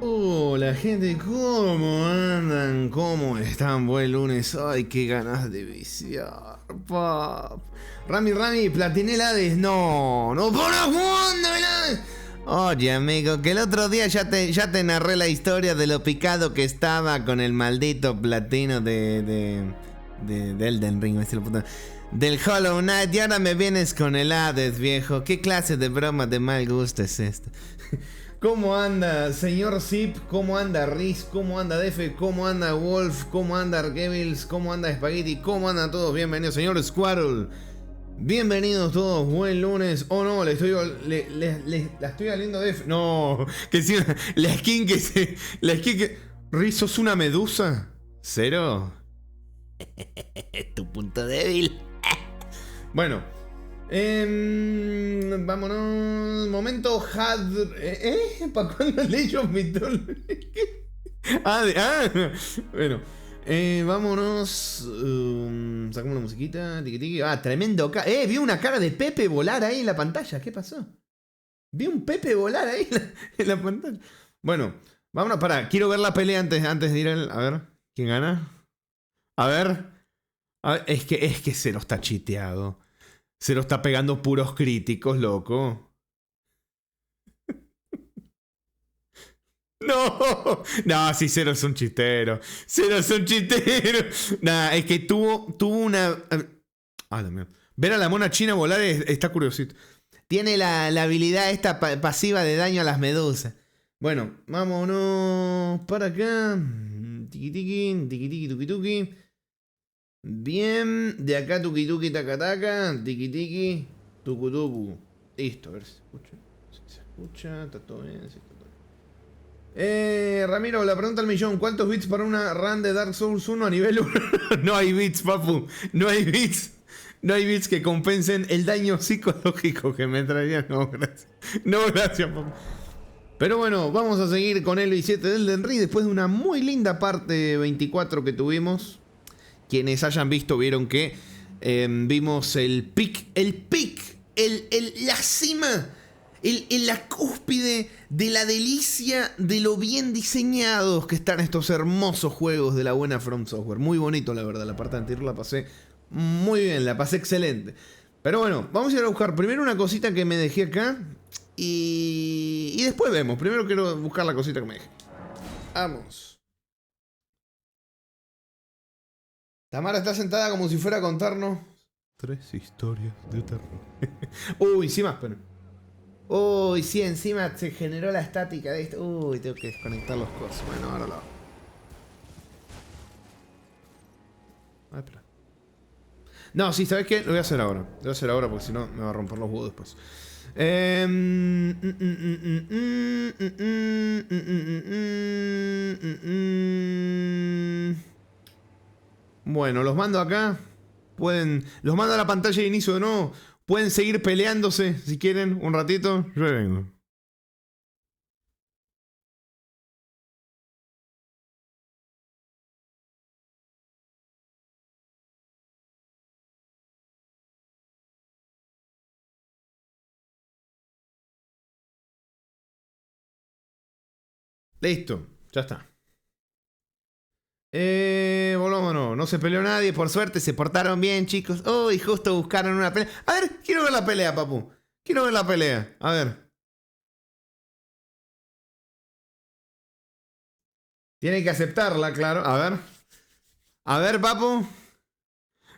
Hola gente, ¿cómo andan? ¿Cómo están? Buen lunes. Ay, qué ganas de viciar, pap. Rami, platiné el Hades. No para jugando el Hades. Oye, amigo, que el otro día ya te narré la historia de lo picado que estaba con el maldito platino de Elden Ring, del Hollow Knight, y ahora me vienes con el Hades, viejo. ¿Qué clase de broma de mal gusto es esta? ¿Cómo anda señor Zip? ¿Cómo anda Riz? ¿Cómo anda Defe? ¿Cómo anda Wolf? ¿Cómo anda Argevils? ¿Cómo anda Spaghetti? ¿Cómo andan todos? Bienvenidos, señor Squirrel. Bienvenidos todos, buen lunes. Oh no, la estoy oliendo Defe. No, que si la skin que Riz, ¿sos una medusa? ¿Cero? Tu punto débil. Bueno. Vámonos. Momento had. ¿Para cuándo Legend of Mythology? Bueno. Vámonos. Sacamos una musiquita. Tiki tiki. Tremendo. Vi una cara de Pepe volar ahí en la pantalla. ¿Qué pasó? Vi un Pepe volar ahí en la pantalla. Bueno, vámonos. Quiero ver la pelea antes de ir al. A ver. ¿Quién gana? A ver. Es que se lo está chiteado. Se lo está pegando puros críticos, loco. No, sí, Cero es un chistero. Cero es un chistero. Nah, es que tuvo una. Ver a la mona china volar está curiosito. Tiene la habilidad esta pasiva de daño a las medusas. Bueno, vámonos para acá. Tiki tiki, tuki tuki. Bien, de acá tuki tuki taca taca, tiki tiki, tucu tucu. Listo, a ver si se escucha. Si se escucha, está todo bien, sí, está todo bien. Ramiro, la pregunta al millón: ¿cuántos bits para una run de Dark Souls 1 a nivel 1? No hay bits, papu. No hay bits. No hay bits que compensen el daño psicológico que me traería. No, gracias. No, gracias, papu. Pero bueno, vamos a seguir con el 7 del Elden Ring después de una muy linda parte 24 que tuvimos. Quienes hayan visto vieron que vimos el pic, la cima, la cúspide de la delicia de lo bien diseñados que están estos hermosos juegos de la buena From Software. Muy bonito, la verdad. La parte anterior la pasé muy bien, la pasé excelente. Pero bueno, vamos a ir a buscar primero una cosita que me dejé acá y después vemos. Primero quiero buscar la cosita que me dejé. Vamos. Tamara está sentada como si fuera a contarnos 3 historias de terror. Uy, sí más, pero. Uy, sí, encima se generó la estática de esto. Uy, tengo que desconectar los cosas. Bueno, ahora lo hago. Espera. No, sí, ¿sabes qué? Lo voy a hacer ahora. Lo voy a hacer ahora porque si no me va a romper los huevos después. Bueno, los mando acá. Los mando a la pantalla de inicio de nuevo. Pueden seguir peleándose si quieren un ratito. Yo vengo. Listo, ya está. Volvámonos. No se peleó nadie, por suerte. Se portaron bien, chicos. Uy, justo buscaron una pelea. A ver, quiero ver la pelea, papu. Quiero ver la pelea. A ver. Tienen que aceptarla, claro. A ver. A ver, papu.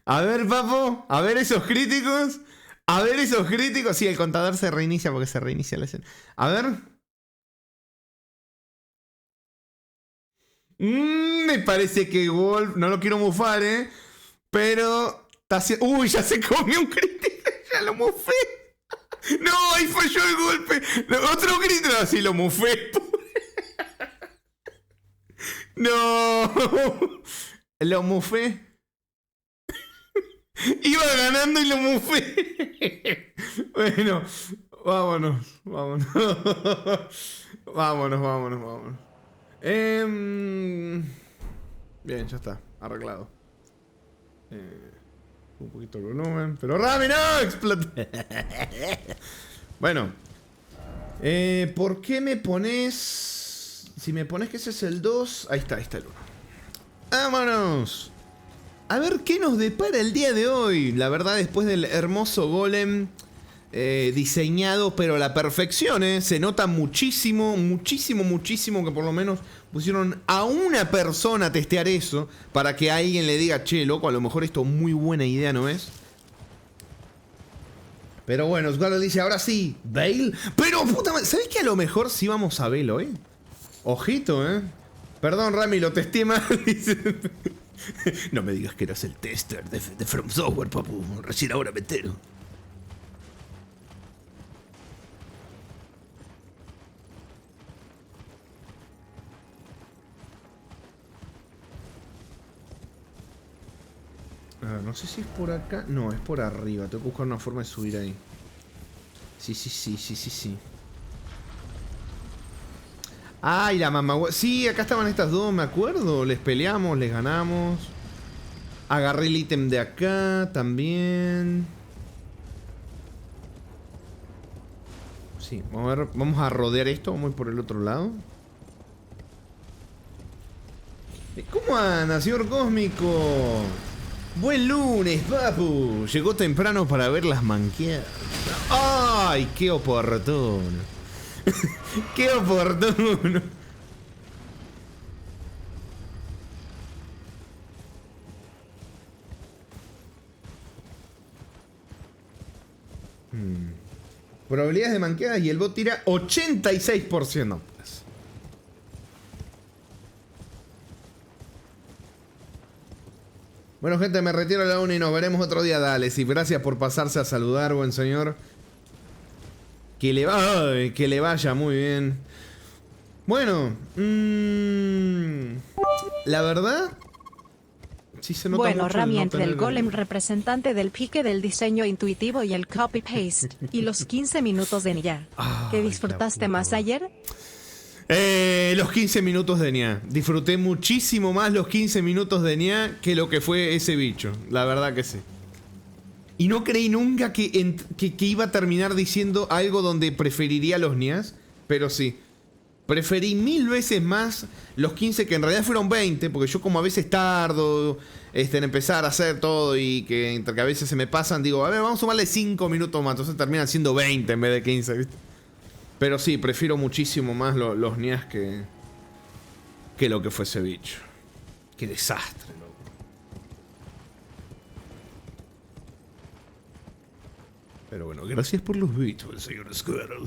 A ver, papu. A ver esos críticos. A ver esos críticos. Sí, el contador se reinicia porque se reinicia la escena. A ver. Me parece que Wolf. No lo quiero mufar, pero. Uy, ya se comió un crítico. Ya lo mufé. No, ahí falló el golpe. Otro grito. Así lo mufé. No. Lo mufé. Iba ganando y lo mufé. Bueno, vámonos. Vámonos. Bien, ya está. Arreglado. Un poquito el volumen. Pero Rami, no, exploté. Bueno. ¿Por qué me pones Si me pones que ese es el 2, ahí está el 1. ¡Vámonos! A ver qué nos depara el día de hoy. La verdad, después del hermoso golem diseñado, pero a la perfección, ¿eh? Se nota muchísimo, muchísimo, muchísimo que por lo menos pusieron a una persona a testear eso para que alguien le diga, che, loco, a lo mejor esto es muy buena idea, ¿no es? Pero bueno, Osvaldo dice, ahora sí, Bale. Pero puta madre, ¿sabés que a lo mejor sí vamos a Bale hoy? Ojito, ¿eh? Perdón, Rami, lo testé mal. No me digas que eras el tester de From Software, papu. Recién ahora me entero. No sé si es por acá. No, es por arriba. Tengo que buscar una forma de subir ahí. Sí. Ay, la mamá. Sí, acá estaban estas dos, me acuerdo. Les peleamos, les ganamos. Agarré el ítem de acá también. Sí, vamos a rodear esto. Vamos a ir por el otro lado. ¿Cómo anda, señor Cósmico? Buen lunes, papu. Llegó temprano para ver las manqueadas. ¡Ay, qué oportuno! ¡Qué oportuno! Probabilidades de manqueadas y el bot tira 86%. Pues. Bueno, gente, me retiro a la 1 y nos veremos otro día. Dale, sí, gracias por pasarse a saludar, buen señor. Que le vaya muy bien. Bueno, la verdad, sí se nota bueno, mucho Rami, no entre el tener golem representante del pique del diseño intuitivo y el copy-paste, y los 15 minutos de Nia. ¿Qué disfrutaste más ayer? Los 15 minutos de Nia. Disfruté muchísimo más los 15 minutos de Nia que lo que fue ese bicho. La verdad que sí. Y no creí nunca que iba a terminar diciendo algo donde preferiría los Nias. Pero sí. Preferí 1000 veces más los 15, que en realidad fueron 20. Porque yo como a veces tardo en empezar a hacer todo y que entre que a veces se me pasan, digo, a ver, vamos a sumarle 5 minutos más. Entonces terminan siendo 20 en vez de 15, ¿viste? Pero sí, prefiero muchísimo más los Nias que lo que fue ese bicho. Qué desastre, loco. Pero bueno, gracias por los bichos, señor Squirrel.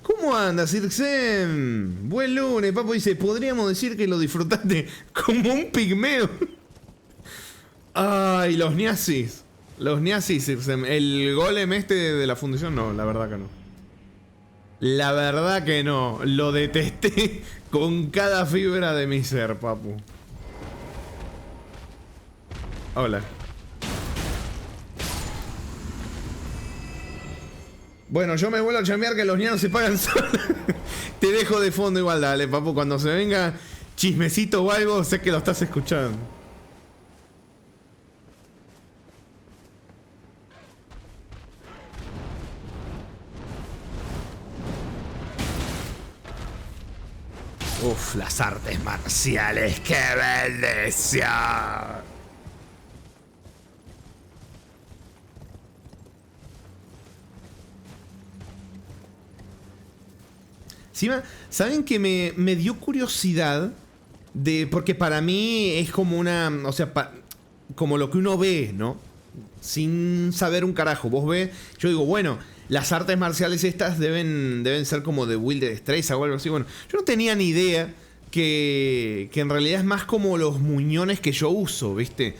¿Cómo anda, Cirxem? Buen lunes, papo. Dice, podríamos decir que lo disfrutaste como un pigmeo. Ay, los Niasis. Los Niasis, Cirxem. El golem de la fundición, no, la verdad que no. La verdad que no. Lo detesté con cada fibra de mi ser, papu. Hola. Bueno, yo me vuelvo a chambear que los niños se pagan solos. Te dejo de fondo igual, dale, papu. Cuando se venga chismecito o algo, sé que lo estás escuchando. Uf, las artes marciales, qué bendición. Encima, ¿saben que me dio curiosidad? Porque para mí es como una... O sea, como lo que uno ve, ¿no? Sin saber un carajo. Vos ves... Yo digo, bueno, las artes marciales estas deben ser como de Will de destreza o algo así. Bueno, yo no tenía ni idea que en realidad es más como los muñones que yo uso, ¿viste?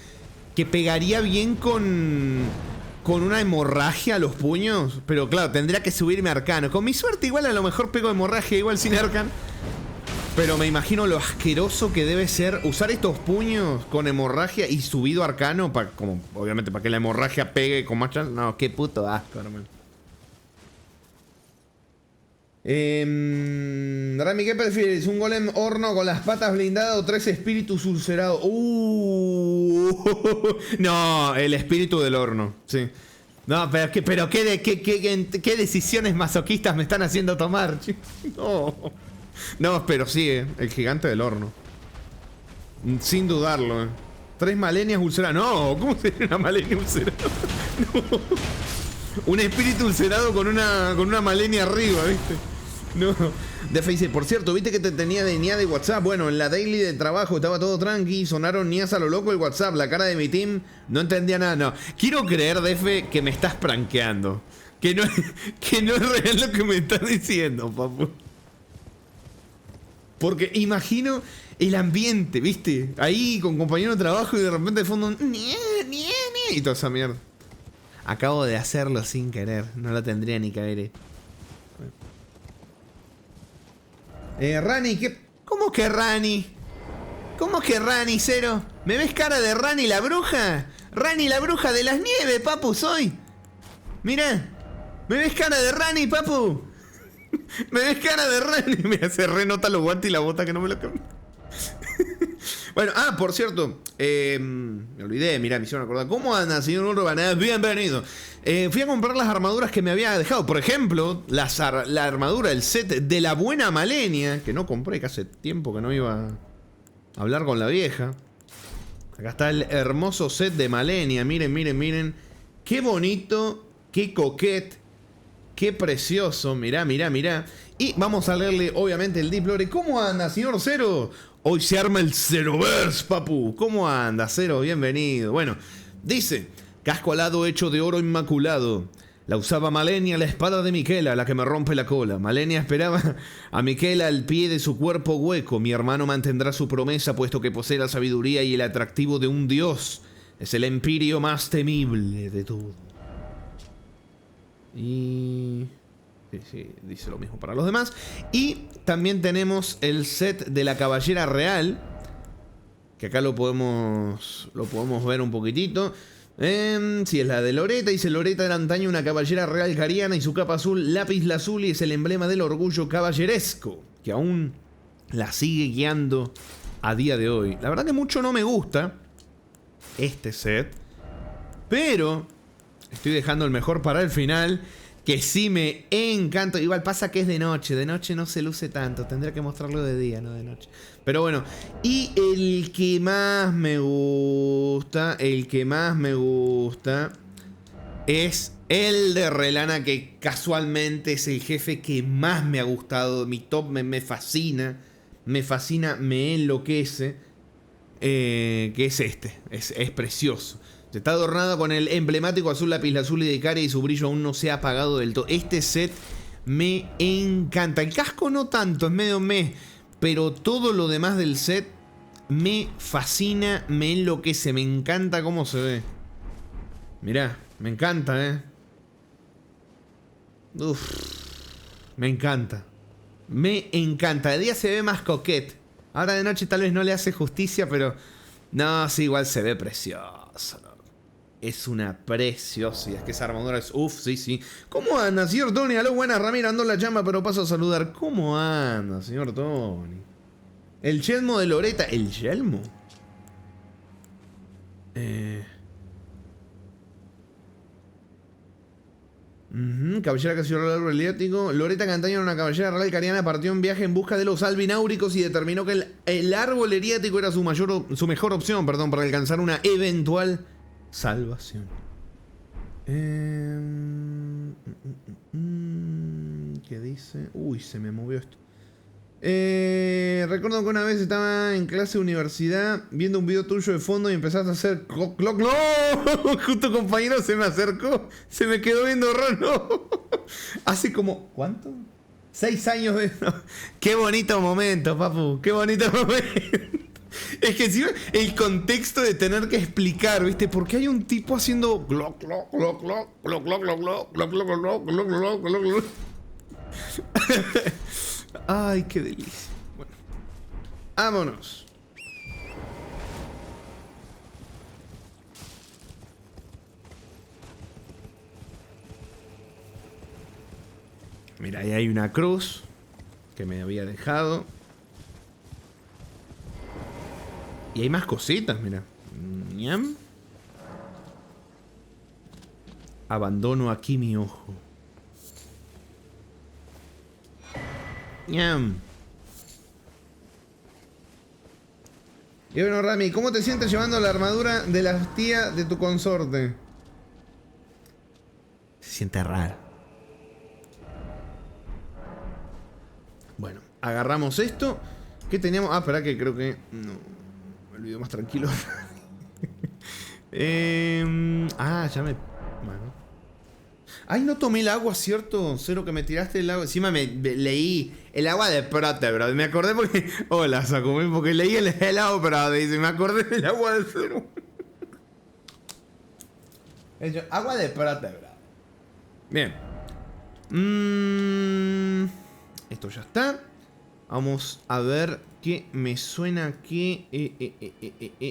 Que pegaría bien con una hemorragia a los puños. Pero claro, tendría que subirme arcano. Con mi suerte igual a lo mejor pego hemorragia igual sin arcano. Pero me imagino lo asqueroso que debe ser usar estos puños con hemorragia y subido arcano. Como obviamente para que la hemorragia pegue con más chance. No, qué puto asco, hermano. Rami, ¿qué prefieres? ¿Un golem horno con las patas blindadas o 3 espíritus ulcerados? No, el espíritu del horno, sí. No, pero qué decisiones masoquistas me están haciendo tomar. No. No, pero sí, el gigante del horno. Sin dudarlo. 3 malenias ulceradas. No, ¿cómo sería una malenia ulcerada? No. Un espíritu ulcerado con una malenia arriba, ¿viste? No. Defe dice, por cierto, ¿viste que te tenía de NIA de WhatsApp? Bueno, en la daily de trabajo estaba todo tranqui, sonaron NIAs a lo loco el WhatsApp, la cara de mi team, no entendía nada, no. Quiero creer, Defe, que me estás pranqueando. Que no es real lo que me estás diciendo, papu. Porque imagino el ambiente, ¿viste? Ahí con compañero de trabajo y de repente de fondo y toda esa mierda. Acabo de hacerlo sin querer, no lo tendría ni que haber. Rani, ¿qué? ¿Cómo que Rani? ¿Cómo que Rani, Cero? ¿Me ves cara de Rani la bruja? Rani la bruja de las nieves, papu, soy. Mira, ¿me ves cara de Rani, papu? ¿Me ves cara de Rani? Me hace renota los guantes y la bota que no me lo cambio. Bueno, por cierto, me olvidé, mirá, me hicieron acordar. ¿Cómo anda, señor Urban? Bienvenido. Fui a comprar las armaduras que me había dejado. Por ejemplo, la armadura, el set de la buena Malenia, que no compré, que hace tiempo que no iba a hablar con la vieja. Acá está el hermoso set de Malenia. Miren, miren, miren. Qué bonito, qué coquete, qué precioso. Mirá, mirá, mirá. Y vamos a leerle, obviamente, el Deep Lore. ¿Cómo anda, señor Cero? Hoy se arma el Ceroverse, papu. ¿Cómo anda, Cero? Bienvenido. Bueno, dice, casco alado hecho de oro inmaculado. La usaba Malenia, la espada de Miquela, la que me rompe la cola. Malenia esperaba a Miquela al pie de su cuerpo hueco. Mi hermano mantendrá su promesa, puesto que posee la sabiduría y el atractivo de un dios. Es el empirio más temible de todo. Y... sí, dice lo mismo para los demás. Y también tenemos el set de la caballera real, que acá lo podemos ver un poquitito. Sí, es la de Loreta. Dice, Loreta era antaño una caballera real cariana y su capa azul, lápiz lazuli, es el emblema del orgullo caballeresco, que aún la sigue guiando a día de hoy. La verdad que mucho no me gusta este set, pero estoy dejando el mejor para el final, que sí me encanta. Igual pasa que es de noche no se luce tanto, tendría que mostrarlo de día, no de noche. Pero bueno, y el que más me gusta, es el de Relana, que casualmente es el jefe que más me ha gustado. Mi top me fascina, me enloquece, que es este, es precioso. Está adornado con el emblemático azul lapislázuli de Caria y su brillo aún no se ha apagado del todo. Este set me encanta. El casco no tanto, es medio meh, pero todo lo demás del set me fascina, me enloquece, me encanta cómo se ve. Mirá, me encanta, Uf, me encanta. Me encanta. De día se ve más coquete. Ahora de noche tal vez no le hace justicia, pero... no, sí, igual se ve precioso. Es una preciosidad. Es que esa armadura es... uf, sí, sí. ¿Cómo anda, señor Tony? Aló, buenas, Ramiro. Ando en la chamba, pero paso a saludar. ¿Cómo anda, señor Tony? El yelmo de Loreta. ¿El yelmo? Caballera que se el reliático. Loreta Cantaño era una caballera real cariana. Partió en viaje en busca de los albináuricos y determinó que el árbol eriático era su mejor opción, perdón, para alcanzar una eventual salvación. ¿Qué dice? Uy, se me movió esto. Recuerdo que una vez estaba en clase de universidad viendo un video tuyo de fondo y empezaste a hacer cloc, cloc. ¡No! Justo compañero se me acercó. Se me quedó viendo raro. No. Hace como... ¿cuánto? 6 años de... no. Qué bonito momento, papu. Qué bonito momento. Es que encima el contexto de tener que explicar, ¿viste? Porque hay un tipo haciendo gloc, gloc, gloc, gloc, gloc, gloc, gloc, gloc, gloc, gloc, gloc, gloc, gloc, gloc, gloc. Ay, qué delicia. Bueno, vámonos. Mira, ahí hay una cruz que me había dejado. Y hay más cositas, mira. Abandono aquí mi ojo. Ñam. Y bueno, Rami, ¿cómo te sientes llevando la armadura de la tía de tu consorte? Se siente raro. Bueno, agarramos esto. ¿Qué teníamos? Ah, espera que creo que... No, me olvido más tranquilo. Ya me... Bueno. Ay, no tomé el agua, ¿cierto? Cero, que me tiraste el agua. Encima leí el agua de Prote, bro. Me acordé porque... Hola, Sakumi, porque leí el agua, pero dice, me acordé del agua de Cero. Agua de Prote, bro. Bien. Esto ya está. Vamos a ver qué me suena que...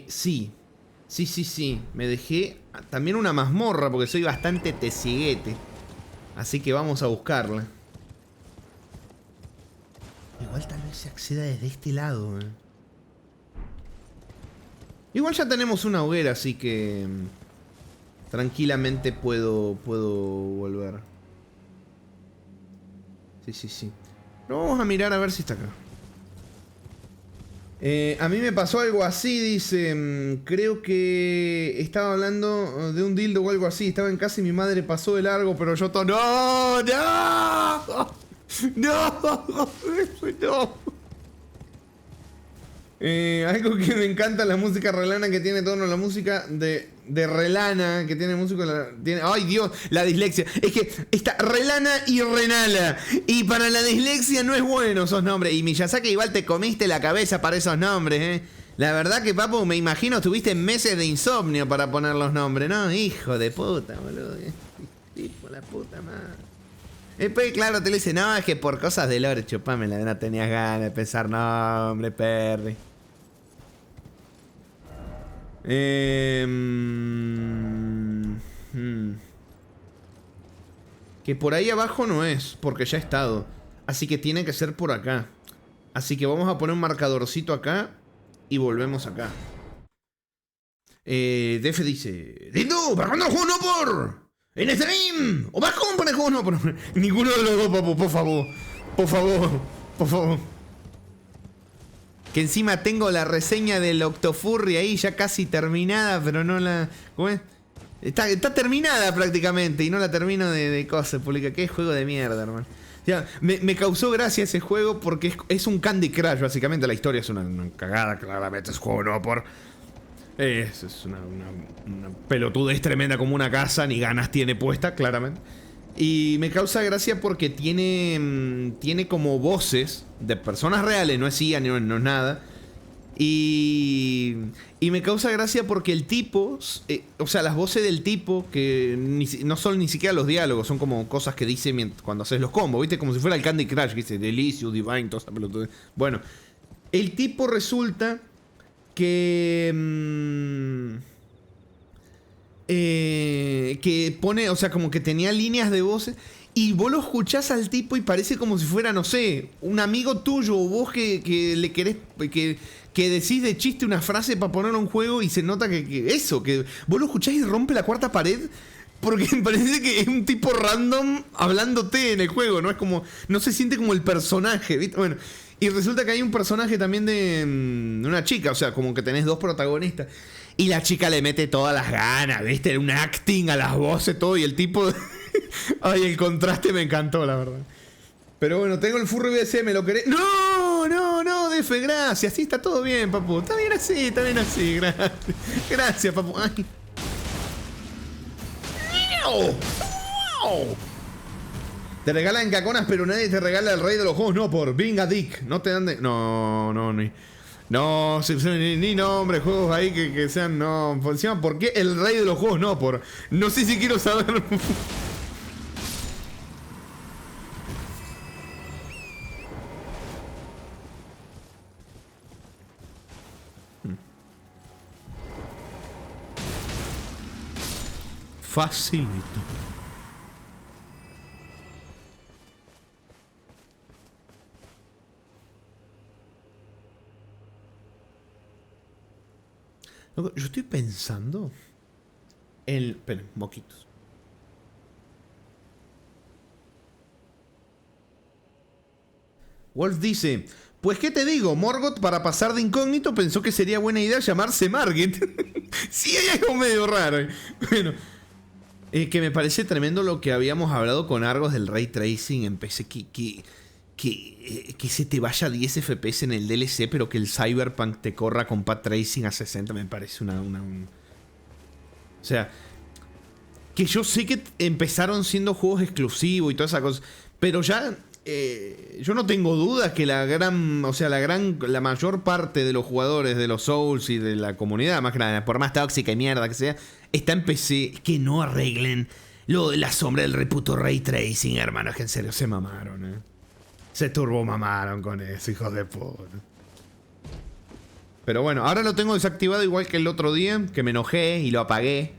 Sí. Sí. Me dejé también una mazmorra porque soy bastante tesiguete. Así que vamos a buscarla. Igual tal vez se acceda desde este lado. Igual ya tenemos una hoguera, así que... tranquilamente puedo volver. Sí. Pero vamos a mirar a ver si está acá. A mí me pasó algo así, dice. Creo que estaba hablando de un dildo o algo así. Estaba en casa y mi madre pasó de largo, pero yo todo... ¡No! Algo que me encanta, la música relana que tiene tono, la música de relana, que tiene música... ¡Ay, Dios! La dislexia. Es que está relana y renala. Y para la dislexia no es bueno esos nombres. Y Miyazaki, igual te comiste la cabeza para esos nombres, ¿eh? La verdad que, papu, me imagino tuviste meses de insomnio para poner los nombres, ¿no? Hijo de puta, boludo. Tipo, la puta madre. Después, claro, te le dice, no, es que por cosas de lore, chupámela, no tenías ganas de pensar, no, hombre, perri. Que por ahí abajo no es, porque ya he estado. Así que tiene que ser por acá. Así que vamos a poner un marcadorcito acá y volvemos acá. Def dice, Dindu, ¿para cuándo el juego no por? ¡En stream! ¿O vas a poner juego no por? Ninguno de los dos, papu, por favor. Por favor. Que encima tengo la reseña del Octofurry ahí ya casi terminada, pero no la... ¿Cómo es? Está terminada prácticamente y no la termino de cosas, publica. Qué juego de mierda, hermano. Ya, me causó gracia ese juego porque es un Candy Crush, básicamente. La historia es una cagada, claramente. Es juego no por... Es una pelotudez tremenda como una casa, ni ganas tiene puesta, claramente. Y me causa gracia porque tiene como voces de personas reales, no es IA, no es nada. Y me causa gracia porque el tipo, o sea, las voces del tipo, que no son ni siquiera los diálogos, son como cosas que dice cuando haces los combos, ¿viste? Como si fuera el Candy Crush, que dice Delicious, Divine, toda esa pelotudez. Bueno, el tipo resulta que... que pone, o sea, como que tenía líneas de voces y vos lo escuchás al tipo y parece como si fuera, no sé, un amigo tuyo o vos que le querés, que decís de chiste una frase para poner un juego y se nota que vos lo escuchás y rompe la cuarta pared porque parece que es un tipo random hablándote en el juego, no es como, no se siente como el personaje, ¿viste? Bueno, y resulta que hay un personaje también de una chica, o sea, como que tenés dos protagonistas. Y la chica le mete todas las ganas, ¿viste? Un acting a las voces, todo. Y el tipo... Ay, el contraste me encantó, la verdad. Pero bueno, tengo el Furry BC, ¿me lo querés? No, Defe, gracias. Sí, está todo bien, papu. Está bien así, gracias. Gracias, papu. Ay. Te regalan caconas, pero nadie te regala el rey de los juegos. No, por Binga Dick. No te dan de... No, ni... No, ni nombre, juegos ahí que sean, no. Por encima, ¿por qué el rey de los juegos? No, por... No sé si quiero saber. Facilito. Yo estoy pensando... Esperen, moquitos. Wolf dice: pues qué te digo, Morgoth para pasar de incógnito pensó que sería buena idea llamarse Margit. Sí, hay algo medio raro. Bueno, que me parece tremendo lo que habíamos hablado con Argos del Ray Tracing en PC, que se te vaya a 10 FPS en el DLC, pero que el Cyberpunk te corra con Path Tracing a 60, me parece O sea, que yo sé que empezaron siendo juegos exclusivos y todas esas cosas, pero ya yo no tengo dudas que la mayor parte de los jugadores de los Souls y de la comunidad, más que nada, por más tóxica y mierda que sea, está en PC. Que no arreglen lo de la sombra del reputo Ray Tracing, hermano. Es que en serio se mamaron, Se turbomamaron con eso, hijos de puta. Pero bueno, ahora lo tengo desactivado igual que el otro día, que me enojé y lo apagué.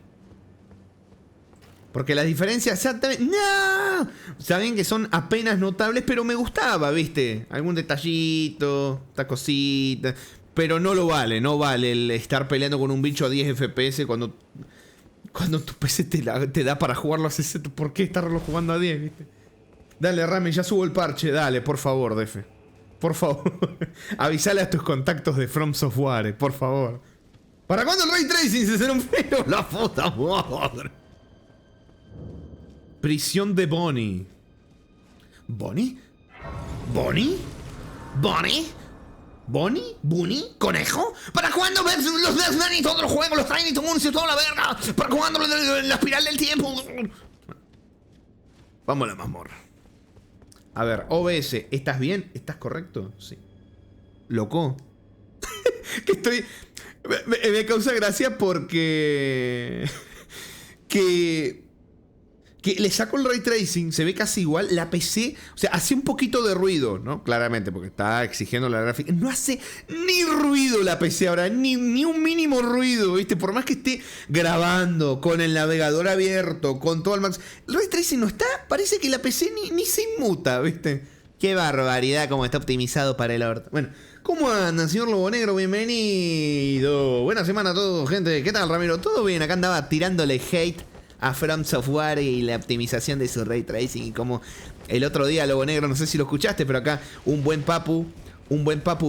Porque las diferencias exactamente... ¡No! Saben que son apenas notables, pero me gustaba, ¿viste? Algún detallito, esta cosita. Pero no lo vale, no vale el estar peleando con un bicho a 10 FPS cuando tu PC te da para jugarlo a 60. ¿Por qué estarlo jugando a 10, viste? Dale, Rami, ya subo el parche. Dale, por favor, Defe. Por favor. Avisale a tus contactos de From Software, por favor. ¿Para cuándo el Ray Tracing se será un feo? La puta madre. Prisión de Bonnie. ¿Bonnie? ¿Bonnie? ¿Bonnie? ¿Bonnie? ¿Bunny? ¿Conejo? ¿Para cuándo ves los Batman y todos los juegos, los Tiny Toons y toda la verga? ¿Para cuándo la espiral del tiempo? Vamos a la mazmorra. A ver, OBS, ¿estás bien? ¿Estás correcto? Sí. Loco. Que estoy... Me causa gracia porque... que le saco el Ray Tracing, se ve casi igual. La PC, o sea, hace un poquito de ruido, ¿no? Claramente, porque está exigiendo la gráfica. No hace ni ruido la PC ahora, ni un mínimo ruido, ¿viste? Por más que esté grabando, con el navegador abierto, con todo el max. El Ray Tracing no está, parece que la PC ni se inmuta, ¿viste? Qué barbaridad como está optimizado para el orto. Bueno, ¿cómo andan, señor Lobo Negro? Bienvenido. Buena semana a todos, gente. ¿Qué tal, Ramiro? ¿Todo bien? Acá andaba tirándole hate a From Software y la optimización de su Ray Tracing. Y como el otro día, Lobo Negro, no sé si lo escuchaste, pero acá un buen papu,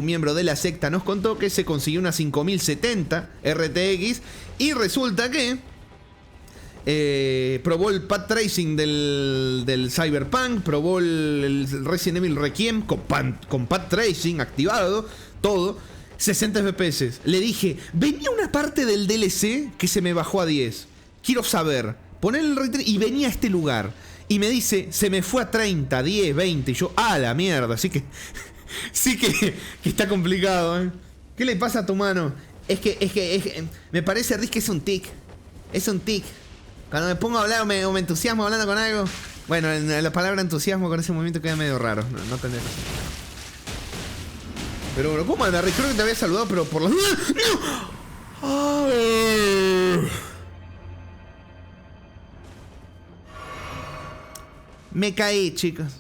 miembro de la secta, nos contó que se consiguió una 5070 RTX. Y resulta que probó el Path Tracing del Cyberpunk, probó el Resident Evil Requiem con Path Tracing activado, todo, 60 FPS. Le dije, venía una parte del DLC que se me bajó a 10. Quiero saber, poner el Ray Tracing, y venía a este lugar. Y me dice, se me fue a 30, 10, 20. Y yo, la mierda. Así que, sí que está complicado, ¿eh? ¿Qué le pasa a tu mano? Es que me parece, Riz, que es un tic. Es un tic. Cuando me pongo a hablar o me entusiasmo hablando con algo. Bueno, en la palabra entusiasmo con ese movimiento queda medio raro. No tendré razón. Pero bueno, ¿cómo anda, Riz? Creo que te había saludado, pero por los... ¡No! Me caí, chicos.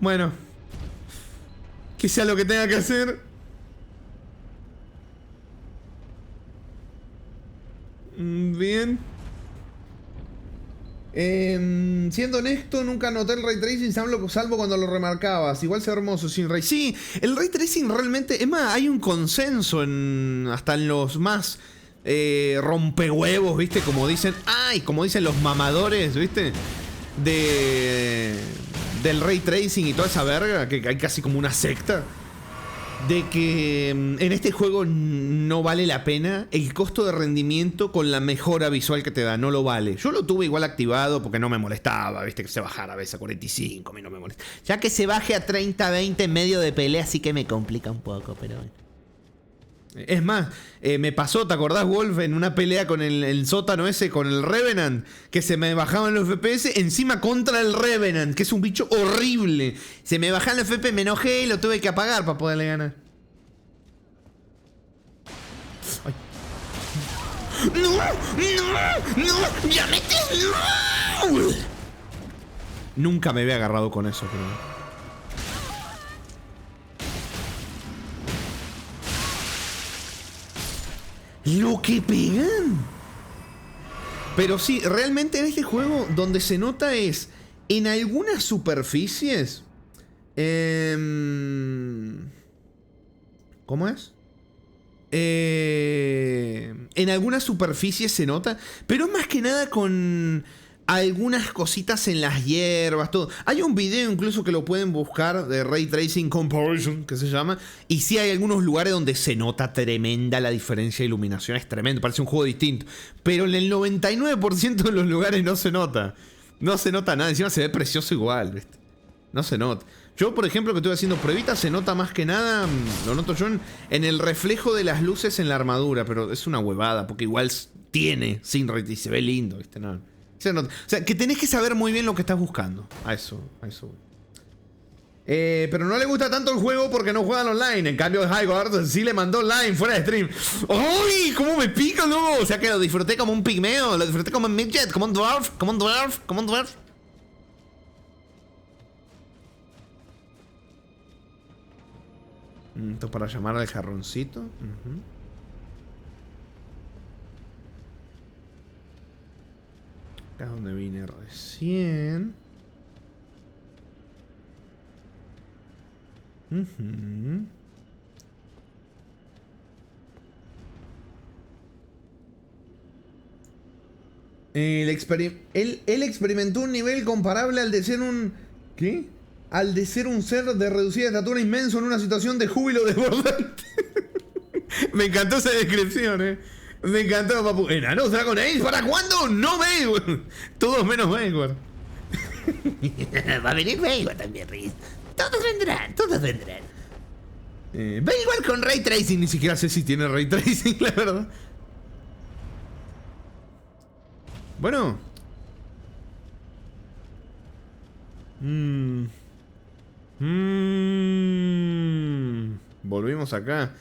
Bueno, que sea lo que tenga que hacer. Bien. Siendo honesto, nunca noté el Ray Tracing, salvo cuando lo remarcabas. Igual sea hermoso sin Ray. Sí, el Ray Tracing realmente... Es más, hay un consenso hasta en los más... rompehuevos, ¿viste? Como dicen... como dicen los mamadores, ¿viste? Del Ray Tracing y toda esa verga, que hay casi como una secta. De que en este juego no vale la pena el costo de rendimiento con la mejora visual que te da. No lo vale. Yo lo tuve igual activado porque no me molestaba, ¿viste? Que se bajara a veces a 45, a mí no me molesta. Ya que se baje a 30, 20 en medio de pelea, sí que me complica un poco, pero bueno. Es más, me pasó, ¿te acordás, Wolf? En una pelea con el sótano ese, con el Revenant, que se me bajaban los FPS encima contra el Revenant, que es un bicho horrible. Se me bajaban los FPS, me enojé y lo tuve que apagar para poderle ganar. Ay. ¡No! ¡No! ¡No! ¡Ya metes! ¡No! Nunca me había agarrado con eso, creo. ¡Lo que pegan! Pero sí, realmente en este juego donde se nota es en algunas superficies. ¿Cómo es? En algunas superficies se nota, pero más que nada con algunas cositas en las hierbas, todo. Hay un video incluso que lo pueden buscar de Ray Tracing Comparison, que se llama, y sí hay algunos lugares donde se nota tremenda la diferencia de iluminación, es tremendo, parece un juego distinto, pero en el 99% de los lugares no se nota. No se nota nada, encima se ve precioso igual, ¿viste? No se nota. Yo, por ejemplo, que estoy haciendo pruebitas, se nota más que nada, lo noto yo en el reflejo de las luces en la armadura, pero es una huevada, porque igual tiene sin ray y se ve lindo, ¿viste? No, se nota. O sea, que tenés que saber muy bien lo que estás buscando. A eso. Pero no le gusta tanto el juego porque no juegan online. En cambio, Highguard sí le mandó online fuera de stream. ¡Uy! ¿Cómo me pica, no? O sea que lo disfruté como un pigmeo, lo disfruté como un midget, como un dwarf, como un dwarf, como un dwarf. Esto para llamar al jarroncito. Acá es donde vine recién. Él experimentó un nivel comparable al de ser un... ¿Qué? Al de ser un ser de reducida estatura inmenso en una situación de júbilo desbordante. Me encantó esa descripción, Me encantó, papu. ¿Enanos Dragon Age? ¿Para cuándo? No, Bayward. Todos menos Bayward. Va a venir Bayward también, Riz. Todos vendrán. Bayward con Ray Tracing. Ni siquiera sé si tiene Ray Tracing, la verdad. Bueno. Volvimos acá.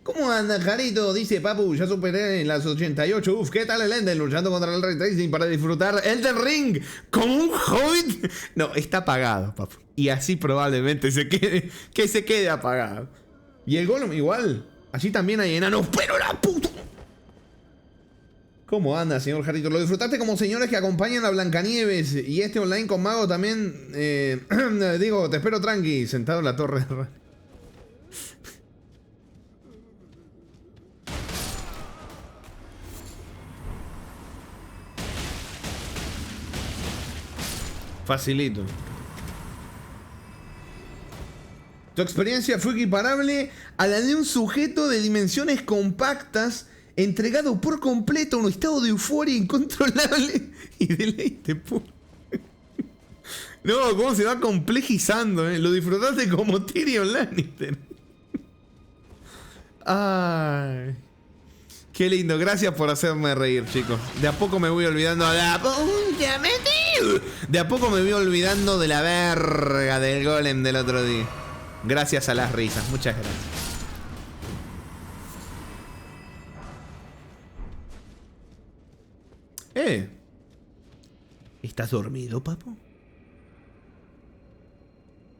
¿Cómo anda, Jarito? Dice Papu, ya superé en las 88. Uf, ¿qué tal el Ender luchando contra el Ray Tracing para disfrutar Elden Ring como un hobbit? No, está apagado, Papu. Y así probablemente se quede apagado. Y el Golem igual. Allí también hay enanos, pero la puta. ¿Cómo anda, señor Jarito? ¿Lo disfrutaste como señores que acompañan a Blancanieves? Y este online con Mago también. Digo, te espero tranqui, sentado en la torre de radio. Facilito. Tu experiencia fue equiparable a la de un sujeto de dimensiones compactas entregado por completo a un estado de euforia incontrolable y deleite puro. No, cómo se va complejizando, Lo disfrutaste como Tyrion Lannister. Ay. Qué lindo, gracias por hacerme reír, chicos. De a poco me voy olvidando de a poco me voy olvidando de la verga del golem del otro día. Gracias a las risas, muchas gracias. ¿Estás dormido, papu?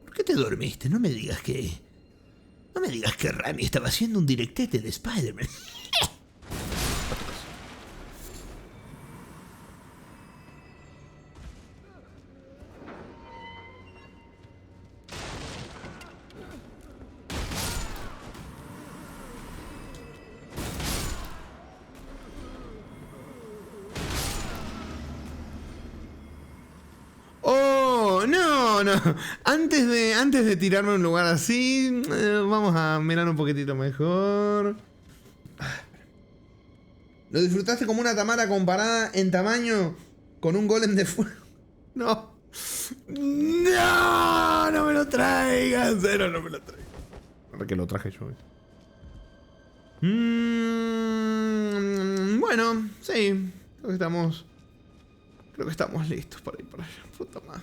¿Por qué te dormiste? No me digas que Rami estaba haciendo un directete de Spider-Man. No. Antes de tirarme a un lugar así, vamos a mirar un poquitito mejor. ¿Lo disfrutaste como una Tamara comparada en tamaño con un golem de fuego? No. No me lo traigas. Cero, no me lo traigas. Ahora que lo traje yo. Bueno, sí. Creo que estamos listos para ir para allá. Puta madre.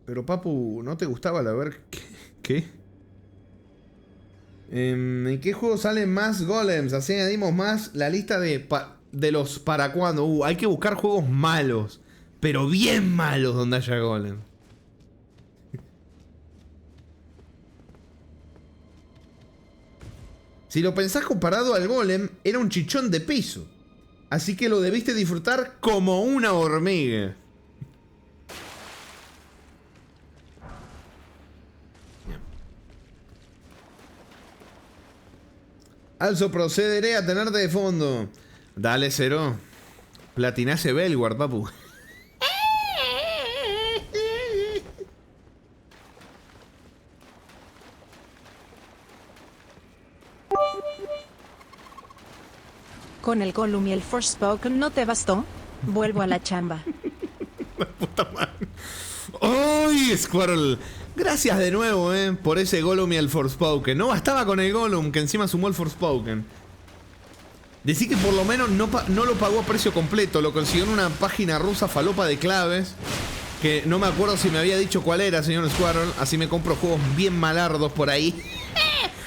Pero Papu, ¿no te gustaba la ver qué? ¿En qué juego salen más golems? Así añadimos más la lista de los para cuándo. Hay que buscar juegos malos, pero bien malos donde haya golem. Si lo pensás comparado al golem, era un chichón de piso. Así que lo debiste disfrutar como una hormiga. Also procederé a tenerte de fondo. Dale, Cero. Platinase Belguard, papu. Con el Gollum y el Forspoken no te bastó. Vuelvo a la chamba. Puta madre. ¡Ay, Squirrel! Gracias de nuevo, por ese Gollum y el Forspoken. No bastaba con el Gollum, que encima sumó el Forspoken. Decí que por lo menos no lo pagó a precio completo. Lo consiguió en una página rusa falopa de claves. Que no me acuerdo si me había dicho cuál era, señor Squirrel. Así me compro juegos bien malardos por ahí.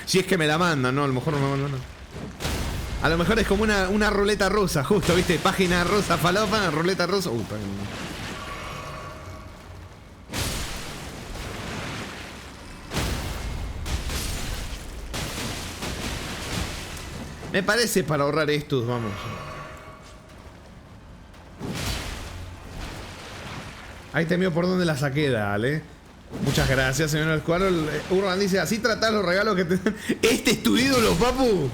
Si es que me la mandan, ¿no? A lo mejor no. A lo mejor es como una ruleta rusa, justo, ¿viste? Página rusa falopa, ruleta rusa. Me parece para ahorrar estos, vamos. Ahí te mío por dónde la saqué, dale. Muchas gracias, señor Squirrel. Urban dice, así tratás los regalos que te dan. Este es tu ídolo, papu.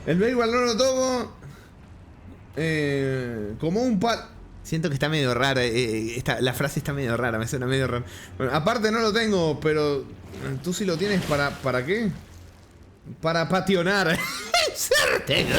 El béisbol no lo toco. Como un pal. Siento que está medio rara. La frase está medio rara, me suena medio rara. Bueno, aparte no lo tengo, pero tú sí lo tienes ¿para qué? Para pationar. ¡Serte gol!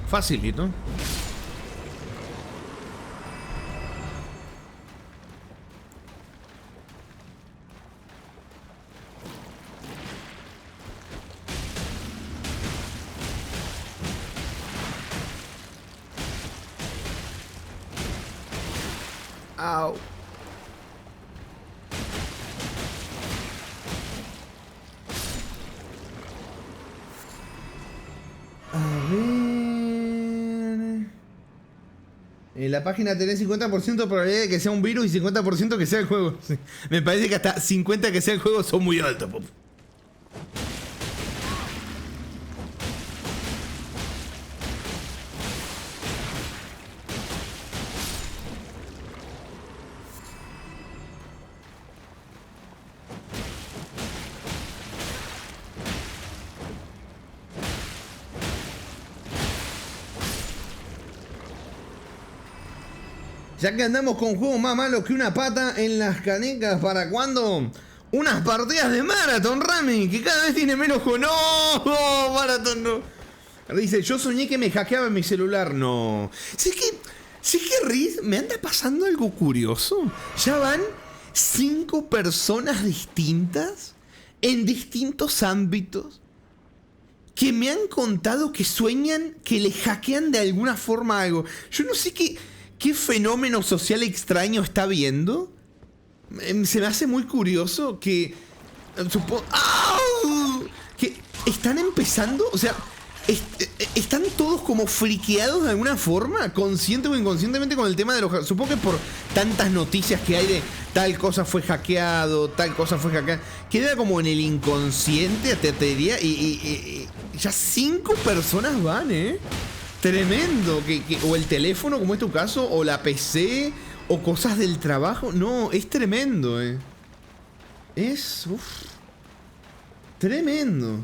Facilito. Au. A ver. En la página tenés 50% de probabilidad de que sea un virus y 50% que sea el juego. Sí. Me parece que hasta 50 que sea el juego son muy altos, pop. Ya que andamos con juegos más malos que una pata en las canecas, ¿para cuándo? Unas partidas de Marathon, Rami, que cada vez tiene menos juegos. ¡No! Marathon no. Dice, yo soñé que me hackeaba mi celular. No. Si es que Riz, me anda pasando algo curioso. Ya van 5 personas distintas en distintos ámbitos que me han contado que sueñan que le hackean de alguna forma algo. Yo no sé qué fenómeno social extraño está viendo. Se me hace muy curioso que... ¡Au! Que están empezando, o sea, están todos como friqueados de alguna forma, consciente o inconscientemente, con el tema de los... Supongo que por tantas noticias que hay de tal cosa fue hackeado, tal cosa fue hackeada, queda como en el inconsciente, te diría, y ya 5 personas van, Tremendo, o el teléfono, como es tu caso, o la PC, o cosas del trabajo. No, es tremendo, Es... tremendo.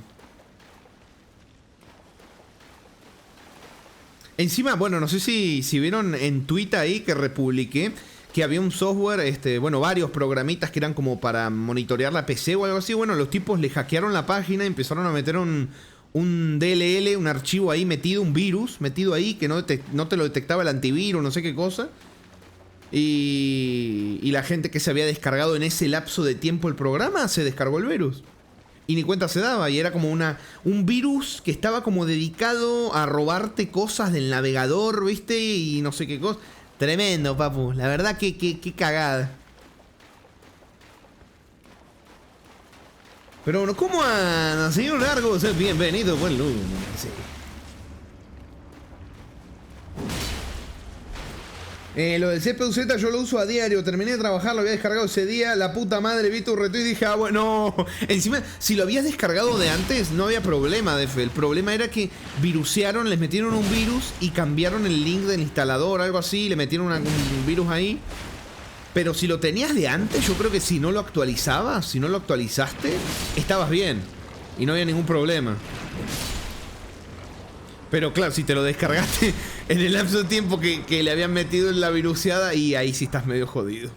Encima, bueno, no sé si vieron en Twitter ahí que republiqué que había un software, bueno, varios programitas que eran como para monitorear la PC o algo así. Bueno, los tipos le hackearon la página y empezaron a meter un DLL, un archivo ahí metido, un virus metido ahí que no te lo detectaba el antivirus, no sé qué cosa. Y la gente que se había descargado en ese lapso de tiempo el programa se descargó el virus. Y ni cuenta se daba. Y era como un virus que estaba como dedicado a robarte cosas del navegador, ¿viste? Y no sé qué cosa. Tremendo, papu. La verdad que cagada. Pero bueno, ¿cómo anda, señor Largo? Bienvenido, buen lunes. Sí. Lo del CPU-Z yo lo uso a diario. Terminé de trabajar, lo había descargado ese día. La puta madre, vi tu retweet y dije, ah, bueno. Encima, si lo habías descargado de antes, no había problema, Def. El problema era que virusearon, les metieron un virus y cambiaron el link del instalador, algo así. Le metieron un virus ahí. Pero si lo tenías de antes, yo creo que si no lo actualizabas, si no lo actualizaste, estabas bien. Y no había ningún problema. Pero claro, si te lo descargaste en el lapso de tiempo que le habían metido en la viruseada, y ahí sí estás medio jodido.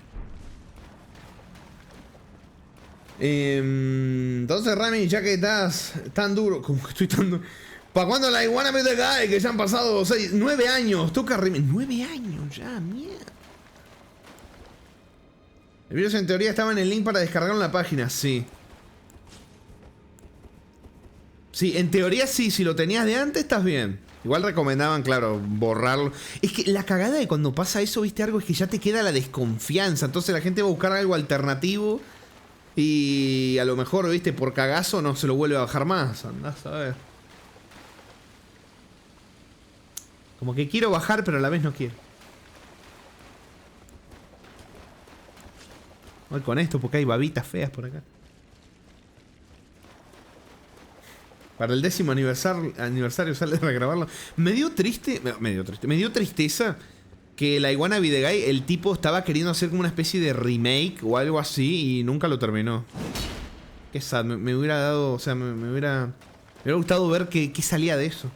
Entonces, Rami, ya que estás tan duro, como que estoy tan duro. ¿Para cuándo la iguana me te cae? Que ya han pasado 9 años. Toca 9 años ya, mierda. El virus en teoría estaba en el link para descargarlo en la página, sí. Sí, en teoría sí, si lo tenías de antes estás bien. Igual recomendaban, claro, borrarlo. Es que la cagada de cuando pasa eso, viste, algo es que ya te queda la desconfianza. Entonces la gente va a buscar algo alternativo y a lo mejor, viste, por cagazo no se lo vuelve a bajar más. Andás a ver. Como que quiero bajar, pero a la vez no quiero. Voy con esto porque hay babitas feas por acá. Para el 10º aniversario sale de regrabarlo. Me dio tristeza que la iguana Videgaay, el tipo estaba queriendo hacer como una especie de remake o algo así y nunca lo terminó. Qué sad, me hubiera dado, o sea, me hubiera gustado ver qué salía de eso.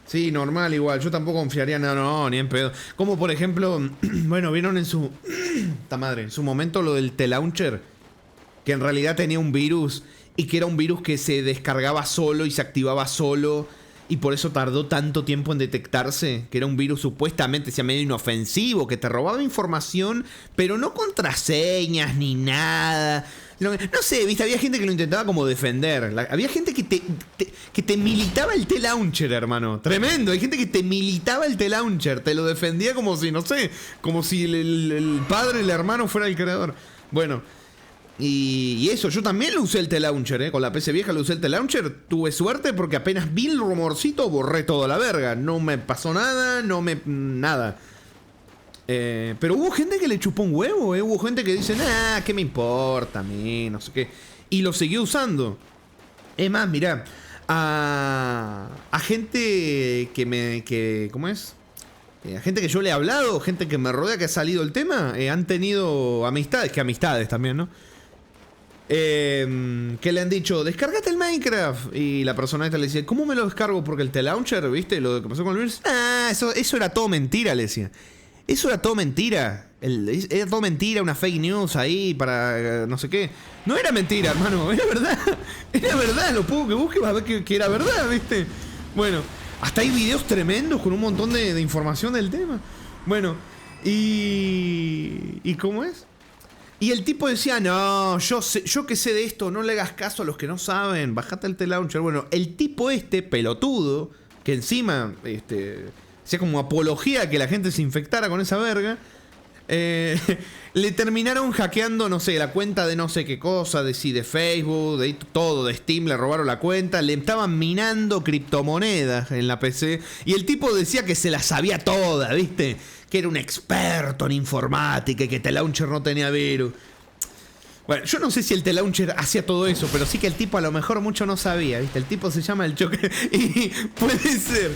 Sí, normal igual, yo tampoco confiaría, no, ni en pedo. Como por ejemplo, bueno, vieron en su... ¡Ta madre! En su momento lo del T-Launcher, que en realidad tenía un virus y que era un virus que se descargaba solo y se activaba solo y por eso tardó tanto tiempo en detectarse, que era un virus supuestamente, sea medio inofensivo, que te robaba información, pero no contraseñas ni nada. No sé, viste, había gente que lo intentaba como defender. Había gente que te militaba el T-Launcher, hermano. Tremendo, hay gente que te militaba el T-Launcher, te lo defendía como si, no sé, como si el padre, el hermano fuera el creador. Bueno, y eso, yo también lo usé el T-Launcher, con la PC vieja lo usé el T-Launcher. Tuve suerte porque apenas vi el rumorcito borré toda la verga. No me pasó nada, nada. Pero hubo gente que le chupó un huevo, hubo gente que dice, nah, ¿qué me importa a mí? No sé qué. Y lo siguió usando. Es más, mirá, a gente ¿cómo es? A gente que yo le he hablado, gente que me rodea, que ha salido el tema, han tenido amistades también, ¿no? Que le han dicho, descárgate el Minecraft. Y la persona esta le decía, ¿cómo me lo descargo? Porque el T-Launcher, ¿viste? Lo que pasó con el virus. Ah, eso era todo mentira, le decía. Eso era todo mentira. Era todo mentira, una fake news ahí para no sé qué. No era mentira, hermano, era verdad. Era verdad, lo poco que busques vas a ver que era verdad, ¿viste? Bueno, hasta hay videos tremendos con un montón de información del tema. Bueno, ¿y cómo es? Y el tipo decía, no, yo que sé de esto, no le hagas caso a los que no saben, bajate el T-Launcher. Bueno, el tipo pelotudo, que encima, hacía como apología a que la gente se infectara con esa verga, le terminaron hackeando, no sé, la cuenta de no sé qué cosa, de Facebook, de todo, de Steam, le robaron la cuenta, le estaban minando criptomonedas en la PC, y el tipo decía que se las sabía todas, ¿viste? Que era un experto en informática y que T-Launcher no tenía virus. Bueno, yo no sé si el T-Launcher hacía todo eso, pero sí que el tipo a lo mejor mucho no sabía, ¿viste? El tipo se llama el choque y puede ser.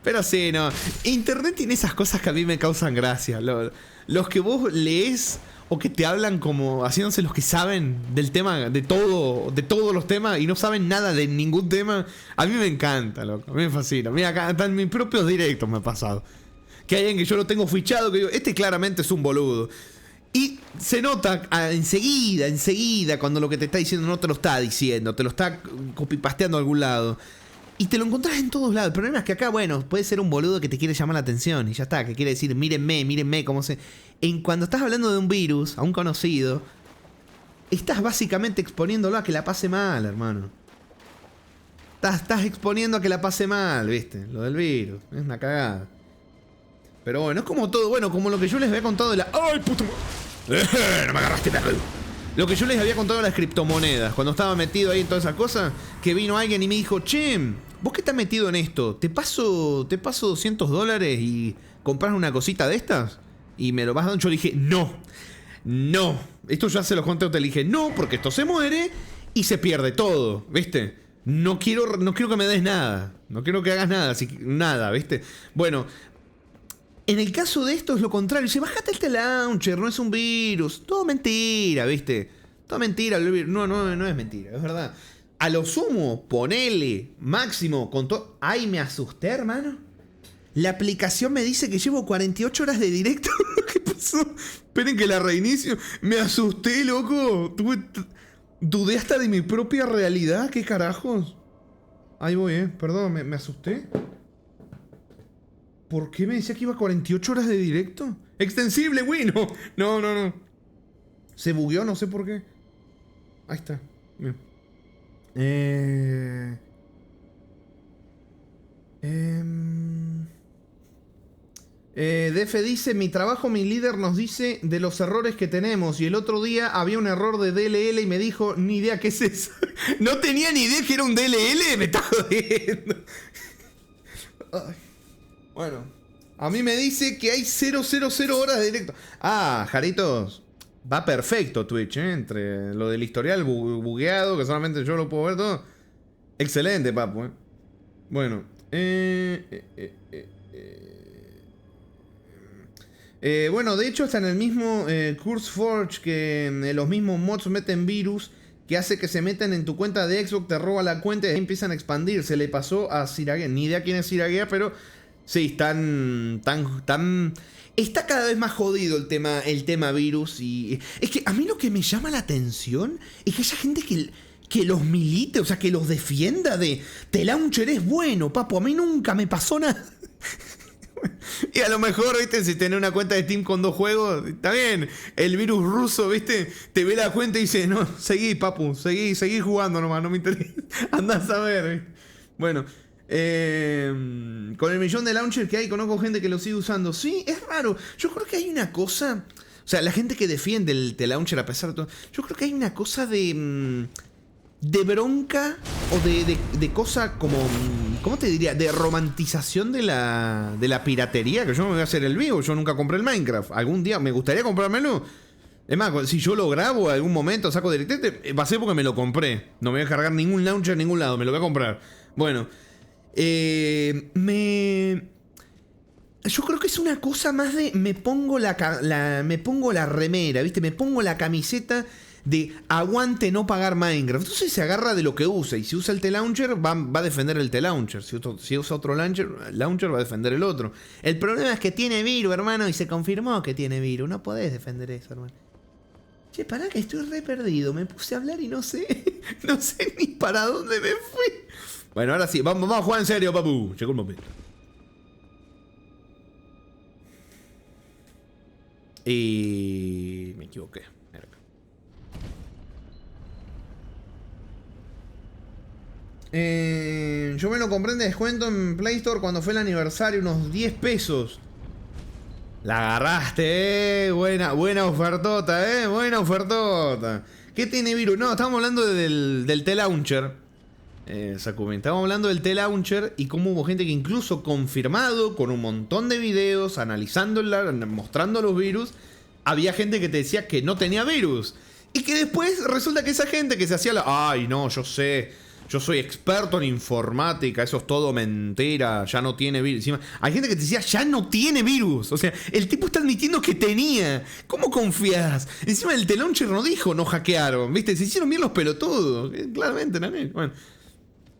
Pero sí, no. Internet tiene esas cosas que a mí me causan gracia. Los que vos lees o que te hablan como haciéndose los que saben del tema, de todos los temas y no saben nada de ningún tema, a mí me encanta, loco. A mí me fascina. Mira, acá en mis propios directos me ha pasado. Que hay alguien que yo lo tengo fichado, que digo, claramente es un boludo. Y se nota enseguida, cuando lo que te está diciendo no te lo está diciendo, te lo está copypasteando a algún lado. Y te lo encontrás en todos lados. El problema es que acá, bueno, puede ser un boludo que te quiere llamar la atención y ya está, que quiere decir, mírenme, cómo se... Cuando estás hablando de un virus, a un conocido, estás básicamente exponiéndolo a que la pase mal, hermano. Estás exponiendo a que la pase mal, ¿viste? Lo del virus. Es una cagada. Pero bueno, es como todo. Bueno, como lo que yo les había contado de la... ¡Ay, puto! No me agarraste, perro. Lo que yo les había contado de las criptomonedas. Cuando estaba metido ahí en todas esas cosas. Que vino alguien y me dijo, che, ¿vos qué estás metido en esto? ¿Te paso $200 y compras una cosita de estas? Y me lo vas dando. Yo le dije, no. Esto ya se lo conté. Te le dije, no, porque esto se muere y se pierde todo, ¿viste? No quiero que me des nada. No quiero que hagas nada, nada, ¿viste? Bueno, en el caso de esto es lo contrario. Dice, bájate este launcher, no es un virus. Todo mentira, ¿viste? Todo mentira. No es mentira, es verdad. A lo sumo, ponele, máximo, con todo... Ay, me asusté, hermano. La aplicación me dice que llevo 48 horas de directo. ¿Qué pasó? Esperen que la reinicio. Me asusté, loco. Dudé hasta de mi propia realidad. ¿Qué carajos? Ahí voy, perdón, me asusté. ¿Por qué me decía que iba 48 horas de directo? Extensible, güey. No. Se bugueó, no sé por qué. Ahí está. Bien. DF dice, mi trabajo, mi líder nos dice de los errores que tenemos. Y el otro día había un error de DLL y me dijo, ni idea qué es eso. No tenía ni idea que era un DLL. Me está jodiendo. Ay. Bueno, a mí me dice que hay 000 horas de directo. Ah, Jaritos, va perfecto Twitch, entre lo del historial bugueado, que solamente yo lo puedo ver todo. Excelente, papu, Bueno, bueno, de hecho está en el mismo CurseForge que los mismos mods meten virus que hace que se metan en tu cuenta de Xbox, te roba la cuenta y ahí empiezan a expandir. Se le pasó a Siraguea, ni idea quién es Siraguea, pero sí, está cada vez más jodido el tema virus. Y es que a mí lo que me llama la atención es que haya gente que los milite, o sea, que los defienda de launcher es bueno, papu. A mí nunca me pasó nada. Y a lo mejor, viste, si tenés una cuenta de Steam con 2 juegos, está bien. El virus ruso, viste, te ve la cuenta y dice, no, seguí, papu, seguí jugando nomás, no me interesa. Andás a ver, ¿viste? Bueno, con el millón de launcher que hay, conozco gente que lo sigue usando. Sí, es raro. Yo creo que hay una cosa, o sea, la gente que defiende el launcher a pesar de todo, yo creo que hay una cosa de bronca o de cosa como, ¿cómo te diría? De romantización de la piratería, que yo no me voy a hacer el vivo, yo nunca compré el Minecraft. Algún día me gustaría comprármelo. Es más, si yo lo grabo algún momento, saco directamente, va a ser porque me lo compré. No me voy a cargar ningún launcher en ningún lado, me lo voy a comprar. Bueno, yo creo que es una cosa más de me pongo la remera, ¿viste? Me pongo la camiseta de aguante no pagar Minecraft. Entonces se agarra de lo que usa. Y si usa el T-Launcher, va a defender el T-Launcher. Si usa otro launcher, va a defender el otro. El problema es que tiene virus, hermano. Y se confirmó que tiene virus. No podés defender eso, hermano. Che, pará que estoy re perdido. Me puse a hablar y no sé. No sé ni para dónde me fui. Bueno, ahora sí. Vamos a jugar en serio, papu. Llegó el momento. Y me equivoqué. Yo me lo compré en descuento en Play Store cuando fue el aniversario, unos 10 pesos. La agarraste, buena ofertota, buena ofertota. ¿Qué tiene virus? No, estamos hablando del T-Launcher. Sakumi, estamos hablando del T-Launcher y cómo hubo gente que incluso confirmado, con un montón de videos, analizándola, mostrando los virus, había gente que te decía que no tenía virus. Y que después resulta que esa gente que se hacía ay, no, yo sé. Yo soy experto en informática, eso es todo mentira, ya no tiene virus. Encima, hay gente que te decía, ya no tiene virus. O sea, el tipo está admitiendo que tenía. ¿Cómo confías? Encima el T-Launcher no dijo, no hackearon, ¿viste? Se hicieron bien los pelotudos. Claramente, ¿no? Bueno.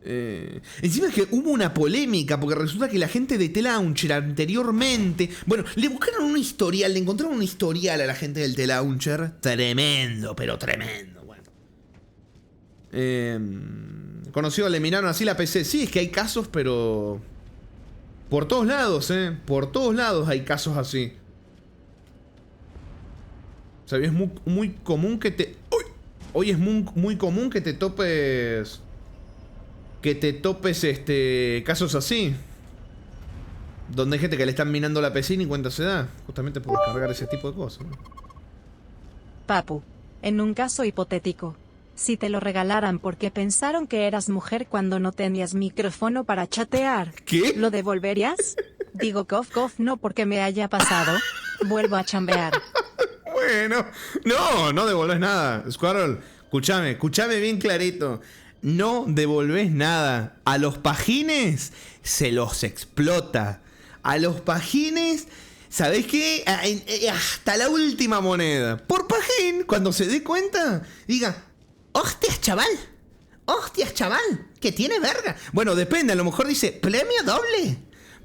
Encima es que hubo una polémica, porque resulta que la gente de T-Launcher anteriormente... Bueno, le buscaron un historial, le encontraron un historial a la gente del T-Launcher. Tremendo, pero tremendo. Conocido, le miraron así la PC. Sí, es que hay casos, pero por todos lados, por todos lados hay casos así. O sea, es muy común que te... Hoy es muy común que te topes que te topes casos así. Donde hay gente que le están minando la PC y ni cuenta se da. Justamente por descargar ese tipo de cosas, ¿no? Papu, en un caso hipotético, si te lo regalaran porque pensaron que eras mujer cuando no tenías micrófono para chatear, ¿Qué? ¿lo devolverías? Digo cof cof no porque me haya pasado. Vuelvo a chambear. Bueno, no devolvés nada. Squirrel, escuchame bien clarito. No devolvés nada. A los pajines se los explota. A los pajines, ¿sabés qué? Hasta la última moneda. Por pajín, cuando se dé cuenta, diga, ¡Hostias, chaval! ¡Hostias, chaval! ¡Que tiene verga! bueno, depende, a lo mejor dice premio doble.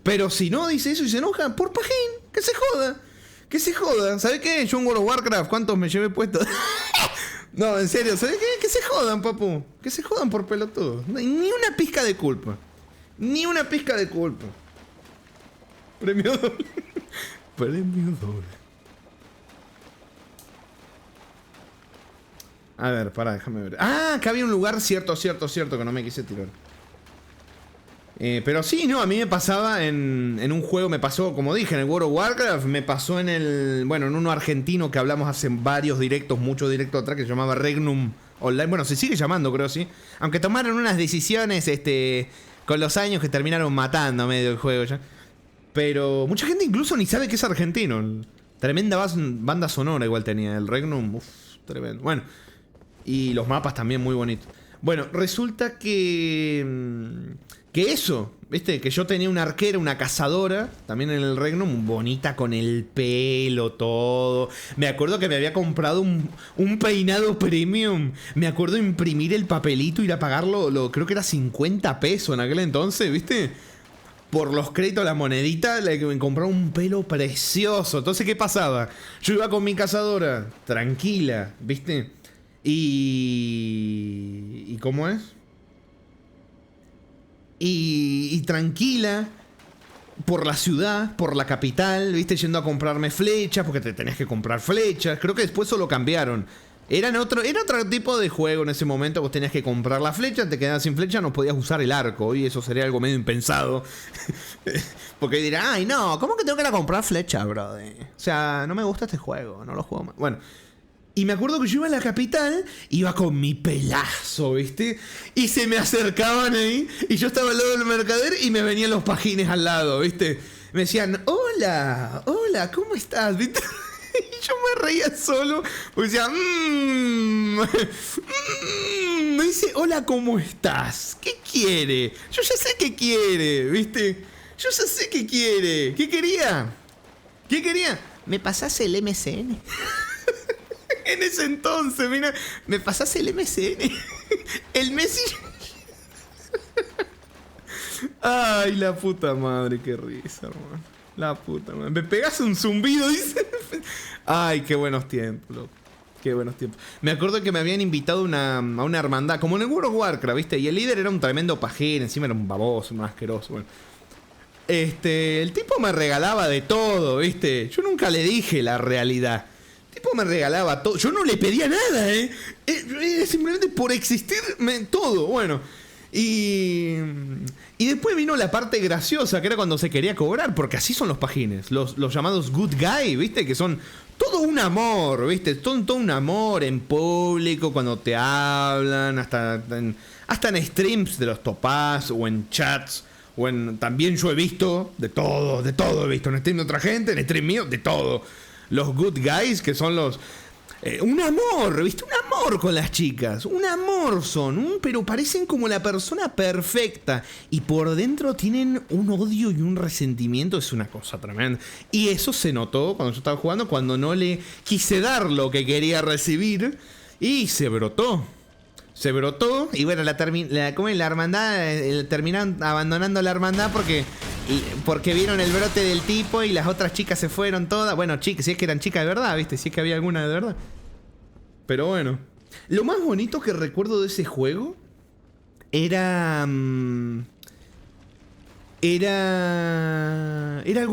Pero si no dice eso y se enoja, por pajín, que se joda. Que se joda. ¿Sabés qué? Yo en World of Warcraft, ¿cuántos me llevé puestos? No, en serio, ¿sabés qué? Que se jodan, papu. Que se jodan por pelotudos. No hay ni una pizca de culpa. Ni una pizca de culpa. Premio doble. Premio doble. A ver, pará, déjame ver. Ah, acá había un lugar cierto, que no me quise tirar. Pero sí, no, a mí me pasaba en un juego, me pasó, como dije, en el World of Warcraft, me pasó en uno argentino que hablamos hace varios directos, muchos directos atrás, que se llamaba Regnum Online. Bueno, se sigue llamando, creo, sí. Aunque tomaron unas decisiones, con los años que terminaron matando medio el juego ya. Pero mucha gente incluso ni sabe que es argentino. Tremenda banda sonora igual tenía el Regnum, tremendo. Bueno, y los mapas también muy bonitos. Bueno, resulta que eso, ¿viste? Que yo tenía una arquera, una cazadora, también en el Regnum, bonita con el pelo, todo. Me acuerdo que me había comprado un peinado premium. Me acuerdo imprimir el papelito y ir a pagarlo, creo que era 50 pesos en aquel entonces, ¿viste? Por los créditos, la monedita, que me compraba un pelo precioso. Entonces, ¿qué pasaba? Yo iba con mi cazadora, tranquila, ¿viste? ¿Y cómo es? Y tranquila por la ciudad, por la capital, ¿viste? Yendo a comprarme flechas, porque te tenías que comprar flechas. Creo que después solo cambiaron. Era otro tipo de juego en ese momento. Vos tenías que comprar la flecha, te quedabas sin flecha, no podías usar el arco. Y eso sería algo medio impensado. Porque dirá, ay no, ¿cómo que tengo que ir a comprar flecha, brother? O sea, no me gusta este juego, no lo juego más. Bueno. Y me acuerdo que yo iba a la capital, iba con mi pelazo, ¿viste? Y se me acercaban ahí, y yo estaba al lado del mercader y me venían los pajines al lado, ¿viste? Me decían, hola, ¿cómo estás? ¿Viste? Y yo me reía solo, porque decía, me dice, hola, ¿cómo estás? ¿Qué quiere? Yo ya sé qué quiere, ¿viste? Yo ya sé qué quiere. ¿Qué quería? ¿Qué quería? ¿Me pasás el MCN? En ese entonces, mira, ¿Me pasás el MCN? el Messi. Ay, la puta madre, qué risa, hermano. La puta madre. Me pegas un zumbido, dice. Ay, qué buenos tiempos, loco. Qué buenos tiempos. Me acuerdo que me habían invitado a una hermandad, como en el World of Warcraft, ¿viste? Y el líder era un tremendo pajero, encima era un baboso, un asqueroso, bueno. El tipo me regalaba de todo, ¿viste? Yo nunca le dije la realidad. El tipo me regalaba todo. Yo no le pedía nada, simplemente por existir, todo, bueno. Y después vino la parte graciosa, que era cuando se quería cobrar, porque así son los pajines, los llamados good guy, ¿viste? Que son todo un amor, ¿viste? Son todo un amor en público, cuando te hablan, hasta en streams de los topaz, o en chats, o en... También yo he visto de todo he visto, en stream de otra gente, en stream mío, de todo. Los good guys, que son los... un amor, ¿viste? Un amor con las chicas. Un amor son. Pero parecen como la persona perfecta. Y por dentro tienen un odio y un resentimiento. Es una cosa tremenda. Y eso se notó cuando yo estaba jugando. Cuando no le quise dar lo que quería recibir. Y se brotó. Se brotó. Y bueno, la hermandad. Terminaron abandonando la hermandad porque vieron el brote del tipo y las otras chicas se fueron todas. Bueno, chicas, si es que eran chicas de verdad, ¿viste? Si es que había alguna de verdad. Pero bueno. Lo más bonito que recuerdo de ese juego era algo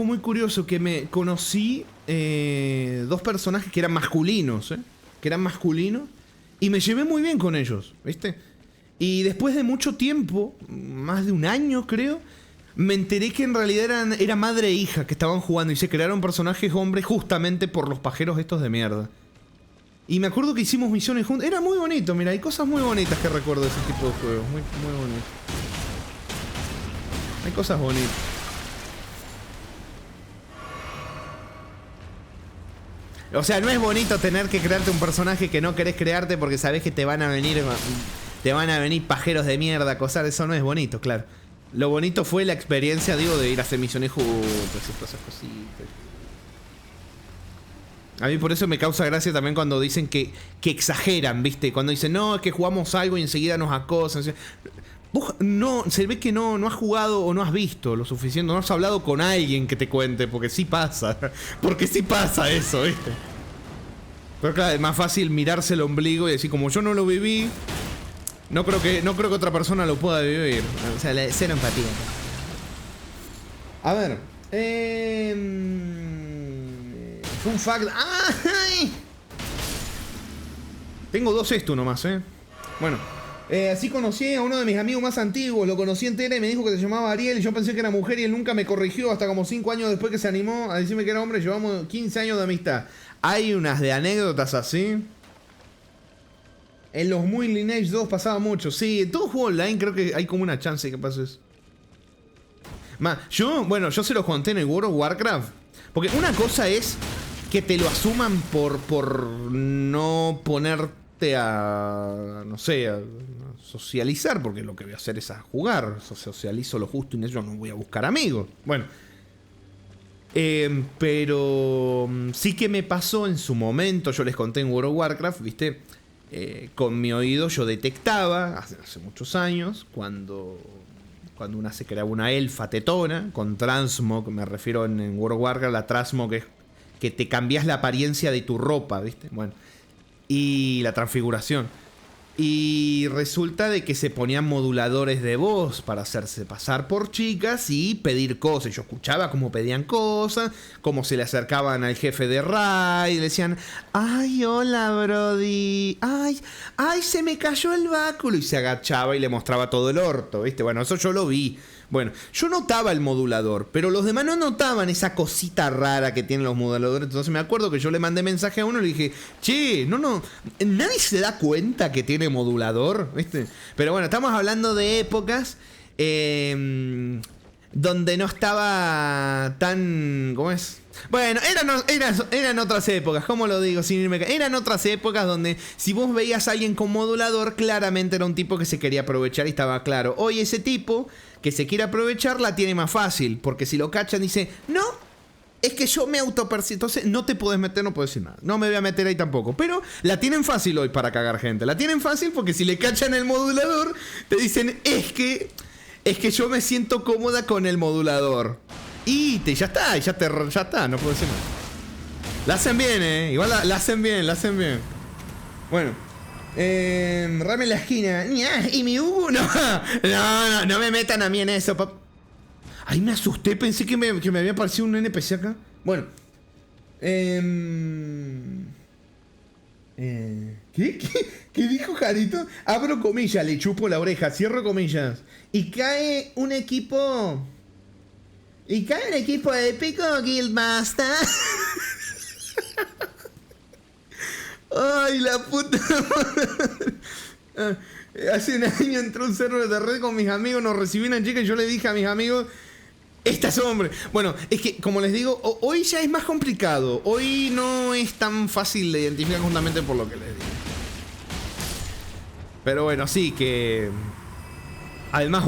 muy curioso, que me conocí dos personajes que eran masculinos, Que eran masculinos. Y me llevé muy bien con ellos, ¿viste? Y después de mucho tiempo, más de un año creo, me enteré que en realidad era madre e hija que estaban jugando y se crearon personajes hombres justamente por los pajeros estos de mierda. Y me acuerdo que hicimos misiones juntos. Era muy bonito, mira, hay cosas muy bonitas que recuerdo de ese tipo de juegos. Muy, muy bonito. Hay cosas bonitas. O sea, no es bonito tener que crearte un personaje que no querés crearte porque sabés que te van a venir pajeros de mierda, acosar. Eso no es bonito, claro. Lo bonito fue la experiencia, digo, de ir a hacer misiones juntos y todas esas cositas. A mí por eso me causa gracia también cuando dicen que exageran, ¿viste? Cuando dicen, no, es que jugamos algo y enseguida nos acosan. Vos no, se ve que no has jugado o no has visto lo suficiente, no has hablado con alguien que te cuente, porque sí pasa. Porque sí pasa eso, ¿viste? Pero claro, es más fácil mirarse el ombligo y decir, como yo no lo viví, no creo que otra persona lo pueda vivir. O sea, cero empatía. A ver. Fun fact. ¡Ay! Tengo 2 esto nomás, Bueno. Así conocí a uno de mis amigos más antiguos. Lo conocí en tele y me dijo que se llamaba Ariel. Y yo pensé que era mujer y él nunca me corrigió. Hasta como 5 años después que se animó a decirme que era hombre. Llevamos 15 años de amistad. Hay unas de anécdotas así. En los muy Lineage 2 pasaba mucho. Sí, en todo juego online creo que hay como una chance de que pase eso. Yo se los conté en el World of Warcraft. Porque una cosa es que te lo asuman por no ponerte a, no sé, a socializar, porque lo que voy a hacer es a jugar. Socializo lo justo y yo no voy a buscar amigos. Bueno. Pero sí que me pasó en su momento, yo les conté en World of Warcraft, ¿viste? Con mi oído yo detectaba, hace muchos años, cuando una se creaba una elfa tetona, con transmog, me refiero en World of Warcraft, la transmog es que te cambias la apariencia de tu ropa, ¿viste? Bueno, y la transfiguración. Y resulta de que se ponían moduladores de voz para hacerse pasar por chicas y pedir cosas. Yo escuchaba cómo pedían cosas, cómo se le acercaban al jefe de raid, y le decían, ay, hola, brody, ay, se me cayó el báculo, y se agachaba y le mostraba todo el orto, ¿viste? Bueno, eso yo lo vi. Bueno, yo notaba el modulador, pero los demás no notaban esa cosita rara que tienen los moduladores. Entonces me acuerdo que yo le mandé mensaje a uno y le dije, che, nadie se da cuenta que tiene modulador, ¿viste? Pero bueno, estamos hablando de épocas donde no estaba tan... ¿Cómo es? Bueno, eran otras épocas, ¿cómo lo digo? Sin irme... Eran otras épocas donde si vos veías a alguien con modulador, claramente era un tipo que se quería aprovechar y estaba claro. Hoy ese tipo que se quiere aprovechar la tiene más fácil, porque si lo cachan dice, no, es que yo me autopercibo, entonces no te podés meter, no puedo decir nada, no me voy a meter ahí tampoco, pero la tienen fácil hoy para cagar gente, la tienen fácil porque si le cachan el modulador, te dicen, es que yo me siento cómoda con el modulador, y ya está, no puedo decir nada. La hacen bien, igual la hacen bien, bueno. Rame en la esquina. ¿Y mi Hugo? No me metan a mí en eso, pap. Ay, me asusté, pensé que me había aparecido un NPC acá. Bueno. ¿Qué dijo Jarito? Abro comillas, le chupo la oreja, cierro comillas. Y cae un equipo épico, Guildmaster. Ay, la puta madre. Hace un año entré a un server de red con mis amigos, nos recibió una chica y yo le dije a mis amigos, esta es hombre. Bueno, es que, como les digo, hoy ya es más complicado. Hoy no es tan fácil de identificar justamente por lo que les digo. Pero bueno, sí que... Además,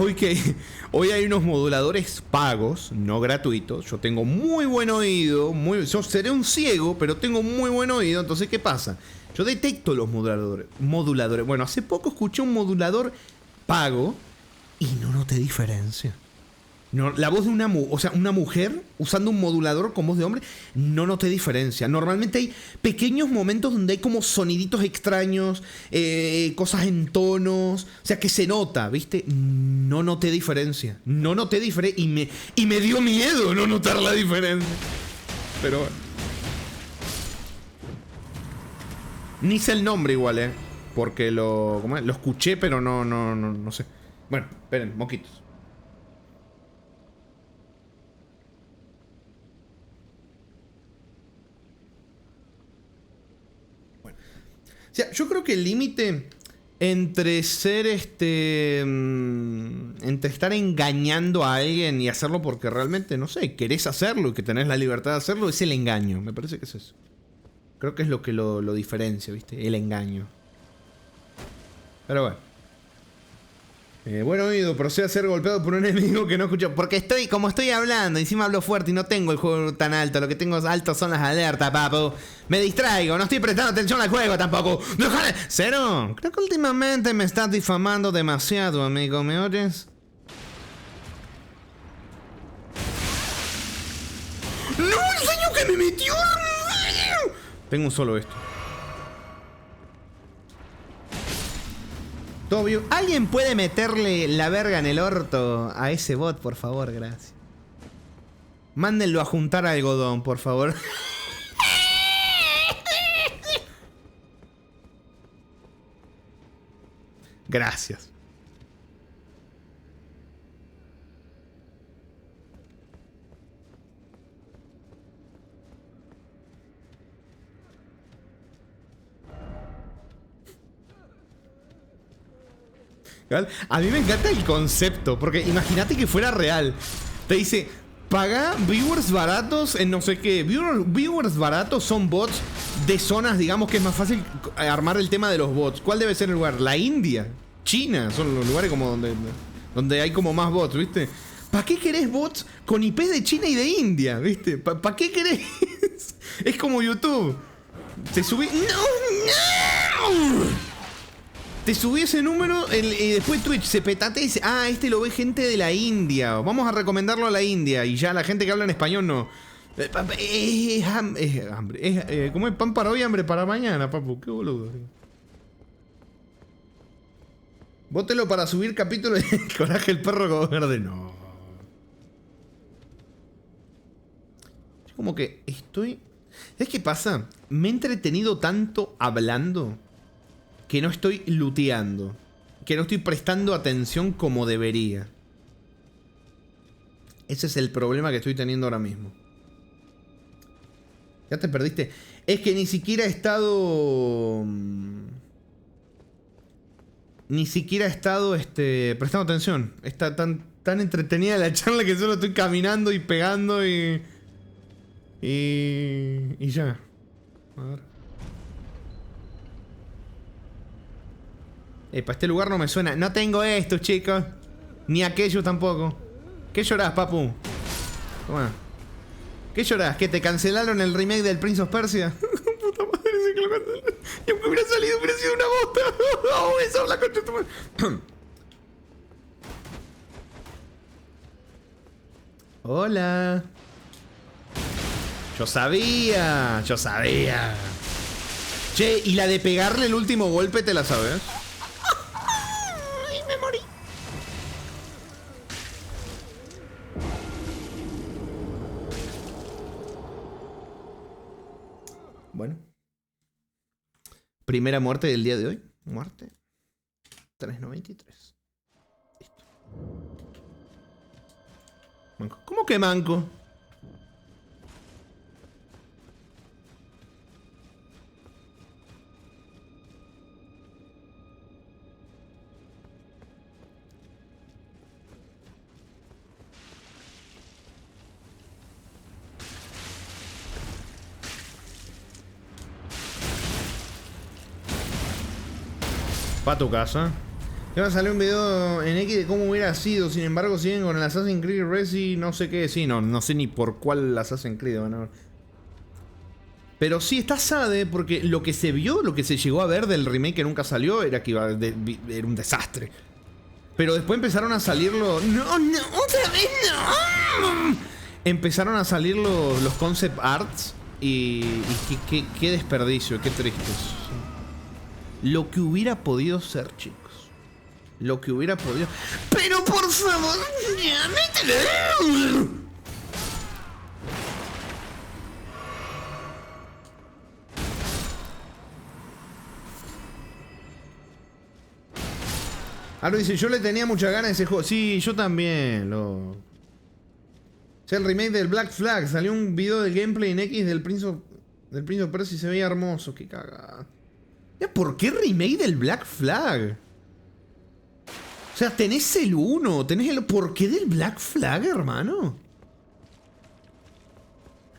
hoy hay unos moduladores pagos, no gratuitos. Yo tengo muy buen oído, yo seré un ciego, pero tengo muy buen oído. Entonces, ¿qué pasa? Yo detecto los moduladores. Bueno, hace poco escuché un modulador pago y no noté diferencia. No, la voz de una mujer usando un modulador con voz de hombre, no noté diferencia. Normalmente hay pequeños momentos donde hay como soniditos extraños, cosas en tonos, o sea que se nota, ¿viste? No noté diferencia. Y me dio miedo no notar la diferencia. Pero bueno. Ni sé el nombre igual, Porque ¿cómo es? Lo escuché, pero no sé. Bueno, esperen, moquitos. Bueno. O sea, yo creo que el límite entre ser entre estar engañando a alguien y hacerlo porque realmente, no sé, querés hacerlo y que tenés la libertad de hacerlo, es el engaño. Me parece que es eso. Creo que es lo que lo diferencia, ¿viste? El engaño. Pero bueno. Bueno, oído, procede a ser golpeado por un enemigo que no escuchó. Porque como estoy hablando, encima hablo fuerte y no tengo el juego tan alto. Lo que tengo alto son las alertas, papu. Me distraigo, no estoy prestando atención al juego tampoco. ¡Déjale! ¿Cero? Creo que últimamente me estás difamando demasiado, amigo. ¿Me oyes? ¡No! ¡El daño que me metió! Tengo un solo esto. Obvio. ¿Alguien puede meterle la verga en el orto a ese bot, por favor? Gracias. Mándenlo a juntar algodón, por favor. Gracias. A mí me encanta el concepto, porque imagínate que fuera real. Te dice, paga viewers baratos en no sé qué. Viewers baratos son bots de zonas, digamos que es más fácil armar el tema de los bots. ¿Cuál debe ser el lugar? La India, China, son los lugares como donde hay como más bots, ¿viste? ¿Para qué querés bots con IPs de China y de India, ¿viste? ¿Para qué querés? Es como YouTube. Te subí... ¡No! Te subí ese número y después Twitch se petate y dice, ah, este lo ve gente de la India. Vamos a recomendarlo a la India. Y ya la gente que habla en español no. Es hambre. ¿Cómo es? Pan para hoy, hambre para mañana, papu. Qué boludo. Bótelo para subir capítulo de Coraje el perro verde. No. Es como que estoy... ¿Sabes qué pasa? Me he entretenido tanto hablando que no estoy looteando, que no estoy prestando atención como debería. Ese es el problema que estoy teniendo ahora mismo. Ya te perdiste. Es que ni siquiera he estado... Ni siquiera he estado prestando atención. Está tan entretenida la charla que solo estoy caminando y pegando y ya. A ver. Para este lugar no me suena. No tengo esto, chicos. Ni aquello tampoco. ¿Qué llorás, papu? Toma. ¿Qué llorás? ¿Que te cancelaron el remake del Prince of Persia? Puta madre, sí que lo cancelaron. Y aunque hubiera salido, hubiera sido una bosta. Oh, esa es la concha de tu madre. Hola. Yo sabía. Che, ¿y la de pegarle el último golpe te la sabes? Y me morí. Bueno. Primera muerte del día de hoy. Muerte. 393. Listo. Manco. ¿Cómo que manco? Pa' tu casa. Ya va a salir un video en X de cómo hubiera sido. Sin embargo, siguen con el Assassin's Creed Resi, no sé qué. Sí, no sé ni por cuál Assassin's Creed van a ver. Pero sí, está SADE porque lo que se vio, lo que se llegó a ver del remake que nunca salió, era que era un desastre. Pero después empezaron a salir los... ¡No, otra vez no! Empezaron a salir los concept arts y qué desperdicio, qué tristes. Lo que hubiera podido ser, chicos. Lo que hubiera podido... ¡Pero por favor! ¡Ya métele! Ahora dice, yo le tenía mucha ganas a ese juego. Sí, yo también, O sea, el remake del Black Flag. Salió un video de gameplay en X del Prince of Persia y se veía hermoso. Qué cagada. ¿Por qué remake del Black Flag? O sea, tenés el 1, tenés el... ¿Por qué del Black Flag, hermano?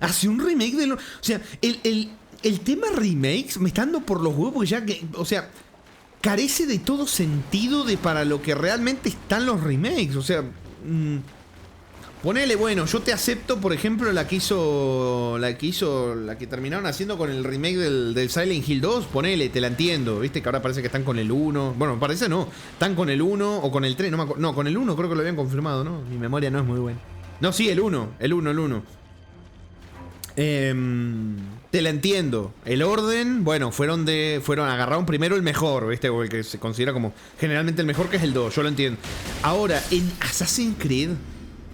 Hace un remake del... O sea, el tema remakes me está dando por los huevos porque ya que... O sea, carece de todo sentido de para lo que realmente están los remakes. O sea... ponele, bueno, yo te acepto, por ejemplo, la que terminaron haciendo con el remake del Silent Hill 2. Ponele, te la entiendo, viste que ahora parece que están con el 1. Bueno, parece no, están con el 1 o con el 3, no me acuerdo. No, con el 1 creo que lo habían confirmado, ¿no? Mi memoria no es muy buena. No, sí, el 1. Te la entiendo. El orden, bueno, agarraron primero el mejor, ¿viste? O el que se considera como generalmente el mejor, que es el 2, yo lo entiendo. Ahora, en Assassin's Creed,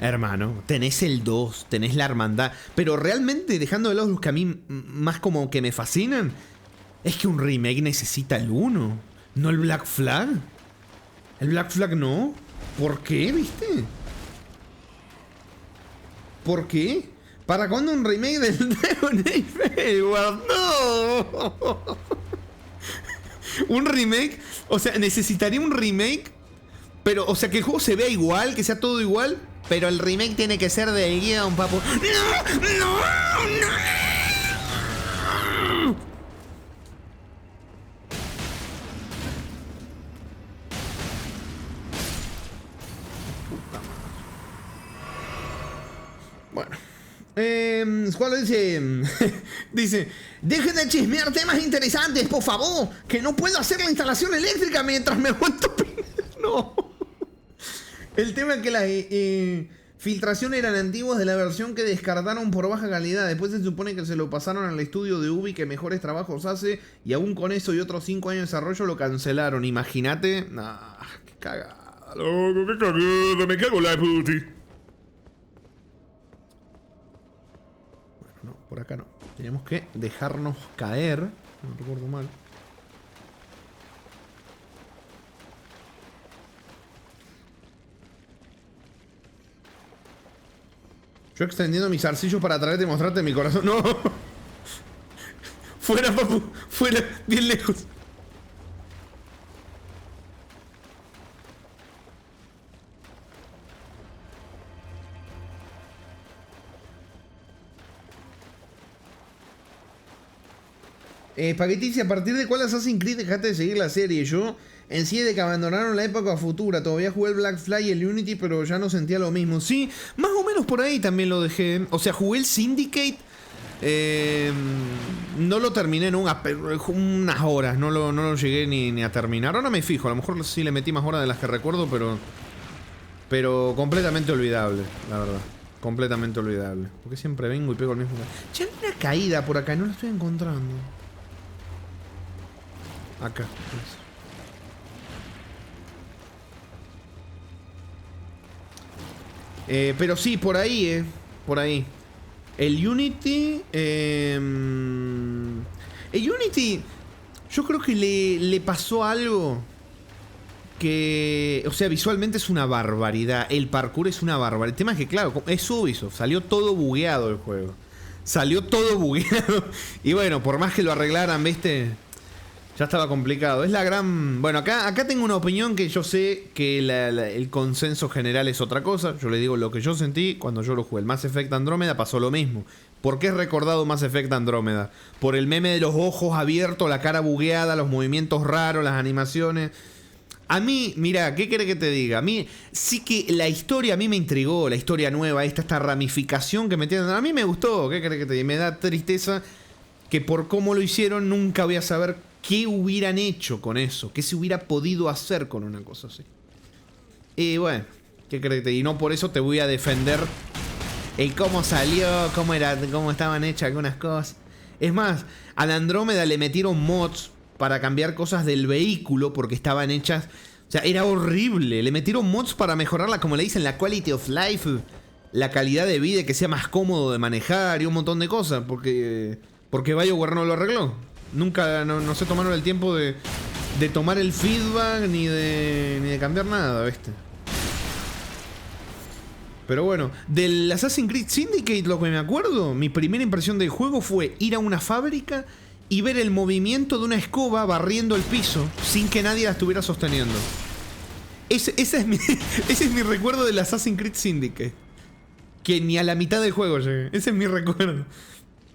hermano, tenés el 2, tenés la hermandad. Pero realmente, dejando de lado los que a mí más como que me fascinan, es que un remake necesita el 1, no el Black Flag. El Black Flag no. ¿Por qué, viste? ¿Por qué? ¿Para cuándo un remake del Dragon Age Fedward? ¡No! Un remake. O sea, necesitaría un remake. Pero, o sea, que el juego se vea igual, que sea todo igual. Pero el remake tiene que ser del guión, papu. ¡No! Bueno. Squalo dice... dice... Dejen de chismear temas interesantes, por favor. Que no puedo hacer la instalación eléctrica mientras me aguanto. No. El tema es que las filtraciones eran antiguas de la versión que descartaron por baja calidad. Después se supone que se lo pasaron al estudio de Ubi que mejores trabajos hace. Y aún con eso y otros 5 años de desarrollo lo cancelaron. Imagínate. Nah, qué cagada, loco, qué cagada. Me cago en la puti. Bueno, no, por acá no. Tenemos que dejarnos caer. No recuerdo mal. Yo extendiendo mis zarcillos para traerte y mostrarte mi corazón. ¡No! Fuera, papu. Fuera. Bien lejos. Paquetici, ¿a partir de cuál Assassin's Creed dejaste de seguir la serie? Yo en sí de que abandonaron la época futura. Todavía jugué el Black Flag y el Unity, pero ya no sentía lo mismo. Sí, más o menos por ahí también lo dejé. O sea, jugué el Syndicate. No lo terminé en unas horas. No lo llegué ni a terminar. Ahora me fijo, a lo mejor sí le metí más horas de las que recuerdo, pero completamente olvidable, la verdad. Completamente olvidable. Porque siempre vengo y pego el mismo. Che, hay una caída por acá, no la estoy encontrando. Acá. Pero sí, por ahí, por ahí. El Unity... el Unity... Yo creo que le pasó algo que... O sea, visualmente es una barbaridad. El parkour es una barbaridad. El tema es que, claro, es Ubisoft. Salió todo bugueado el juego. Salió todo bugueado. Y bueno, por más que lo arreglaran, ¿viste? Ya estaba complicado. Es la gran... Bueno, acá tengo una opinión que yo sé que el consenso general es otra cosa. Yo le digo lo que yo sentí cuando yo lo jugué. El Mass Effect Andrómeda pasó lo mismo. ¿Por qué es recordado Mass Effect Andrómeda? Por el meme de los ojos abiertos, la cara bugueada, los movimientos raros, las animaciones. A mí, mira, ¿qué querés que te diga? A mí sí que la historia a mí me intrigó. La historia nueva, esta ramificación que metieron. A mí me gustó. ¿Qué querés que te diga? Me da tristeza que por cómo lo hicieron nunca voy a saber qué hubieran hecho con eso. Qué se hubiera podido hacer con una cosa así. Y bueno, ¿qué querés que te diga? Y no por eso te voy a defender el cómo salió, cómo estaban hechas algunas cosas. Es más, a la Andrómeda le metieron mods para cambiar cosas del vehículo porque estaban hechas... O sea, era horrible. Le metieron mods para mejorarla, como le dicen, la quality of life, la calidad de vida, que sea más cómodo de manejar y un montón de cosas. Porque BioWare no lo arregló. Nunca, no se tomaron el tiempo de de tomar el feedback ni de cambiar nada, ¿viste? Pero bueno, del Assassin's Creed Syndicate lo que me acuerdo, mi primera impresión del juego fue ir a una fábrica y ver el movimiento de una escoba barriendo el piso sin que nadie la estuviera sosteniendo. Ese es mi recuerdo del Assassin's Creed Syndicate. Que ni a la mitad del juego llegué. Ese es mi recuerdo.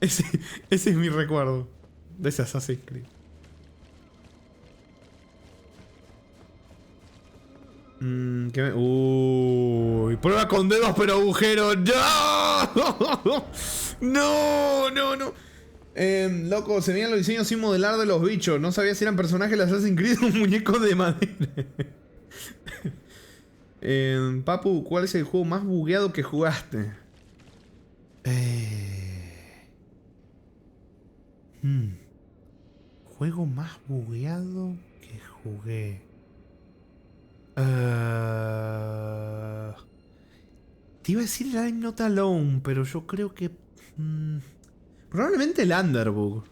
Ese es mi recuerdo de ese Assassin's Creed. Uy, prueba con dedos pero agujeros. ¡No! No. Loco, se veían los diseños sin modelar de los bichos. No sabía si eran personajes de Assassin's Creed o un muñeco de madera. Papu, ¿cuál es el juego más bugueado que jugaste? Juego más bugueado que jugué. Te iba a decir el I'm Not Alone, pero yo creo que... probablemente el Underbug.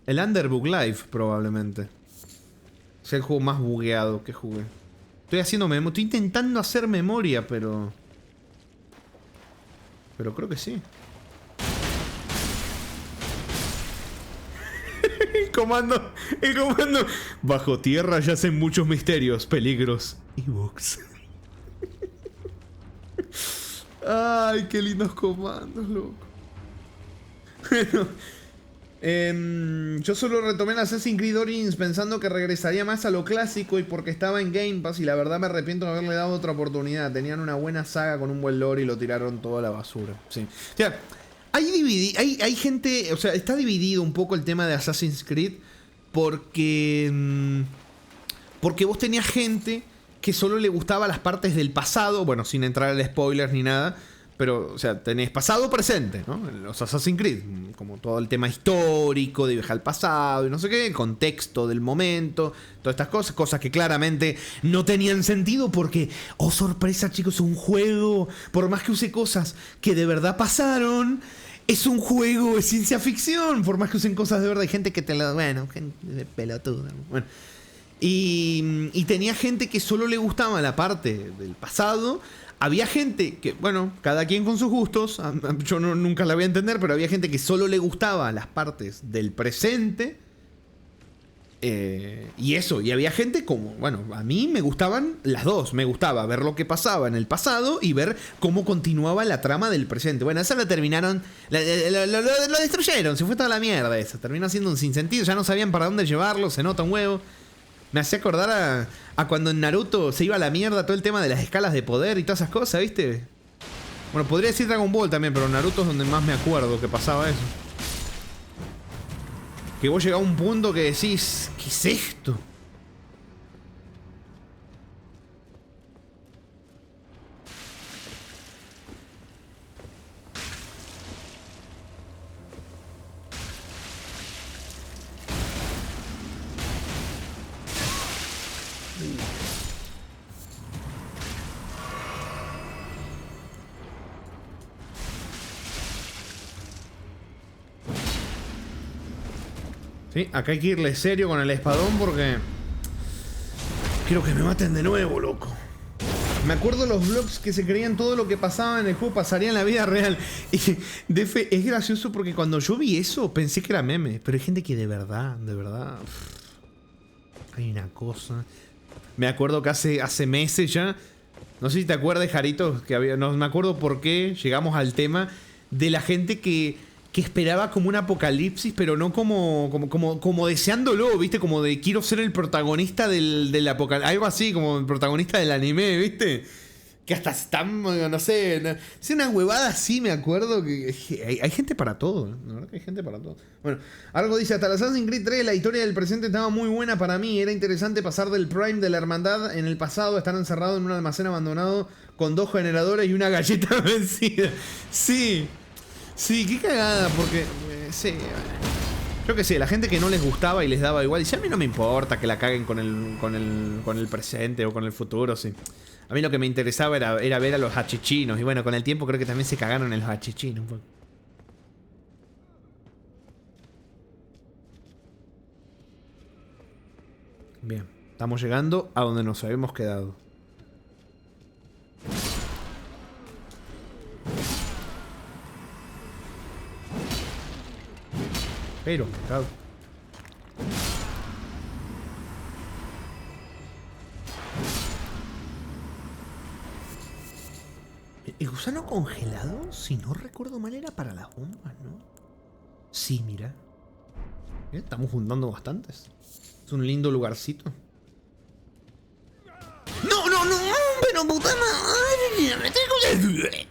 El Underbug Live, probablemente. Es el juego más bugueado que jugué. Estoy intentando hacer memoria, pero creo que sí. El comando. Bajo tierra yacen muchos misterios, peligros y bugs. Ay, qué lindos comandos, loco. Bueno. Yo solo retomé el Assassin's Creed Origins pensando que regresaría más a lo clásico y porque estaba en Game Pass y la verdad me arrepiento de haberle dado otra oportunidad. Tenían una buena saga con un buen lore y lo tiraron todo a la basura. Sí. O sea, hay gente, o sea, está dividido un poco el tema de Assassin's Creed porque vos tenías gente que solo le gustaba las partes del pasado, bueno, sin entrar en spoilers ni nada. Pero, o sea, tenés pasado presente, ¿no? Los Assassin's Creed, como todo el tema histórico de viajar al pasado y no sé qué, el contexto del momento, todas estas cosas que claramente no tenían sentido porque, oh sorpresa chicos, es un juego, por más que use cosas que de verdad pasaron, es un juego de ciencia ficción, por más que usen cosas de verdad, hay gente que te lo, bueno, gente de pelotuda, bueno. Y tenía gente que solo le gustaba la parte del pasado. Había gente que, bueno, cada quien con sus gustos, yo nunca la voy a entender, pero había gente que solo le gustaba las partes del presente. Y eso, y había gente como, bueno, a mí me gustaban las dos. Me gustaba ver lo que pasaba en el pasado y ver cómo continuaba la trama del presente. Bueno, esa la terminaron, lo destruyeron, se fue toda la mierda esa. Terminó siendo un sinsentido, ya no sabían para dónde llevarlo, se nota un huevo. Me hacía acordar a cuando en Naruto se iba a la mierda todo el tema de las escalas de poder y todas esas cosas, ¿viste? Bueno, podría decir Dragon Ball también, pero Naruto es donde más me acuerdo que pasaba eso. Que vos llegás a un punto que decís, ¿qué es esto? Sí, acá hay que irle serio con el espadón porque quiero que me maten de nuevo, loco. Me acuerdo los vlogs que se creían todo lo que pasaba en el juego pasaría en la vida real. Y Defe, es gracioso porque cuando yo vi eso pensé que era meme. Pero hay gente que de verdad, hay una cosa. Me acuerdo que hace meses ya, no sé si te acuerdas, Jarito, que había, no me acuerdo por qué llegamos al tema de la gente que esperaba como un apocalipsis, pero no como deseándolo, ¿viste? Como de quiero ser el protagonista del apocalipsis. Algo así, como el protagonista del anime, ¿viste? Que hasta están, no sé, es una huevada así, me acuerdo. Que hay gente para todo, la verdad que hay gente para todo. Bueno, algo dice, hasta el Assassin's Creed 3 la historia del presente estaba muy buena para mí. Era interesante pasar del Prime de la hermandad en el pasado a estar encerrado en un almacén abandonado con 2 generadores y una galleta vencida. Sí. Sí, qué cagada, porque... sí, yo qué sé, la gente que no les gustaba y les daba igual, dice, a mí no me importa que la caguen con el presente o con el futuro, sí. A mí lo que me interesaba era ver a los hachichinos, y bueno, con el tiempo creo que también se cagaron en los hachichinos un poco. Bien. Estamos llegando a donde nos habíamos quedado. Pero, claro. El gusano congelado, si no recuerdo mal, era para las bombas, ¿no? Sí, mira. Estamos juntando bastantes. Es un lindo lugarcito. No, no, no, pero puta madre, me tengo que...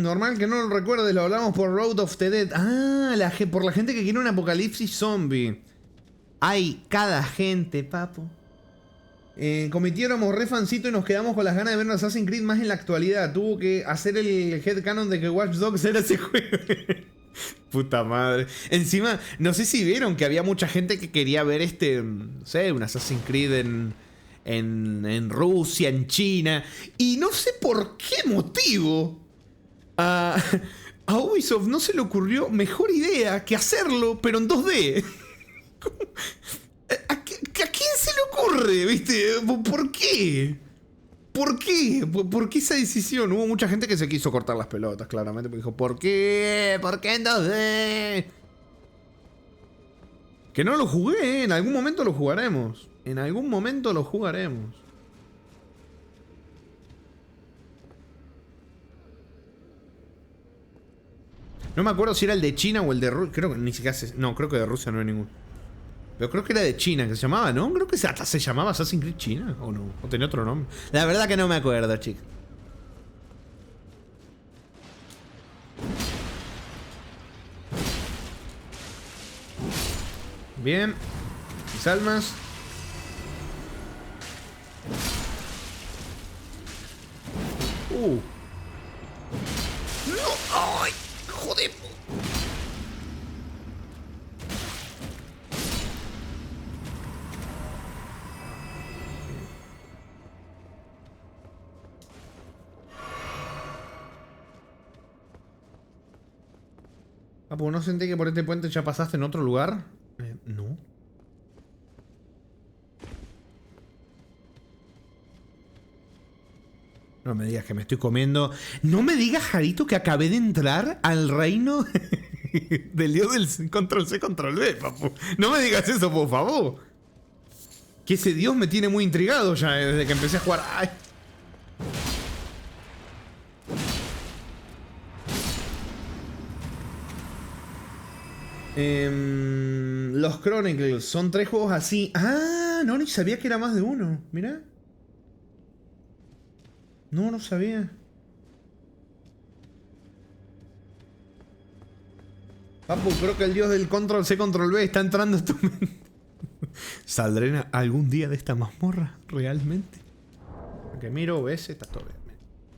Normal que no lo recuerdes, lo hablamos por Road of the Dead. Ah, por la gente que quiere un apocalipsis zombie. Hay cada gente, papo. Cometiéramos re fancito y nos quedamos con las ganas de ver Assassin's Creed más en la actualidad. Tuvo que hacer el headcanon de que Watch Dogs era ese juego. Puta madre. Encima, no sé si vieron que había mucha gente que quería ver no sé, un Assassin's Creed en Rusia, en China. Y no sé por qué motivo a Ubisoft no se le ocurrió mejor idea que hacerlo, pero en 2D. ¿A quién se le ocurre? ¿Viste? ¿Por qué? ¿Por qué? ¿Por qué esa decisión? Hubo mucha gente que se quiso cortar las pelotas, claramente. Porque dijo, ¿por qué? ¿Por qué en 2D? Que no lo jugué, ¿eh? En algún momento lo jugaremos. En algún momento lo jugaremos. No me acuerdo si era el de China o el de Rusia. Creo que ni siquiera no, creo que de Rusia no hay ninguno. Pero creo que era de China que se llamaba, ¿no? Creo que hasta se llamaba Assassin's Creed China, ¿o no? ¿O tenía otro nombre? La verdad que no me acuerdo, chicos. Bien. Mis almas. ¡No! ¡Ay! ¡Joder! Ah, pues no sentí que por este puente ya pasaste en otro lugar. No. No me digas que me estoy comiendo. No me digas, Jarito, que acabé de entrar al reino del dios del control C, control V, papu. No me digas eso, por favor. Que ese dios me tiene muy intrigado ya desde que empecé a jugar. Ay. Los Chronicles son 3 juegos así. Ah, no, ni sabía que era más de uno. Mirá. No sabía. Papu, creo que el dios del control C, control V está entrando en tu mente. ¿Saldré algún día de esta mazmorra? ¿Realmente? Porque miro, ves, está todo bien.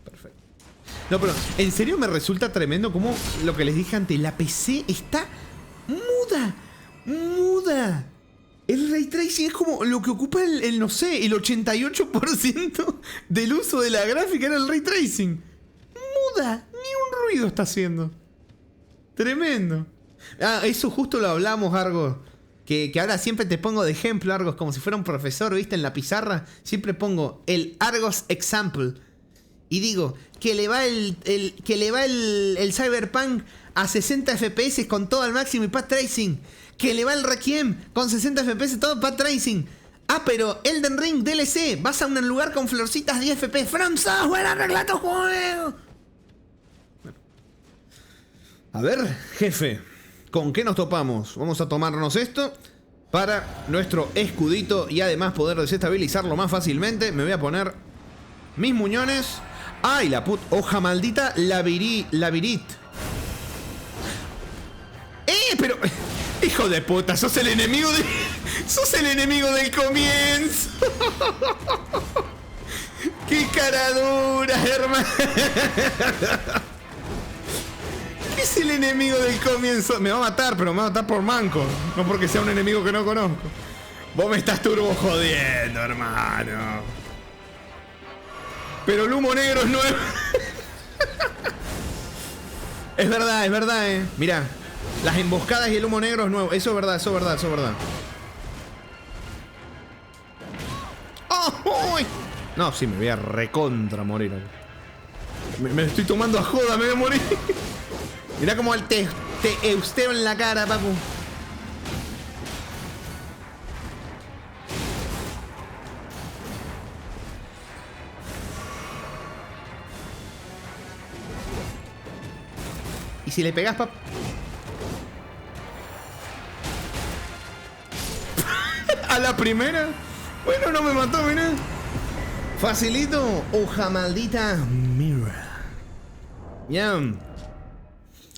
Perfecto. No, pero en serio me resulta tremendo como lo que les dije antes. La PC está muda. Muda. El Ray Tracing es como lo que ocupa no sé, el 88% del uso de la gráfica era el Ray Tracing. Muda. Ni un ruido está haciendo. Tremendo. Ah, eso justo lo hablamos, Argos. Que ahora siempre te pongo de ejemplo, Argos, como si fuera un profesor, ¿viste? En la pizarra siempre pongo el Argos Example. Y digo, que le va el Cyberpunk a 60 FPS con todo al máximo y path tracing. Que le va el Requiem con 60 FPS todo path tracing. Ah, pero Elden Ring DLC, vas a un lugar con florcitas 10 FPS. From Software, arregla tu juego. Bueno. A ver, jefe, ¿con qué nos topamos? Vamos a tomarnos esto para nuestro escudito y además poder desestabilizarlo más fácilmente. Me voy a poner mis muñones. ¡Ay, la puta! Hoja maldita, lavirit. Pero... Hijo de puta, sos el enemigo de... Sos el enemigo del comienzo. ¡Qué cara dura, hermano! ¿Qué es el enemigo del comienzo? Me va a matar, pero me va a matar por manco. No porque sea un enemigo que no conozco. Vos me estás turbo jodiendo, hermano. Pero el humo negro es nuevo. Es verdad, mirá. Las emboscadas y el humo negro es nuevo. Eso es verdad, eso es verdad, eso es verdad. ¡Oh! ¡Uy! No, sí, me voy a recontra morir. Me estoy tomando a joda, me voy a morir. Mirá como el te eusteo en la cara, papu. Y si le pegas, papu. A la primera. Bueno, no me mató, mirá. Facilito. Hoja maldita. Mira. Ya.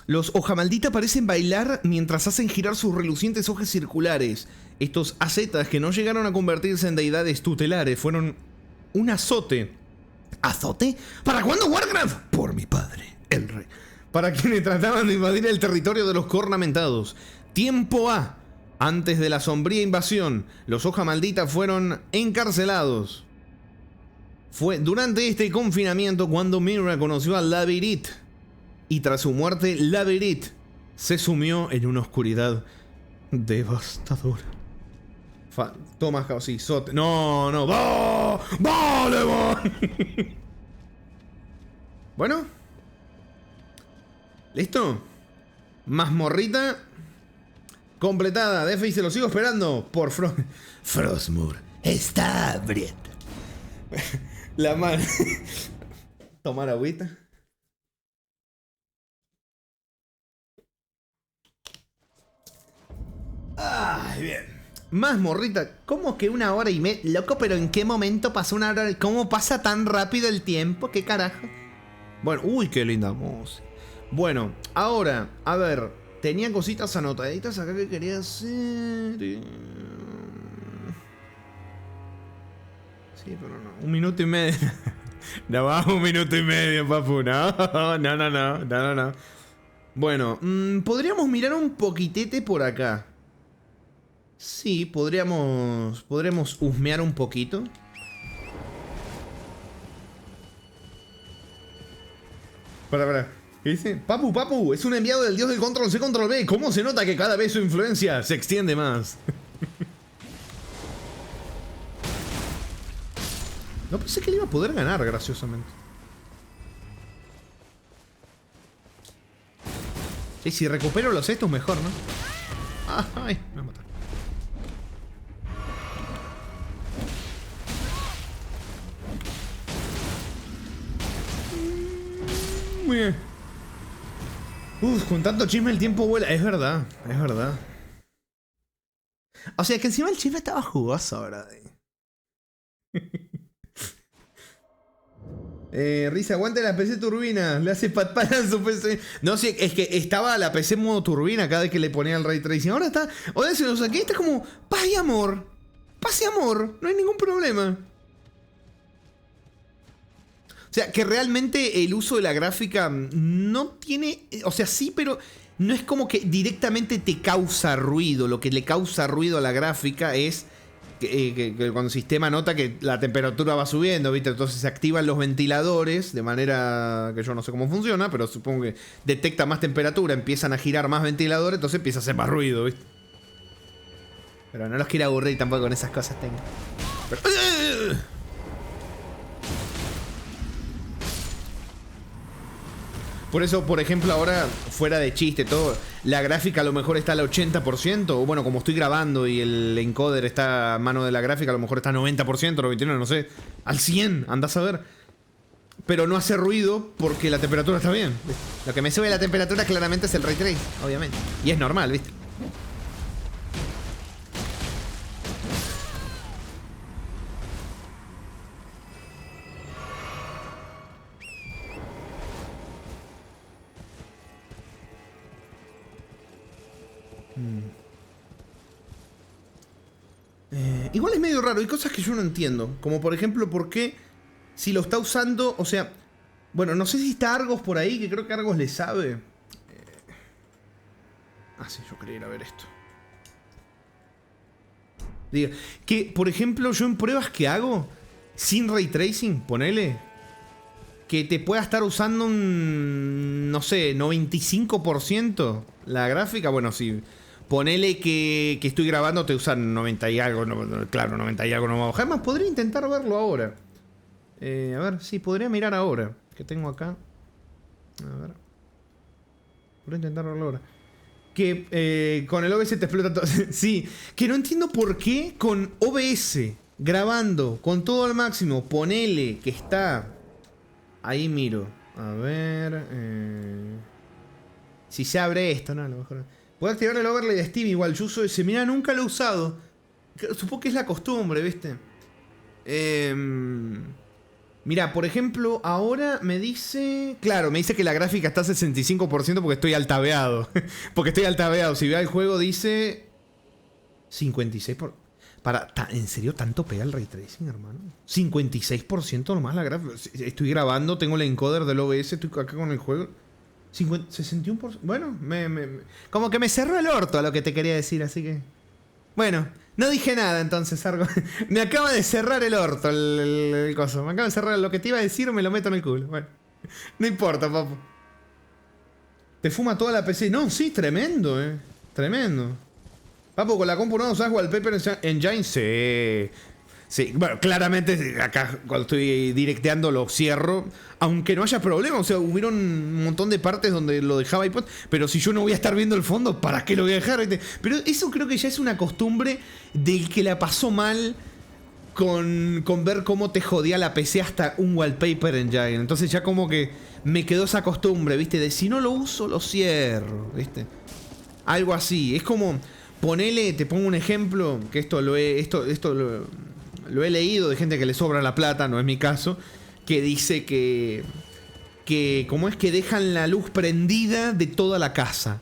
Los hoja maldita parecen bailar mientras hacen girar sus relucientes hojas circulares. Estos acetas que no llegaron a convertirse en deidades tutelares fueron un azote. ¿Azote? ¿Para cuándo, Warcraft? Por mi padre, el rey. Para quienes trataban de invadir el territorio de los cornamentados. Tiempo A. Antes de la sombría invasión, los hoja maldita fueron encarcelados. Fue durante este confinamiento cuando Mira conoció a Labyrinth. Y tras su muerte, Labyrinth se sumió en una oscuridad devastadora. Toma, sí, Sote. No, no. ¡Vale! Bueno. ¿Listo? Mazmorrita completada. DF y se lo sigo esperando por Frostmourne está hambriento. La mano. Tomar agüita. Ay, bien. Mazmorrita. ¿Cómo que 1 hora y media? Loco, pero ¿en qué momento pasó 1 hora? ¿Cómo pasa tan rápido el tiempo? ¿Qué carajo? Bueno, uy, qué linda música. Bueno, ahora, a ver. Tenía cositas anotaditas acá que quería hacer. Sí, pero no. 1 minuto y medio. No va 1 minuto y medio, papu. No. Bueno, podríamos mirar un poquitete por acá. Sí, podríamos husmear un poquito. Para. ¿Qué dice? Papu, es un enviado del dios del control C, control B. ¿Cómo se nota que cada vez su influencia se extiende más? No pensé que le iba a poder ganar, graciosamente. Y si recupero los estos, mejor, ¿no? Ay, me va a matar. Muy bien. Con tanto chisme el tiempo vuela. Es verdad. O sea que encima el chisme estaba jugoso, ¿verdad? Risa, aguante la PC turbina. Le hace pat a su PC. No sé, es que estaba la PC modo turbina cada vez que le ponía el ray tracing. Ahora está. Ahora se lo saqué. Está como paz y amor. Paz y amor. No hay ningún problema. O sea, que realmente el uso de la gráfica no tiene... O sea, sí, pero no es como que directamente te causa ruido. Lo que le causa ruido a la gráfica es que cuando el sistema nota que la temperatura va subiendo, ¿viste? Entonces se activan los ventiladores de manera que yo no sé cómo funciona, pero supongo que detecta más temperatura, empiezan a girar más ventiladores, entonces empieza a hacer más ruido, ¿viste? Pero no los quiero aburrir tampoco con esas cosas técnicas. Pero... Por eso, por ejemplo, ahora, fuera de chiste, todo, la gráfica a lo mejor está al 80%, o bueno, como estoy grabando y el encoder está a mano de la gráfica, a lo mejor está al 90%, 99%, no sé, al 100%, andás a ver. Pero no hace ruido porque la temperatura está bien. Lo que me sube la temperatura claramente es el ray trace, obviamente. Y es normal, ¿viste? Igual es medio raro, hay cosas que yo no entiendo. Como por ejemplo, ¿por qué si lo está usando? O sea, bueno, no sé si está Argos por ahí, que creo que Argos le sabe. Sí, yo quería ir a ver esto. Diga, que por ejemplo, yo en pruebas que hago sin ray tracing, ponele, que te pueda estar usando un, no sé, 95% la gráfica. Bueno, sí, ponele que estoy grabando, te usan 90 y algo, claro, 90 y algo no va a bajar. Además, podría intentar verlo ahora. A ver, sí, podría mirar ahora. ¿Qué tengo acá? A ver. Podría intentar verlo ahora. Que con el OBS te explota todo. Sí, que no entiendo por qué con OBS grabando con todo al máximo, ponele que está. Ahí miro. A ver. Si se abre esto, no, a lo mejor. Puedo activar el overlay de Steam igual. Yo uso ese. Mira, nunca lo he usado. Supongo que es la costumbre, ¿viste? Mira, por ejemplo, ahora me dice... Claro, me dice que la gráfica está a 65% porque estoy altabeado. Porque estoy altabeado. Si veo el juego dice... 56%. ¿En serio tanto pega el Ray Tracing, hermano? 56% nomás la gráfica. Estoy grabando, tengo el encoder del OBS, estoy acá con el juego. 61%. Bueno, como que me cerró el orto a lo que te quería decir, así que... Bueno, no dije nada entonces, Argo. Me acaba de cerrar el orto el coso. Me acaba de cerrar lo que te iba a decir, me lo meto en el culo. Bueno, no importa, papu. Te fuma toda la PC. No, sí, tremendo, tremendo. Papu, con la compu no usás Wallpaper Engine. Sí. Sí, bueno, claramente acá cuando estoy directeando lo cierro. Aunque no haya problema, o sea, hubieron un montón de partes donde lo dejaba iPod. Pero si yo no voy a estar viendo el fondo, ¿para qué lo voy a dejar? ¿Viste? Pero eso creo que ya es una costumbre del que la pasó mal con ver cómo te jodía la PC hasta un Wallpaper Engine. Entonces ya como que me quedó esa costumbre, ¿viste? De si no lo uso, lo cierro, ¿viste? Algo así. Es como, ponele, te pongo un ejemplo, que esto lo he leído de gente que le sobra la plata, no es mi caso, que dice que como es que dejan la luz prendida de toda la casa.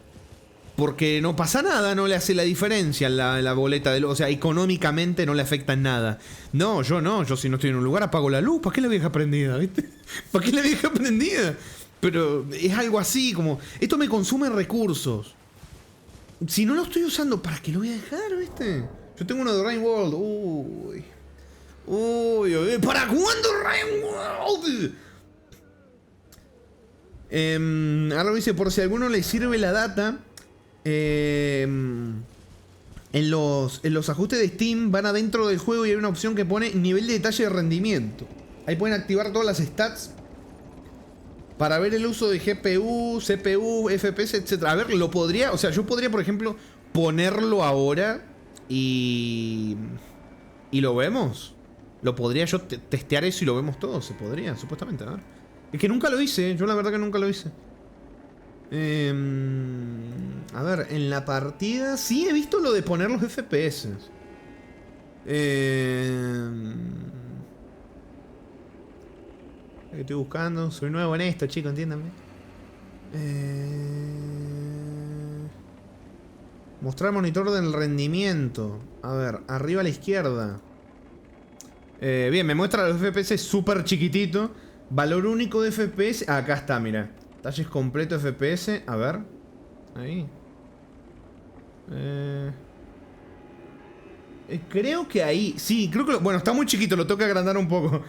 Porque no pasa nada, no le hace la diferencia en la boleta de luz. O sea, económicamente no le afecta en nada. No, yo si no estoy en un lugar apago la luz. ¿Para qué la deja prendida? ¿Viste? ¿Para qué la deja prendida? Pero es algo así, como... Esto me consume recursos. Si no lo estoy usando, ¿para qué lo voy a dejar, viste? Yo tengo uno de Rain World. Uy, ¿para cuándo Rain World? Ahora dice, por si a alguno le sirve la data, en los ajustes de Steam van adentro del juego y hay una opción que pone nivel de detalle de rendimiento. Ahí pueden activar todas las stats para ver el uso de GPU, CPU, FPS, etc. A ver, lo podría, o sea, yo podría, por ejemplo, ponerlo ahora y lo vemos. Lo podría yo testear eso y lo vemos todo. Se podría, supuestamente, ¿no? Es que nunca lo hice, yo la verdad que nunca lo hice. A ver, en la partida sí he visto lo de poner los FPS. Estoy buscando, soy nuevo en esto, chicos, entiéndanme. Mostrar monitor del rendimiento. A ver, arriba a la izquierda. Bien, me muestra los FPS súper chiquitito. Valor único de FPS. Acá está, mira. Detalles completos FPS. A ver. Ahí. Creo que ahí. Sí, creo que... Bueno, está muy chiquito, lo tengo que agrandar un poco.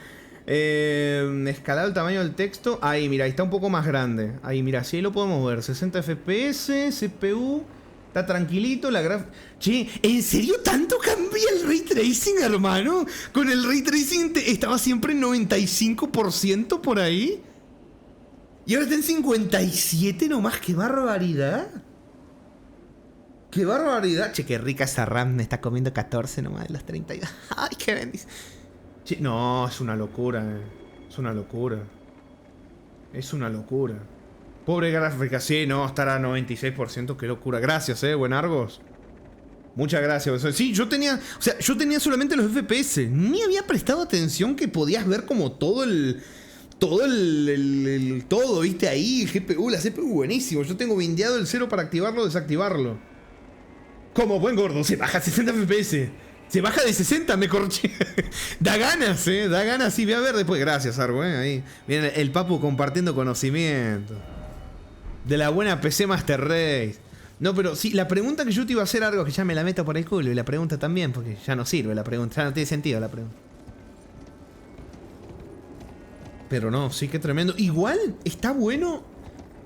Escalar el tamaño del texto. Ahí, mira, ahí está un poco más grande. Ahí, mira, sí, ahí lo podemos ver. 60 FPS, CPU. Está tranquilito, la gráfica... Che, ¿en serio tanto cambia el Ray Tracing, hermano? Con el Ray Tracing estaba siempre en 95% por ahí. Y ahora está en 57 nomás. ¡Qué barbaridad! ¡Qué barbaridad! Che, qué rica esa RAM. Me está comiendo 14 nomás de las 32. ¡Ay, qué bendición! Che, no, es una locura, Es una locura. Es una locura. Pobre gráfica, sí, no, estará a 96%, qué locura. Gracias, buen Argos. Muchas gracias. Sí, yo tenía solamente los FPS. Ni había prestado atención que podías ver como todo, ¿viste? Ahí, el GPU, la CPU, buenísimo. Yo tengo bindeado el 0 para activarlo o desactivarlo. Como buen gordo, se baja a 60 FPS. Se baja de 60, me corché. Da ganas, da ganas, sí, voy a ver después. Gracias, Argo, ahí. Miren, el Papu compartiendo conocimiento. De la buena PC Master Race. No, pero sí, la pregunta que yo te iba a hacer, algo que ya me la meto por el culo. Y la pregunta también, porque ya no sirve la pregunta. Ya no tiene sentido la pregunta. Pero no, sí que tremendo. Igual, está bueno.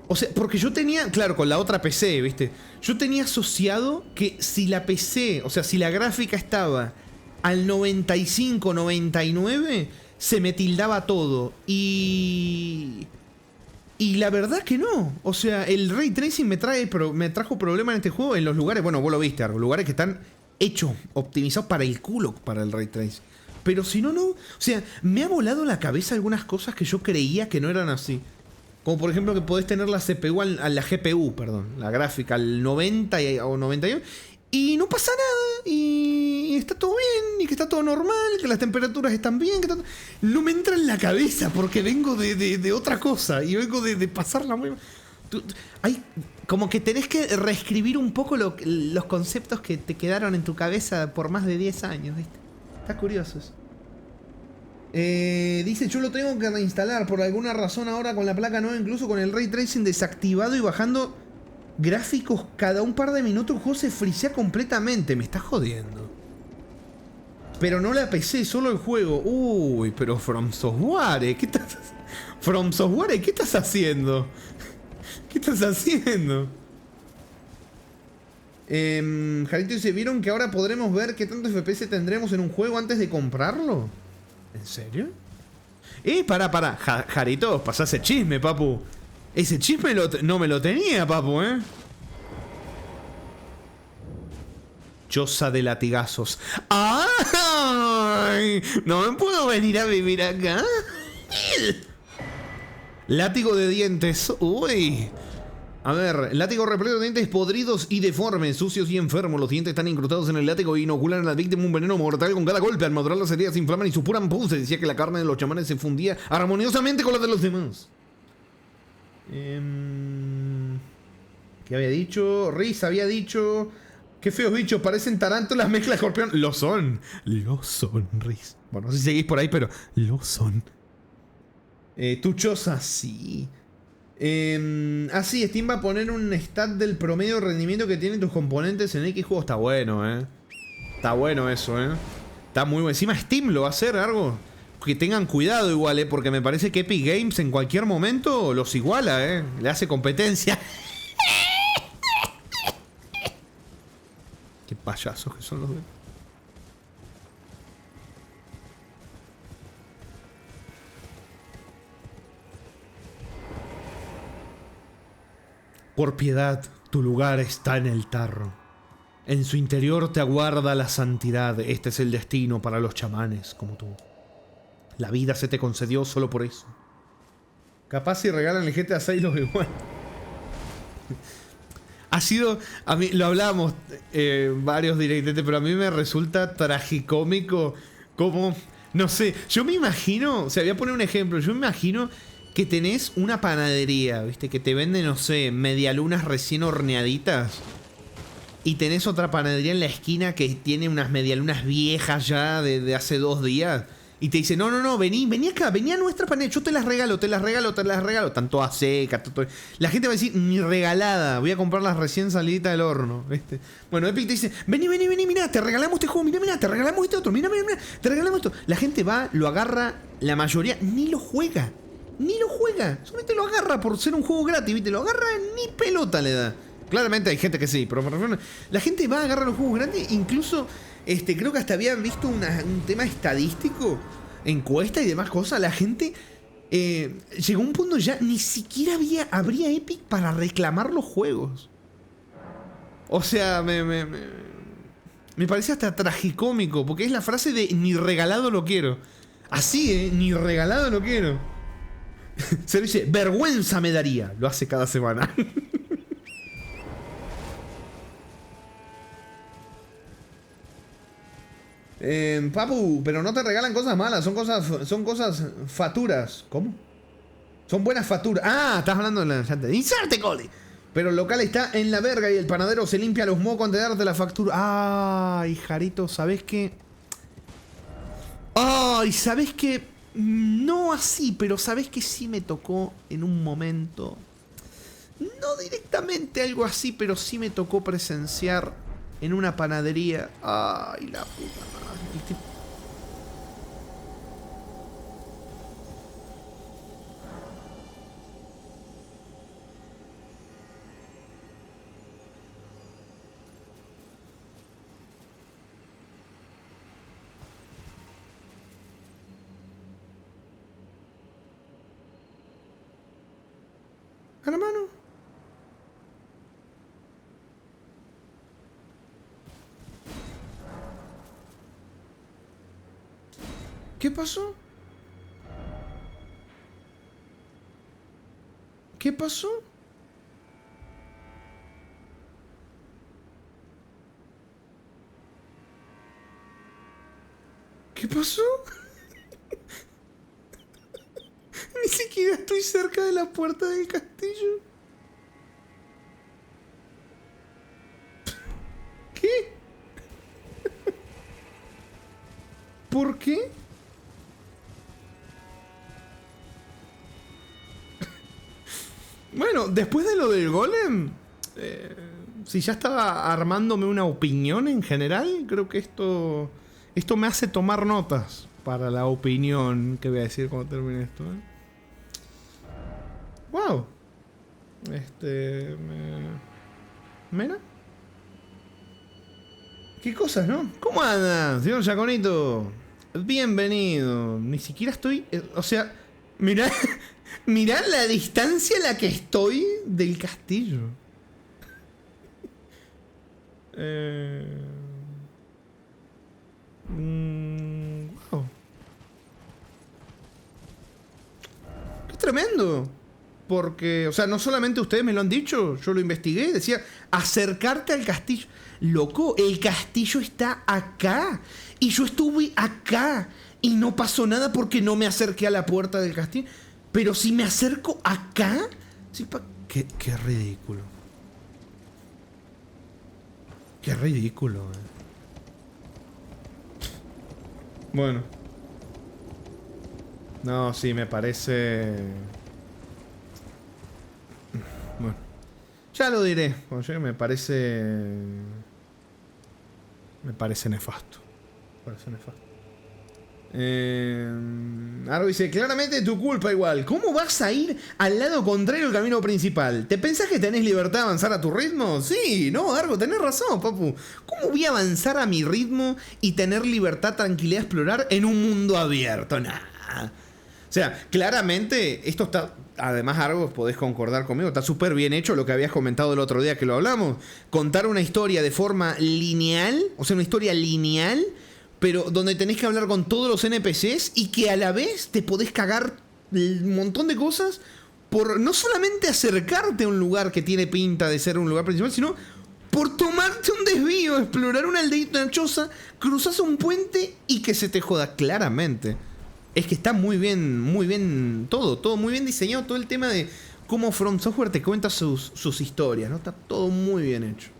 O sea, porque yo tenía, claro, con la otra PC, ¿viste? Yo tenía asociado que si la PC, o sea, si la gráfica estaba al 95, 99, se me tildaba todo. Y la verdad que no. O sea, el Ray Tracing me trajo problemas en este juego en los lugares, bueno, vos lo viste, Argo, lugares que están hechos, optimizados para el culo para el Ray Tracing. Pero si no, no. O sea, me ha volado la cabeza algunas cosas que yo creía que no eran así. Como por ejemplo que podés tener la CPU, la GPU, perdón, la gráfica al 90 o 91 y no pasa nada y está todo bien y que está todo normal, que las temperaturas están bien, que no me entra en la cabeza porque vengo de otra cosa y vengo de pasarla muy mal. Hay como que tenés que reescribir un poco los conceptos que te quedaron en tu cabeza por más de 10 años, ¿viste? Está curioso eso. Dice, yo lo tengo que reinstalar por alguna razón ahora con la placa nueva, incluso con el Ray Tracing desactivado y bajando gráficos cada un par de minutos, el juego se frisea completamente. Me está jodiendo. Pero no la PC, solo el juego. Uy, pero From Software, ¿qué estás? From Software, ¿qué estás haciendo? ¿Qué estás haciendo? Jarito dice, ¿vieron que ahora podremos ver qué tanto FPS tendremos en un juego antes de comprarlo? ¿En serio? Pará. Jarito, pasá ese chisme, papu. Ese chisme no me lo tenía, papu, Choza de latigazos. ¡Ay! ¿No me puedo venir a vivir acá? Látigo de dientes. Uy. A ver, látigo repleto de dientes podridos y deformes, sucios y enfermos. Los dientes están incrustados en el látigo y inoculan a la víctima un veneno mortal con cada golpe. Al madurar las heridas se inflaman y supuran pus. Se decía que la carne de los chamanes se fundía armoniosamente con la de los demás. ¿Qué había dicho? Riz había dicho... Qué feos bichos, parecen tarántulas, mezcla escorpión. Lo son, Riz. Bueno, no sé si seguís por ahí, pero lo son. Tu choza, sí. Sí, Steam va a poner un stat del promedio de rendimiento que tienen tus componentes en X juego. Está bueno, Está bueno eso, Está muy bueno. Encima Steam lo va a hacer algo. Que tengan cuidado igual, porque me parece que Epic Games en cualquier momento los iguala, Le hace competencia. Qué payasos que son los de... Por piedad, tu lugar está en el tarro. En su interior te aguarda la santidad. Este es el destino para los chamanes como tú. La vida se te concedió solo por eso. Capaz si regalan el GTA 6 los igual. Ha sido, a mí lo hablamos varios directamente, pero a mí me resulta tragicómico como, no sé, yo me imagino, o sea, voy a poner un ejemplo, yo me imagino que tenés una panadería, ¿viste? Que te vende, no sé, medialunas recién horneaditas. Y tenés otra panadería en la esquina que tiene unas medialunas viejas ya de hace 2 días. Y te dice, no, vení acá, vení a nuestra panadería, yo te las regalo. Están todas secas, La gente va a decir, ni regalada, voy a comprar las recién saliditas del horno, ¿viste? Bueno, Epic te dice, vení, mirá, te regalamos este juego, mirá, te regalamos este otro, mirá, te regalamos esto. La gente va, lo agarra, la mayoría ni lo juega. Solamente lo agarra por ser un juego gratis, ¿viste? Lo agarra, ni pelota le da. Claramente hay gente que sí, pero la gente va a agarrar los juegos gratis, incluso... creo que hasta habían visto un tema estadístico, encuesta y demás cosas. La gente llegó a un punto ya ni siquiera habría Epic para reclamar los juegos. O sea, me parece hasta tragicómico, porque es la frase de ni regalado lo quiero. Así, ni regalado lo quiero. Se dice, vergüenza me daría. Lo hace cada semana. Papu, pero no te regalan cosas malas, son cosas faturas. ¿Cómo? Son buenas facturas. Ah, estás hablando de la... ¡Inserte, cole! Pero el local está en la verga y el panadero se limpia los mocos antes de darte la factura. Ay, Jarito, ¿sabes qué? Ay, ¿sabes qué? No así, pero ¿sabes qué? Sí me tocó en un momento. No directamente algo así, pero sí me tocó presenciar en una panadería. Ay, la puta madre. ¿A la mano? ¿Qué pasó? ¿Qué pasó? ¿Qué pasó? Ni siquiera estoy cerca de la puerta del castillo. ¿Qué? ¿Por qué? Bueno, después de lo del golem, si ya estaba armándome una opinión en general, creo que esto me hace tomar notas para la opinión que voy a decir cuando termine esto. Wow. ¿Mena? ¿Qué cosas, no? ¿Cómo andas, señor Yaconito? Bienvenido. Ni siquiera estoy... o sea, mirá... Mirá la distancia a la que estoy del castillo. Wow. Qué tremendo. Porque, o sea, no solamente ustedes me lo han dicho, yo lo investigué, decía, acercarte al castillo. Loco, el castillo está acá. Y yo estuve acá. Y no pasó nada porque no me acerqué a la puerta del castillo. Pero si me acerco acá... Sí, qué ridículo. Qué ridículo. Bueno. No, sí, me parece... Bueno. Ya lo diré. Cuando llegue me parece... Me parece nefasto. Me parece nefasto. Argo dice, claramente tu culpa igual. ¿Cómo vas a ir al lado contrario del camino principal? ¿Te pensás que tenés libertad de avanzar a tu ritmo? Sí, no, Argo, tenés razón, papu. ¿Cómo voy a avanzar a mi ritmo y tener libertad, tranquilidad, explorar en un mundo abierto? Nah. O sea, claramente esto está... Además, Argo, podés concordar conmigo, está súper bien hecho lo que habías comentado el otro día que lo hablamos. Contar una historia de forma lineal, o sea, una historia lineal, pero donde tenés que hablar con todos los NPCs y que a la vez te podés cagar un montón de cosas por no solamente acercarte a un lugar que tiene pinta de ser un lugar principal, sino por tomarte un desvío, explorar una aldeita, una choza, cruzás un puente y que se te joda claramente. Es que está muy bien todo muy bien diseñado, todo el tema de cómo From Software te cuenta sus historias, ¿no? Está todo muy bien hecho.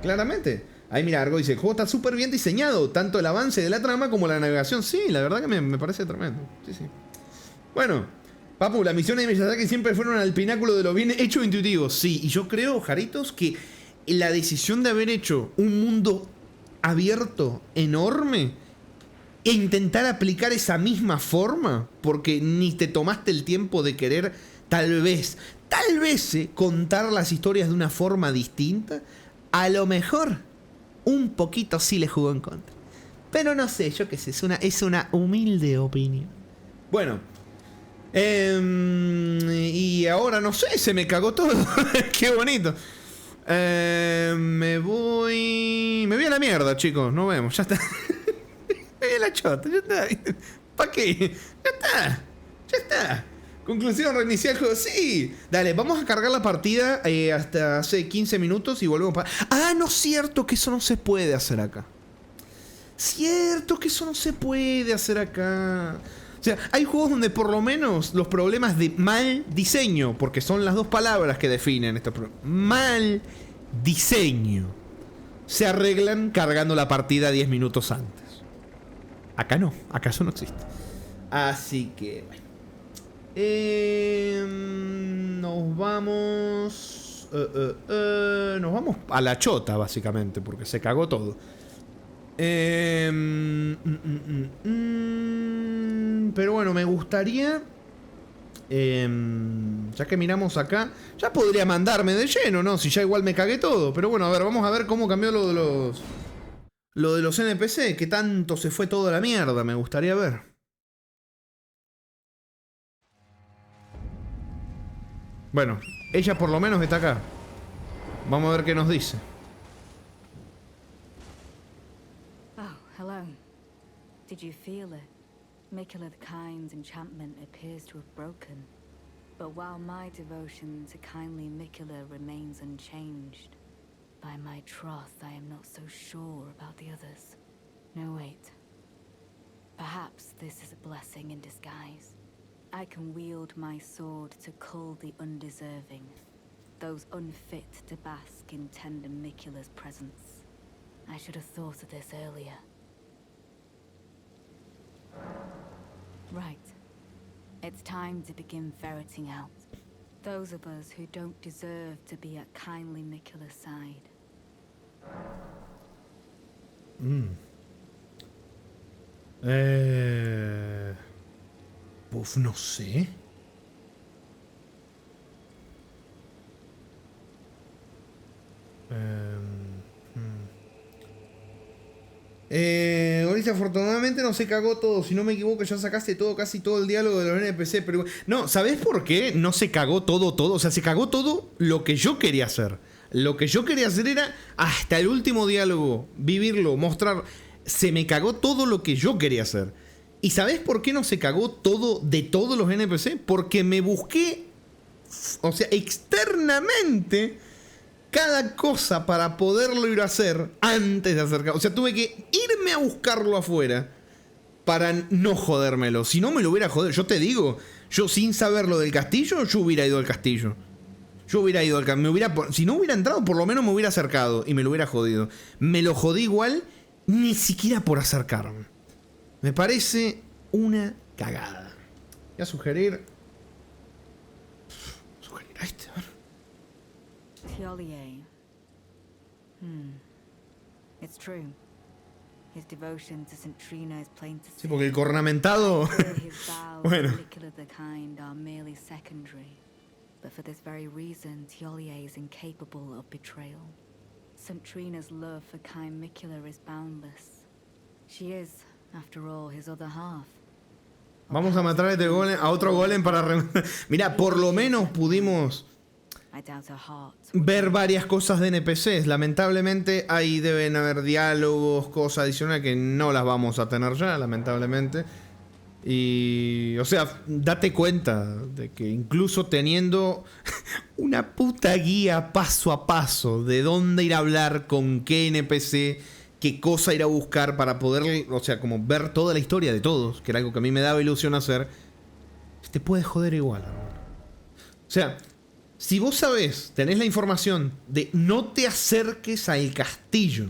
Claramente. Ahí mira, Argo dice, el juego está súper bien diseñado, tanto el avance de la trama como la navegación. Sí, la verdad que me parece tremendo. Sí, sí. Bueno, papu, las misiones de Miyazaki siempre fueron al pináculo de lo bien hecho e intuitivo. Sí, y yo creo, Jaritos, que la decisión de haber hecho un mundo abierto enorme e intentar aplicar esa misma forma, porque ni te tomaste el tiempo de querer, tal vez, contar las historias de una forma distinta, a lo mejor un poquito sí le jugó en contra. Pero no sé, yo qué sé, es una humilde opinión. Bueno. Y ahora no sé, se me cagó todo. Qué bonito. Me voy a la mierda, chicos. Nos vemos, ya está. Me voy a la chota, ya está. ¿Para qué? Ya está. Conclusión, reiniciar el juego. Sí, dale, vamos a cargar la partida hasta hace 15 minutos y volvemos para... Ah, no es cierto que eso no se puede hacer acá. Cierto que eso no se puede hacer acá. O sea, hay juegos donde por lo menos los problemas de mal diseño, porque son las dos palabras que definen este problema, mal diseño, se arreglan cargando la partida 10 minutos antes. Acá no, acá eso no existe. Así que, bueno. Nos vamos a la chota, básicamente, porque se cagó todo. Pero bueno, me gustaría, ya que miramos acá, ya podría mandarme de lleno, ¿no? Si ya igual me cagué todo. Pero bueno, a ver, vamos a ver cómo cambió lo de los NPC. Que tanto se fue toda la mierda, me gustaría ver. Bueno, Ella por lo menos está acá. Vamos a ver qué nos dice. Oh, hello. Did you feel it? Mikula the Kind's enchantment appears to have broken. But while my devotion to kindly Mikula remains unchanged, by my troth I am not so sure about the others. No, wait. Perhaps this is a blessing in disguise. I can wield my sword to cull the undeserving, those unfit to bask in tender Mikula's presence. I should have thought of this earlier. Right. It's time to begin ferreting out those of us who don't deserve to be at kindly Mikula's side. Pues no sé. Ahorita afortunadamente no se cagó todo. Si no me equivoco, ya sacaste todo, casi todo el diálogo de los NPC. Pero no, ¿sabés por qué no se cagó todo? O sea, se cagó todo lo que yo quería hacer. Lo que yo quería hacer era hasta el último diálogo, vivirlo, mostrar. Se me cagó todo lo que yo quería hacer. ¿Y sabés por qué no se cagó todo de todos los NPC? Porque me busqué, o sea, externamente cada cosa para poderlo ir a hacer antes de acercar. O sea, tuve que irme a buscarlo afuera para no jodérmelo. Si no me lo hubiera jodido, yo te digo, yo sin saber lo del castillo, yo hubiera ido al castillo. Yo hubiera ido al castillo. Si no hubiera entrado, por lo menos me hubiera acercado y me lo hubiera jodido. Me lo jodí igual, ni siquiera por acercarme. Me parece una cagada. Voy a sugerir a este, a ver. Thiolier. It's true. His devotion to St. Trina is plain to see. Sí, porque el cornamentado. His vows Bueno. to Mikula the Kind are merely secondary. But for this very reason, Thiolier is incapable of betrayal. St. Trina's love for kind Mikula is boundless. She is, after all, his other half. Vamos a matar a, este golem, a otro golem para... Mira, por lo menos pudimos I doubt her heart. ver varias cosas de NPCs. Lamentablemente ahí deben haber diálogos, cosas adicionales que no las vamos a tener ya, lamentablemente. Y... o sea, date cuenta de que incluso teniendo una puta guía paso a paso de dónde ir a hablar, con qué NPC, qué cosa ir a buscar para poder, o sea, como ver toda la historia de todos, que era algo que a mí me daba ilusión hacer, te puede joder igual. O sea, si vos sabés, tenés la información de no te acerques al castillo.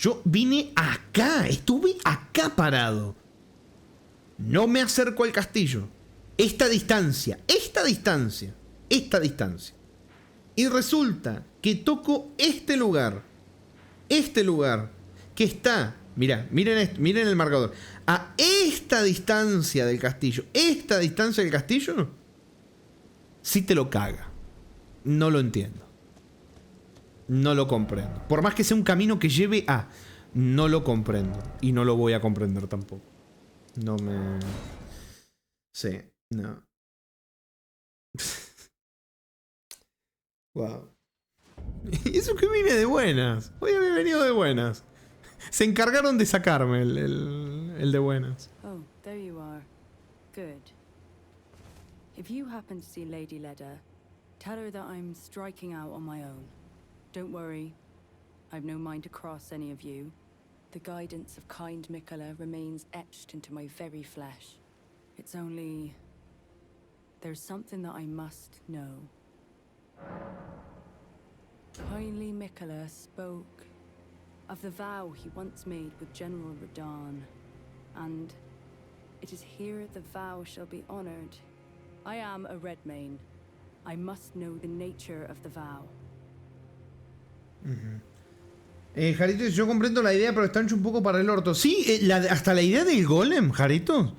Yo vine acá, estuve acá parado. No me acerco al castillo. Esta distancia. Y resulta que toco este lugar. Que está, mirá, miren el marcador. A esta distancia del castillo. Sí te lo caga. No lo entiendo. No lo comprendo. Por más que sea un camino que lleve a... no lo comprendo. Y no lo voy a comprender tampoco. No me... sí, no. Wow. Y eso que vine de buenas. Hoy había venido de buenas. Se encargaron de sacarme el de buenas. Oh, there you are. Good. If you happen to see Lady Leda, tell her that I'm striking out on my own. Don't worry. I've no mind to cross any of you. The guidance of kind Mikula remains etched into my very flesh. It's only... there's something that I must know. Kindly Mikula spoke of the vow he once made with General Radahn, and it is here the vow shall be honored. I am a Redmane. I must know the nature of the vow. Jarito, yo comprendo la idea, pero está hecho un poco para el orto. Sí, hasta la idea del golem, Jarito.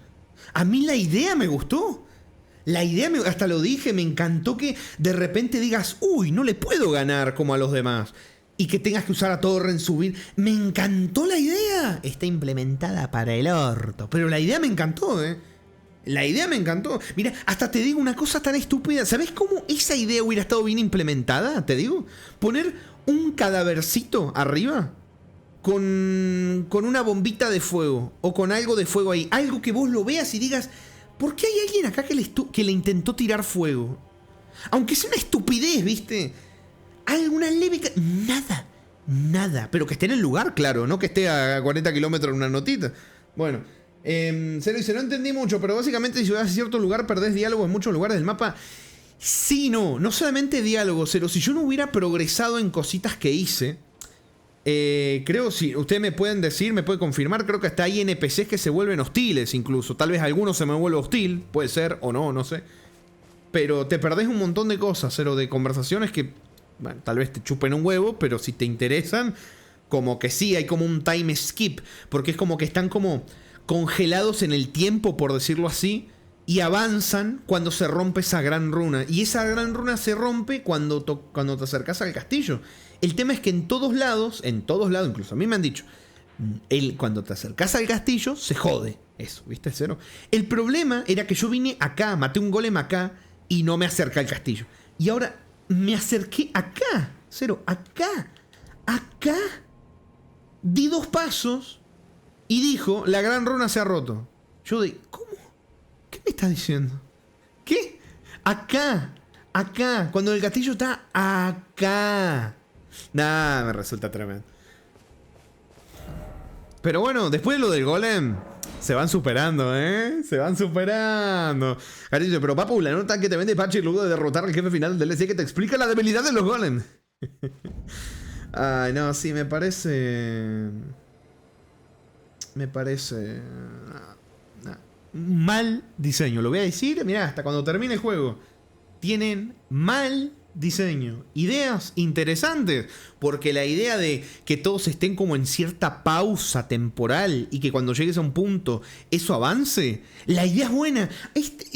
A mí la idea me gustó. Hasta lo dije, me encantó que de repente digas, uy, no le puedo ganar como a los demás. Y que tengas que usar a Torrent, subir. Me encantó la idea. Está implementada para el orto. Pero la idea me encantó, La idea me encantó. Mira, hasta te digo una cosa tan estúpida. ¿Sabes cómo esa idea hubiera estado bien implementada? Te digo. Poner un cadavercito arriba con una bombita de fuego. O con algo de fuego ahí. Algo que vos lo veas y digas, ¿por qué hay alguien acá que le intentó tirar fuego? Aunque sea una estupidez, ¿viste? Alguna leve... Nada. Pero que esté en el lugar, claro. No que esté a 40 kilómetros en una notita. Bueno. Cero dice, no entendí mucho, pero básicamente si vas a cierto lugar perdés diálogo en muchos lugares del mapa. Sí, no solamente diálogo, Cero. Si yo no hubiera progresado en cositas que hice, creo, si ustedes me pueden decir, me pueden confirmar, creo que hasta hay NPCs que se vuelven hostiles incluso. Tal vez alguno se me vuelva hostil, puede ser o no sé. Pero te perdés un montón de cosas, Cero, de conversaciones que, bueno, tal vez te chupen un huevo, pero si te interesan, como que sí, hay como un time skip, porque es como que están como congelados en el tiempo, por decirlo así, y avanzan cuando se rompe esa gran runa. Y esa gran runa se rompe cuando te acercas al castillo. El tema es que en todos lados, incluso a mí me han dicho, cuando te acercas al castillo, se jode. Eso, ¿viste, Cero? El problema era que yo vine acá, maté un golem acá, y no me acerqué al castillo. Y ahora me acerqué acá, Cero, acá. Di 2 pasos y dijo, la gran runa se ha roto. Yo de, ¿cómo? ¿Qué me estás diciendo? ¿Qué? Acá. Cuando el castillo está acá. Nah, me resulta tremendo. Pero bueno, después de lo del golem, se van superando, ¿eh? Se van superando. Cariño, pero papu, la nota que te vende Patchy luego de derrotar al jefe final del DLC que te explica la debilidad de los golems. Ay, no, sí, me parece... mal diseño. Lo voy a decir, mirá, hasta cuando termine el juego. Tienen mal diseño. Ideas interesantes. Porque la idea de que todos estén como en cierta pausa temporal y que cuando llegues a un punto eso avance. La idea es buena.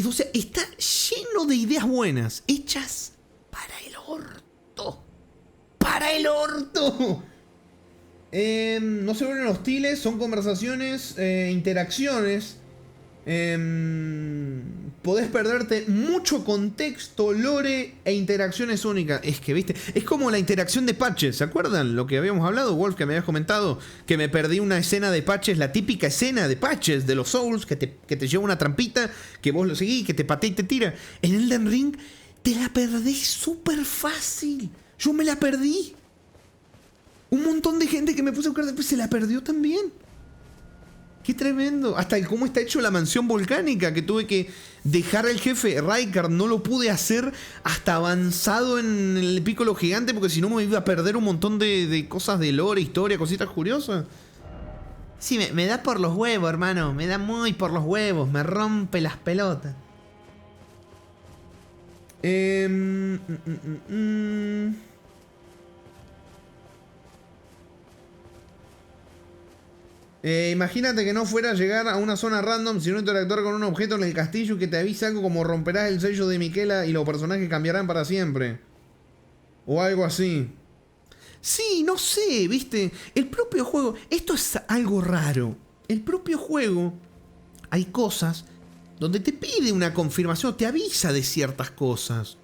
O sea, está lleno de ideas buenas. Hechas para el orto. ¡Para el orto! No se vuelven hostiles, son conversaciones, interacciones. Podés perderte mucho contexto, lore e interacciones únicas. Es que, viste, es como la interacción de Patches. ¿Se acuerdan lo que habíamos hablado, Wolf, que me habías comentado? Que me perdí una escena de Patches, la típica escena de Patches de los Souls, que te lleva una trampita, que vos lo seguís, que te patea y te tira. En Elden Ring te la perdés súper fácil. Yo me la perdí. Un montón de gente que me puse a buscar después se la perdió también. Qué tremendo. Hasta el cómo está hecho la mansión volcánica, que tuve que dejar al jefe Rykard. No lo pude hacer hasta avanzado en el Piccolo gigante, porque si no me iba a perder un montón de cosas de lore, historia, cositas curiosas. Sí, me da por los huevos, hermano. Me da muy por los huevos. Me rompe las pelotas. Imagínate que no fuera a llegar a una zona random, sino interactuar con un objeto en el castillo y que te avise algo como romperás el sello de Miquela y los personajes cambiarán para siempre. O algo así. Sí, no sé, viste. El propio juego, esto es algo raro. El propio juego, hay cosas donde te pide una confirmación, te avisa de ciertas cosas.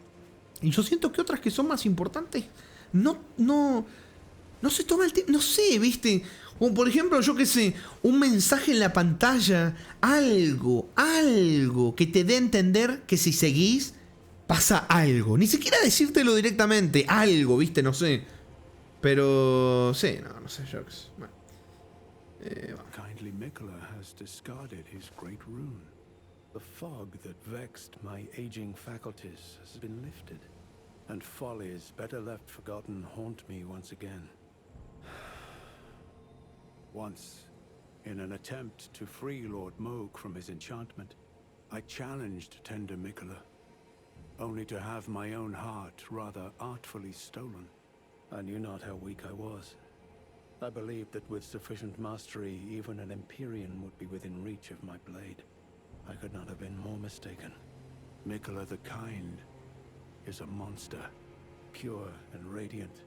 Y yo siento que otras que son más importantes no se toma el tiempo. No sé, viste. O por ejemplo, yo qué sé, un mensaje en la pantalla, algo que te dé a entender que si seguís, pasa algo. Ni siquiera decírtelo directamente, algo, viste, no sé. Pero, sí, no sé, yo qué sé. Bueno. Kindly Miquella has discarded his great rune. The fog that vexed my aging faculties has been lifted, and follies better left forgotten haunt me once again. Once, in an attempt to free Lord Mohg from his enchantment, I challenged tender Miquella, only to have my own heart rather artfully stolen. I knew not how weak I was. I believed that with sufficient mastery, even an Empyrean would be within reach of my blade. I could not have been more mistaken. Miquella the Kind is a monster, pure and radiant.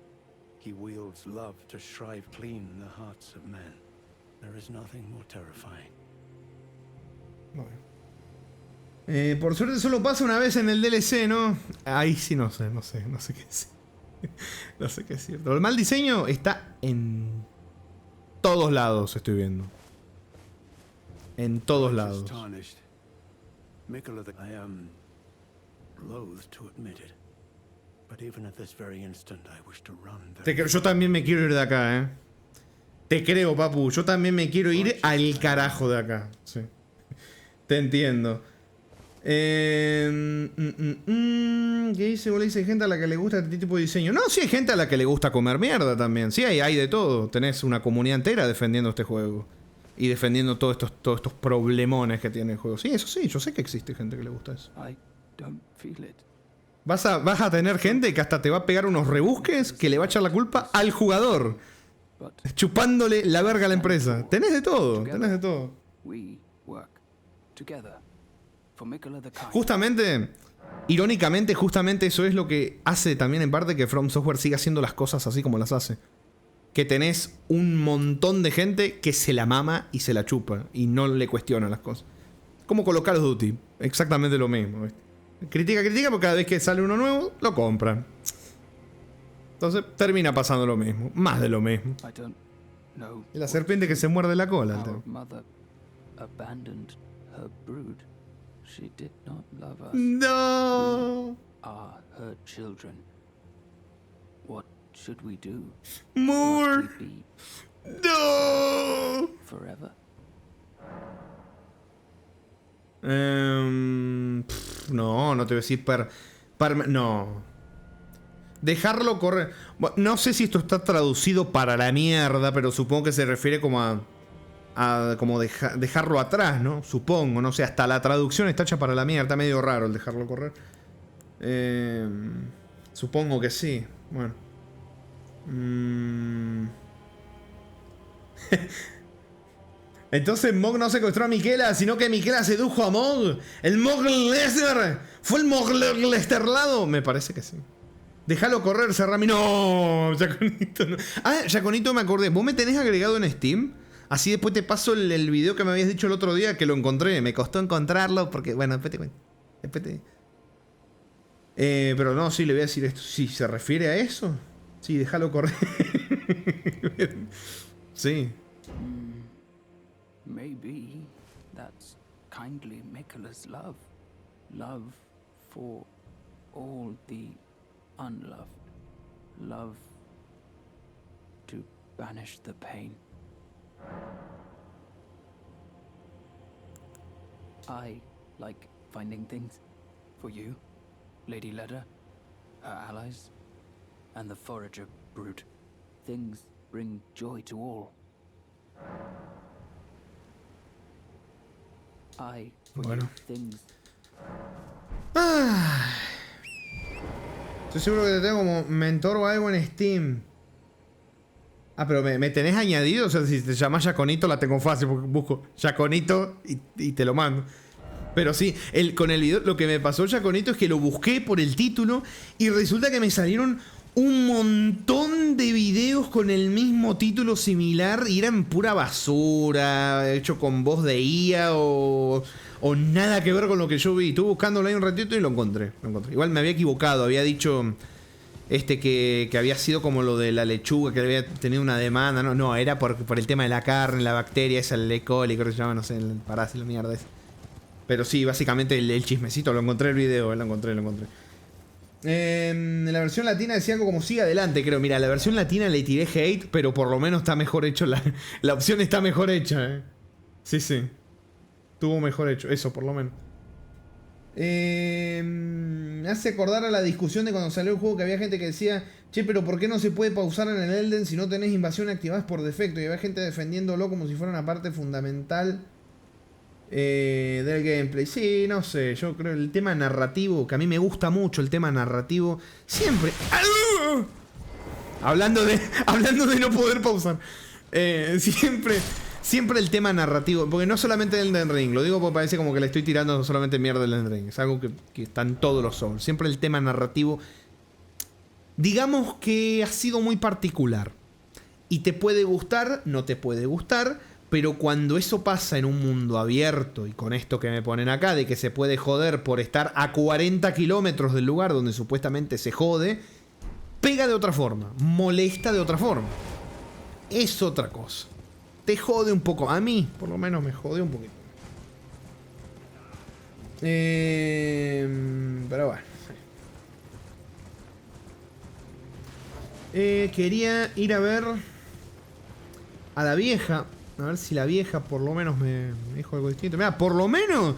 He wields love to shrive clean the hearts of men. There is nothing more terrifying. Bueno. Por suerte solo pasa una vez en el DLC, ¿no? Ahí sí no sé qué decir. No sé qué es cierto. El mal diseño está en todos lados, estoy viendo. En todos lados. Tarnished. Mikola, I am loath to admit it, but even at this very instant, I wish to run. Yo también me quiero ir de acá, ¿eh? Te creo, papu. Yo también me quiero ir al carajo de acá. Sí. Te entiendo. ¿Qué dice? Vos le dice gente a la que le gusta este tipo de diseño. No, sí hay gente a la que le gusta comer mierda también. Sí, hay de todo. Tenés una comunidad entera defendiendo este juego. Y defendiendo todos estos problemones que tiene el juego. Sí, eso sí, yo sé que existe gente que le gusta eso. Vas a tener gente que hasta te va a pegar unos rebusques que le va a echar la culpa al jugador. Chupándole la verga a la empresa. Tenés de todo, tenés de todo. Justamente, irónicamente, justamente eso es lo que hace también en parte que From Software siga haciendo las cosas así como las hace. Que tenés un montón de gente que se la mama y se la chupa y no le cuestiona las cosas. Como con los Call of Duty, exactamente lo mismo. ¿Viste? Critica, porque cada vez que sale uno nuevo, lo compran. Entonces termina pasando lo mismo, más de lo mismo. Y la serpiente que se muerde la cola. No. More. No. No te voy a decir no. Dejarlo correr. Bueno, no sé si esto está traducido para la mierda, pero supongo que se refiere como a como dejarlo atrás, ¿no? Supongo, no sé, hasta la traducción está hecha para la mierda, está medio raro el dejarlo correr. Supongo que sí. Bueno. Entonces Mog no secuestró a Miquela, sino que Miquela sedujo a Mog. El Mog Lester. ¿Fue el Mog Lesterlado? Me parece que sí. Déjalo correr, Serrami. No, Yaconito no. Ah, Yaconito, me acordé. ¿Vos me tenés agregado en Steam? Así después te paso el video que me habías dicho el otro día que lo encontré. Me costó encontrarlo porque, bueno, después te cuento. Pero no, sí, le voy a decir esto. Sí, ¿se refiere a eso? Sí, déjalo correr. Sí. Maybe that's kindly Mikola's love. Love for all the unloved. Love to banish the pain. I like finding things for you, Lady Leda, her allies, and the Forager brood. Things bring joy to all. I Bueno. things. Estoy seguro que te tengo como mentor o algo en Steam. Ah, pero me tenés añadido. O sea, si te llamas Yaconito la tengo fácil porque busco Yaconito y te lo mando. Pero sí, con el video lo que me pasó Yaconito es que lo busqué por el título y resulta que me salieron un montón de videos con el mismo título similar y eran pura basura, hecho con voz de IA o nada que ver con lo que yo vi. Estuve buscándolo ahí un ratito y lo encontré. Igual me había equivocado, había dicho que había sido como lo de la lechuga, que había tenido una demanda. No, era por el tema de la carne, la bacteria, esa, el E. coli, creo que se llama, no sé, el parásito, mierda esa. Pero sí, básicamente el chismecito, lo encontré el video, lo encontré. En la versión latina decía algo como sigue adelante, creo. Mira, la versión latina le tiré hate, pero por lo menos está mejor hecho. La opción está mejor hecha, Sí. Estuvo mejor hecho, eso por lo menos. Me hace acordar a la discusión de cuando salió el juego que había gente que decía: che, pero ¿por qué no se puede pausar en el Elden si no tenés invasión activadas por defecto? Y había gente defendiéndolo como si fuera una parte fundamental del gameplay. Sí, no sé, yo creo el tema narrativo, que a mí me gusta mucho el tema narrativo, siempre... Hablando de no poder pausar. Siempre el tema narrativo, porque no solamente el Elden Ring, lo digo porque parece como que le estoy tirando solamente mierda al Elden Ring, es algo que está en todos los Souls. Siempre el tema narrativo, digamos que ha sido muy particular. Y te puede gustar, no te puede gustar, Pero cuando eso pasa en un mundo abierto, y con esto que me ponen acá, de que se puede joder por estar a 40 kilómetros del lugar donde supuestamente se jode, pega de otra forma, molesta de otra forma. Es otra cosa. Te jode un poco. A mí, por lo menos, me jode un poquito. Pero bueno. Quería ir a ver a la vieja. A ver si la vieja por lo menos me dijo algo distinto. Mira, por lo menos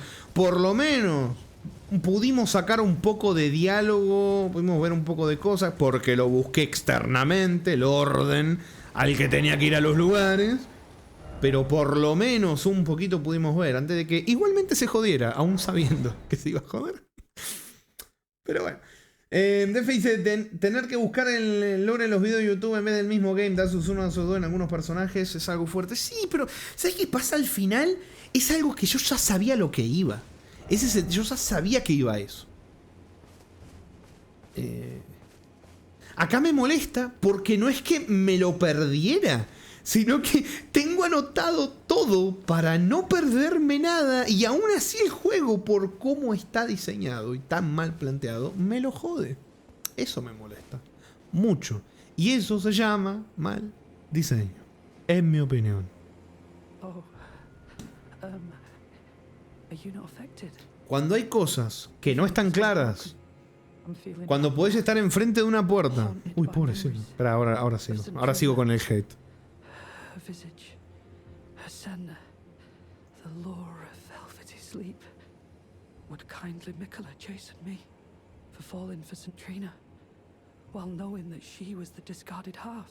pudimos sacar un poco de diálogo, pudimos ver un poco de cosas, porque lo busqué externamente, el orden al que tenía que ir a los lugares. Pero por lo menos un poquito pudimos ver, antes de que igualmente se jodiera, aún sabiendo que se iba a joder. Pero bueno. Defe dice, tener que buscar el lore en los videos de YouTube en vez del mismo game, dar sus 1 a sus 2 en algunos personajes, es algo fuerte. Sí, pero ¿sabes qué pasa al final? Es algo que yo ya sabía lo que iba. Yo ya sabía que iba a eso. Acá me molesta porque no es que me lo perdiera, sino que tengo anotado todo para no perderme nada, y aún así el juego, por cómo está diseñado y tan mal planteado, me lo jode. Eso me molesta mucho, y eso se llama mal diseño, en mi opinión. Are you not affected? Cuando hay cosas que no están claras, cuando podés estar enfrente de una puerta... Uy, pobrecito. Espera, ahora sigo con el hate. Her visage, her sen, the lore of velvety sleep. Would kindly Mikola chasten me for falling for St. Trina, while knowing that she was the discarded half?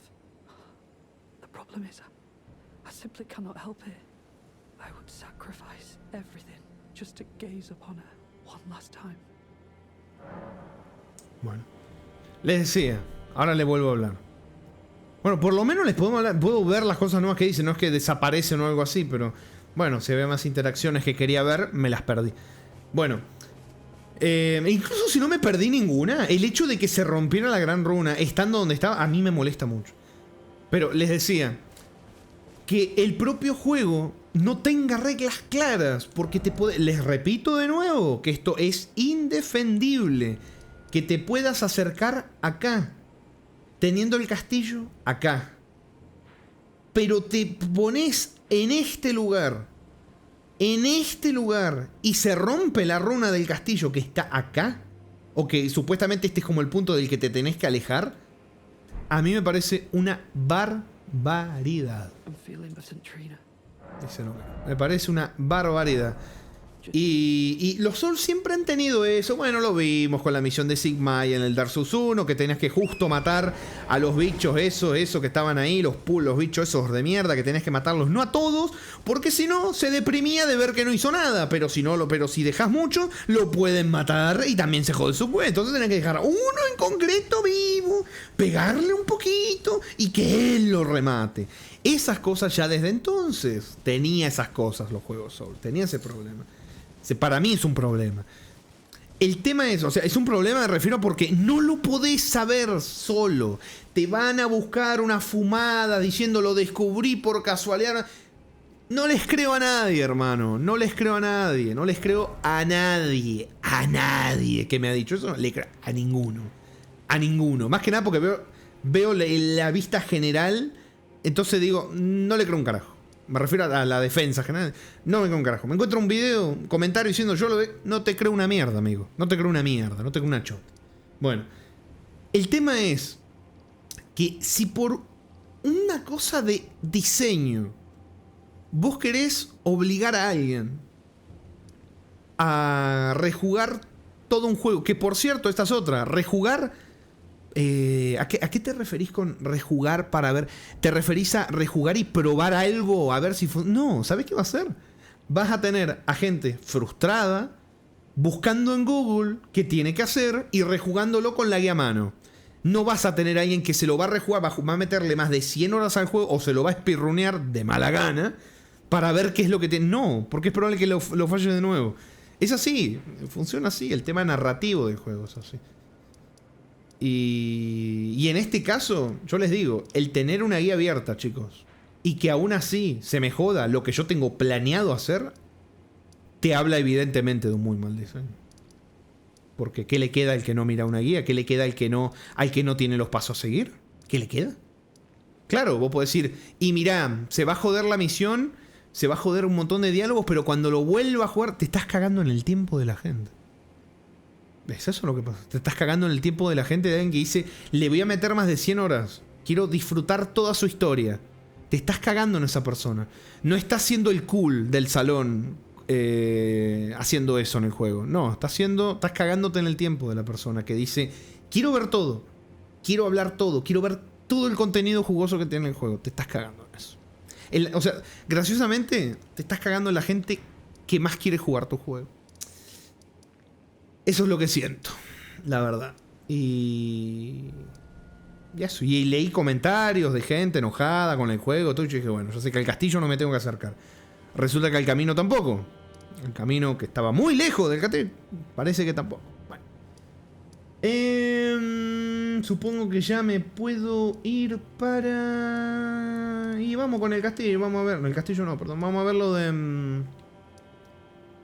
The problem is, I simply cannot help it. I would sacrifice everything just to gaze upon her one last time. Bueno, les decía, ahora le vuelvo a hablar. Bueno, por lo menos les podemos hablar, puedo ver las cosas nuevas que dicen, no es que desaparecen o algo así, pero bueno, si había más interacciones que quería ver, me las perdí. Bueno, incluso si no me perdí ninguna, el hecho de que se rompiera la gran runa estando donde estaba, a mí me molesta mucho. Pero les decía, que el propio juego no tenga reglas claras, porque les repito de nuevo, que esto es indefendible, que te puedas acercar acá, teniendo el castillo acá, pero te pones en este lugar, y se rompe la runa del castillo que está acá, o que supuestamente este es como el punto del que te tenés que alejar. A mí me parece una barbaridad. Dice, no, me parece una barbaridad. Y los Souls siempre han tenido eso. Bueno, lo vimos con la misión de Sigma y en el Dark Souls 1, que tenías que justo matar a los bichos esos que estaban ahí, los bichos esos de mierda, que tenías que matarlos, no a todos, porque si no se deprimía de ver que no hizo nada. Pero si dejas mucho, lo pueden matar y también se jode su puesto. Entonces tenés que dejar a uno en concreto vivo, pegarle un poquito y que él lo remate. Esas cosas ya desde entonces tenía esas cosas los juegos Souls, tenía ese problema. Para mí es un problema. El tema es, o sea, es un problema, me refiero, porque no lo podés saber solo. Te van a buscar una fumada diciendo lo descubrí por casualidad. No les creo a nadie, hermano. No les creo a nadie. No les creo a nadie. A nadie que me ha dicho eso. No le creo a ninguno. A ninguno. Más que nada porque veo la vista general. Entonces digo, no le creo un carajo. Me refiero a la defensa general. No me creo un carajo. Me encuentro un video, un comentario diciendo yo lo veo. No te creo una mierda, amigo. No te creo una mierda. No te creo una chota. Bueno. El tema es que si por una cosa de diseño vos querés obligar a alguien a rejugar todo un juego, que por cierto, esta es otra, rejugar... ¿A qué te referís con rejugar para ver? ¿Te referís a rejugar y probar algo a ver si no, ¿sabés qué va a hacer? Vas a tener a gente frustrada buscando en Google qué tiene que hacer y rejugándolo con la guía a mano. No vas a tener a alguien que se lo va a rejugar, va a meterle más de 100 horas al juego o se lo va a espirrunear de mala gana para ver qué es lo que tiene. No, porque es probable que lo falle de nuevo. Es así, funciona así, el tema narrativo del juego es así. Y en este caso, yo les digo, el tener una guía abierta, chicos, y que aún así se me joda lo que yo tengo planeado hacer, te habla evidentemente de un muy mal diseño. Porque ¿qué le queda al que no mira una guía? ¿Qué le queda al que no tiene los pasos a seguir? ¿Qué le queda? Claro, vos podés decir, y mirá, se va a joder la misión, se va a joder un montón de diálogos, pero cuando lo vuelva a jugar, te estás cagando en el tiempo de la gente. ¿Es eso lo que pasa? Te estás cagando en el tiempo de la gente, de alguien que dice, le voy a meter más de 100 horas, quiero disfrutar toda su historia. Te estás cagando en esa persona. No estás siendo el cool del salón haciendo eso en el juego. No, estás cagándote en el tiempo de la persona que dice, quiero ver todo, quiero hablar todo, quiero ver todo el contenido jugoso que tiene el juego. Te estás cagando en eso. O sea, graciosamente, te estás cagando en la gente que más quiere jugar tu juego. Eso es lo que siento, la verdad. Y eso. Y leí comentarios de gente enojada con el juego, todo, y dije, bueno, yo sé que al castillo no me tengo que acercar. Resulta que al camino tampoco. El camino que estaba muy lejos del castillo, parece que tampoco. Bueno. Supongo que ya me puedo ir para... Y vamos con el castillo, vamos a ver... No, el castillo no, perdón. Vamos a ver lo de...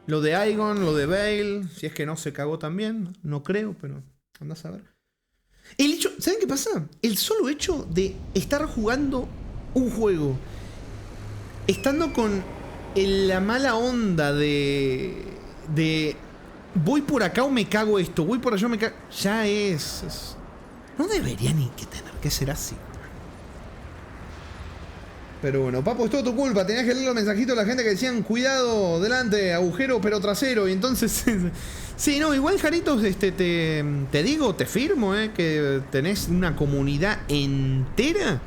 Lo de Aegon, lo de Bale. Si es que no se cagó también. No creo, pero... Andás a ver. El hecho... ¿Saben qué pasa? El solo hecho de estar jugando un juego, estando con la mala onda de voy por acá o me cago esto, voy por allá o me cago... Ya es... No debería ni que tener que ser así. Pero bueno, Papo, es todo tu culpa. Tenías que leer los mensajitos de la gente que decían, cuidado, delante, agujero, pero trasero. Y entonces... sí, no, igual, Jaritos, te digo, te firmo, que tenés una comunidad entera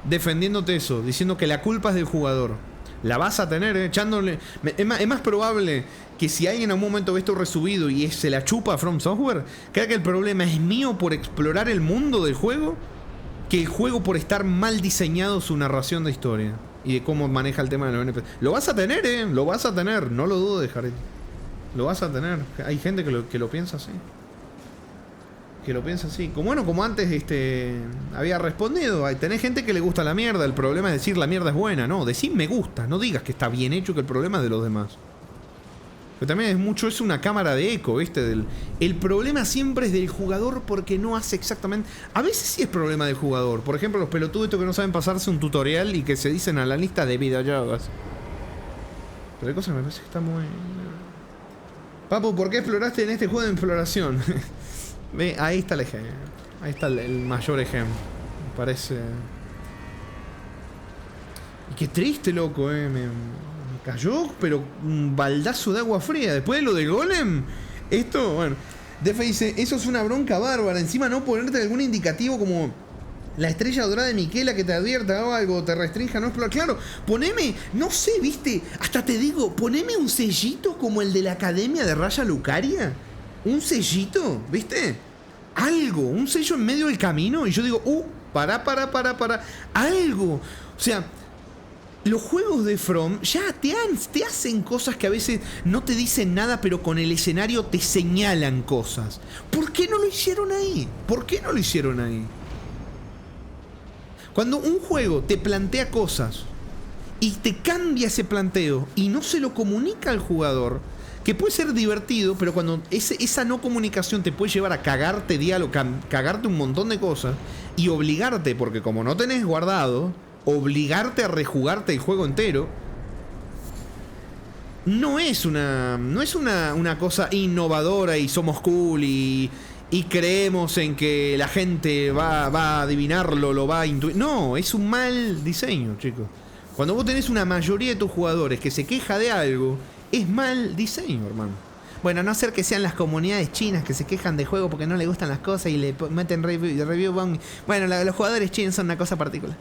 defendiéndote eso, diciendo que la culpa es del jugador. La vas a tener, echándole... Es más probable que si alguien en un momento ve esto resubido y se la chupa a From Software, crea que el problema es mío por explorar el mundo del juego, que el juego por estar mal diseñado su narración de historia y de cómo maneja el tema de los NPC. Lo vas a tener, lo vas a tener, no lo dudo de Jared. Lo vas a tener. Hay gente que lo piensa así. Que lo piensa así. Como antes había respondido. Tenés gente que le gusta la mierda. El problema es decir la mierda es buena. No, decir me gusta. No digas que está bien hecho, que el problema es de los demás. Pero también es una cámara de eco, ¿viste? El problema siempre es del jugador porque no hace exactamente... A veces sí es problema del jugador. Por ejemplo, los pelotudos estos que no saben pasarse un tutorial y que se dicen a la lista de videojuegos. Pero hay cosas que me parece que está muy... Papu, ¿por qué exploraste en este juego de exploración? Ve, ahí está el ejemplo. Ahí está el mayor ejemplo. Me parece... Y qué triste, loco, me cayó, pero un baldazo de agua fría. Después de lo del golem, esto, bueno. Defe dice, eso es una bronca bárbara. Encima no ponerte algún indicativo como la estrella dorada de Miquela que te advierta o algo, te restrinja a no explorar. Claro, poneme, no sé, viste, hasta te digo, poneme un sellito como el de la Academia de Raya Lucaria. Un sellito, ¿viste? Algo, un sello en medio del camino. Y yo digo, para. Algo. O sea, los juegos de From ya te hacen cosas que a veces no te dicen nada, pero con el escenario te señalan cosas. ¿Por qué no lo hicieron ahí? Cuando un juego te plantea cosas y te cambia ese planteo y no se lo comunica al jugador, que puede ser divertido, pero cuando esa no comunicación te puede llevar a cagarte diálogo, cagarte un montón de cosas y obligarte, porque como no tenés guardado, obligarte a rejugarte el juego entero, no es una cosa innovadora y somos cool y creemos en que la gente va a adivinarlo, lo va a intuir. No, es un mal diseño, chicos. Cuando vos tenés una mayoría de tus jugadores que se queja de algo, es mal diseño, hermano. Bueno, a no ser que sean las comunidades chinas que se quejan de juego porque no les gustan las cosas y le meten review bomb. Bueno, los jugadores chinos son una cosa particular.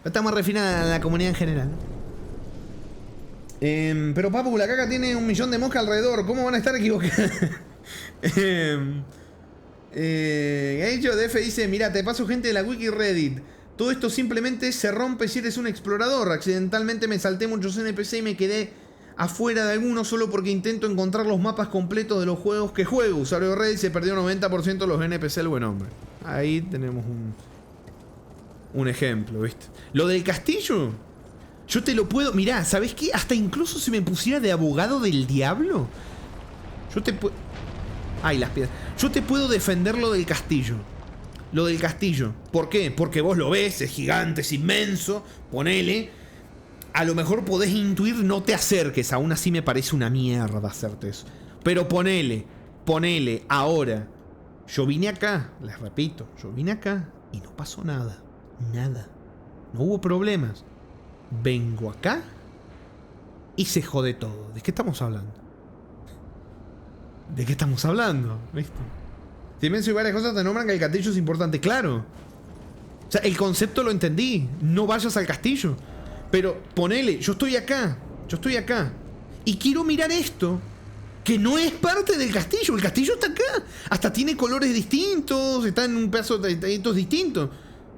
Estamos refinados a la comunidad en general. Pero Papu, la caca tiene 1 millón de moscas alrededor. ¿Cómo van a estar equivocados? DF dice, mira, te paso gente de la wiki Reddit. Todo esto simplemente se rompe si eres un explorador. Accidentalmente me salté muchos NPC y me quedé afuera de algunos solo porque intento encontrar los mapas completos de los juegos que juego. Usuario de Reddit, se perdió 90% de los NPC el buen hombre. Ahí tenemos un ejemplo, ¿viste? Lo del castillo Yo te lo puedo... Mirá, ¿sabés qué? Hasta incluso si me pusiera de abogado del diablo. Yo te puedo... Ay, las piedras. Yo te puedo defender lo del castillo. Lo del castillo. ¿Por qué? Porque vos lo ves, es gigante, es inmenso. Ponele. A lo mejor podés intuir, no te acerques. Aún así me parece una mierda hacerte eso. Pero ponele. Ponele. Ahora. Yo vine acá. Les repito. Yo vine acá. Y no pasó nada. Nada. No hubo problemas. Vengo acá. Y se jode todo. ¿De qué estamos hablando? ¿De qué estamos hablando? ¿Viste? Silencio y varias cosas te nombran que el castillo es importante. Claro. O sea, el concepto lo entendí. No vayas al castillo. Pero ponele, yo estoy acá. Yo estoy acá. Y quiero mirar esto. Que no es parte del castillo. El castillo está acá. Hasta tiene colores distintos. Está en un pedazo de detallitos distintos.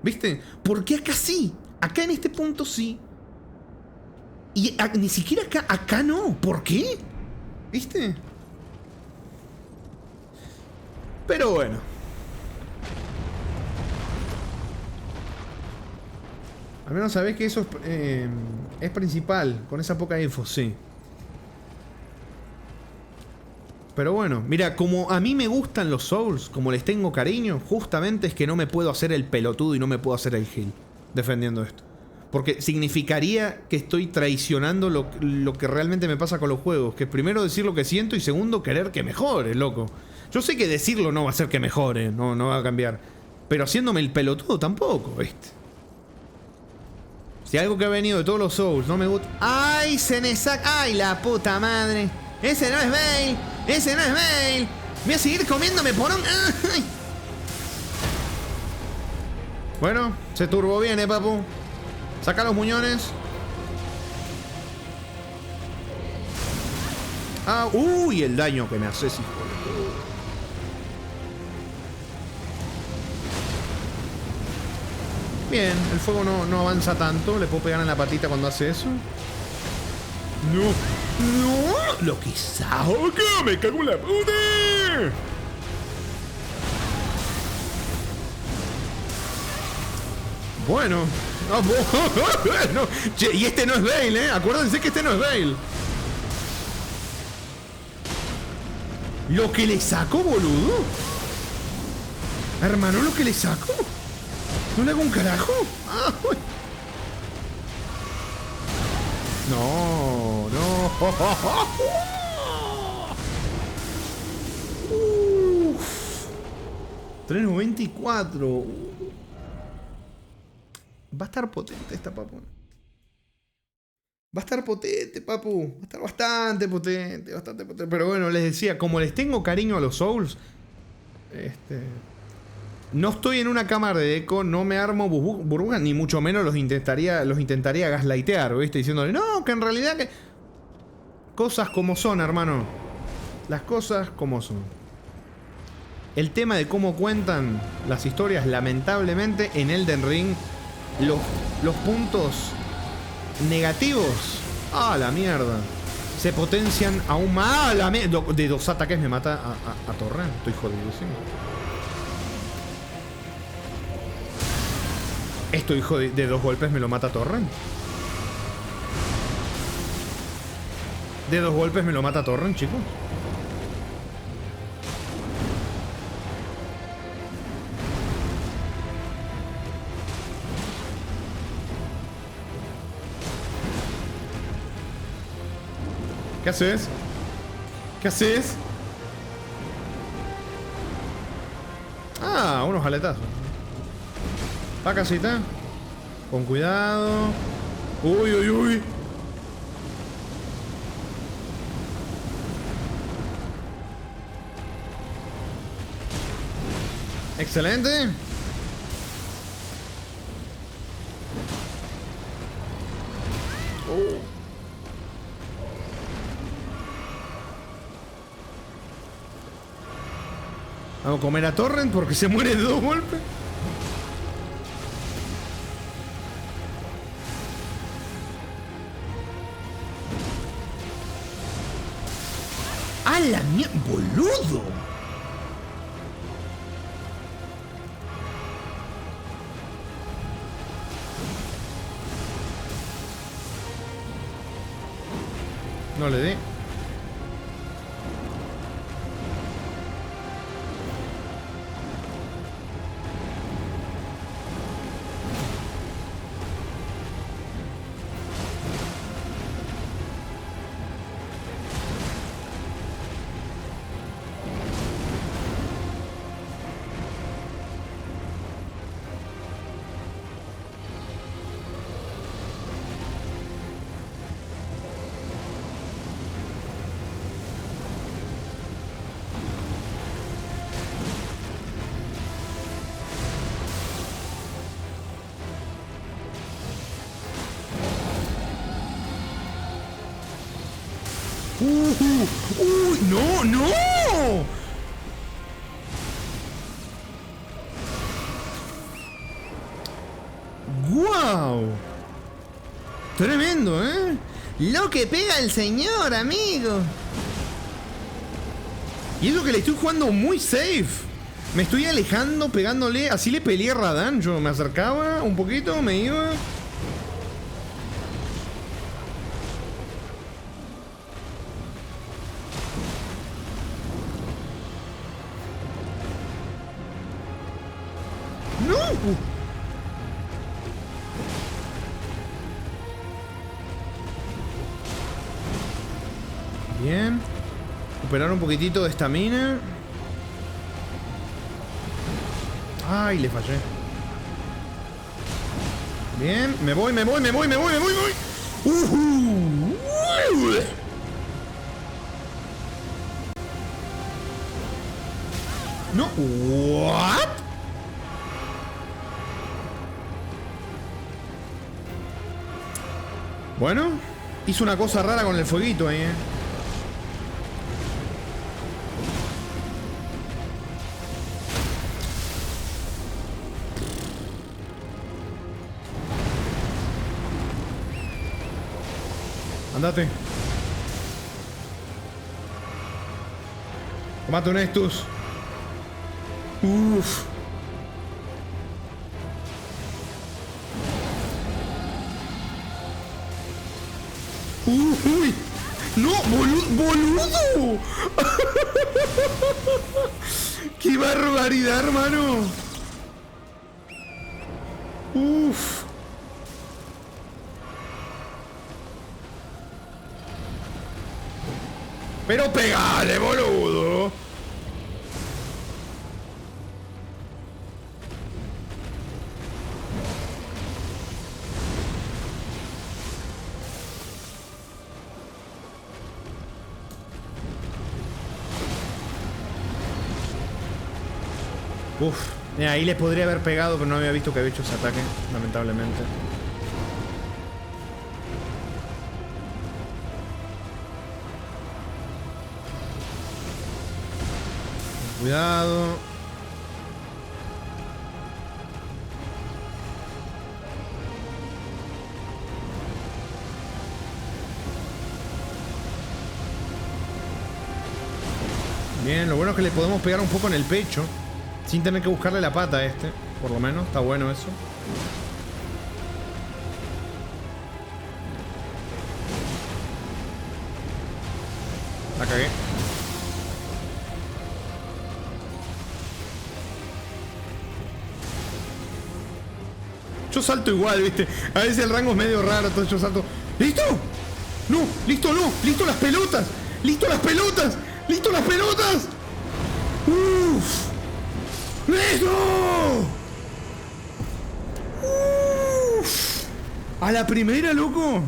¿Viste? ¿Por qué acá sí? Acá en este punto sí. Y ni siquiera acá. Acá no. ¿Por qué? ¿Viste? Pero bueno. Al menos sabés que eso es principal. Con esa poca info, sí. Pero bueno, mira, como a mí me gustan los Souls, como les tengo cariño, justamente es que no me puedo hacer el pelotudo y no me puedo hacer el gil defendiendo esto. Porque significaría que estoy traicionando lo que realmente me pasa con los juegos. Que primero decir lo que siento y segundo querer que mejore, loco. Yo sé que decirlo no va a hacer que mejore, no va a cambiar. Pero haciéndome el pelotudo tampoco, ¿viste? Si algo que ha venido de todos los Souls no me gusta... ¡Ay, Senesak! ¡Ay, la puta madre! ¡Ese no es Bale! ¡Ese no es Bale! ¡Voy a seguir comiéndome por un... ¡Ay! Bueno, se turbo bien, papu. Saca los muñones. Ah, uy, el daño que me haces, hijo de puta. Bien, el fuego no avanza tanto. Le puedo pegar en la patita cuando hace eso. No, lo que saca, me cago en la puta. Bueno. No. Che, y este no es Bale, acuérdense que este no es Bale. Lo que le saco, boludo. Hermano, lo que le saco. ¿No le hago un carajo? Ah, no, no. Uf. 394. Va a estar potente esta, papu. Va a estar potente, papu. Va a estar bastante potente, bastante potente. Pero bueno, les decía, como les tengo cariño a los Souls, no estoy en una cámara de eco, no me armo burbujas, ni mucho menos los intentaría gaslightear, ¿viste? Diciéndole, no, que en realidad que... Cosas como son, hermano. Las cosas como son. El tema de cómo cuentan las historias, lamentablemente, en Elden Ring, los puntos negativos, ¡ah, la mierda! Se potencian aún más. ¡Ah, la mierda! De 2 ataques me mata a Torrent. Estoy jodidísimo. Esto, hijo de 2 golpes me lo mata Torrent. De 2 golpes me lo mata Torrent, chicos. ¿Qué haces? ¿Qué haces? Ah, unos aletazos. Va, casita. Con cuidado. Uy, uy, uy. Excelente. Vamos a comer a Torrent porque se muere de 2 golpes. ¡A la mierda! ¡Boludo! No le dé. ¡Uy! ¡No! ¡No! ¡Guau! Tremendo, ¿eh? Lo que pega el señor, amigo. Y eso que le estoy jugando muy safe. Me estoy alejando, pegándole. Así le peleé a Radahn. Yo me acercaba un poquito, me iba. ¡No! Bien. Recuperar un poquitito de estamina. Ay, le fallé. Bien, me voy. No, what? Bueno, hizo una cosa rara con el fueguito ahí, Andate. Tomate un Estus. Uff. Uy. No, boludo. Qué barbaridad, hermano. Uff. Pero pegale, boludo. Uf, mira, ahí les podría haber pegado, pero no había visto que había hecho ese ataque, lamentablemente. Cuidado. Bien, lo bueno es que le podemos pegar un poco en el pecho sin tener que buscarle la pata a este. Por lo menos, está bueno eso. La cagué. Yo salto igual, ¿viste? A veces el rango es medio raro, entonces yo salto. ¿Listo? No, listo no. Listo las pelotas. Listo las pelotas. Listo las pelotas. Uff. ¡Listo! Uff. A la primera, loco.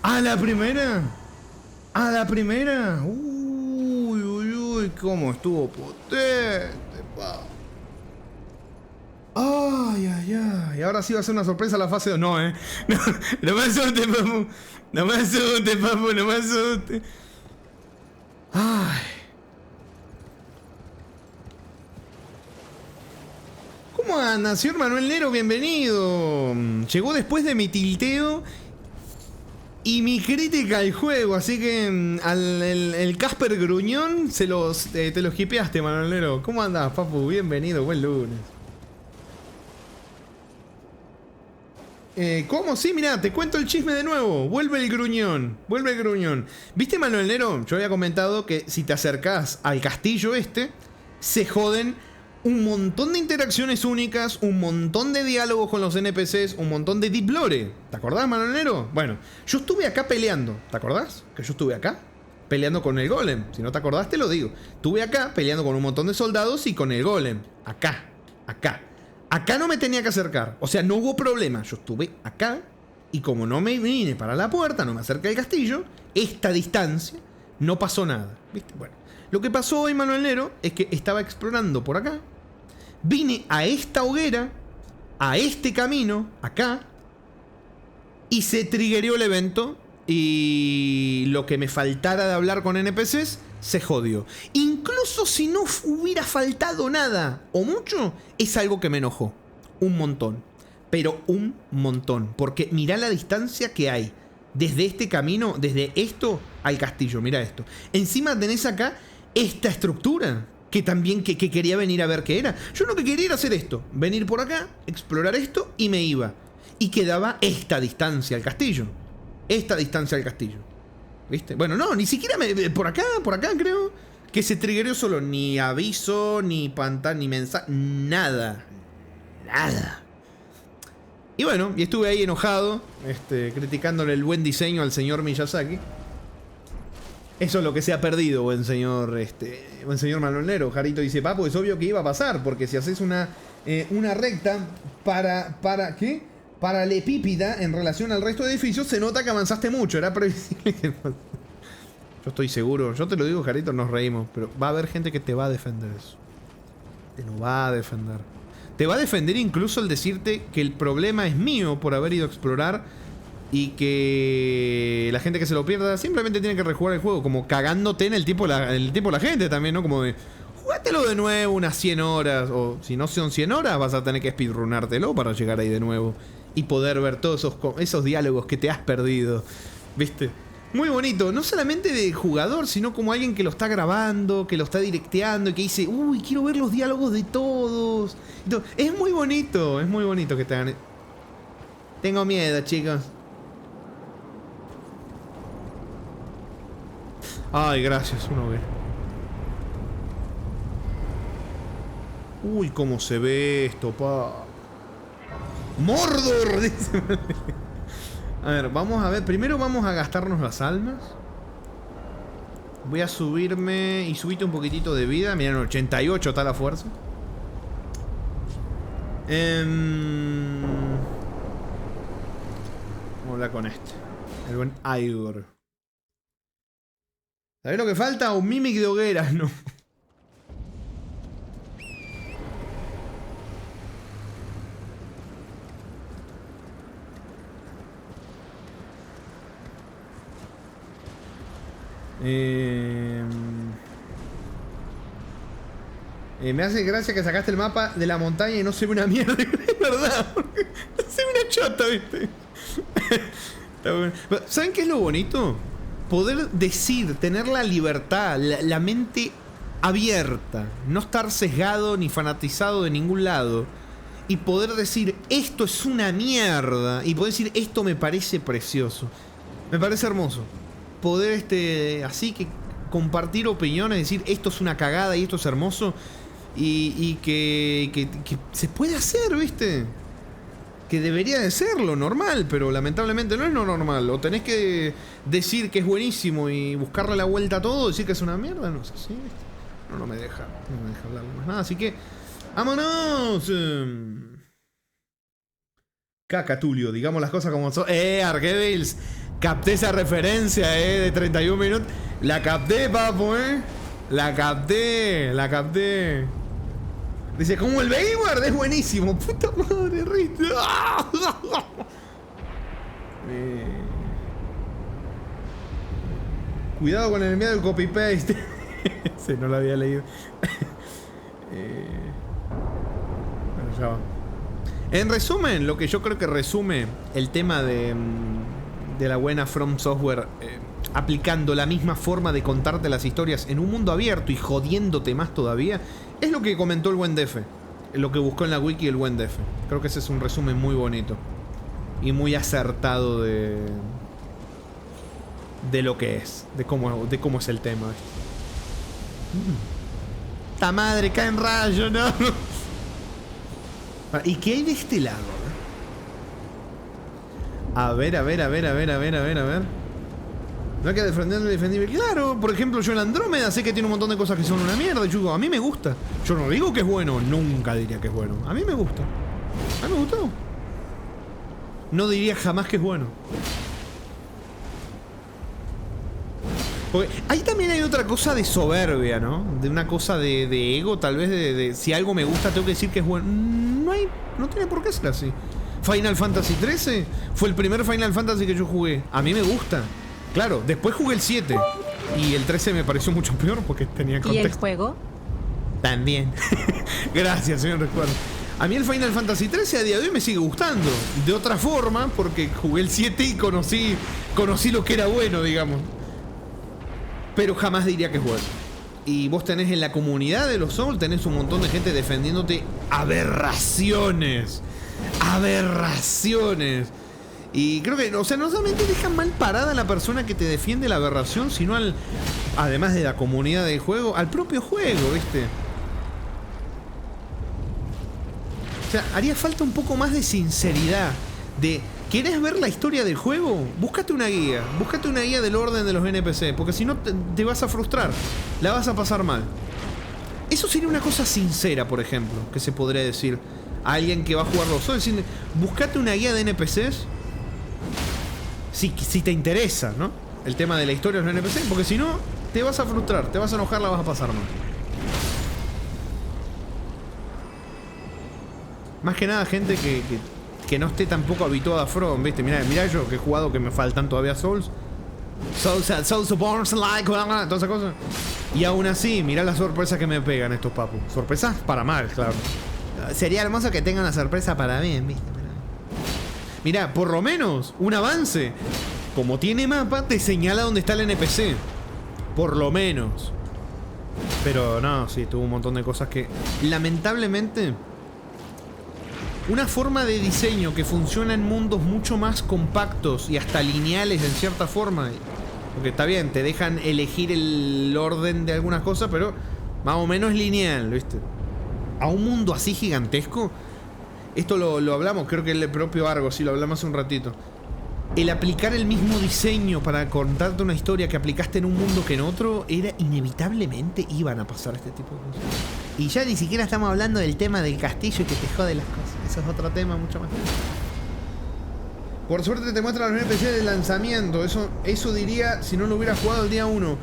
A la primera. A la primera. Uy, uy, uy. Cómo estuvo potente, pa. Ay, ay, ay. Ahora sí va a ser una sorpresa la fase 2. No, no me asustes, papu. No me asustes, papu. No me asustes. Ay. ¿Cómo anda, señor Manuel Nero? Bienvenido. Llegó después de mi tilteo y mi crítica al juego. Así que el Casper Gruñón te los hipeaste, Manuel Nero. ¿Cómo andas, papu? Bienvenido. Buen lunes. ¿Cómo? Sí, mirá, te cuento el chisme de nuevo. Vuelve el gruñón. Vuelve el gruñón. ¿Viste, Manuel Nero? Yo había comentado que si te acercás al castillo este, se joden un montón de interacciones únicas, un montón de diálogos con los NPCs, un montón de deep lore. ¿Te acordás, Manuel Nero? Bueno, yo estuve acá peleando. ¿Te acordás? Que yo estuve acá peleando con el golem. Si no te acordás, te lo digo. Estuve acá peleando con un montón de soldados y con el golem. Acá. Acá no me tenía que acercar. O sea, no hubo problema. Yo estuve acá y como no me vine para la puerta, no me acerqué al castillo, esta distancia, no pasó nada. ¿Viste? Bueno, lo que pasó hoy, Manuel Nero, es que estaba explorando por acá. Vine a esta hoguera, a este camino, acá, y se triggereó el evento. Y lo que me faltara de hablar con NPCs se jodió. Incluso si no hubiera faltado nada o mucho, es algo que me enojó. Un montón. Pero un montón. Porque mirá la distancia que hay desde este camino, desde esto al castillo. Mirá esto. Encima tenés acá esta estructura que también que quería venir a ver qué era. Yo lo que quería era hacer esto. Venir por acá, explorar esto y me iba. Y quedaba esta distancia al castillo. Esta distancia al castillo. ¿Viste? Bueno, no, ni siquiera por acá creo que se triggeró solo. Ni aviso, ni pantalla, ni mensaje. Nada. Y bueno, y estuve ahí enojado, criticándole el buen diseño al señor Miyazaki. Eso es lo que se ha perdido, buen señor Manuel Nero. Jarito dice, papo, es obvio que iba a pasar, porque si haces una recta para ¿qué? Paralepípida en relación al resto de edificios, se nota que avanzaste mucho. Era previsible que... Yo estoy seguro, yo te lo digo, Jarito, nos reímos, pero va a haber gente que te va a defender eso. Te lo va a defender. Te va a defender incluso el decirte que el problema es mío por haber ido a explorar y que la gente que se lo pierda simplemente tiene que rejugar el juego, como cagándote en el tiempo la gente también, ¿no? Como de, jugátelo de nuevo unas 100 horas, o si no son 100 horas vas a tener que speedrunártelo para llegar ahí de nuevo y poder ver todos esos diálogos que te has perdido, ¿viste? Muy bonito, no solamente de jugador, sino como alguien que lo está grabando, que lo está directeando y que dice, uy, quiero ver los diálogos de todos. Es muy bonito que te hagan... Tengo miedo, chicos. Ay, gracias, una vez. Uy, cómo se ve esto, pa. ¡Mordor! Dice. A ver, vamos a ver. Primero vamos a gastarnos las almas. Voy a subirme y subite un poquitito de vida. Miren, 88 está la fuerza. Vamos a hablar con este. El buen Igor. ¿Sabés lo que falta? Un Mimic de hogueras, ¿no? Me hace gracia que sacaste el mapa de la montaña y no se ve una mierda. Es verdad, porque no se ve una chota, ¿viste? Está bueno. ¿Saben qué es lo bonito? Poder decir, tener la libertad, la mente abierta, no estar sesgado ni fanatizado de ningún lado, y poder decir, esto es una mierda, y poder decir, esto me parece precioso. Me parece hermoso. Poder así que compartir opiniones, decir esto es una cagada y esto es hermoso, y que se puede hacer, ¿viste? Que debería de ser lo normal, pero lamentablemente no es lo normal. O tenés que decir que es buenísimo y buscarle la vuelta a todo, decir que es una mierda, no sé si, ¿viste? No me deja hablar más nada, así que ¡vámonos! Caca, Tulio, digamos las cosas como son. Arquevils, capté esa referencia, de 31 minutos. La capté, papo, La capté. Dice, como el Bayward, es buenísimo. Puta madre, Rito. Cuidado con el miedo del copy-paste. Ese no lo había leído. Bueno, ya va. En resumen, lo que yo creo que resume el tema de la buena From Software, aplicando la misma forma de contarte las historias en un mundo abierto y jodiéndote más todavía, es lo que comentó el buen Defe, lo que buscó en la wiki el buen Defe. Creo que ese es un resumen muy bonito. y muy acertado de lo que es, de cómo es el tema. ¡Ta madre! ¡Cae en rayo! ¡No! ¿Y qué hay de este lado? A ver. No hay que defender lo indefendible. Claro, por ejemplo, yo en Andrómeda sé que tiene un montón de cosas que son una mierda. Y yo digo, a mí me gusta. Yo no digo que es bueno, nunca diría que es bueno. A mí me gusta. A mí me gustó. No diría jamás que es bueno. Porque ahí también hay otra cosa de soberbia, ¿no? De una cosa de ego, tal vez de si algo me gusta tengo que decir que es bueno. No tiene por qué ser así. Final Fantasy XIII fue el primer Final Fantasy que yo jugué. A mí me gusta. Claro, después jugué el 7 y el 13 me pareció mucho peor porque tenía contexto. ¿Y el juego? También. Gracias, señor recuerdo. A mí el Final Fantasy XIII a día de hoy me sigue gustando. De otra forma, porque jugué el 7 y conocí lo que era bueno, digamos. Pero jamás diría que es bueno. Y vos tenés en la comunidad de los Souls, tenés un montón de gente defendiéndote aberraciones. Aberraciones. Y creo que, o sea, no solamente dejan mal parada a la persona que te defiende la aberración, sino además de la comunidad del juego, al propio juego, ¿viste? O sea, haría falta un poco más de sinceridad. ¿Querés ver la historia del juego? Búscate una guía. Búscate una guía del orden de los NPC. Porque si no te vas a frustrar. La vas a pasar mal. Eso sería una cosa sincera, por ejemplo, que se podría decir a alguien que va a jugar los Souls. Decirle, búscate una guía de NPCs. Si te interesa, ¿no? El tema de la historia de los NPCs. Porque si no, te vas a frustrar. Te vas a enojar, la vas a pasar mal. Más que nada gente que no esté tampoco habituada a From, ¿viste? Mirá yo que he jugado que me faltan todavía Souls. Souls of Borns, like, todas esas cosas. Y aún así, mirá la sorpresa que me pegan estos papus. Sorpresas para mal, claro. Sería hermoso que tengan una sorpresa para bien, ¿viste? Mirá, por lo menos, un avance. Como tiene mapa, te señala dónde está el NPC. Por lo menos. Pero no, sí, tuvo un montón de cosas que, lamentablemente, una forma de diseño que funciona en mundos mucho más compactos y hasta lineales en cierta forma. Porque está bien, te dejan elegir el orden de algunas cosas, pero más o menos lineal, ¿viste? A un mundo así gigantesco, esto lo hablamos, creo que el propio Argo, sí, lo hablamos hace un ratito. El aplicar el mismo diseño para contarte una historia que aplicaste en un mundo que en otro, era inevitablemente iban a pasar este tipo de cosas. Y ya ni siquiera estamos hablando del tema del castillo y que te jode las cosas. Eso es otro tema mucho más. Por suerte te muestran los NPC del lanzamiento. Eso diría si no lo hubiera jugado el día 1.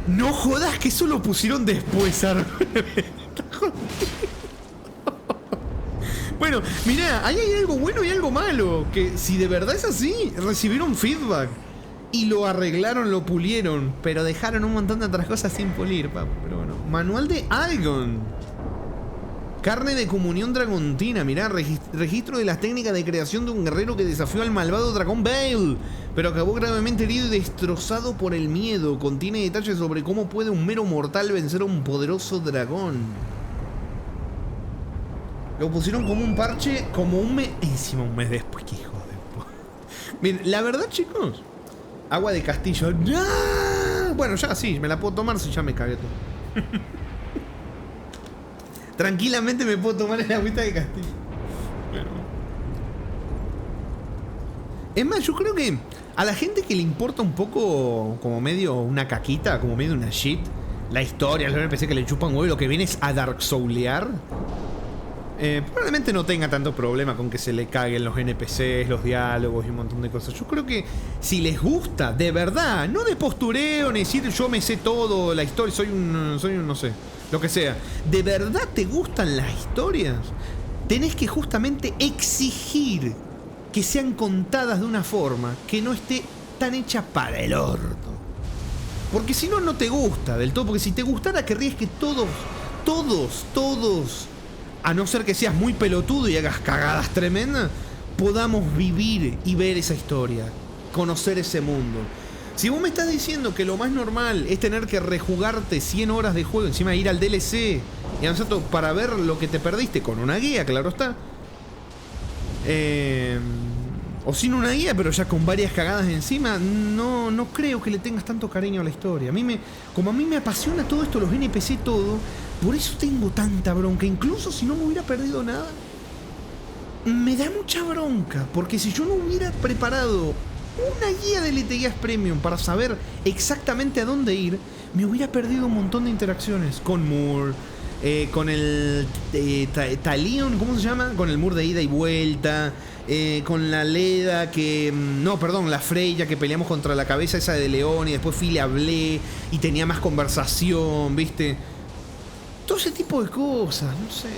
No jodas que eso lo pusieron después, Argo. Bueno, mirá, ahí hay algo bueno y algo malo. Que si de verdad es así, recibieron feedback y lo arreglaron, lo pulieron, pero dejaron un montón de otras cosas sin pulir, papu. Pero bueno, manual de Algon. Carne de comunión dragontina, mirá, registro de las técnicas de creación de un guerrero que desafió al malvado dragón Bale, pero acabó gravemente herido y destrozado por el miedo. Contiene detalles sobre cómo puede un mero mortal vencer a un poderoso dragón. Lo pusieron como un parche, como un mes. Encima un mes después, que hijo de... Miren, la verdad, chicos, agua de castillo. ¡Ah! Bueno, ya sí, me la puedo tomar si ya me cagué todo. Tranquilamente me puedo tomar el agüita de castillo. Pero... es más, yo creo que a la gente que le importa un poco, como medio una caquita, como medio una shit, la historia, los NPC que le chupan huevo, lo que viene es a Dark Soulear. Probablemente no tenga tanto problema con que se le caguen los NPCs, los diálogos y un montón de cosas. Yo creo que si les gusta, de verdad, no de postureo, ni decir yo me sé todo, la historia, soy un no sé, lo que sea. De verdad te gustan las historias, tenés que justamente exigir que sean contadas de una forma que no esté tan hecha para el orto. Porque si no, no te gusta del todo. Porque si te gustara, querrías que todos, a no ser que seas muy pelotudo y hagas cagadas tremendas, podamos vivir y ver esa historia, conocer ese mundo. Si vos me estás diciendo que lo más normal es tener que rejugarte 100 horas de juego, encima ir al DLC y avanzar todo para ver lo que te perdiste con una guía, claro está. O sin una guía, pero ya con varias cagadas encima, no creo que le tengas tanto cariño a la historia. Como a mí me apasiona todo esto, los NPC, todo, por eso tengo tanta bronca. Incluso si no me hubiera perdido nada, me da mucha bronca. Porque si yo no hubiera preparado una guía de Elite Guías Premium para saber exactamente a dónde ir, me hubiera perdido un montón de interacciones con Moore, con el Talion, ¿cómo se llama? Con el Moore de ida y vuelta, con la Leda la Freya que peleamos contra la cabeza esa de León y después fui y le hablé y tenía más conversación, ¿viste? Todo ese tipo de cosas, no sé,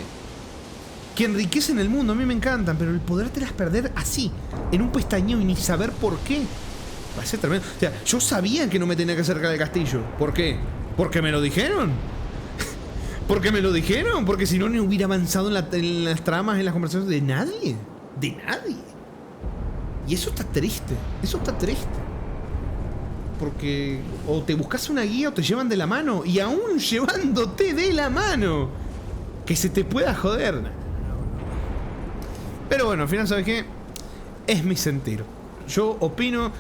que enriquecen el mundo, a mí me encantan, pero el podértelas perder así, en un pestañeo y ni saber por qué, va a ser tremendo. O sea, yo sabía que no me tenía que acercar al castillo. ¿Por qué? ¿Porque me lo dijeron? ¿Porque me lo dijeron? Porque si no, no hubiera avanzado en las tramas, en las conversaciones de nadie. De nadie. Y eso está triste. Eso está triste. Porque o te buscas una guía o te llevan de la mano. Y aún llevándote de la mano, que se te pueda joder. Pero bueno, al final, ¿sabes qué? Es mi sentir. Yo opino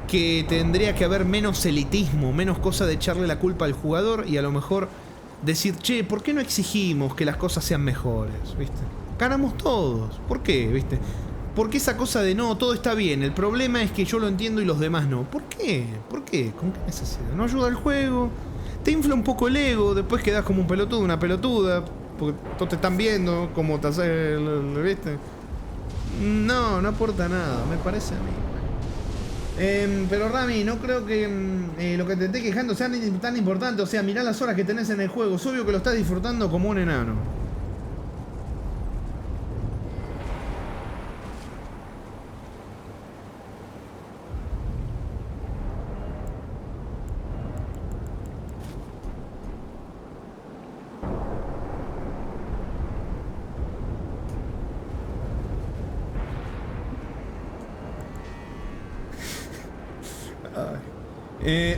que tendría que haber menos elitismo, menos cosa de echarle la culpa al jugador y a lo mejor decir, che, ¿por qué no exigimos que las cosas sean mejores? ¿Viste? Ganamos todos. ¿Por qué? ¿Viste? ¿Por qué esa cosa de no, todo está bien? El problema es que yo lo entiendo y los demás no. ¿Por qué? ¿Por qué? ¿Con qué necesidad? ¿No ayuda al juego? Te infla un poco el ego, después quedás como un pelotudo, una pelotuda, porque todos te están viendo, como te haces, ¿viste? No, no aporta nada, me parece a mí. Pero Rami, no creo que lo que te esté quejando sea tan importante. O sea, mirá las horas que tenés en el juego. Es obvio que lo estás disfrutando como un enano.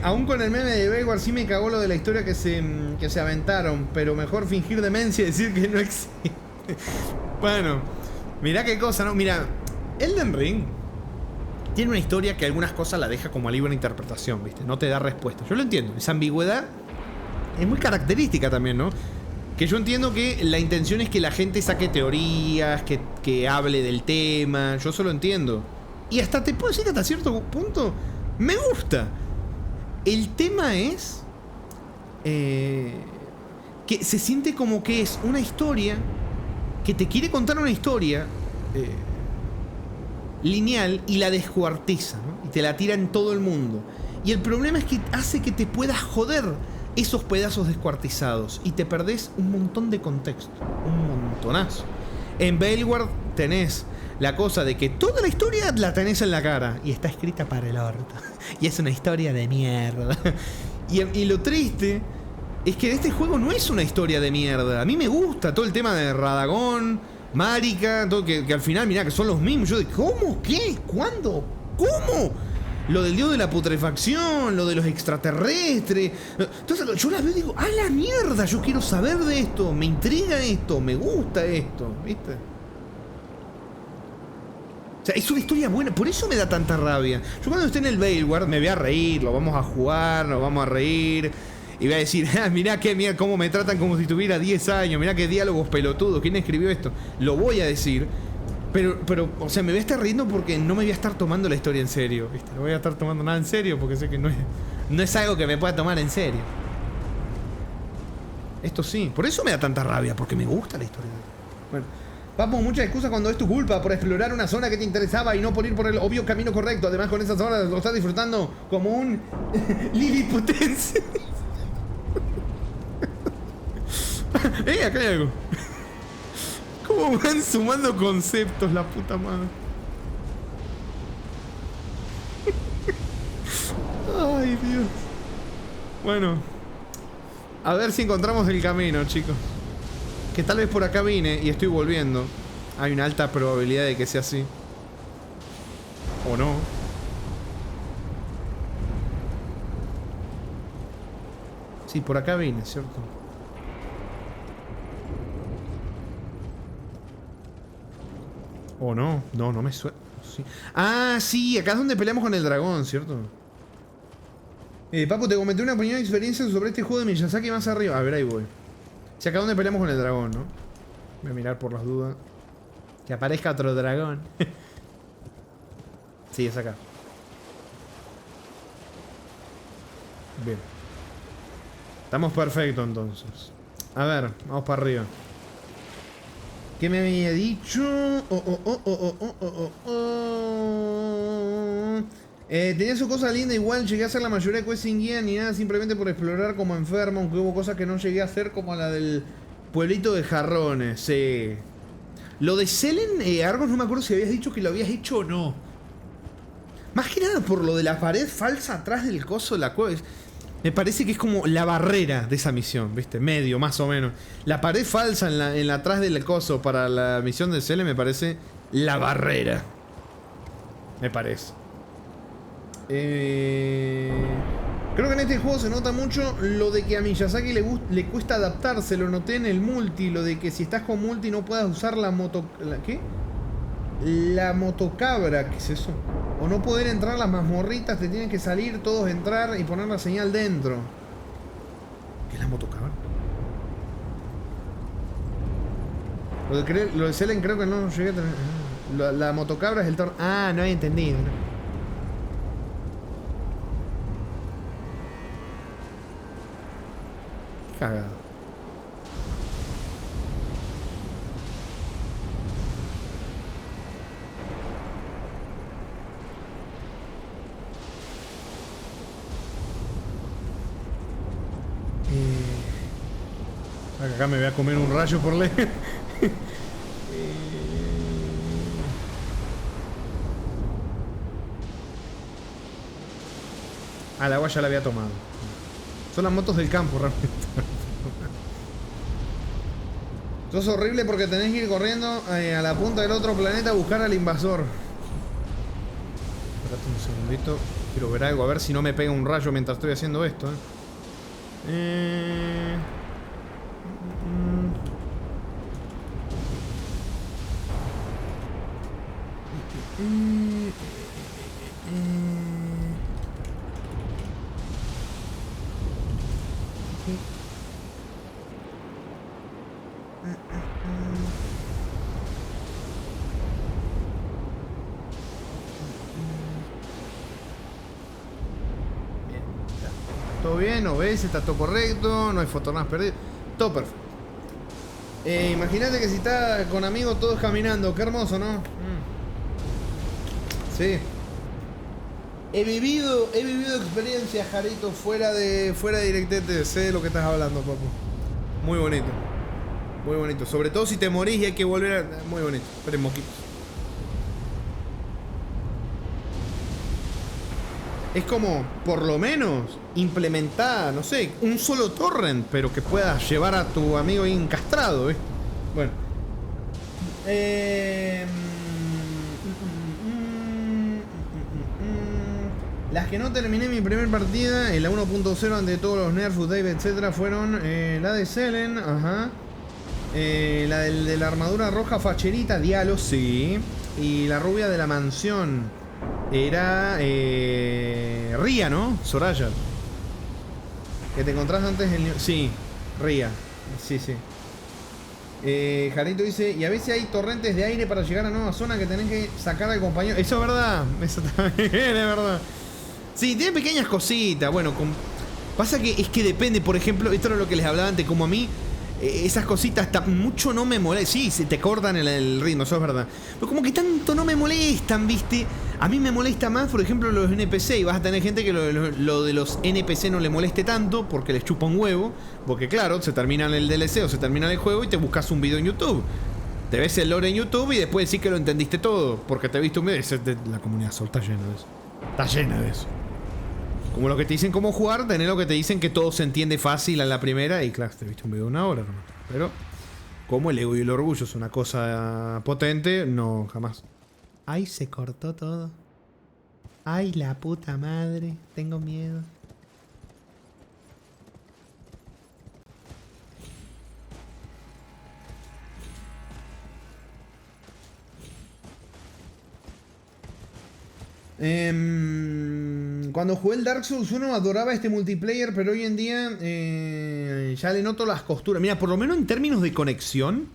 Aún con el meme de Bayward sí me cagó lo de la historia que se aventaron, pero mejor fingir demencia y decir que no existe. Bueno, mirá qué cosa, ¿no? Mira, Elden Ring tiene una historia que algunas cosas la deja como a libre interpretación, ¿viste? No te da respuesta. Yo lo entiendo, esa ambigüedad es muy característica también, ¿no? Que yo entiendo que la intención es que la gente saque teorías, que hable del tema, yo eso lo entiendo. Y hasta te puedo decir que hasta cierto punto me gusta. El tema es que se siente como que es una historia que te quiere contar una historia lineal y la descuartiza, ¿no? Y te la tira en todo el mundo. Y el problema es que hace que te puedas joder esos pedazos descuartizados y te perdés un montón de contexto, un montonazo. En Bailward tenés la cosa de que toda la historia la tenés en la cara y está escrita para el orto. Y es una historia de mierda. Y lo triste es que este juego no es una historia de mierda. A mí me gusta todo el tema de Radagon, Marika, todo que al final, mirá, que son los mismos. Yo de, ¿cómo? ¿Qué? ¿Cuándo? ¿Cómo? Lo del dios de la putrefacción, lo de los extraterrestres. Entonces yo las veo y digo, ¡a la mierda! Yo quiero saber de esto, me intriga esto, me gusta esto, ¿viste? O sea, es una historia buena, por eso me da tanta rabia. Yo cuando esté en el Bailward me voy a reír, lo vamos a jugar, nos vamos a reír. Y voy a decir, mirá cómo me tratan como si tuviera 10 años, mirá qué diálogos pelotudos, ¿quién escribió esto? Lo voy a decir. Pero, o sea, me voy a estar riendo porque no me voy a estar tomando la historia en serio, ¿viste? No voy a estar tomando nada en serio porque sé que no es algo que me pueda tomar en serio. Esto sí, por eso me da tanta rabia, porque me gusta la historia. Bueno, Papu, muchas excusas cuando es tu culpa por explorar una zona que te interesaba y no por ir por el obvio camino correcto. Además, con esa zona lo estás disfrutando como un liliputense. Acá hay algo. ¿Cómo van sumando conceptos, la puta madre? Ay, Dios. Bueno, a ver si encontramos el camino, chicos. Que tal vez por acá vine y estoy volviendo. Hay una alta probabilidad de que sea así. O no. Sí, por acá vine, ¿cierto? ¿O no? No me suena. sí. Ah, sí, acá es donde peleamos con el dragón, ¿cierto? Papu, te comenté una opinión y experiencia sobre este juego de Miyazaki más arriba. A ver, ahí voy. Si acá es donde peleamos con el dragón, ¿no? Voy a mirar por las dudas. Que aparezca otro dragón. Sí, es acá. Bien. Estamos perfectos entonces. A ver, vamos para arriba. ¿Qué me había dicho? Tenía su cosa linda, igual llegué a hacer la mayoría de quests sin guía ni nada, simplemente por explorar como enfermo, aunque hubo cosas que no llegué a hacer, como la del pueblito de jarrones. Sí. Lo de Selen, Argos, no me acuerdo si habías dicho que lo habías hecho o no. Más que nada por lo de la pared falsa atrás del coso de la cueva. Me parece que es como la barrera de esa misión, ¿viste? Medio, más o menos. La pared falsa en la atrás del coso para la misión de Selen me parece la barrera. Me parece. Creo que en este juego se nota mucho lo de que a Miyazaki le cuesta adaptarse. Lo noté en el multi. Lo de que si estás con multi no puedas usar la moto... ¿Qué? La motocabra. ¿Qué es eso? O no poder entrar las mazmorritas. Te tienen que salir, todos entrar y poner la señal dentro. ¿Qué es la motocabra? Lo de Selen creo que no llegué a tener... La motocabra es el torno... Ah, no había entendido, ¿no? Cagado. Acá me voy a comer un rayo por leer. La agua ya la había tomado. Son las motos del campo, realmente. Esto es horrible porque tenés que ir corriendo a la punta del otro planeta a buscar al invasor. Espérate un segundito. Quiero ver algo, a ver si no me pega un rayo mientras estoy haciendo esto. Todo bien, OBS, está todo correcto, no hay fotogramas perdidas, todo perfecto. Imagínate que si está con amigos todos caminando, qué hermoso, ¿no? Sí. He vivido experiencias, Jarito, fuera de DirectX, sé de lo que estás hablando, papu. Muy bonito. Muy bonito. Sobre todo si te morís y hay que volver a... Muy bonito. Esperen, moquitos. Es como, por lo menos, implementar, no sé, un solo torrent, pero que puedas llevar a tu amigo encastrado, ¿ves? Bueno. Las que no terminé mi primer partida, en la 1.0 ante todos los nerfs, Dave, etcétera, fueron la de Selen, ajá. La de la armadura roja facherita, Dialo, sí. Y la rubia de la mansión era Ria, ¿no? Soraya. Que te encontrás antes en... Sí, Ria. Sí, sí. Jarito dice, y a veces hay torrentes de aire para llegar a nueva zona que tenés que sacar al compañero. Eso es verdad. Eso también es verdad. Sí, tiene pequeñas cositas. Bueno, pasa que es que depende. Por ejemplo, esto era lo que les hablaba antes. Como a mí, esas cositas mucho no me molestan. Sí, se te cortan el ritmo, eso es verdad. Pero como que tanto no me molestan, ¿viste? A mí me molesta más, por ejemplo, los NPC. Y vas a tener gente que lo de los NPC no le moleste tanto porque les chupa un huevo. Porque claro, se termina el DLC o se termina el juego y te buscas un video en YouTube. Te ves el lore en YouTube y después decís que lo entendiste todo. Porque te viste un video. La comunidad Sol está llena de eso. Está llena de eso. Como lo que te dicen cómo jugar, tenés lo que te dicen que todo se entiende fácil a la primera. Y claro, te viste un video de 1 hora, ¿no? Pero como el ego y el orgullo es una cosa potente, no, jamás. Ay, se cortó todo. Ay, la puta madre. Tengo miedo. Cuando jugué el Dark Souls 1 adoraba este multiplayer, pero hoy en día ya le noto las costuras. Mira, por lo menos en términos de conexión,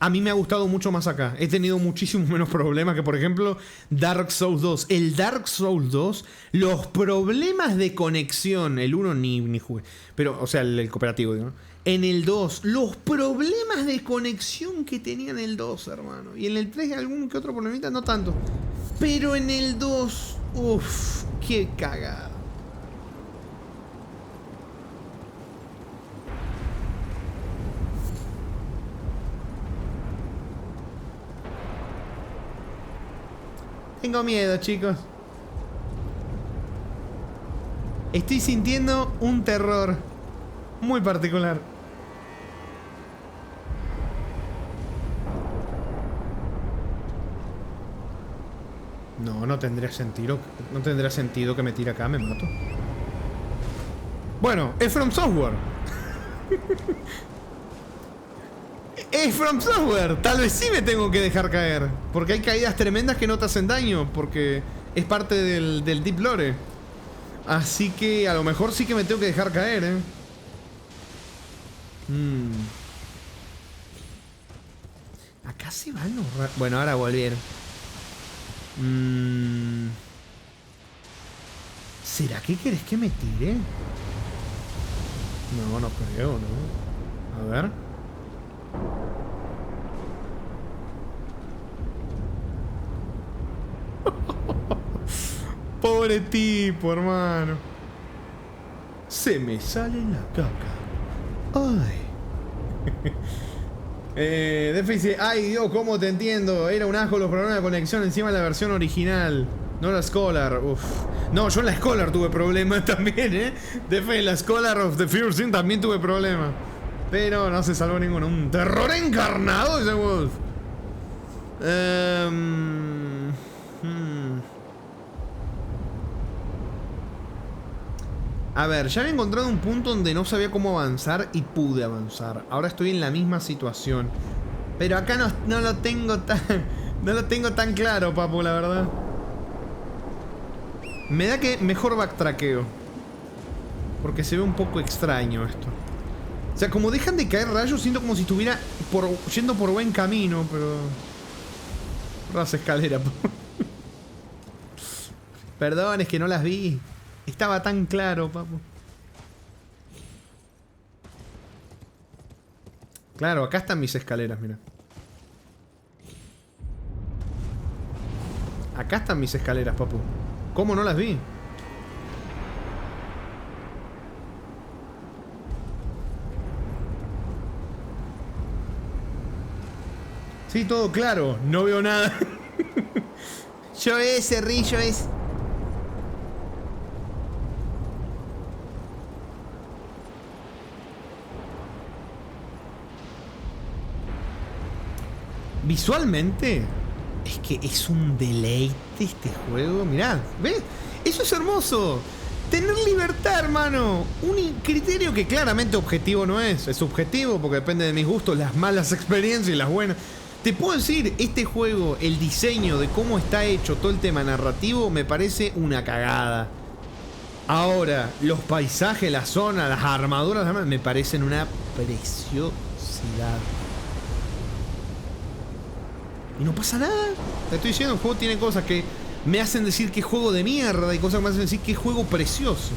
a mí me ha gustado mucho más acá. He tenido muchísimos menos problemas que, por ejemplo, Dark Souls 2. El Dark Souls 2, los problemas de conexión, el 1 ni jugué, pero, o sea, el cooperativo, ¿no? En el 2, los problemas de conexión que tenía en el 2, hermano. Y en el 3 algún que otro problemita, no tanto. Pero en el 2, uff, qué cagada. Tengo miedo, chicos. Estoy sintiendo un terror muy particular. No, no tendría sentido. No tendría sentido que me tire acá, me mato. Bueno, es From Software. Es From Software. Tal vez sí me tengo que dejar caer. Porque hay caídas tremendas que no te hacen daño. Porque es parte del Deep Lore. Así que a lo mejor sí que me tengo que dejar caer, Acá se van los... Bueno, ahora volvieron. ¿Será que querés que me tire? No, no creo, ¿no? A ver. Pobre tipo, hermano. Se me sale la caca. Ay. Defi dice, ay Dios, ¿cómo te entiendo? Era un asco los problemas de conexión encima de la versión original. No la Scholar, uff. No, yo en la Scholar tuve problemas también, Defi, en la Scholar of the Fearsome también tuve problemas. Pero no se salvó ninguno. Un terror encarnado ese Wolf. A ver, ya había encontrado un punto donde no sabía cómo avanzar y pude avanzar. Ahora estoy en la misma situación. Pero acá no lo tengo tan... No lo tengo tan claro, papu, la verdad. Me da que mejor backtrackeo. Porque se ve un poco extraño esto. O sea, como dejan de caer rayos, siento como si estuviera yendo por buen camino, pero... Las escaleras. Perdón, es que no las vi. Estaba tan claro, papu. Claro, acá están mis escaleras, mira. Acá están mis escaleras, papu. ¿Cómo no las vi? Sí, todo claro. No veo nada. Yo ese rillo es... Visualmente es que es un deleite este juego. Mirá, ¿ves? Eso es hermoso. Tener libertad, hermano. Un criterio que claramente objetivo no es. Es subjetivo porque depende de mis gustos, las malas experiencias y las buenas. Te puedo decir, este juego, el diseño de cómo está hecho, todo el tema narrativo, me parece una cagada. Ahora, los paisajes, la zona, las armaduras, me parecen una preciosidad. Y no pasa nada. Te estoy diciendo, el juego tiene cosas que me hacen decir que es juego de mierda y cosas que me hacen decir que es juego precioso.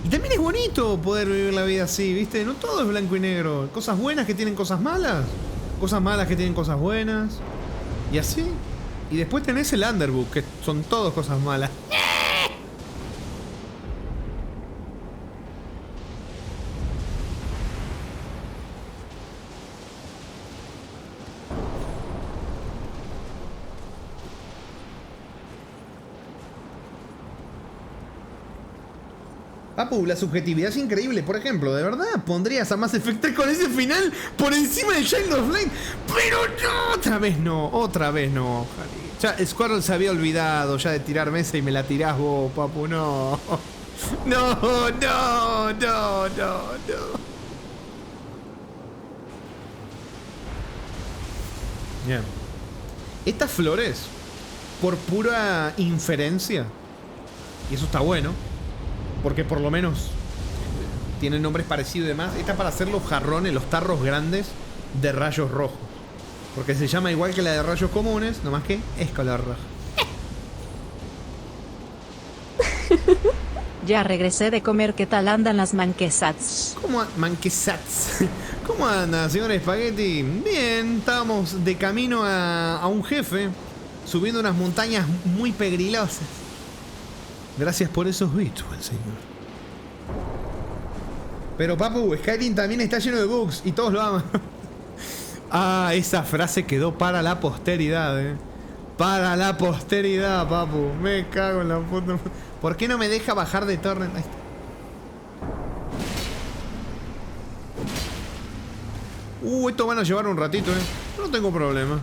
Y también es bonito poder vivir la vida así, ¿viste? No todo es blanco y negro. Cosas buenas que tienen cosas malas. Cosas malas que tienen cosas buenas. Y así. Y después tenés el Underbook, que son todas cosas malas. Papu, la subjetividad es increíble. Por ejemplo, de verdad, pondrías a Mass Effect 3 con ese final por encima de Child of Light. Pero no, otra vez no, otra vez no. Ya Squirrel se había olvidado ya de tirar mesa y me la tirás vos, papu, no. No, no, no, no, no. Bien. Estas flores por pura inferencia. Y eso está bueno. Porque por lo menos tienen nombres parecidos y demás. Esta es para hacer los jarrones, los tarros grandes de rayos rojos. Porque se llama igual que la de rayos comunes, nomás que es color rojo. Ya regresé de comer, ¿qué tal andan las manquesats? ¿Cómo manquesats? ¿Cómo anda, señor Spaghetti? Bien, estábamos de camino a un jefe, subiendo unas montañas muy pegrilosas. Gracias por esos bits, buen señor. Pero papu, Skyrim también está lleno de bugs y todos lo aman. Ah, esa frase quedó para la posteridad, Para la posteridad, papu. Me cago en la puta. ¿Por qué no me deja bajar de torrent? Ahí está. Esto van a llevar un ratito, No tengo problema.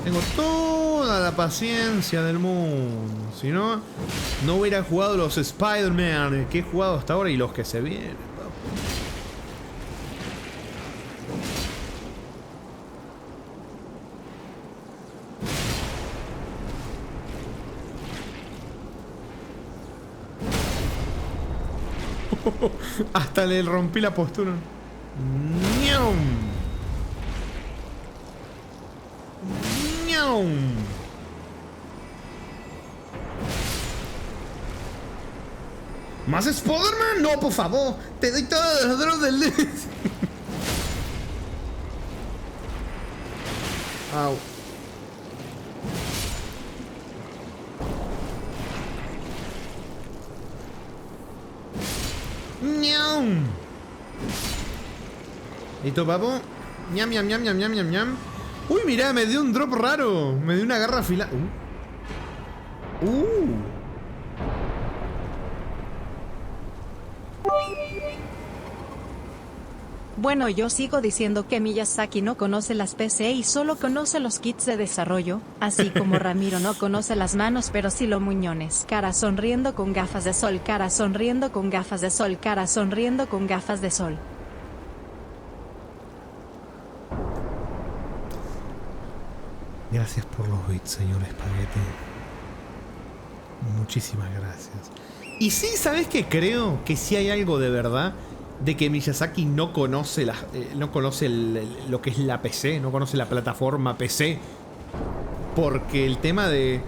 Tengo toda la paciencia del mundo. Si no, no hubiera jugado los Spider-Man que he jugado hasta ahora y los que se vienen, papu. Hasta le rompí la postura. ¡Niam! ¡Niam! ¿Más Spider-Man? No, por favor. Te doy todos los drones del DLC. Au. ¡Ñam! ¿Listo, papu? ¡Ñam, ñam, ñam, ñam, ñam, ñam, ñam! ¡Uy, mirá! Me dio un drop raro. Me dio una garra afilada. Bueno, yo sigo diciendo que Miyazaki no conoce las PC y solo conoce los kits de desarrollo, así como Ramiro no conoce las manos pero sí los muñones. Cara sonriendo con gafas de sol, cara sonriendo con gafas de sol, cara sonriendo con gafas de sol. Gracias por los bits, señor Spaghetti. Muchísimas gracias. Y sí, ¿sabes qué? Creo que sí hay algo de verdad de que Miyazaki no conoce lo que es la PC, no conoce la plataforma PC, porque el tema de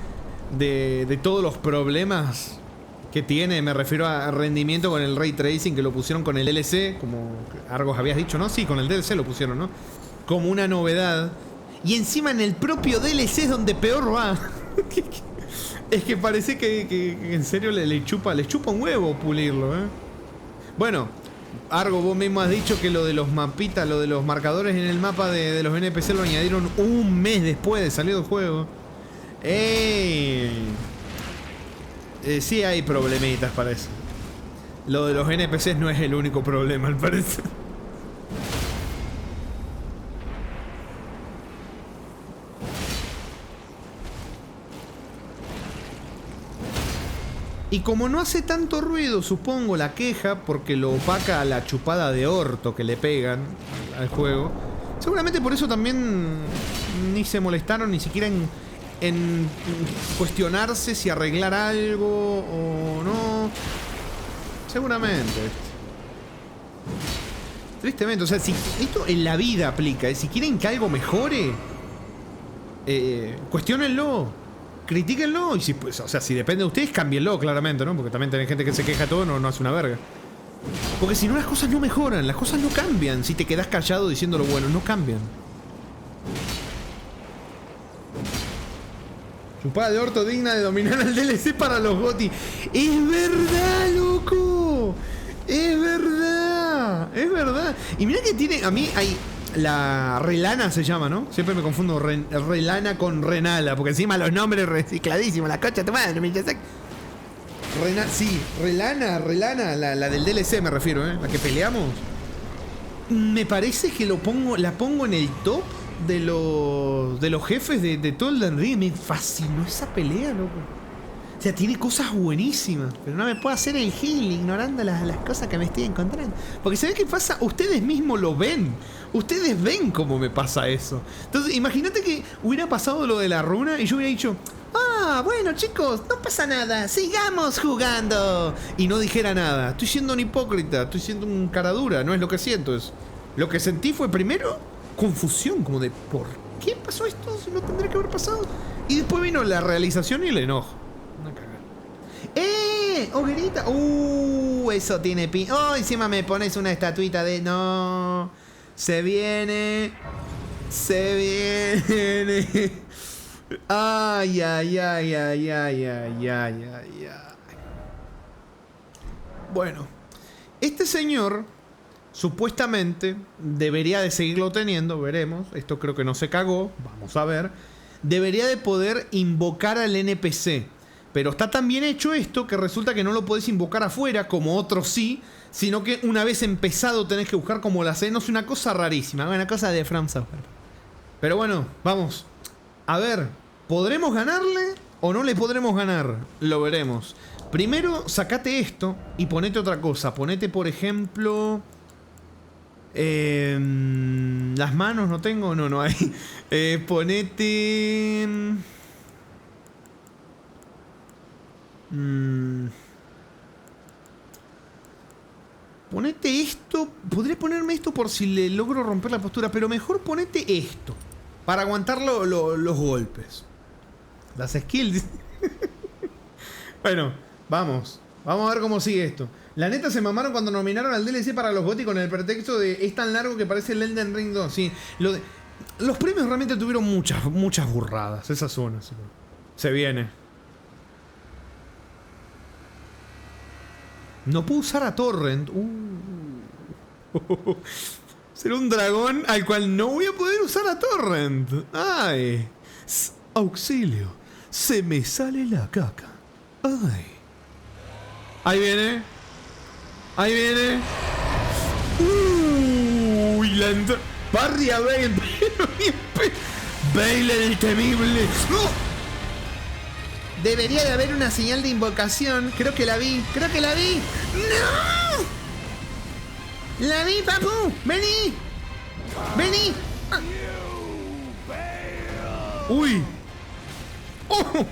todos los problemas que tiene, me refiero a rendimiento con el Ray Tracing, que lo pusieron con el DLC, como Argos habías dicho, ¿no? Sí, con el DLC lo pusieron, ¿no? Como una novedad. Y encima en el propio DLC es donde peor va. Es que parece que en serio les chupa un huevo pulirlo, Bueno, Argo, vos mismo has dicho que lo de los mapitas, lo de los marcadores en el mapa de los NPC lo añadieron un mes después de salir del juego. Sí hay problemitas para eso. Lo de los NPCs no es el único problema, al parecer. Y como no hace tanto ruido, supongo, la queja, porque lo opaca a la chupada de orto que le pegan al juego, seguramente por eso también ni se molestaron ni siquiera en cuestionarse si arreglar algo o no. Seguramente. Tristemente, o sea, si esto en la vida aplica, si quieren que algo mejore, cuestiónenlo. Critíquenlo y si, pues, o sea, si depende de ustedes, cámbienlo, claramente, ¿no? Porque también tienen gente que se queja todo, no hace una verga. Porque si no, las cosas no mejoran, las cosas no cambian. Si te quedas callado diciendo lo bueno, no cambian. Chupada de orto digna de dominar al DLC para los GOTY. ¡Es verdad, loco! ¡Es verdad! ¡Es verdad! Y mira que tiene, a mí hay... La Relana se llama, ¿no? Siempre me confundo Relana con Renala, porque encima los nombres recicladísimos, la concha de tu madre, sí, Relana, la del DLC me refiero, la que peleamos. Me parece que la pongo en el top de los jefes de todo el Elden Ring. Me fascinó esa pelea, loco. O sea, tiene cosas buenísimas. Pero no me puedo hacer el gil ignorando las cosas que me estoy encontrando. Porque ¿sabés qué pasa? Ustedes mismos lo ven. Ustedes ven cómo me pasa eso. Entonces, imagínate que hubiera pasado lo de la runa y yo hubiera dicho... Ah, bueno chicos, no pasa nada, sigamos jugando. Y no dijera nada. Estoy siendo un hipócrita, estoy siendo un cara dura, no es lo que siento. Lo que sentí fue primero confusión, como de ¿por qué pasó esto? Si no tendría que haber pasado. Y después vino la realización y el enojo. Una cagada. ¡Hoguerita! Eso tiene pin. Oh, encima me pones una estatuita de... No. Se viene. Se viene. Ay, ay, ay, ay, ay, ay, ay, ay, ay. Bueno, este señor supuestamente debería de seguirlo teniendo, veremos. Esto creo que no se cagó, vamos a ver. Debería de poder invocar al NPC. Pero está tan bien hecho esto que resulta que no lo podés invocar afuera, como otros sí, sino que una vez empezado tenés que buscar como la C. No es una cosa rarísima, una cosa de From Software. Pero bueno, vamos. A ver, ¿podremos ganarle o no le podremos ganar? Lo veremos. Primero, sacate esto y ponete otra cosa. Ponete, por ejemplo... las manos no tengo. No hay. Ponete... Ponete esto. Podría ponerme esto por si le logro romper la postura. Pero mejor ponete esto para aguantar los golpes. Las skills. Bueno, vamos. Vamos a ver cómo sigue esto. La neta se mamaron cuando nominaron al DLC para los GOTY con el pretexto de es tan largo que parece el Elden Ring 2. Sí, los premios realmente tuvieron muchas burradas. Esa zona. Sí. Se viene. No puedo usar a Torrent. Será un dragón al cual no voy a poder usar a Torrent. Ay. Auxilio. Se me sale la caca. Ay. Ahí viene. Ahí viene. Uy, la Parry a Bale. Bale el temible. ¡No! Debería de haber una señal de invocación. Creo que la vi. Creo que la vi. ¡No! La vi, papu. Vení. Vení. Ah. Uy. Oh.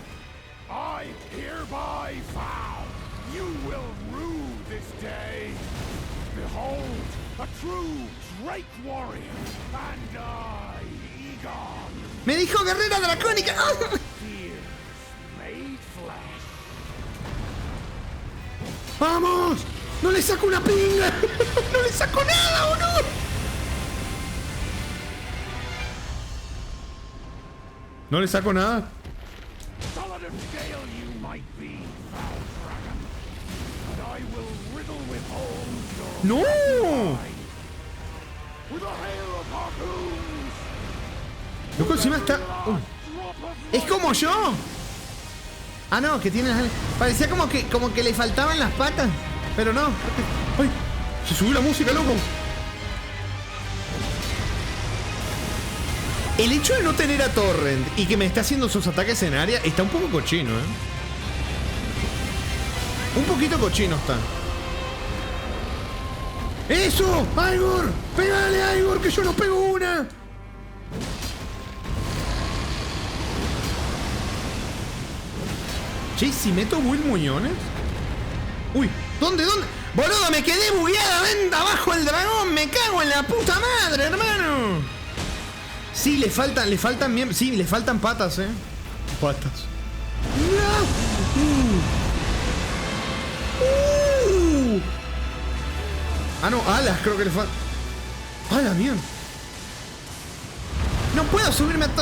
I hereby vow you will rue this day. Behold, a true Drake warrior, and I, Egon. Me dijo guerrera dracónica. Oh. ¡Vamos! ¡No le saco una pinga! ¡No le saco nada, ¿o no! ¿No le saco nada? ¡No! Loco, encima está... ¡Es como yo! Ah, no, que tiene las... Parecía como que le faltaban las patas. Pero no. ¡Ay! Se subió la música, loco. El hecho de no tener a Torrent y que me esté haciendo sus ataques en área está un poco cochino, ¿eh? Un poquito cochino está. ¡Eso! ¡Igor! ¡Pégale, Igor, que yo no pego una! Che, si meto Will Muñones. Uy, ¿dónde? Boludo, me quedé bugueada. Ven abajo el dragón. Me cago en la puta madre, hermano. Sí, le faltan bien. Sí, le faltan patas, Patas. Ah, no, alas, creo que le faltan. ¡Alas, mierda! No puedo subirme a ¡No!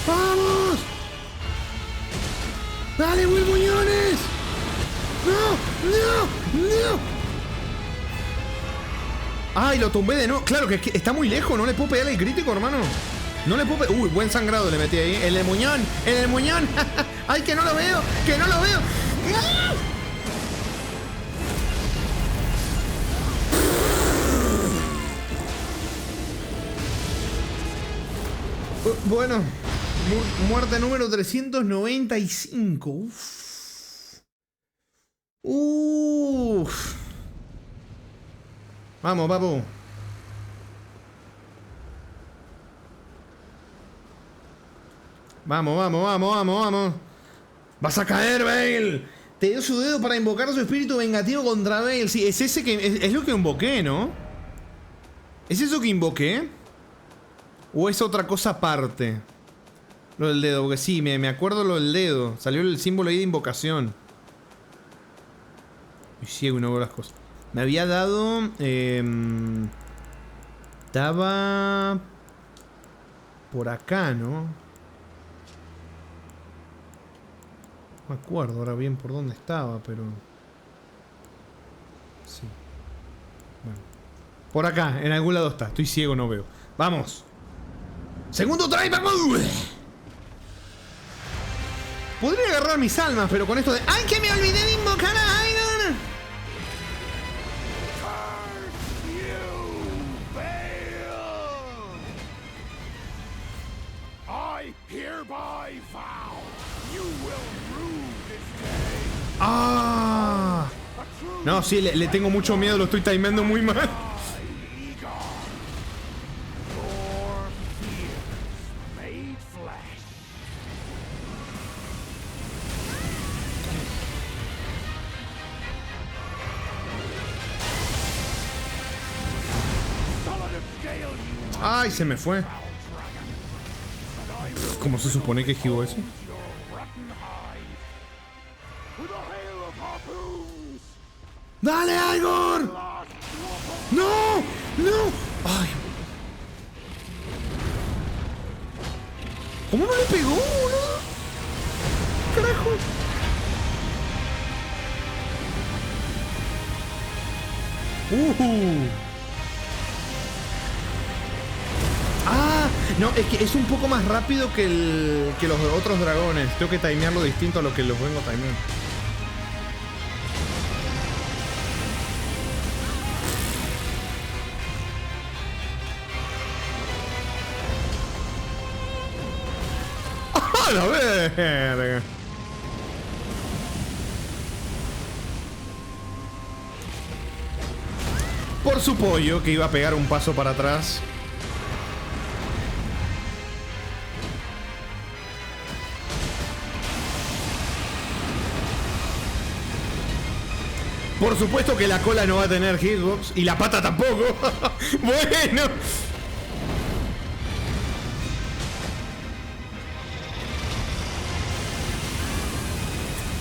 ¡Vamos! ¡Dale, Will Muñones! ¡No! ¡No! ¡No! ¡Ay, lo tumbé de nuevo! Claro que está muy lejos, no le puedo pegar el crítico, hermano. No le puedo Uy, buen sangrado le metí ahí. ¡En el muñón! ¡En el muñón! ¡Ay, que no lo veo! ¡Que no lo veo! Bueno, muerte número 395. Uff. Vamos, papu. Vamos, vamos, vamos, vamos, vamos. Vas a caer, Bale. Te dio su dedo para invocar su espíritu vengativo contra Bale. Sí, es ese que... Es lo que invoqué, ¿no? ¿Es eso que invoqué? ¿O es otra cosa aparte? Lo del dedo, porque sí, me acuerdo lo del dedo. Salió el símbolo ahí de invocación. Estoy ciego y no veo las cosas. Me había dado... estaba... por acá, ¿no? No me acuerdo ahora bien por dónde estaba, pero... sí. Bueno. Por acá, en algún lado está. Estoy ciego, no veo. ¡Vamos! ¡Segundo try, vamos! Podría agarrar mis almas, pero con esto de... ¡Ay, que me olvidé de invocar a Igon! ¡Ah! No, sí, le tengo mucho miedo, lo estoy timeando muy mal. ¡Ay, se me fue! ¿Cómo se supone que esquivó eso? ¡Dale, Igor! ¡No! ¡No! ¡Ay! ¿Cómo no le pegó, boludo? ¡Carajo! ¡Ah! No, es que es un poco más rápido que los otros dragones. Tengo que timearlo distinto a lo que los vengo timeando. ¡A la verga! Por su pollo, que iba a pegar un paso para atrás. Por supuesto que la cola no va a tener hitbox y la pata tampoco. Bueno.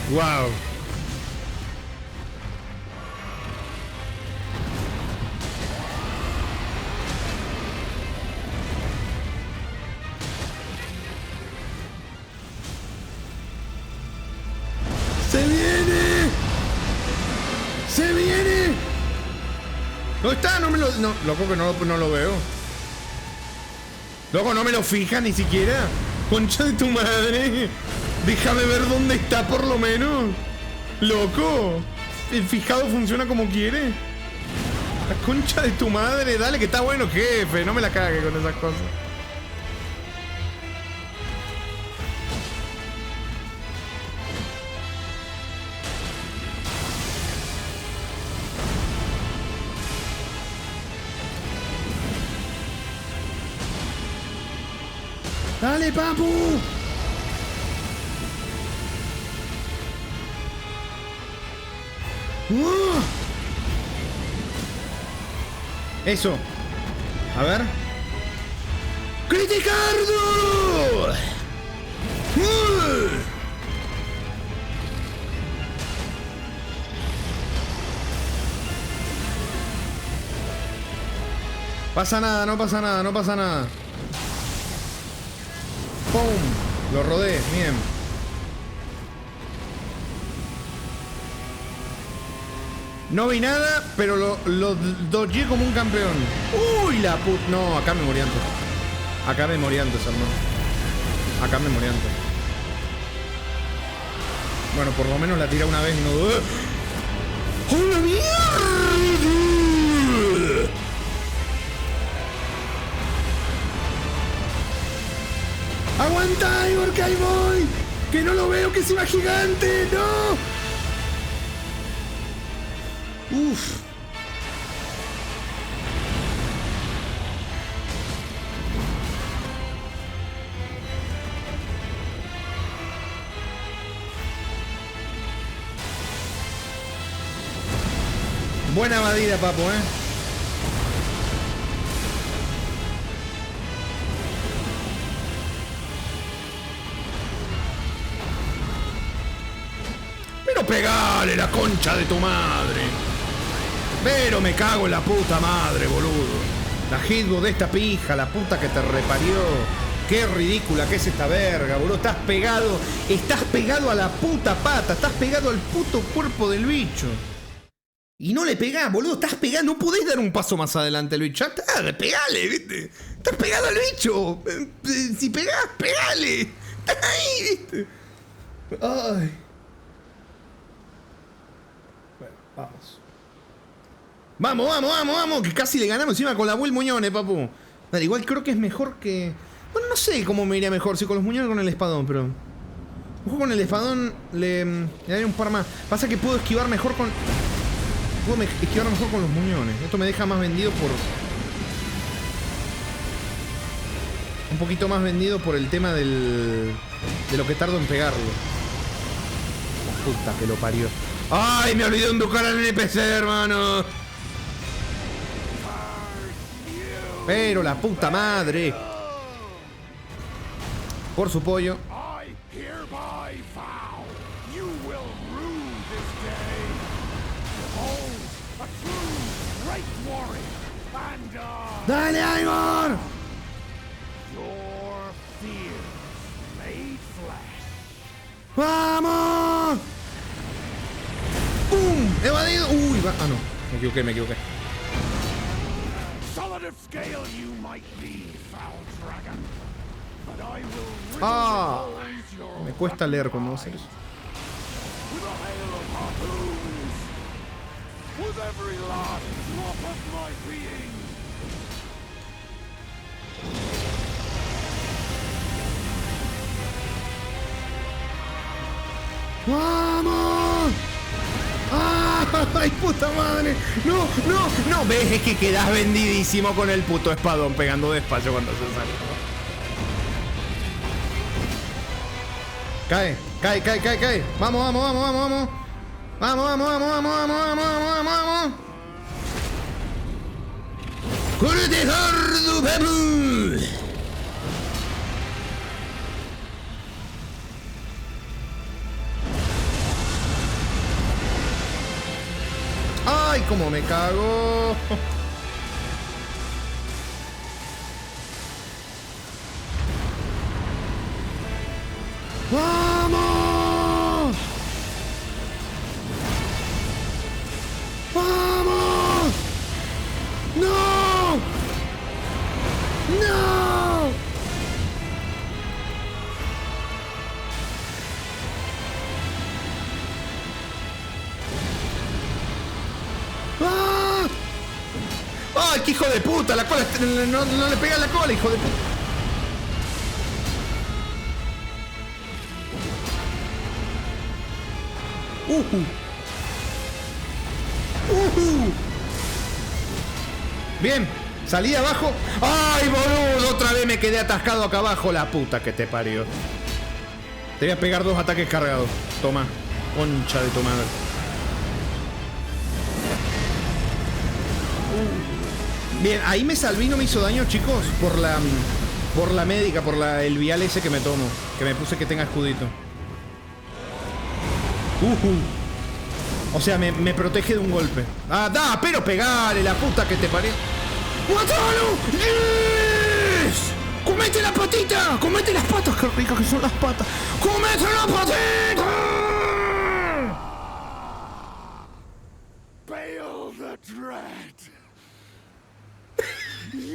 Wow. ¡Se viene! ¡Se viene! ¿No está? No me lo... No, loco que no lo veo. Loco, no me lo fija ni siquiera. Concha de tu madre. Déjame ver dónde está por lo menos. Loco. El fijado funciona como quiere. La concha de tu madre. Dale que está bueno, jefe. No me la cague con esas cosas. ¡Dale, papu! Eso. A ver. ¡Criticardo! Pasa nada, no pasa nada, no pasa nada. ¡Pum! Lo rodé, bien. No vi nada, pero lo dodgé como un campeón. Uy, la puta. No, acá me morí antes. Acá me morí antes, hermano. Acá me morí antes. Bueno, por lo menos la tiré una vez y no... ¡Oh, la mierda! ¡Aguanta, Igor, que ahí voy! ¡Que no lo veo, que se va gigante! ¡No! ¡Uf! Buena evadida, papo, Pero pegale la concha de tu madre. Pero me cago en la puta madre, boludo. La hitbox de esta pija, la puta que te reparió. Qué ridícula que es esta verga, boludo. Estás pegado a la puta pata, estás pegado al puto cuerpo del bicho. Y no le pegás, boludo, estás pegando, no podés dar un paso más adelante al bicho. Ya está, pegale, ¿viste? Estás pegado al bicho. Si pegás, pegale. Estás ahí, ¿viste? Ay. Bueno, vamos, que casi le ganamos encima con la Will Muñones, papu. Vale, igual creo que es mejor que... Bueno, no sé cómo me iría mejor, si con los muñones o con el espadón, pero... Ojo, con el espadón le daré un par más. Pasa que puedo esquivar mejor con... Puedo esquivar mejor con los muñones. Esto me deja más vendido por... Un poquito más vendido por el tema de lo que tardo en pegarlo. La puta que lo parió. ¡Ay! Me olvidé de invocar al NPC, hermano. Pero la puta madre. Por su pollo. ¡Dale, Igor! ¡Vamos! ¡Pum! ¡Evadido! ¡Uy! Ah, no. Me equivoqué. ¡Ah! Me cuesta leer cuando hacer eso. ¡Vamos! ¡Ay, puta madre! ¡No! ¿Ves? Es que quedas vendidísimo con el puto espadón pegando despacio cuando se sale. Cae. Vamos. ¡Corre, gordo, vamos! ¡Ay, cómo me cago! ¡Vamos! ¡Vamos! ¡No! ¡No! ¡Ah! ¡Ay, qué hijo de puta! La cola no le pega la cola, hijo de puta. Bien, salí de abajo. ¡Ay, boludo! Otra vez me quedé atascado acá abajo. La puta que te parió. Te voy a pegar 2 ataques cargados. Toma, concha de tu madre. Bien, ahí me salvé y no me hizo daño, chicos. Por la médica, por el vial ese que me tomo. Que me puse que tenga escudito. O sea, me protege de un golpe. ¡Ah, da! Pero pegale, la puta que te parió. ¡Guatalo! ¡Yes! ¡Comete la patita! ¡Comete las patas! ¡Qué ricas que son las patas! ¡Comete la patita!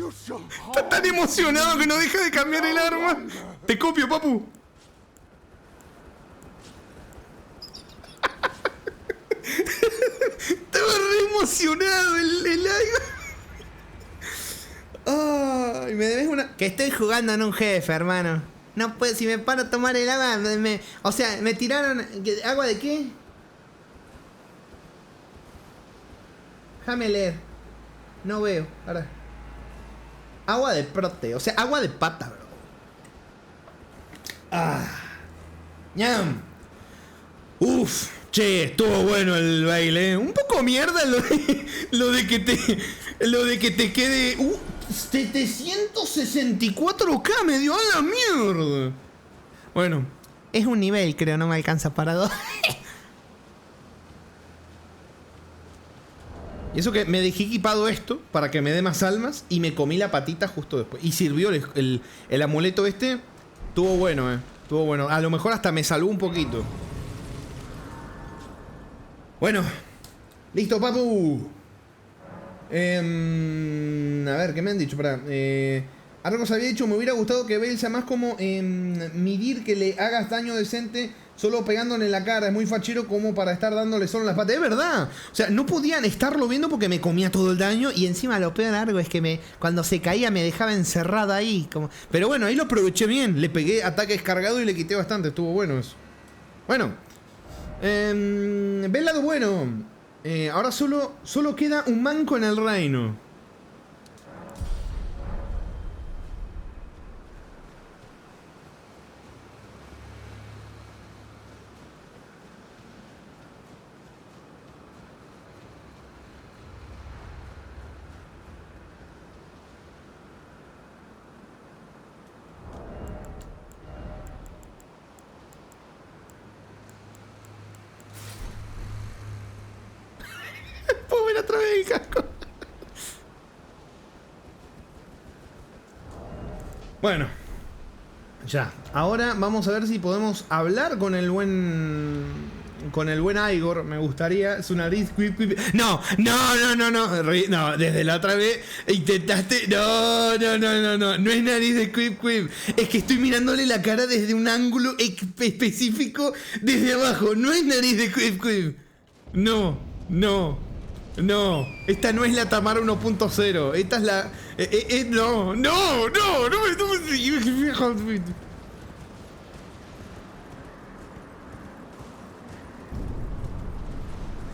You shall Está tan emocionado que no deja de cambiar el arma. Te copio, papu. Estaba re emocionado el Ay, me debes una... Que estoy jugando en un jefe, hermano. No puedo, si me paro a tomar el agua, o sea, me tiraron... ¿Agua de qué? Déjame leer. No veo, ahora. Agua de prote, o sea, agua de pata, bro. Ah. Ñam. Uf, che, estuvo bueno el baile. Un poco mierda lo de que te quede 764K me dio a la mierda. Bueno, es un nivel, creo, no me alcanza para dos. Y eso que me dejé equipado esto para que me dé más almas y me comí la patita justo después. Y sirvió el amuleto este. Estuvo bueno, estuvo bueno. A lo mejor hasta me salvó un poquito. Bueno. Listo, papu. A ver, ¿qué me han dicho? Pará. Algo se había dicho, me hubiera gustado que Bale sea más como medir que le hagas daño decente solo pegándole en la cara. Es muy fachero como para estar dándole solo en las patas. Es verdad. O sea, no podían estarlo viendo porque me comía todo el daño. Y encima lo peor largo es que cuando se caía me dejaba encerrada ahí. Pero bueno, ahí lo aproveché bien. Le pegué ataque descargado y le quité bastante. Estuvo bueno eso. Bueno. Ve el lado bueno. Ahora solo queda un manco en el reino. Puedo ver a través del casco. Bueno. Ya. Ahora vamos a ver si podemos hablar con el buen... Con el buen Igor. Me gustaría. Su nariz... No, desde la otra vez intentaste... No es nariz de Quip. Es que estoy mirándole la cara desde un ángulo específico desde abajo. No es nariz de Quip. No, esta no es la Tamara 1.0. Esta es la... no me...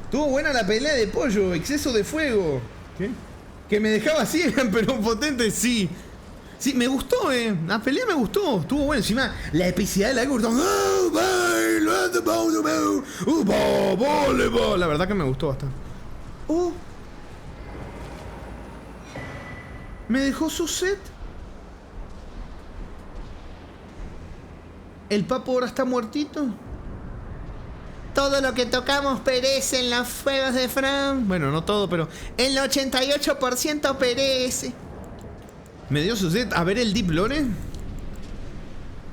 Estuvo buena la pelea de pollo, exceso de fuego. ¿Qué? Que me dejaba ciega, pero potente, sí. Sí, me gustó, la pelea me gustó, estuvo bueno. Encima, la epicidad de la Igor. La verdad que me gustó bastante. Oh. ¿Me dejó su set? ¿El papo ahora está muertito? Todo lo que tocamos perece en los fuegos de Fran. Bueno, no todo, pero el 88% perece. ¿Me dio su set? A ver el Deep Lore.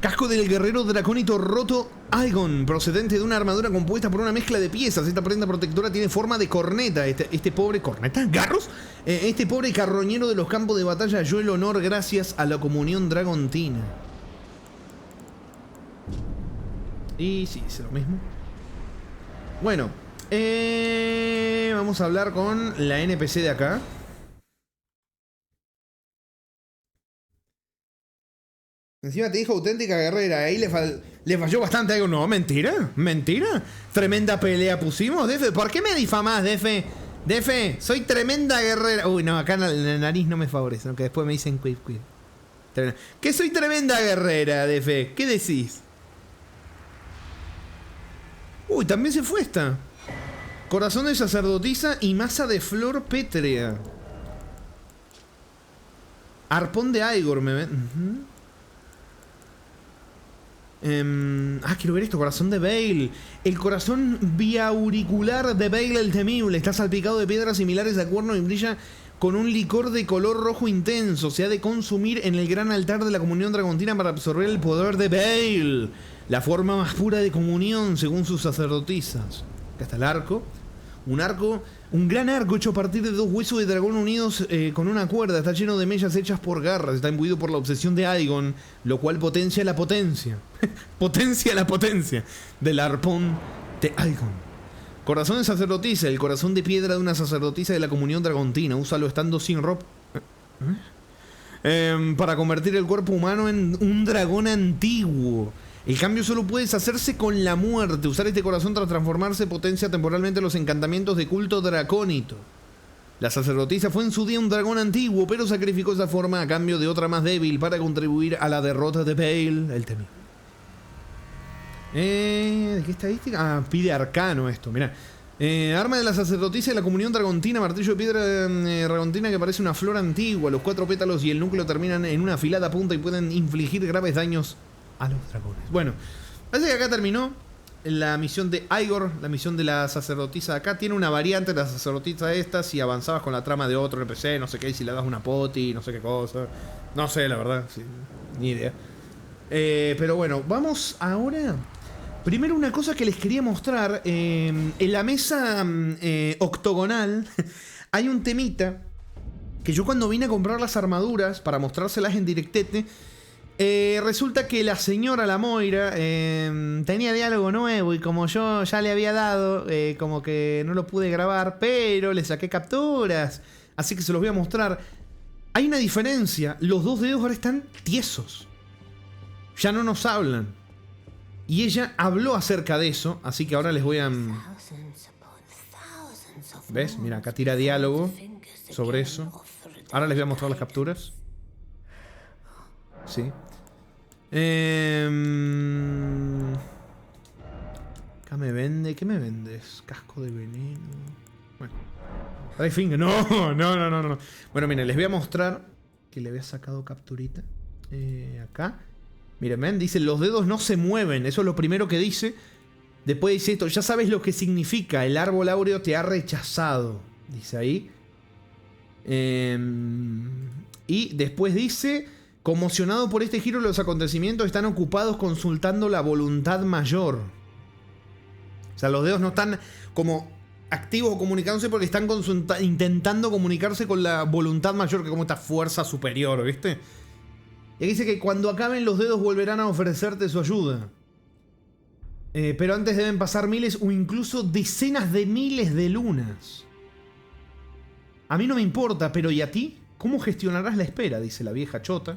Casco del guerrero dracónito roto Aegon, procedente de una armadura compuesta por una mezcla de piezas. Esta prenda protectora tiene forma de corneta. Este pobre... ¿Corneta? ¿Garros? Este pobre carroñero de los campos de batalla halló el honor gracias a la comunión dragontina. Y sí, es lo mismo. Bueno, vamos a hablar con la NPC de acá. Encima te dijo auténtica guerrera. Ahí le falló bastante algo. No, mentira. Tremenda pelea pusimos, Defe. ¿Por qué me difamás, Defe? Defe, soy tremenda guerrera. Uy, no, acá la nariz no me favorece, aunque después me dicen quip. Que soy tremenda guerrera, Defe. ¿Qué decís? Uy, también se fue esta. Corazón de sacerdotisa y masa de flor pétrea. Arpón de Igor, me ven. Quiero ver esto. Corazón de Bale. El corazón biauricular de Bale el temible. Está salpicado de piedras similares a cuerno y brilla con un licor de color rojo intenso. Se ha de consumir en el gran altar de la comunión dragontina para absorber el poder de Bale, la forma más pura de comunión según sus sacerdotisas. Acá está el arco. Un gran arco hecho a partir de 2 huesos de dragón unidos con una cuerda. Está lleno de mellas hechas por garras. Está imbuido por la obsesión de Aegon, lo cual potencia la potencia. Potencia la potencia del arpón de Aegon. Corazón de sacerdotisa. El corazón de piedra de una sacerdotisa de la comunión dragontina. Úsalo estando sin ropa. Para convertir el cuerpo humano en un dragón antiguo. El cambio solo puede hacerse con la muerte. Usar este corazón tras transformarse potencia temporalmente los encantamientos de culto dracónito. La sacerdotisa fue en su día un dragón antiguo, pero sacrificó esa forma a cambio de otra más débil para contribuir a la derrota de Bale, el temido. ¿De qué estadística? Pide arcano esto, mirá. Arma de la sacerdotisa de la comunión dragontina, martillo de piedra dragontina que parece una flor antigua. Los 4 pétalos y el núcleo terminan en una afilada punta y pueden infligir graves daños a los dragones. Bueno, parece que acá terminó la misión de Aegor, la misión de la sacerdotisa. Acá tiene una variante de la sacerdotisa esta, si avanzabas con la trama de otro NPC, no sé qué, si le das una poti, no sé qué cosa. No sé, la verdad, sí, ni idea. Pero bueno, vamos ahora. Primero una cosa que les quería mostrar. En la mesa octogonal hay un temita que yo cuando vine a comprar las armaduras para mostrárselas en directete, resulta que la señora, la Moira, tenía diálogo nuevo y como yo ya le había dado, como que no lo pude grabar, pero le saqué capturas, así que se los voy a mostrar. Hay una diferencia, los 2 dedos ahora están tiesos, ya no nos hablan. Y ella habló acerca de eso, así que ahora les voy a... ¿Ves? Mira, acá tira diálogo sobre eso. Ahora les voy a mostrar las capturas. Sí. Acá me vende. ¿Qué me vendes? Casco de veneno. Bueno. Finger. No. Bueno, miren, les voy a mostrar que le había sacado capturita. Acá. Miren, ven, dice, los dedos no se mueven. Eso es lo primero que dice. Después dice esto, ya sabes lo que significa. El árbol áureo te ha rechazado. Dice ahí. Y después dice, conmocionado por este giro de los acontecimientos, están ocupados consultando la voluntad mayor. O sea, los dedos no están como activos o comunicándose porque están intentando comunicarse con la voluntad mayor, que es como esta fuerza superior, ¿viste? Y aquí dice que cuando acaben los dedos volverán a ofrecerte su ayuda. Pero antes deben pasar miles o incluso decenas de miles de lunas. A mí no me importa, pero ¿y a ti? ¿Cómo gestionarás la espera? Dice la vieja chota.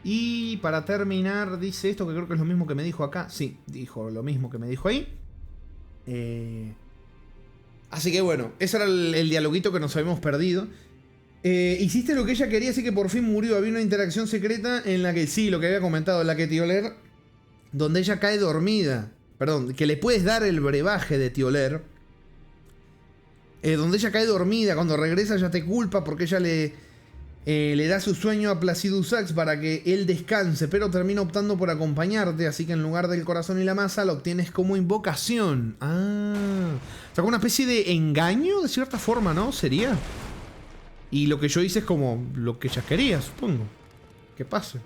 Y para terminar dice esto que creo que es lo mismo que me dijo acá. Sí, dijo lo mismo que me dijo ahí. Así que bueno, ese era el dialoguito que nos habíamos perdido. Hiciste lo que ella quería, así que por fin murió. Había una interacción secreta en la que sí, lo que había comentado, en la que Tioler, donde ella cae dormida. Perdón, que le puedes dar el brebaje de Tioler. Donde ella cae dormida, cuando regresa ya te culpa porque ella le da su sueño a Placidus Sax para que él descanse, pero termina optando por acompañarte, así que en lugar del corazón y la masa lo obtienes como invocación. O sea, como una especie de engaño de cierta forma, ¿no? Sería. Y lo que yo hice es como lo que ella quería, supongo. Que pase.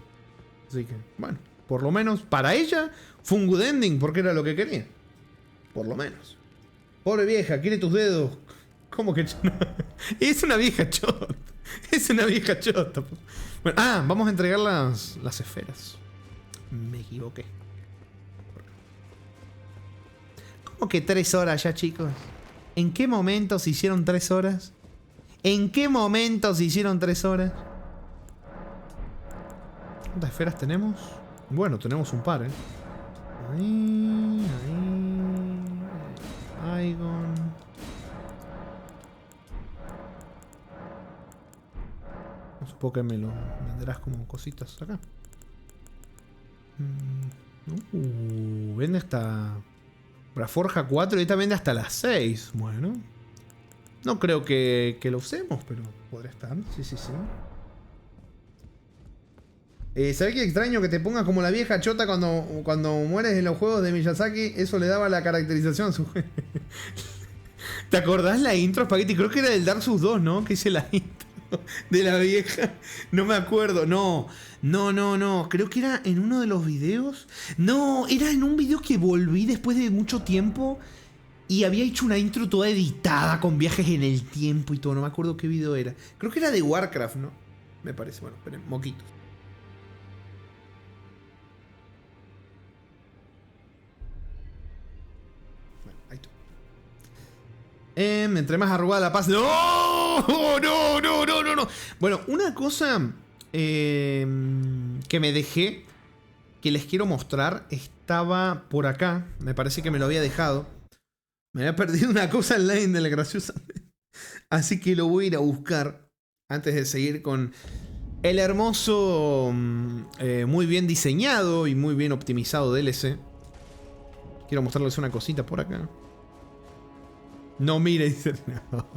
Así que, bueno, por lo menos para ella fue un good ending porque era lo que quería. Por lo menos. Pobre vieja, quiere tus dedos. ¿Cómo que no? Es una vieja chota. Es una vieja chota. Bueno, vamos a entregar las esferas. Me equivoqué. ¿Cómo que 3 horas ya, chicos? ¿En qué momento se hicieron 3 horas? ¿En qué momento se hicieron 3 horas? ¿Cuántas esferas tenemos? Bueno, tenemos un par, Ahí. Aegon. Supongo que me lo venderás como cositas acá. Vende hasta... Para Forja 4 y esta vende hasta las 6. Bueno. No creo que lo usemos, pero podría estar. Sí. ¿Sabés qué extraño que te pongas como la vieja chota cuando mueres en los juegos de Miyazaki? Eso le daba la caracterización a su juego. ¿Te acordás la intro, Spaghetti? Creo que era del Dark Souls 2, ¿no? Que hice la intro de la vieja. No me acuerdo. No. Creo que era en uno de los videos. No, era en un video que volví después de mucho tiempo. Y había hecho una intro toda editada con viajes en el tiempo y todo. No me acuerdo qué video era. Creo que era de Warcraft, ¿no? Me parece. Bueno, esperen, moquitos. Bueno, ahí está. Entre más arrugada la paz. ¡No! ¡No, no, no, no, no! Bueno, una cosa que me dejé, que les quiero mostrar, estaba por acá. Me parece que me lo había dejado. Me había perdido una cosa online de la graciosa. Así que lo voy a ir a buscar antes de seguir con el hermoso, muy bien diseñado y muy bien optimizado DLC. Quiero mostrarles una cosita por acá. No mire, dice. No.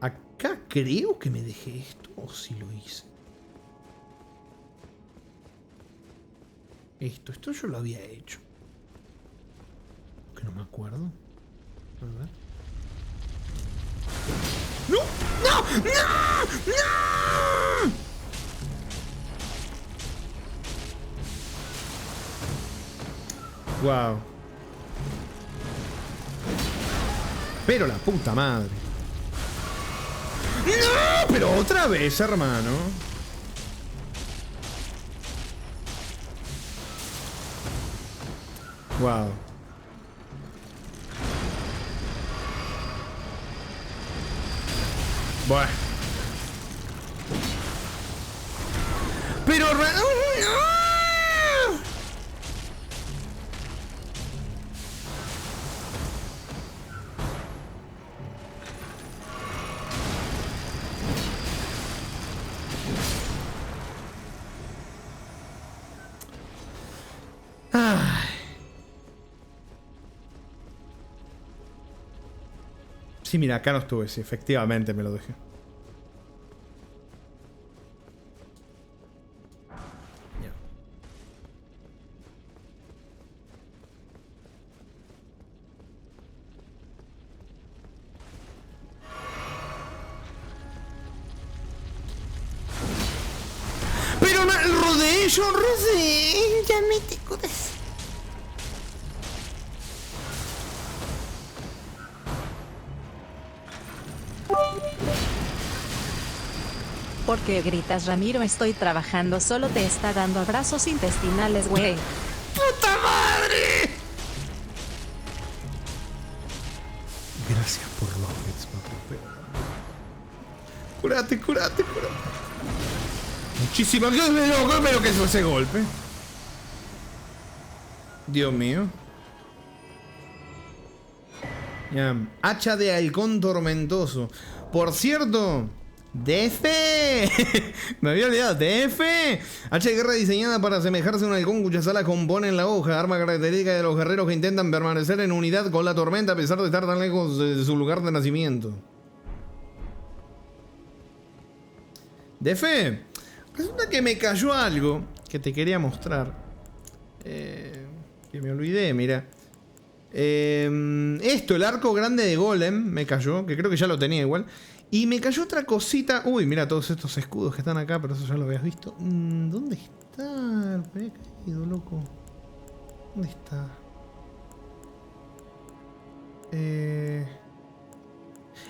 Acá creo que me dejé esto. O si lo hice. Esto yo lo había hecho. Que no me acuerdo. A ver. ¡No! ¡No! ¡No! ¡No! Wow. Pero la puta madre. ¡No! Pero otra vez, hermano. Wow. Bueno. Pero... Sí, mira, acá no estuve, sí, efectivamente me lo dejé. Ya. Pero no, rodeé, yo rodeé, ya me te corazón. ¿Por qué gritas, Ramiro? Estoy trabajando, solo te está dando abrazos intestinales, güey. ¡Puta madre! Gracias por los bits, papá. Curate, curate, curate. Muchísimas gracias, pero que es ese golpe. Dios mío. Ya. Hacha de halcón tormentoso. Por cierto, DF. Me había olvidado. DF. Hacha de guerra diseñada para asemejarse a un halcón cuya sala componen la hoja. Arma característica de los guerreros que intentan permanecer en unidad con la tormenta a pesar de estar tan lejos de su lugar de nacimiento. DF. Resulta que me cayó algo que te quería mostrar. Que me olvidé, mira. Esto, el arco grande de Golem me cayó, que creo que ya lo tenía igual. Y me cayó otra cosita. Uy, mira todos estos escudos que están acá, pero eso ya lo habías visto. ¿Dónde está? Me había caído, loco. ¿Dónde está?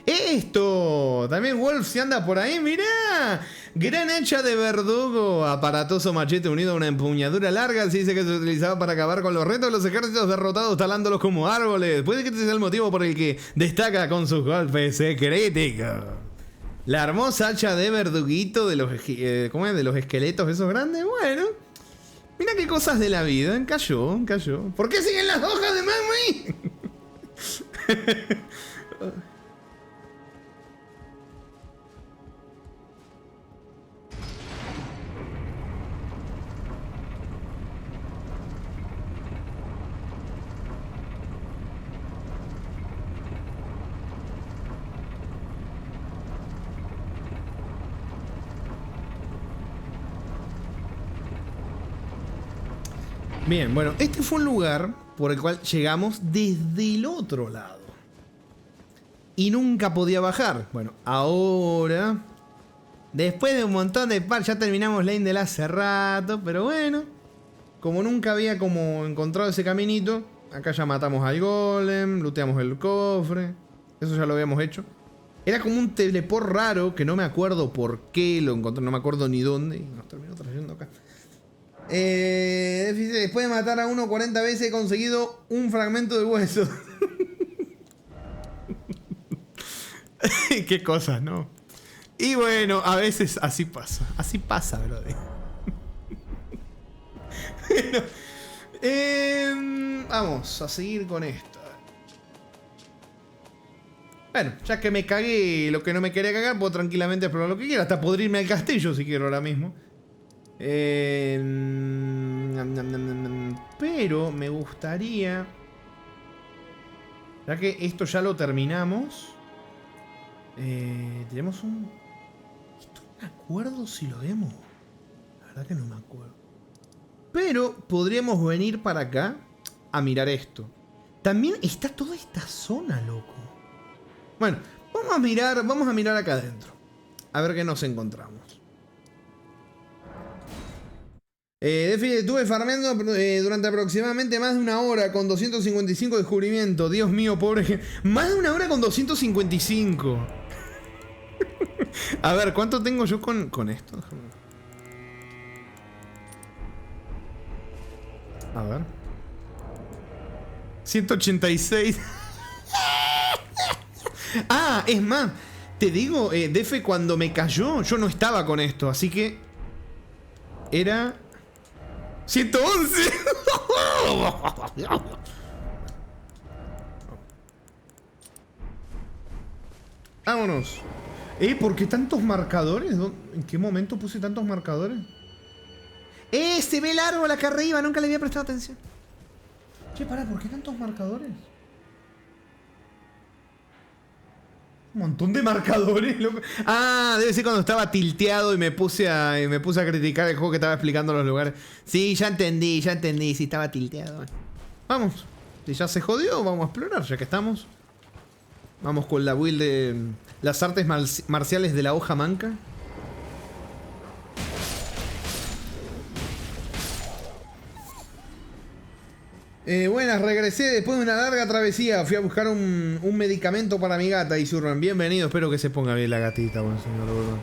Esto, también Wolf se anda por ahí, mirá. Gran hacha de verdugo, aparatoso machete unido a una empuñadura larga. Se dice que se utilizaba para acabar con los retos de los ejércitos derrotados, talándolos como árboles. Puede que este sea el motivo por el que destaca con sus golpes críticos. La hermosa hacha de verduguito de los, ¿cómo es? De los esqueletos esos grandes. Bueno, mira qué cosas de la vida. Cayó, cayó. ¿Por qué siguen las hojas de mami? Bien, bueno, este fue un lugar por el cual llegamos desde el otro lado. Y nunca podía bajar. Bueno, ahora, después de un montón de par, ya terminamos la Indel hace rato, pero bueno. como nunca había como encontrado ese caminito, acá ya matamos al golem, looteamos el cofre. Eso ya lo habíamos hecho. Era como un teleport raro que no me acuerdo por qué lo encontré, no me acuerdo ni dónde. Y nos terminó trayendo acá. Después de matar a uno 40 veces he conseguido un fragmento de hueso. Qué cosas, ¿no? Y bueno, a veces así pasa. Así pasa, brother. Bueno, vamos a seguir con esto. Bueno, ya que me cagué lo que no me quería cagar, puedo tranquilamente explorar lo que quiera. Hasta podría irme al castillo si quiero ahora mismo. Pero me gustaría... Ya que esto ya lo terminamos. Tenemos un... Esto no me acuerdo si lo vemos. La verdad que no me acuerdo. Pero podríamos venir para acá a mirar esto. También está toda esta zona, loco. Bueno, vamos a mirar acá adentro. A ver qué nos encontramos. Estuve farmeando durante aproximadamente más de una hora con 255 descubrimientos. Dios mío, pobre gente. Más de una hora con 255. A ver, ¿cuánto tengo yo con esto? A ver. 186. Ah, es más. Te digo, Defe, cuando me cayó, yo no estaba con esto. Así que... Era... 111. Vámonos. ¿Por qué tantos marcadores? ¿En qué momento puse tantos marcadores? Se ve el árbol acá arriba. Nunca le había prestado atención. Che, pará, ¿por qué tantos marcadores? Un montón de marcadores, loco. Ah, debe ser cuando estaba tilteado y me puse a criticar el juego que estaba explicando los lugares. Sí, ya entendí, sí, estaba tilteado. Vamos, si ya se jodió, vamos a explorar, ya que estamos. Vamos con la build de las artes marciales de la hoja manca. Buenas, regresé después de una larga travesía. Fui a buscar un medicamento para mi gata y Surran. Bienvenido, espero que se ponga bien la gatita, buen señor.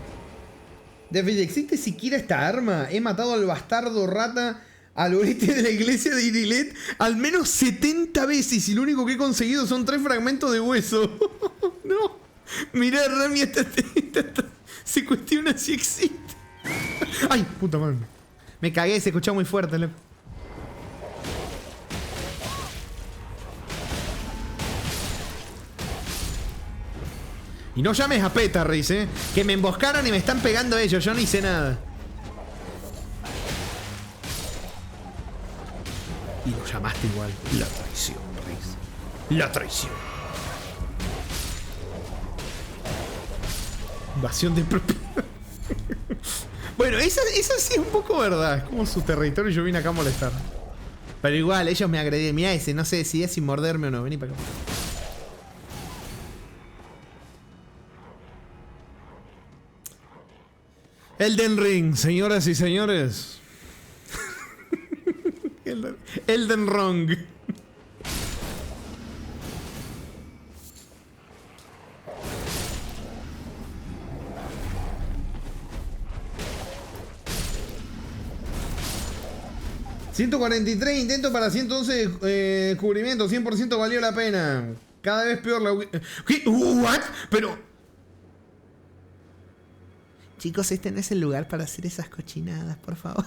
David, ¿existe siquiera esta arma? He matado al bastardo rata al oeste de la iglesia de Irilet al menos 70 veces y lo único que he conseguido son 3 fragmentos de hueso. No. Mirá, Rami, se cuestiona si existe. Ay, puta madre. Me cagué, se escuchó muy fuerte, loco. Y no llames a Petarris, que me emboscaron y me están pegando ellos. Yo no hice nada. Y lo llamaste igual. La traición, Riz. La traición. Invasión de propiedad. Bueno, esa sí es un poco verdad. Es como su territorio y yo vine acá a molestar. Pero igual, ellos me agredieron. Mirá ese, no sé si es sin morderme o no. Vení para acá. Elden Ring, señoras y señores. Elden Ring. $143 intentos para 111 descubrimientos. 100% valió la pena. Cada vez peor la... ¿Qué? ¿What? Pero... Chicos, este no es el lugar para hacer esas cochinadas, por favor.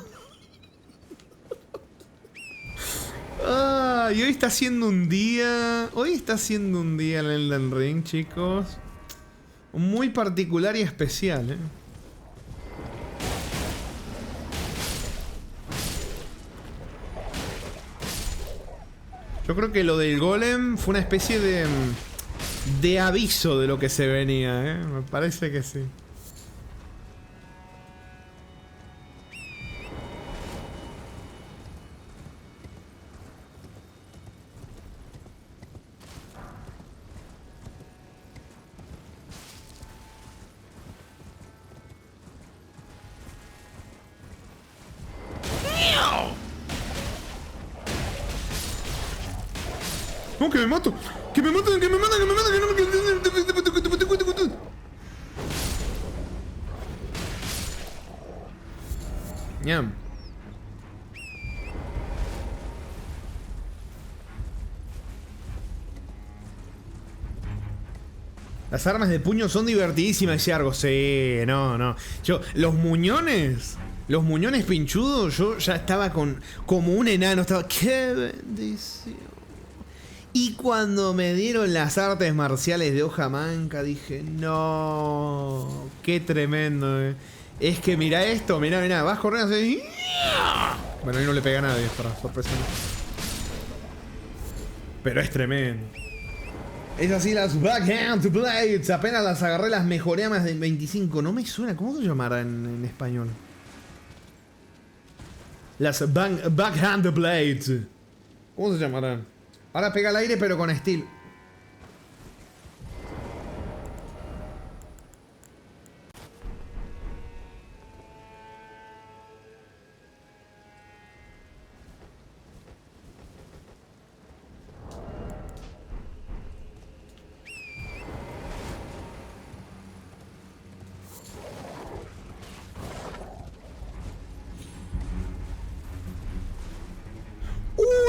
Y hoy está haciendo un día... Hoy está haciendo un día en el Elden Ring, chicos. Muy particular y especial, Yo creo que lo del golem fue una especie de aviso de lo que se venía, Me parece que sí. No, que me mato. Que me matan, que me matan, que me matan, que no me... Ñam. Las armas de puño son divertidísimas, dice Argo. Sí, no. Los muñones pinchudos, yo ya estaba como un enano. Estaba, ¡qué bendición! Y cuando me dieron las artes marciales de hoja manca, dije, no, qué tremendo, Es que mira esto, mira, vas corriendo así. Bueno, ahí no le pega a nadie, para sorpresa. Pero es tremendo. Es así las Backhand Blades. Apenas las agarré, las mejoré a más de 25. No me suena. ¿Cómo se llamará en español? Las Backhand Blades. ¿Cómo se llamarán? Ahora pega al aire pero con estilo.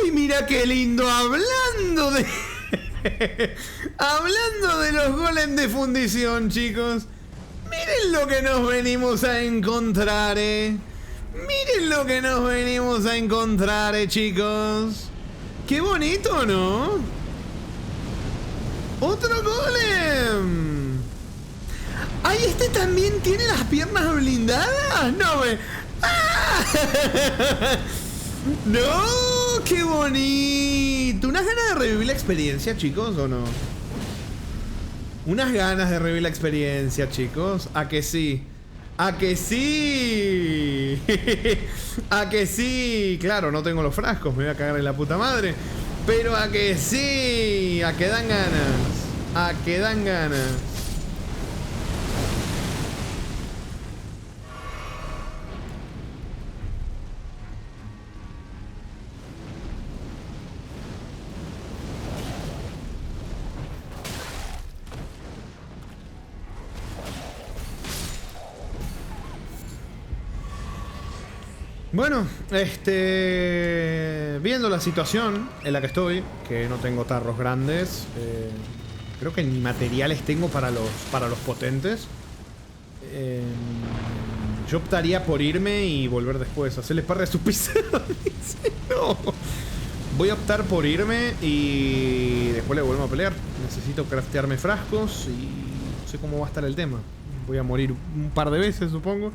Uy, mira qué lindo. Hablando de... Hablando de los golems de fundición, chicos. Miren lo que nos venimos a encontrar, Miren lo que nos venimos a encontrar, chicos. Qué bonito, ¿no? Otro golem. ¡Ay, este también tiene las piernas blindadas! ¡No me... ¡Ah! ¡No! ¡Qué bonito! ¿Unas ganas de revivir la experiencia, chicos, o no? Unas ganas de revivir la experiencia, chicos. ¿A que sí? ¡A que sí! ¡A que sí! Claro, no tengo los frascos, me voy a cagar en la puta madre. Pero a que sí, a que dan ganas. A que dan ganas. Bueno, viendo la situación en la que estoy, que no tengo tarros grandes, creo que ni materiales tengo para los potentes. Yo optaría por irme y volver después, hacerle parry a su pisado. Dice, no. Voy a optar por irme y después le vuelvo a pelear. Necesito craftearme frascos y no sé cómo va a estar el tema. Voy a morir un par de veces, supongo.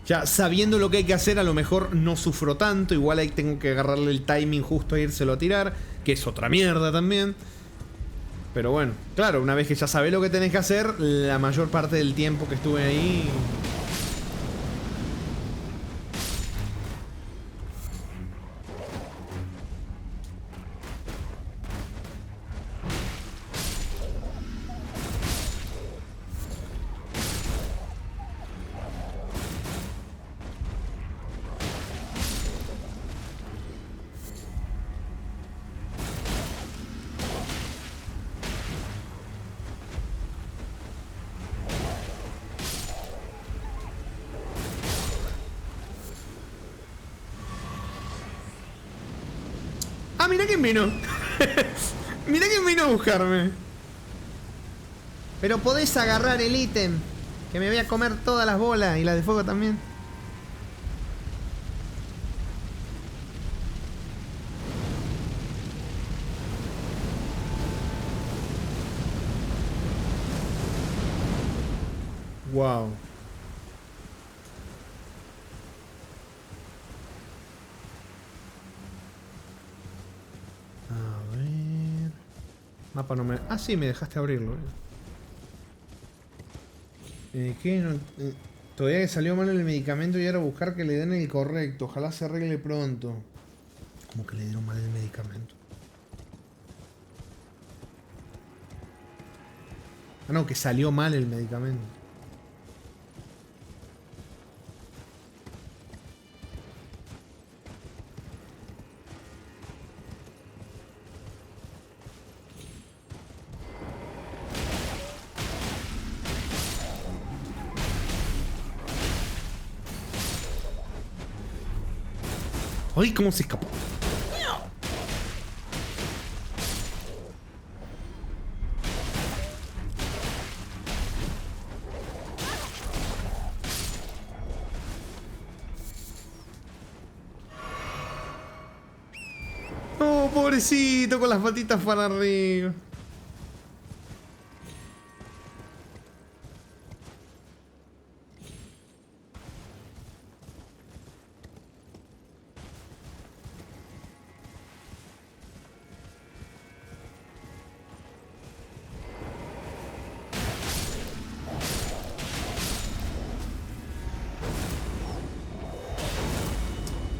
Ya sabiendo lo que hay que hacer, a lo mejor no sufro tanto. Igual ahí tengo que agarrarle el timing justo a írselo a tirar, que es otra mierda también. Pero bueno, claro, una vez que ya sabés lo que tenés que hacer, la mayor parte del tiempo que estuve ahí... ¡Ah, mira quién vino! Mira quién vino a buscarme. Pero podés agarrar el ítem, que me voy a comer todas las bolas y las de fuego también. Wow. A ver. Mapa no me... Ah, sí, me dejaste abrirlo. ¿Qué? No, todavía que salió mal el medicamento y ahora buscar que le den el correcto. Ojalá se arregle pronto. ¿Cómo que le dieron mal el medicamento? Ah, no, que salió mal el medicamento. ¡Ay, cómo se escapó! ¡Oh, pobrecito! Con las patitas para arriba.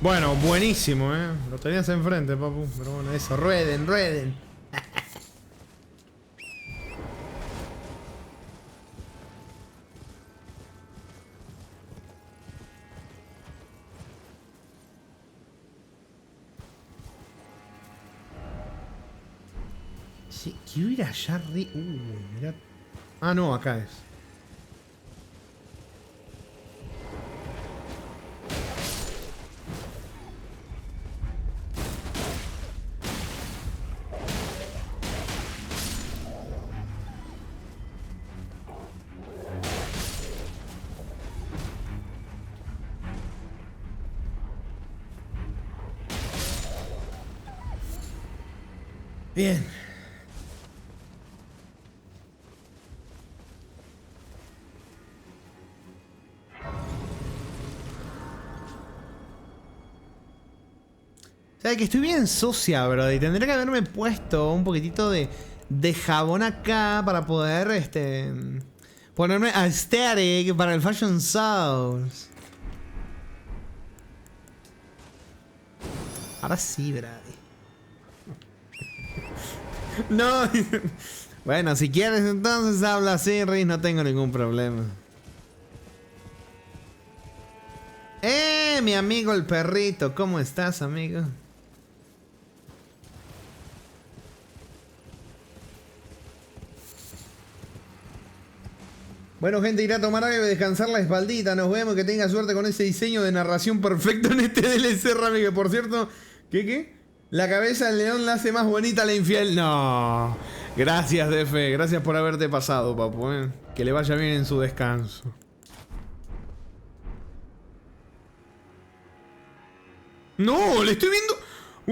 Bueno, buenísimo, Lo tenías enfrente, papu. Pero bueno, eso, rueden, rueden. Sí, quiero ir allá arriba. Mirá. Ah, no, acá es. Bien. O sea, que estoy bien sucia, bro. Y tendría que haberme puesto un poquitito de jabón acá para poder, ponerme aesthetic para el Fashion Shows. Ahora sí, bro. No. Bueno, si quieres entonces habla así, Riz, no tengo ningún problema. Mi amigo el perrito, ¿cómo estás, amigo? Bueno, gente, irá a tomar algo y descansar la espaldita. Nos vemos, que tenga suerte con ese diseño de narración perfecto en este DLC, Rami. Que por cierto, ¿qué? La cabeza del león la hace más bonita a la infiel. No. Gracias, Defe. Gracias por haberte pasado, papu. Que le vaya bien en su descanso. No, le estoy viendo.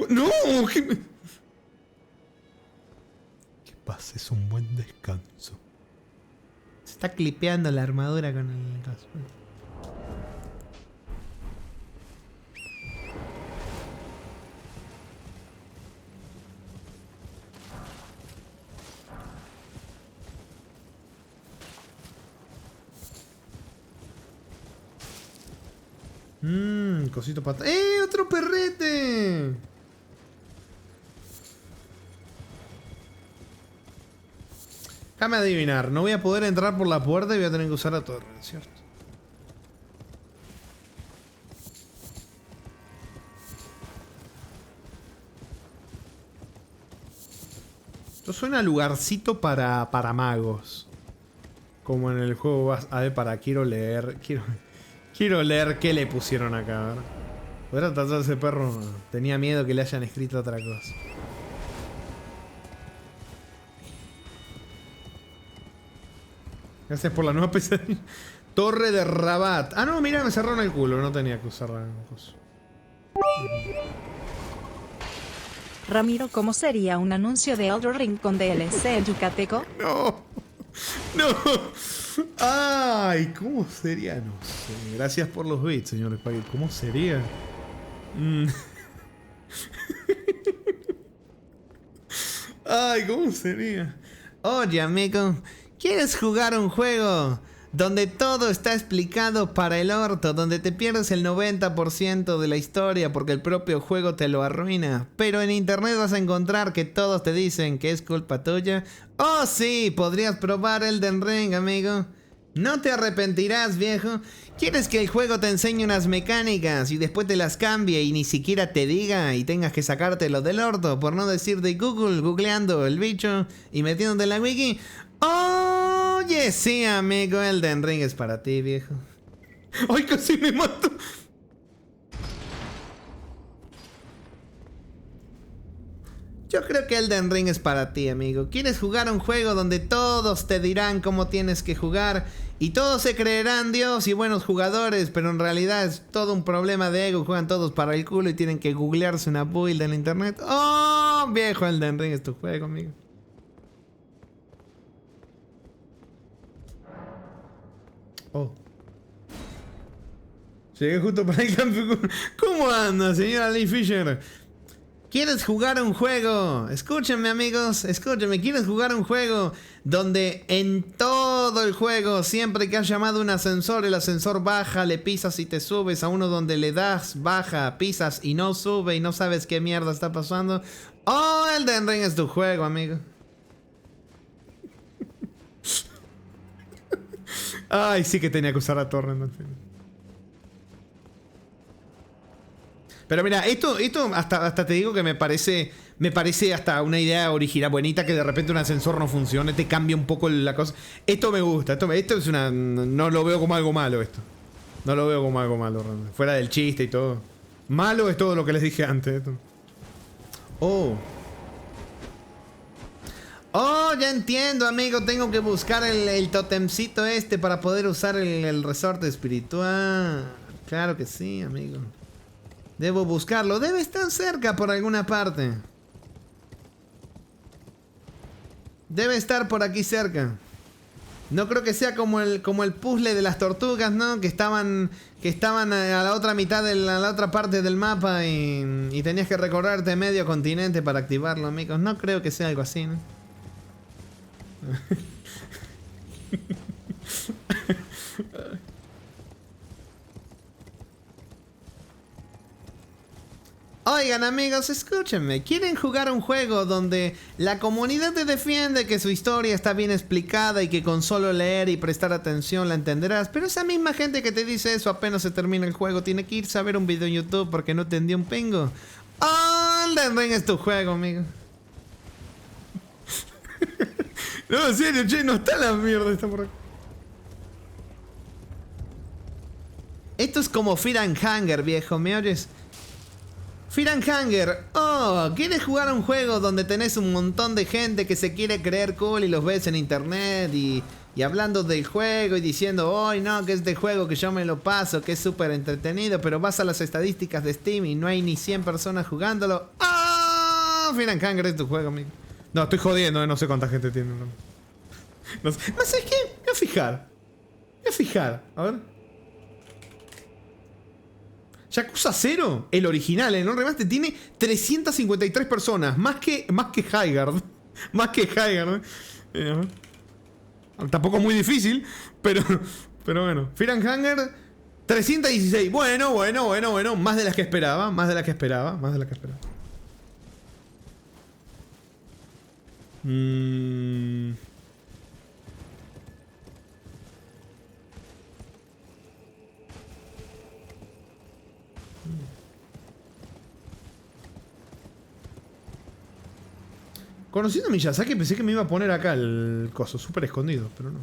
No. Que pases un buen descanso. Se está clipeando la armadura con el razón. Cosito pata. ¡Otro perrete! Déjame adivinar, no voy a poder entrar por la puerta y voy a tener que usar la torre, ¿cierto? Esto suena a lugarcito para magos. Como en el juego a ver, quiero leer qué le pusieron acá, ¿verdad? ¿Podrá tratar ese perro? No. Tenía miedo que le hayan escrito otra cosa. Gracias por la nueva pesadilla. Torre de Rabat. Ah, no, mira, me cerraron el culo. No tenía que usar la cosa. Ramiro, ¿cómo sería un anuncio de Elden Ring con DLC en Yucateco? No. No. Ay, ¿cómo sería? No sé. Gracias por los bits, señores. ¿Cómo sería? Ay, ¿cómo sería? Oye, amigo, ¿quieres jugar un juego donde todo está explicado para el orto, donde te pierdes el 90% de la historia porque el propio juego te lo arruina, pero en internet vas a encontrar que todos te dicen que es culpa tuya? Oh sí, podrías probar Elden Ring, amigo. No te arrepentirás, viejo. ¿Quieres que el juego te enseñe unas mecánicas y después te las cambie y ni siquiera te diga y tengas que sacártelo del orto, por no decir de Google, googleando el bicho y metiéndote en la wiki? Oye, sí, amigo, Elden Ring es para ti, viejo. ¡Ay, casi me mato! Yo creo que Elden Ring es para ti, amigo. ¿Quieres jugar un juego donde todos te dirán cómo tienes que jugar y todos se creerán Dios y buenos jugadores, pero en realidad es todo un problema de ego? Juegan todos para el culo y tienen que googlearse una build en internet. ¡Oh, viejo! Elden Ring es tu juego, amigo. Oh. Llegué justo para el campo. ¿Cómo anda, señora Lee Fisher? ¿Quieres jugar un juego? Escúchenme, amigos, escúchenme. ¿Quieres jugar un juego donde en todo el juego, siempre que has llamado un ascensor, el ascensor baja, le pisas y te subes a uno donde le das, baja, pisas y no sube y no sabes qué mierda está pasando? Oh, Elden Ring es tu juego, amigo. Ay, sí que tenía que usar a Torrent al final. Pero mira, esto hasta te digo que me parece hasta una idea original, bonita, que de repente un ascensor no funcione, te cambia un poco la cosa. Esto me gusta, esto es una... No lo veo como algo malo esto. No lo veo como algo malo, realmente. Fuera del chiste y todo. Malo es todo lo que les dije antes. Esto. Oh. Oh, ya entiendo, amigo. Tengo que buscar el totemcito este para poder usar el resorte espiritual. Claro que sí, amigo. Debo buscarlo. Debe estar cerca por alguna parte. Debe estar por aquí cerca. No creo que sea como el puzzle de las tortugas, ¿no? Que estaban a la otra mitad de la otra parte del mapa y tenías que recorrerte medio continente para activarlo, amigos. No creo que sea algo así, ¿no? Oigan, amigos, escúchenme. ¿Quieren jugar un juego donde la comunidad te defiende que su historia está bien explicada y que con solo leer y prestar atención la entenderás? Pero esa misma gente que te dice eso apenas se termina el juego tiene que irse a ver un video en YouTube porque no entendió un pingo. ¡Oh, Elden Ring es tu juego, amigo! No, en serio, che, no está la mierda esta por acá. Esto es como Fear and Hunger, viejo, ¿me oyes? Fear and Hunger. Oh, ¿quieres jugar a un juego donde tenés un montón de gente que se quiere creer cool y los ves en internet y hablando del juego y diciendo, oh, no, que este juego que yo me lo paso, que es súper entretenido, pero vas a las estadísticas de Steam y no hay ni 100 personas jugándolo? Oh, Fear and Hunger es tu juego, amigo. No, estoy jodiendo, no sé cuánta gente tiene. No sé. ¿Más es qué? Voy a fijar. Voy a fijar. A ver. Yakuza 0, el original, el no remaster, tiene 353 personas. Más que Highguard. Más que Highguard. Tampoco es muy difícil, pero bueno. Fear and Hunger, 316. Bueno. Más de las que esperaba. Conociendo a Miyazaki pensé que me iba a poner acá el coso súper escondido, pero no.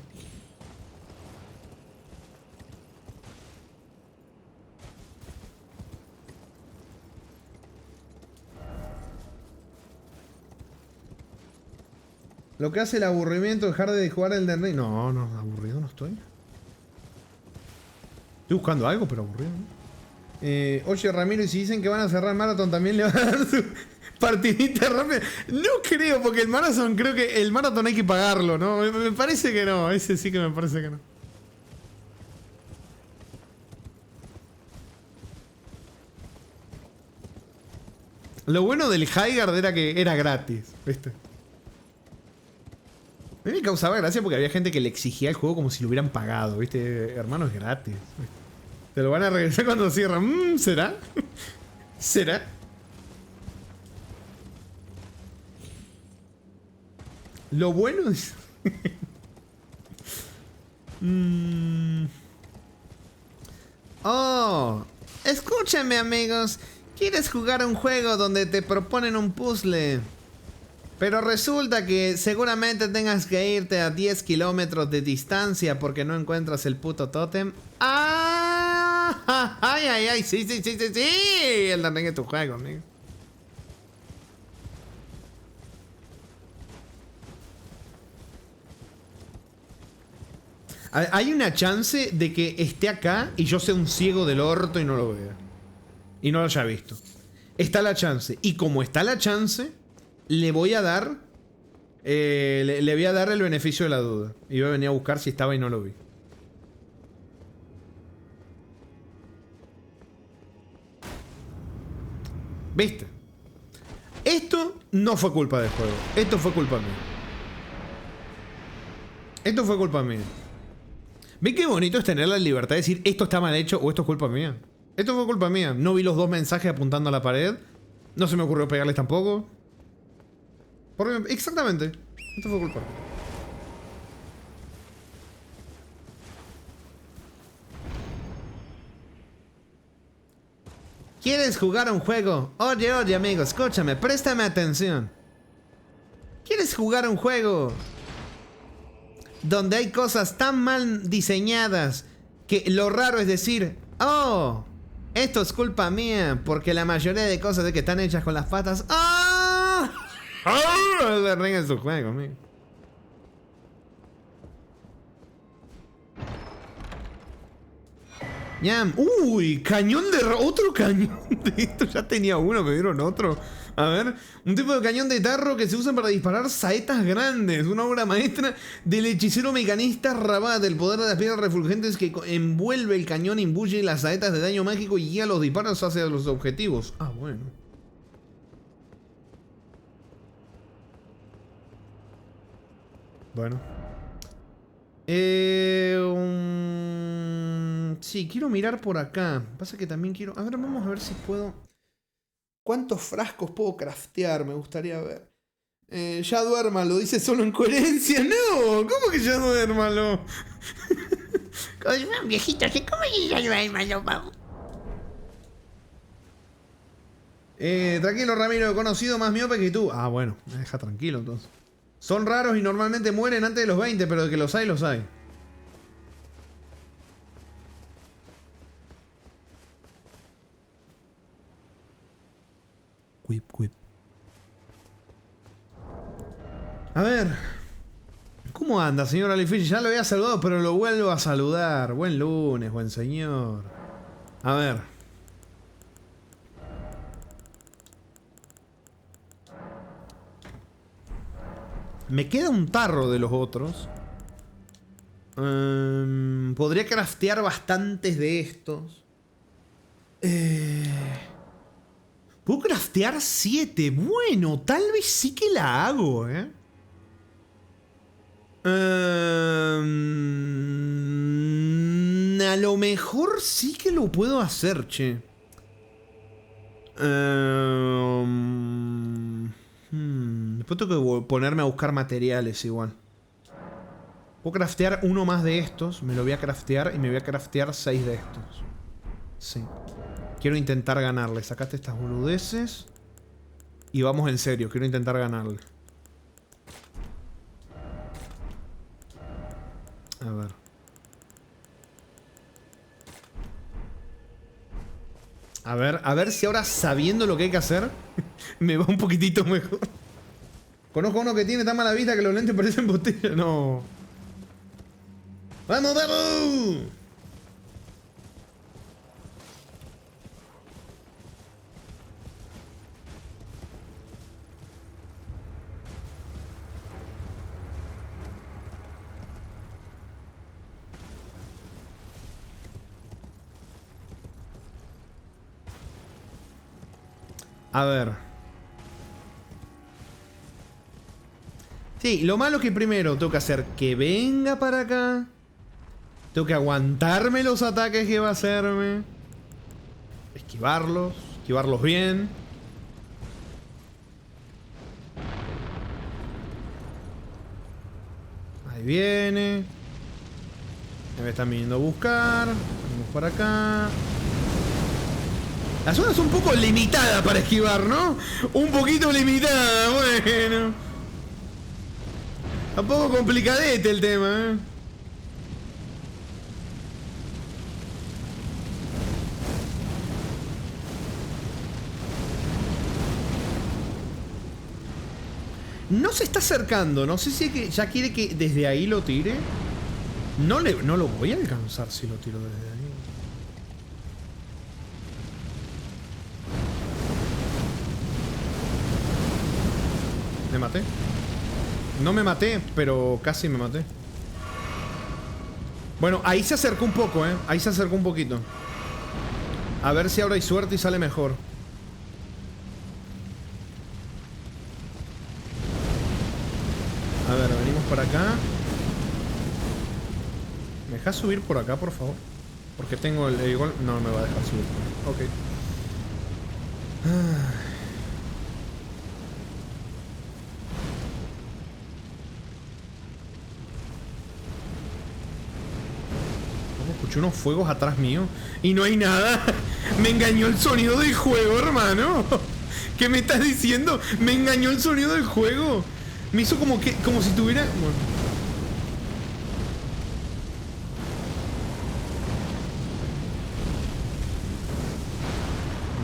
Lo que hace el aburrimiento, dejar de jugar el Elden Ring. No, aburrido no estoy. Estoy buscando algo, pero aburrido, ¿no? Oye, Ramiro, y si dicen que van a cerrar Marathon, también le van a dar su partidita rápida. No creo, porque el Marathon, creo que el Marathon hay que pagarlo, ¿no? Me parece que no, ese sí que me parece que no. Lo bueno del Highguard era que era gratis, ¿viste? A mí me causaba gracia porque había gente que le exigía el juego como si lo hubieran pagado, ¿viste? Hermano, es gratis. Te lo van a regresar cuando cierran. ¿Será? ¿Será? Lo bueno es... Oh, escúchame, amigos. ¿Quieres jugar a un juego donde te proponen un puzzle? Pero resulta que seguramente tengas que irte a 10 kilómetros de distancia porque no encuentras el puto tótem. ¡Ah! ¡Ay! Sí! El Elden Ring es tu juego, amigo. Hay una chance de que esté acá y yo sea un ciego del orto y no lo vea. Y no lo haya visto. Está la chance. Y como está la chance, le voy a dar... le voy a dar el beneficio de la duda. Y voy a venir a buscar si estaba y no lo vi. ¿Viste? Esto no fue culpa del juego. Esto fue culpa mía. Esto fue culpa mía. ¿Ven qué bonito es tener la libertad de decir esto está mal hecho o esto es culpa mía? Esto fue culpa mía. No vi los dos mensajes apuntando a la pared. No se me ocurrió pegarles tampoco. Exactamente. Esto fue culpa. ¿Quieres jugar a un juego? Oye, oye, amigo, escúchame, préstame atención. ¿Quieres jugar a un juego donde hay cosas tan mal diseñadas que lo raro es decir, oh, esto es culpa mía, porque la mayoría de cosas de que están hechas con las patas, ¡ah! ¡Oh! Se ríen en su juego, amigo. Ñam. Uy, cañón de... Otro cañón de esto. Ya tenía uno, me dieron otro. A ver, un tipo de cañón de tarro que se usa para disparar saetas grandes. Una obra maestra del hechicero mecanista Rabat. El poder de las piedras refulgentes que envuelve el cañón, imbuye las saetas de daño mágico y guía los disparos hacia los objetivos. Ah, bueno. Bueno. Sí, quiero mirar por acá. Pasa que también quiero... A ver, vamos a ver si puedo... ¿Cuántos frascos puedo craftear? Me gustaría ver. Ya duérmalo, dice solo en coherencia. No, ¿cómo que ya duérmalo? Viejito, ¿cómo que ya duérmalo, vamos? Tranquilo, Ramiro, he conocido más miope que tú. Ah, bueno, me deja tranquilo entonces. Son raros y normalmente mueren antes de los 20, pero de que los hay, los hay. Quip, quip. A ver. ¿Cómo anda, señor Alifish? Ya lo había saludado, pero lo vuelvo a saludar. Buen lunes, buen señor. A ver. Me queda un tarro de los otros. Podría craftear bastantes de estos. Puedo craftear 7. Bueno, tal vez sí que la hago, a lo mejor sí que lo puedo hacer, che. Después tengo que ponerme a buscar materiales igual. Puedo craftear uno más de estos. Me lo voy a craftear y me voy a craftear 6 de estos. Sí. Quiero intentar ganarle. Sacaste estas boludeces. Y vamos en serio. Quiero intentar ganarle. A ver si ahora sabiendo lo que hay que hacer me va un poquitito mejor. Conozco a uno que tiene tan mala vista que los lentes parecen botellas. No. ¡Vamos, vamos! A ver. Sí, lo malo es que primero tengo que hacer que venga para acá. Tengo que aguantarme los ataques que va a hacerme. Esquivarlos. Esquivarlos bien. Ahí viene. Me están viniendo a buscar. Vamos para acá. La zona es un poco limitada para esquivar, ¿no? Un poquito limitada, bueno. Un poco complicadete el tema, ¿eh? No se está acercando. No sé si es que ya quiere que desde ahí lo tire. No lo voy a alcanzar si lo tiro desde ahí. ¿Me maté? No me maté, pero casi me maté. Bueno, ahí se acercó un poco, ¿eh? Ahí se acercó un poquito. A ver si ahora hay suerte y sale mejor. A ver, venimos por acá. ¿Me dejas subir por acá, por favor? Porque tengo el gol. No, me va a dejar subir. Ok. Escuché unos fuegos atrás mío y no hay nada. Me engañó el sonido del juego, hermano. ¿Qué me estás diciendo? Me engañó el sonido del juego. Me hizo como si tuviera... Bueno.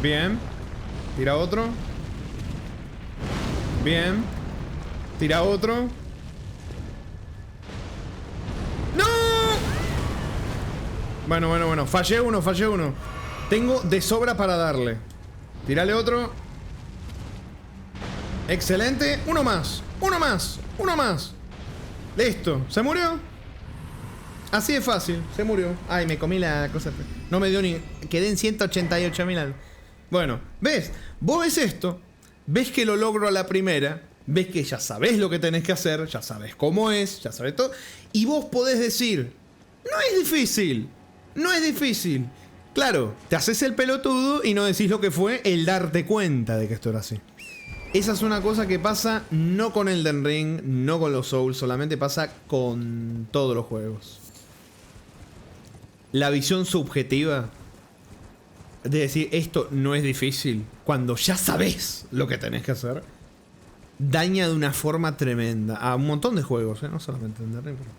Bien. Tira otro. Bien. Tira otro. ¡No! Bueno. Fallé uno. Tengo de sobra para darle. Tírale otro. Excelente. Uno más. Listo. ¿Se murió? Así de fácil. Se murió. Ay, me comí la cosa. No me dio ni... Quedé en 188.000. Bueno, ¿ves? Vos ves esto. Ves que lo logro a la primera. Ves que ya sabés lo que tenés que hacer. Ya sabés cómo es. Ya sabés todo. Y vos podés decir... No es difícil. Claro, te haces el pelotudo y no decís lo que fue el darte cuenta de que esto era así. Esa es una cosa que pasa no con Elden Ring, no con los Souls, solamente pasa con todos los juegos. La visión subjetiva de decir esto no es difícil, cuando ya sabés lo que tenés que hacer, daña de una forma tremenda a un montón de juegos, no solamente Elden Ring, pero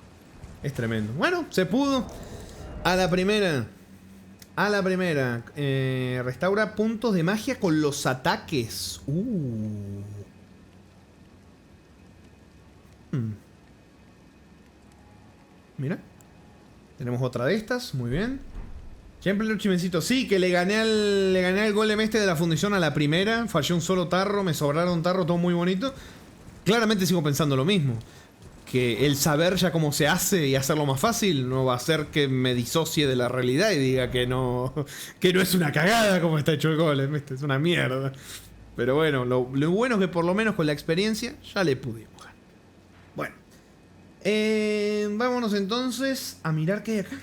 es tremendo. Bueno, se pudo. A la primera. Restaura puntos de magia con los ataques. Mira. Tenemos otra de estas. Muy bien. Siempre el chimencito. Sí, que le gané al golem este de la fundición a la primera. Fallé un solo tarro. Me sobraron tarro. Todo muy bonito. Claramente sigo pensando lo mismo. Que el saber ya cómo se hace y hacerlo más fácil no va a hacer que me disocie de la realidad y diga que no es una cagada como está hecho el golem, ¿viste? Es una mierda. Pero bueno, lo bueno es que por lo menos con la experiencia ya le pudimos ganar. Bueno, vámonos entonces a mirar qué hay acá.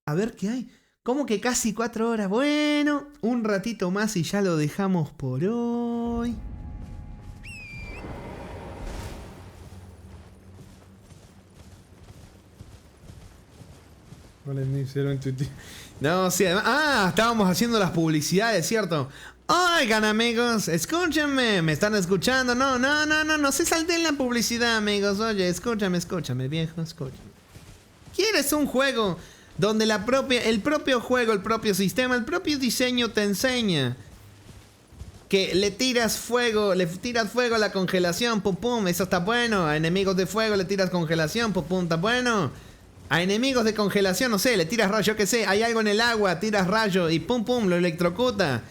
A ver qué hay. ¿Cómo que casi 4 horas? Bueno, un ratito más y ya lo dejamos por hoy. No, sí, además... estábamos haciendo las publicidades, ¿cierto? Oigan, amigos, escúchenme. ¿Me están escuchando? No se salten la publicidad, amigos. Oye, escúchame, viejo, escúchame. ¿Quieres un juego donde el propio juego, el propio sistema, el propio diseño te enseña que le tiras fuego a la congelación, pum pum, eso está bueno? A enemigos de fuego le tiras congelación, pum pum, está bueno. A enemigos de congelación, no sé, le tiras rayo, yo qué sé, hay algo en el agua, tiras rayo y pum pum, lo electrocuta.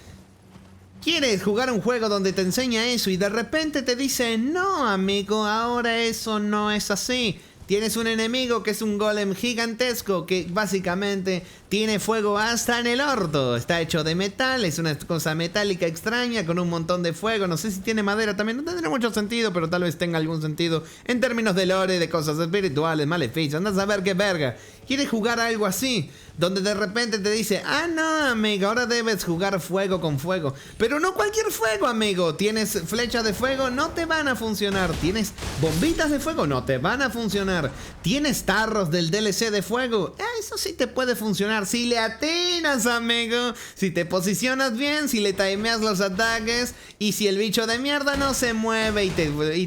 ¿Quieres jugar un juego donde te enseña eso y de repente te dice, no, amigo, ahora eso no es así? Tienes un enemigo que es un golem gigantesco que básicamente tiene fuego hasta en el orto. Está hecho de metal, es una cosa metálica extraña con un montón de fuego. No sé si tiene madera también, no tendrá mucho sentido, pero tal vez tenga algún sentido en términos de lore, de cosas espirituales, maleficios. Andás a ver qué verga. ¿Quieres jugar algo así? Donde de repente te dice, no, amigo, ahora debes jugar fuego con fuego. Pero no cualquier fuego, amigo. Tienes flechas de fuego, no te van a funcionar. Tienes bombitas de fuego, no te van a funcionar. Tienes tarros del DLC de fuego, eso sí te puede funcionar. Si le atinas, amigo. Si te posicionas bien, si le timeas los ataques. Y si el bicho de mierda no se mueve y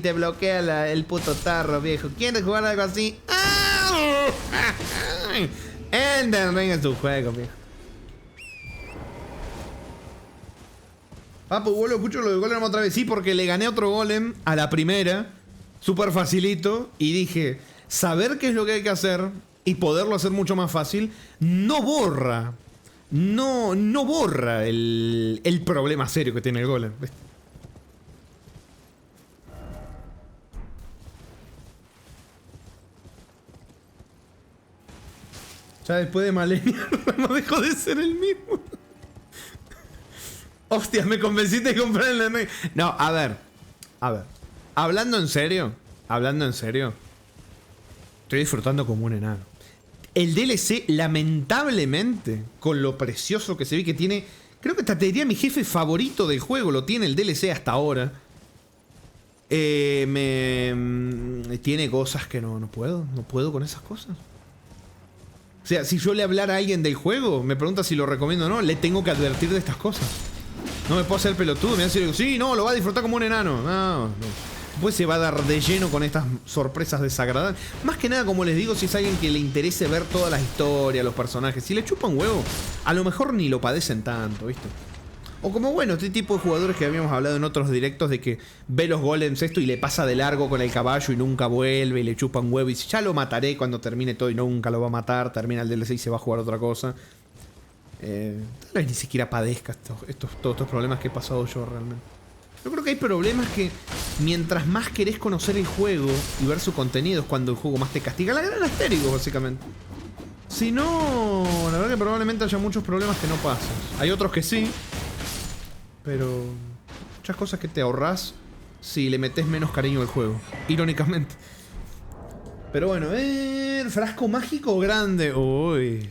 te bloquea el puto tarro, viejo. ¿Quieres jugar algo así? Elden Ring es tu juego, viejo. Papu, vuelvo, escucho lo del golem otra vez. Sí, porque le gané otro golem a la primera. Súper facilito. Y dije, saber qué es lo que hay que hacer y poderlo hacer mucho más fácil, no borra. No borra el problema serio que tiene el golem. Ya después de Malenia no dejó de ser el mismo. Hostia, me convenciste de comprar el enemigo. No, a ver. Hablando en serio. Estoy disfrutando como un enano. El DLC, lamentablemente, con lo precioso que se ve que tiene... Creo que te diría mi jefe favorito del juego. Lo tiene el DLC hasta ahora. Tiene cosas que no puedo. No puedo con esas cosas. O sea, si yo le hablara a alguien del juego, me pregunta si lo recomiendo o no, le tengo que advertir de estas cosas. No me puedo hacer pelotudo, me va a decir, sí, no, lo va a disfrutar como un enano. No. Pues se va a dar de lleno con estas sorpresas desagradables. Más que nada, como les digo, si es alguien que le interese ver todas las historias, los personajes, si le chupa un huevo, a lo mejor ni lo padecen tanto, ¿viste? O como, bueno, este tipo de jugadores que habíamos hablado en otros directos de que ve los golems esto y le pasa de largo con el caballo y nunca vuelve y le chupa un huevo y dice, ya lo mataré cuando termine todo y nunca lo va a matar, termina el DLC y se va a jugar otra cosa. Tal vez ni siquiera padezca todos estos problemas que he pasado yo realmente. Yo creo que hay problemas que mientras más querés conocer el juego y ver su contenido es cuando el juego más te castiga. La gran asterigo, básicamente. Si no, la verdad que probablemente haya muchos problemas que no pasan. Hay otros que sí. Pero muchas cosas que te ahorrás si le metes menos cariño al juego, irónicamente. Pero bueno, frasco mágico grande. Uy.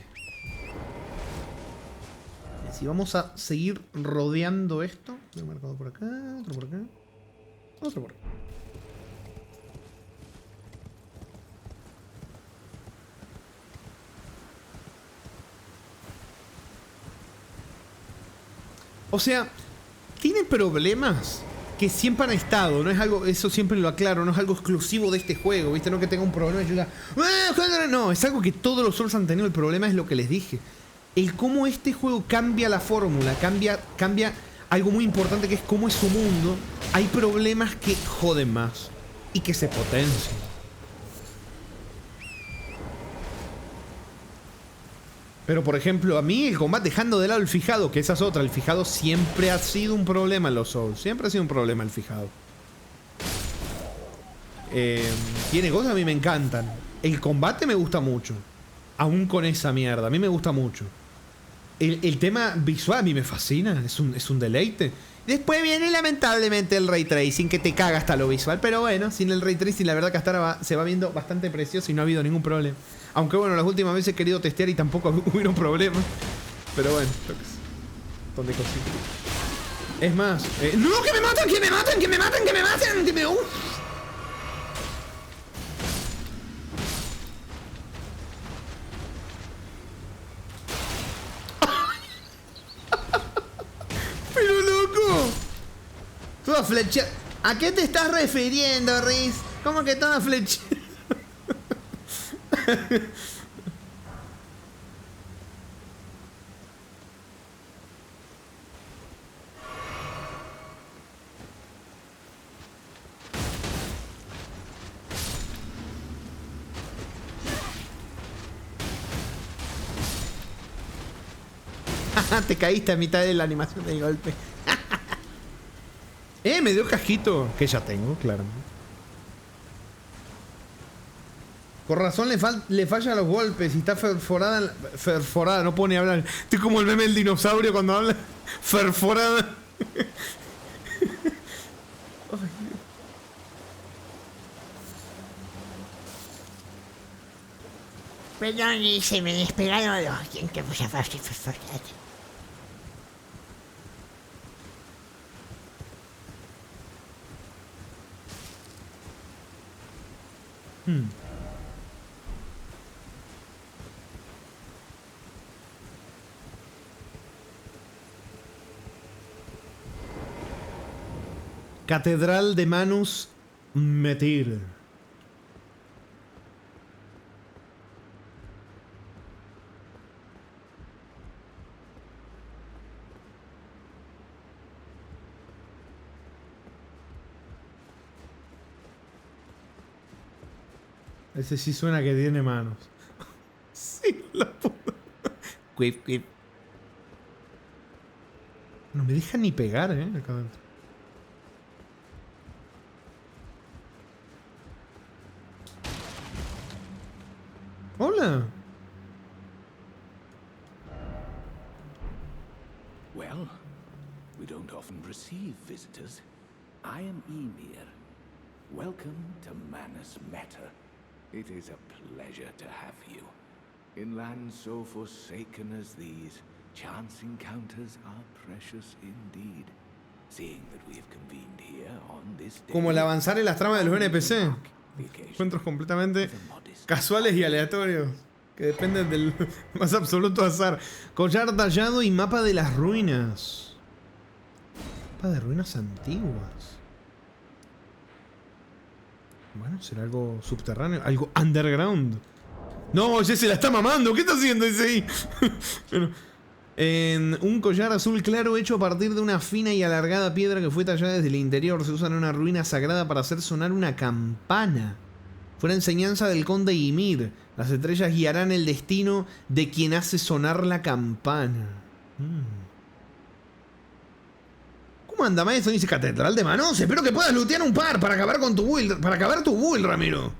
Si vamos a seguir rodeando esto. Lo he marcado por acá, otro por acá, otro por acá. O sea, tiene problemas que siempre han estado, no es algo, eso siempre lo aclaro, no es algo exclusivo de este juego, ¿viste? No que tenga un problema y yo diga, no, es algo que todos los Souls han tenido. El problema es lo que les dije. El cómo este juego cambia la fórmula, cambia algo muy importante que es cómo es su mundo. Hay problemas que joden más y que se potencian. Pero por ejemplo, a mí el combate, dejando de lado el fijado, que esa es otra, el fijado siempre ha sido un problema en los Souls. Siempre ha sido un problema el fijado. Tiene cosas que a mí me encantan. El combate me gusta mucho. Aún con esa mierda, a mí me gusta mucho. El tema visual a mí me fascina, es un deleite. Después viene lamentablemente el Ray Tracing, que te caga hasta lo visual. Pero bueno, sin el Ray Tracing la verdad que hasta ahora se va viendo bastante precioso y no ha habido ningún problema. Aunque bueno, las últimas veces he querido testear y tampoco hubieron problemas. Pero bueno, yo qué sé. Donde cositas. Es más, ¡no! ¡Que me matan! ¡Que me matan! ¡Que me matan! ¡Que me matan! ¡Que me... ¡Pero loco! Toda flecha... ¿A qué te estás refiriendo, Riz? ¿Cómo que toda flecha? Te caíste a mitad de la animación del golpe. Me dio casquito. Que ya tengo, claramente. Por razón le falla los golpes y está perforada. Perforada, no puedo ni hablar. Estoy como el meme del dinosaurio cuando habla. Perforada. Perdón, y se me despegaron los dientes. Catedral de Manus Metir. Ese sí suena que tiene manos. Sí, la puta. Quip, quip. No me deja ni pegar, acá adentro. Hola. Well, we don't often receive visitors. I am Ymir. Welcome to Manus Meta. It is a pleasure to have you. In lands so forsaken as these, chance encounters are precious indeed. Seeing that we have convened here on this day, Como el avanzar en las tramas de los NPC. Encuentros completamente casuales y aleatorios. Que dependen del más absoluto azar. Collar tallado y mapa de las ruinas. Mapa de ruinas antiguas. Bueno, será algo subterráneo. Algo underground. No, ese se la está mamando. ¿Qué está haciendo ese ahí? Bueno, en un collar azul claro hecho a partir de una fina y alargada piedra que fue tallada desde el interior. Se usa en una ruina sagrada para hacer sonar una campana. Fue la enseñanza del conde Ymir. Las estrellas guiarán el destino de quien hace sonar la campana. ¿Cómo anda, maestro? Dice Catedral de Manos. Espero que puedas lootear un par para acabar con tu build. Para acabar tu build, Ramiro.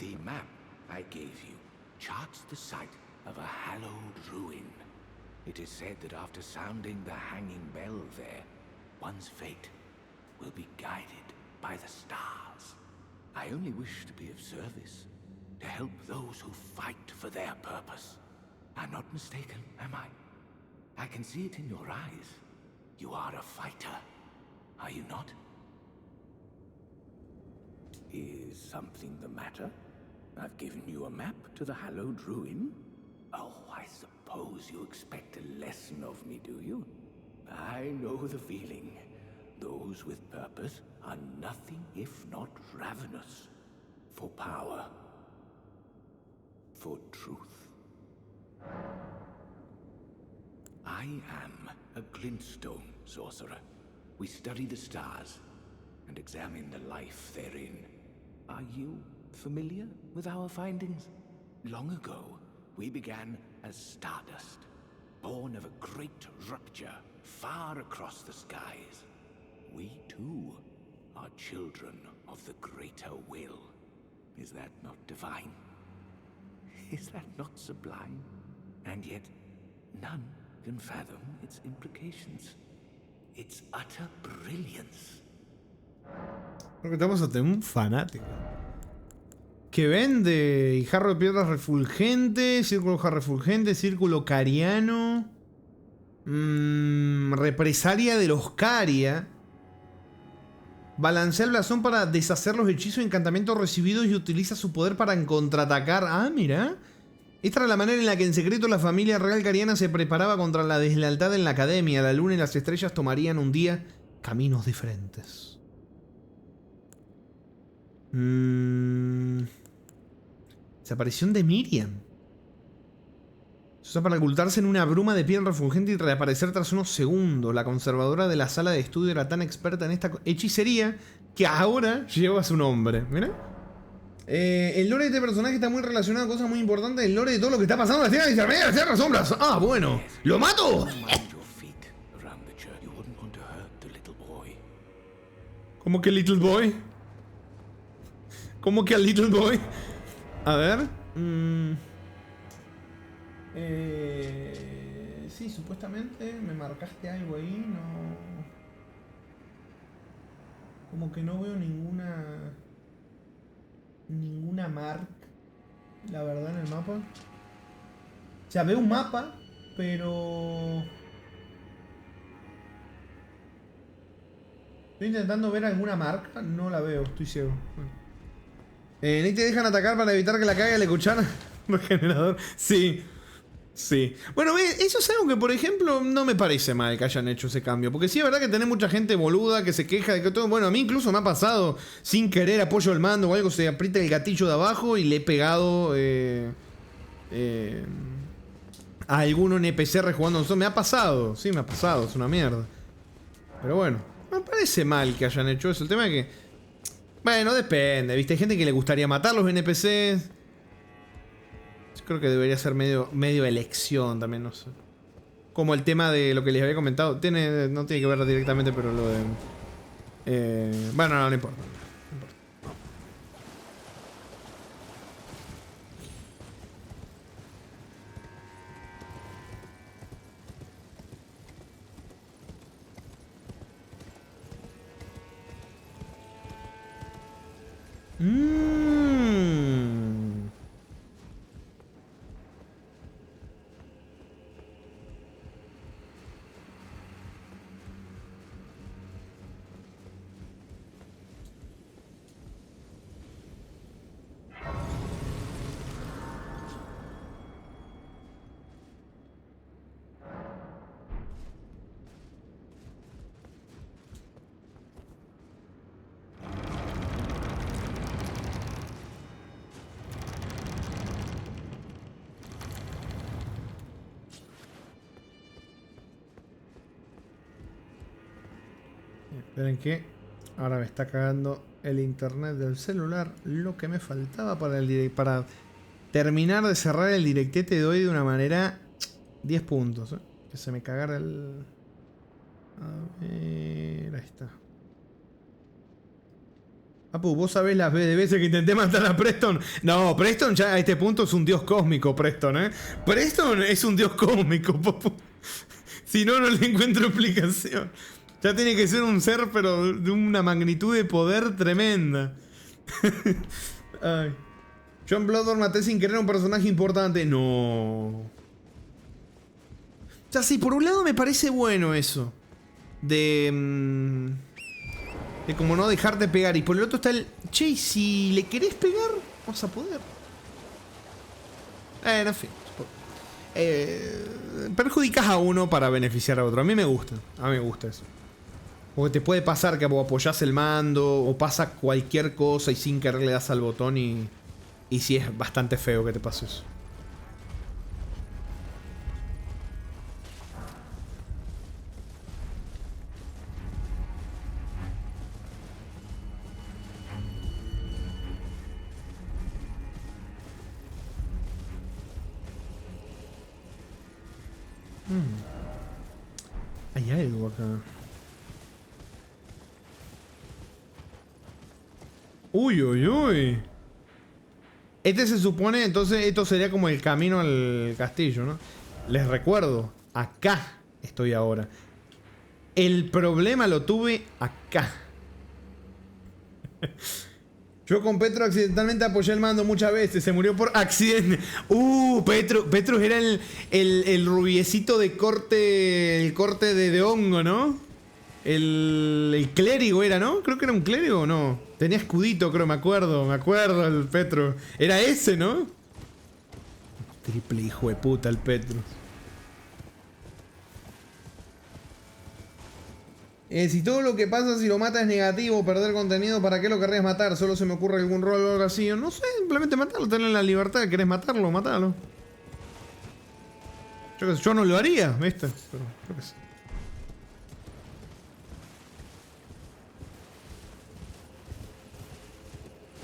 the map I gave you charts the site of a hallowed ruin. It is said that after sounding the hanging bell there, one's fate will be guided by the stars. I only wish to be of service, to help those who fight for their purpose. I'm not mistaken, am I? I can see it in your eyes. You are a fighter, are you not? Is something the matter? I've given you a map to the hallowed ruin. Oh, I suppose you expect a lesson of me, do you? I know the feeling. Those with purpose are nothing if not ravenous. For power. For truth. I am a glintstone sorcerer. We study the stars and examine the life therein. Are you familiar with our findings? Long ago, we began as stardust, born of a great rupture far across the skies. We too are children of the greater will. Is that not divine? Is that not sublime? And yet, none can fathom its implications. Its utter brilliance. Creo que estamos ante un fanático. Que vende y jarro de piedras refulgente, círculo refulgente, círculo cariano, represalia de los Caria. Balancea el blasón para deshacer los hechizos y encantamientos recibidos y utiliza su poder para contraatacar. Ah, mira. Esta era la manera en la que en secreto la familia real cariana se preparaba contra la deslealtad en la academia. La luna y las estrellas tomarían un día caminos diferentes. Desaparición de Miriam. Se usa para ocultarse en una bruma de piedra refulgente y reaparecer tras unos segundos. La conservadora de la sala de estudio era tan experta en esta hechicería que ahora lleva su nombre. ¿Mira? El lore de este personaje está muy relacionado con cosas muy importantes. El lore de todo lo que está pasando en las tierras intermedias, las tierras sombras. Ah, bueno. ¿Lo mato? ¿Cómo que Little Boy? ¿Cómo que a Little Boy? A ver. Sí, supuestamente me marcaste algo ahí. No. Como que no veo ninguna marca, la verdad, en el mapa. O sea, veo un mapa, pero estoy intentando ver alguna marca. No la veo, estoy ciego. Ni te dejan atacar para evitar que la caiga el cuchara regenerador. Sí. Sí. Bueno, eso es algo que, por ejemplo, no me parece mal que hayan hecho ese cambio. Porque sí es verdad que tenés mucha gente boluda que se queja de que todo... Bueno, a mí incluso me ha pasado, sin querer apoyo el mando o algo, se aprieta el gatillo de abajo y le he pegado... a algún NPC rejugando nosotros. Me ha pasado, sí, me ha pasado, es una mierda. Pero bueno, me parece mal que hayan hecho eso. El tema es que, bueno, depende, ¿viste? Hay gente que le gustaría matar los NPCs. Yo creo que debería ser medio elección también, no sé. Como el tema de lo que les había comentado. No tiene que ver directamente, pero lo de... bueno, no importa. Esperen que ahora me está cagando el internet del celular. Lo que me faltaba para terminar de cerrar el directete de hoy de una manera 10 puntos. Que se me cagara el... A ver, ahí está. Apu, ¿vos sabés las veces que intenté matar a Preston? No, Preston ya a este punto es un dios cósmico, Preston, ¿eh? Preston es un dios cósmico, papu. Si no, no le encuentro explicación. Ya tiene que ser un ser, pero de una magnitud de poder tremenda. Ay. John Bloodborne maté sin querer a un personaje importante. No. Ya sí, por un lado me parece bueno eso. De como no dejarte pegar. Y por el otro está el... Che, y si le querés pegar, vas a poder. En fin. Perjudicas a uno para beneficiar a otro. A mí me gusta. A mí me gusta eso. Porque te puede pasar que vos apoyás el mando o pasa cualquier cosa y sin querer le das al botón y sí es bastante feo que te pase eso. Hay algo acá. Uy, uy, uy. Este se supone, entonces, esto sería como el camino al castillo, ¿no? Les recuerdo, acá estoy ahora. El problema lo tuve acá. Yo con Petro accidentalmente apoyé el mando muchas veces. Se murió por accidente. Petro era el rubiecito de corte. El corte de hongo, ¿no? El clérigo era, ¿no? Creo que era un clérigo o no. Tenía escudito, creo, me acuerdo, el Petro. Era ese, ¿no? Triple hijo de puta el Petro. Si todo lo que pasa si lo mata es negativo, perder contenido, ¿para qué lo querrías matar? Solo se me ocurre algún rol o algo así. No sé, simplemente matarlo, tener la libertad. ¿Querés matarlo? Matalo. Yo no lo haría, ¿viste? Pero yo qué sé.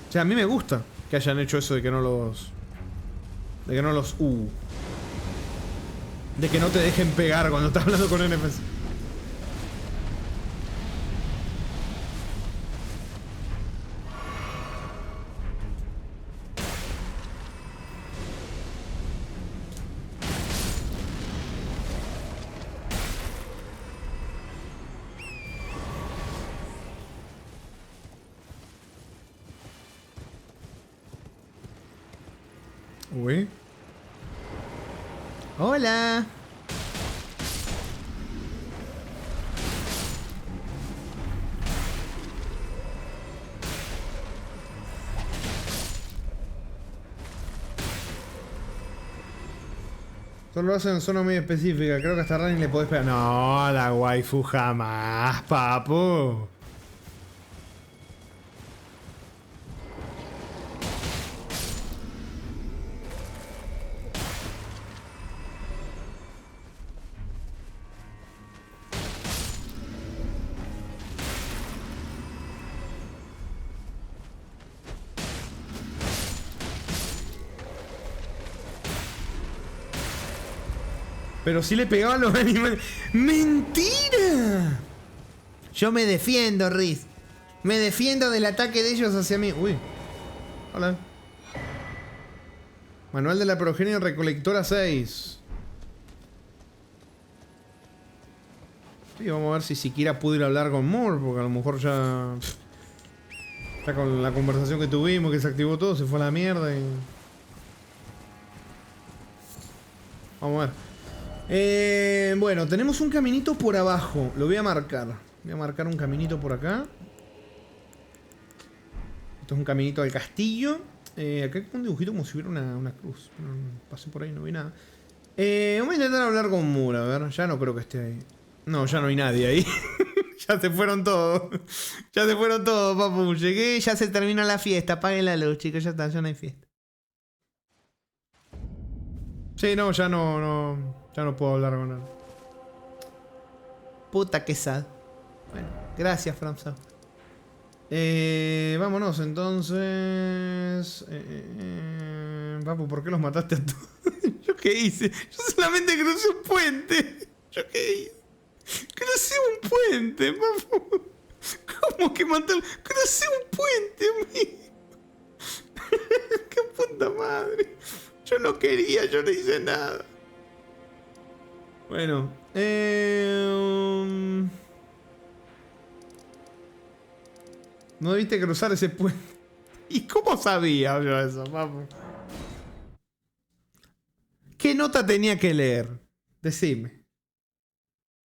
O sea, a mí me gusta que hayan hecho eso de que no los... De que no te dejen pegar cuando estás hablando con NPC. Uy. Hola. Solo lo hacen en zona muy específica. Creo que hasta Rani le podés pegar. No, la waifu jamás, papu. Pero sí le pegaban los animales. ¡Mentira! Yo me defiendo, Riz. Me defiendo del ataque de ellos hacia mí. Uy. Hola. Manual de la progenie recolectora 6. Sí, vamos a ver si siquiera pude ir a hablar con Moore, porque a lo mejor ya... Ya con la conversación que tuvimos, que se activó todo, se fue a la mierda y... Vamos a ver. Bueno, tenemos un caminito por abajo. Lo voy a marcar. Voy a marcar un caminito por acá. Esto es un caminito al castillo. Acá hay un dibujito como si hubiera una cruz. Pero pasé por ahí, no vi nada. Vamos a intentar hablar con Moore, a ver. Ya no creo que esté ahí. No, ya no hay nadie ahí. Ya se fueron todos. Ya se fueron todos, papu. Llegué, ya se terminó la fiesta. Apaguen la luz, chicos. Ya está, ya no hay fiesta. Sí, no, ya no puedo hablar con él. Puta que sad. Bueno, gracias, Framsa. Vámonos entonces. Papu, ¿por qué los mataste a todos? ¿Yo qué hice? Yo solamente crucé un puente. ¿Yo qué hice? Crucé un puente, papu. ¿Cómo que maté? Crucé un puente, amigo. ¡Qué puta madre! Yo no quería, yo no hice nada. Bueno, no debiste cruzar ese puente. ¿Y cómo sabía yo eso, papu? ¿Qué nota tenía que leer? Decime.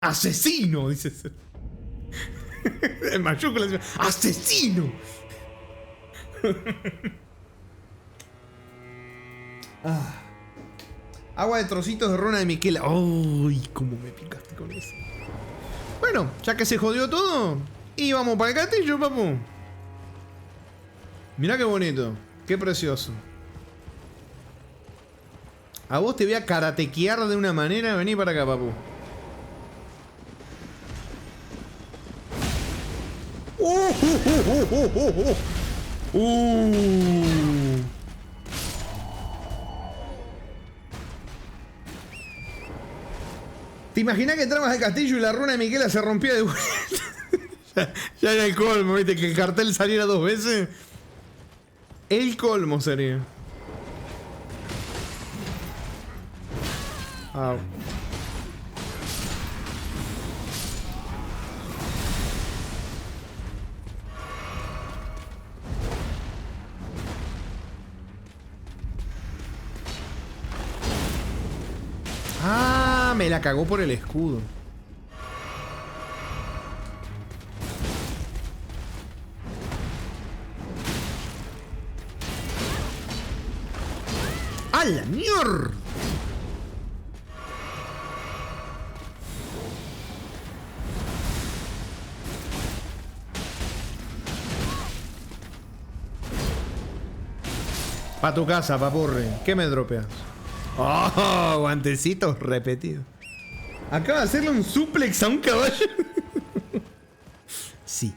¡Asesino! Dices. En mayúsculas. ¡Asesino! Agua de trocitos de runa de Miquela. ¡Uy! ¿Cómo me picaste con eso? Bueno, ya que se jodió todo, y vamos para el castillo, papu. Mirá qué bonito. Qué precioso. A vos te voy a karatequear de una manera. Vení para acá, papu. ¿Te imaginas que entrabas al castillo y la runa de Miquela se rompía de vuelta? ya era el colmo, ¿viste? Que el cartel saliera 2 veces. El colmo sería. Ah. Ah, me la cagó por el escudo. ¡A la mierda! Pa' tu casa, papurri. ¿Qué me dropeas? ¡Oh! Guantecitos repetidos. Acaba de hacerle un suplex a un caballo. Sí.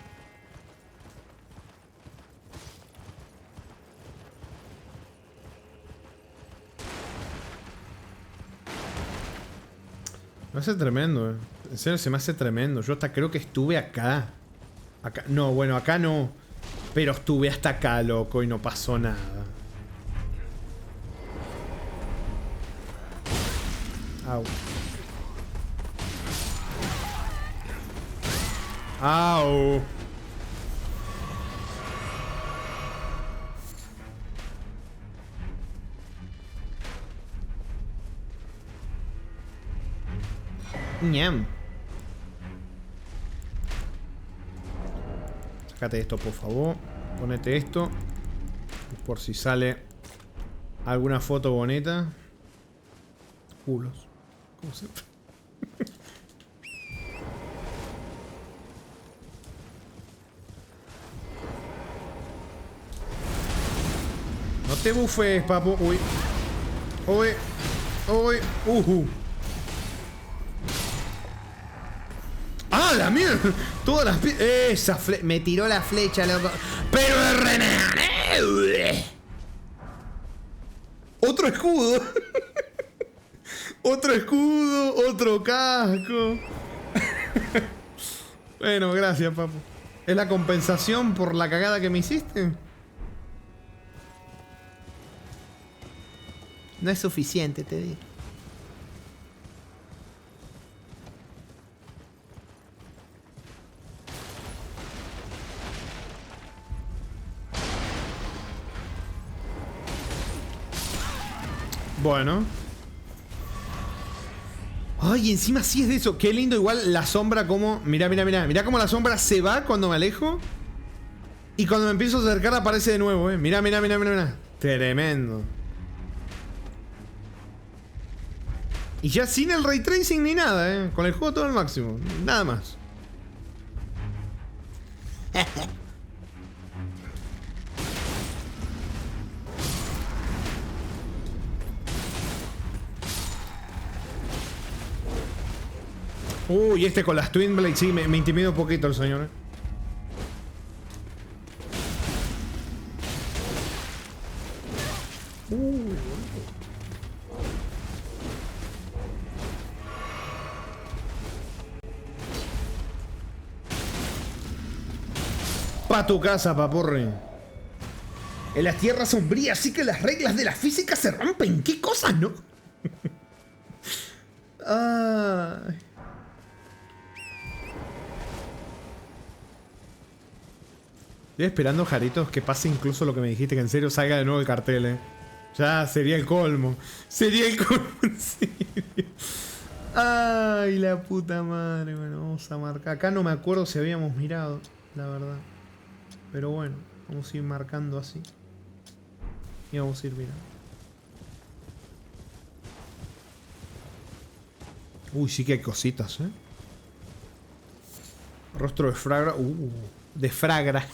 Me hace tremendo, En serio, se me hace tremendo. Yo hasta creo que estuve acá. Acá. No, bueno, acá no. Pero estuve hasta acá, loco, y no pasó nada. Au. Au. Ñam. Sácate esto, por favor. Ponete esto. Por si sale alguna foto bonita. Culos. Como siempre. No te bufes, papu. Uy. Uy. Uy. ¡Ah, la mierda! Todas las esa me tiró la flecha, loco. ¡Pero el René! ¡Otro escudo! Otro escudo, otro casco. Bueno, gracias, papu. ¿Es la compensación por la cagada que me hiciste? No es suficiente, te digo. Bueno. Ay, encima sí es de eso. Qué lindo igual la sombra como... Mirá, mirá, mirá. Mirá cómo la sombra se va cuando me alejo. Y cuando me empiezo a acercar aparece de nuevo, Mirá, mirá, mirá, mirá, mirá. Tremendo. Y ya sin el ray tracing ni nada, Con el juego todo al máximo. Nada más. Uy, este con las Twin Blades, sí, me intimida un poquito el señor, Pa' tu casa, papurri. En las tierras sombrías sí que las reglas de la física se rompen. ¿Qué cosas, no? Ay. Estoy esperando, Jaritos, que pase incluso lo que me dijiste, que en serio salga de nuevo el cartel, Ya, sería el colmo. Sería el colmo, en serio. Ay, la puta madre. Bueno, vamos a marcar. Acá no me acuerdo si habíamos mirado, la verdad. Pero bueno, vamos a ir marcando así. Y vamos a ir mirando. Uy, sí que hay cositas, Rostro de Fragra. De Fragra.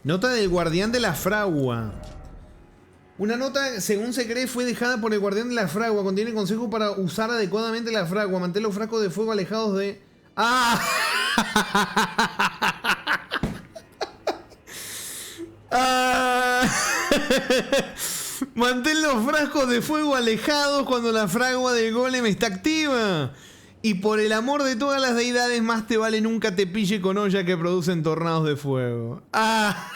Nota del guardián de la fragua. Una nota, según se cree, fue dejada por el guardián de la fragua. Contiene consejos para usar adecuadamente la fragua. Mantén los frascos de fuego alejados de... ¡Ah! ¡Ah! Mantén los frascos de fuego alejados cuando la fragua del golem está activa. Y por el amor de todas las deidades, más te vale nunca te pille con olla que producen tornados de fuego. ¡Ah!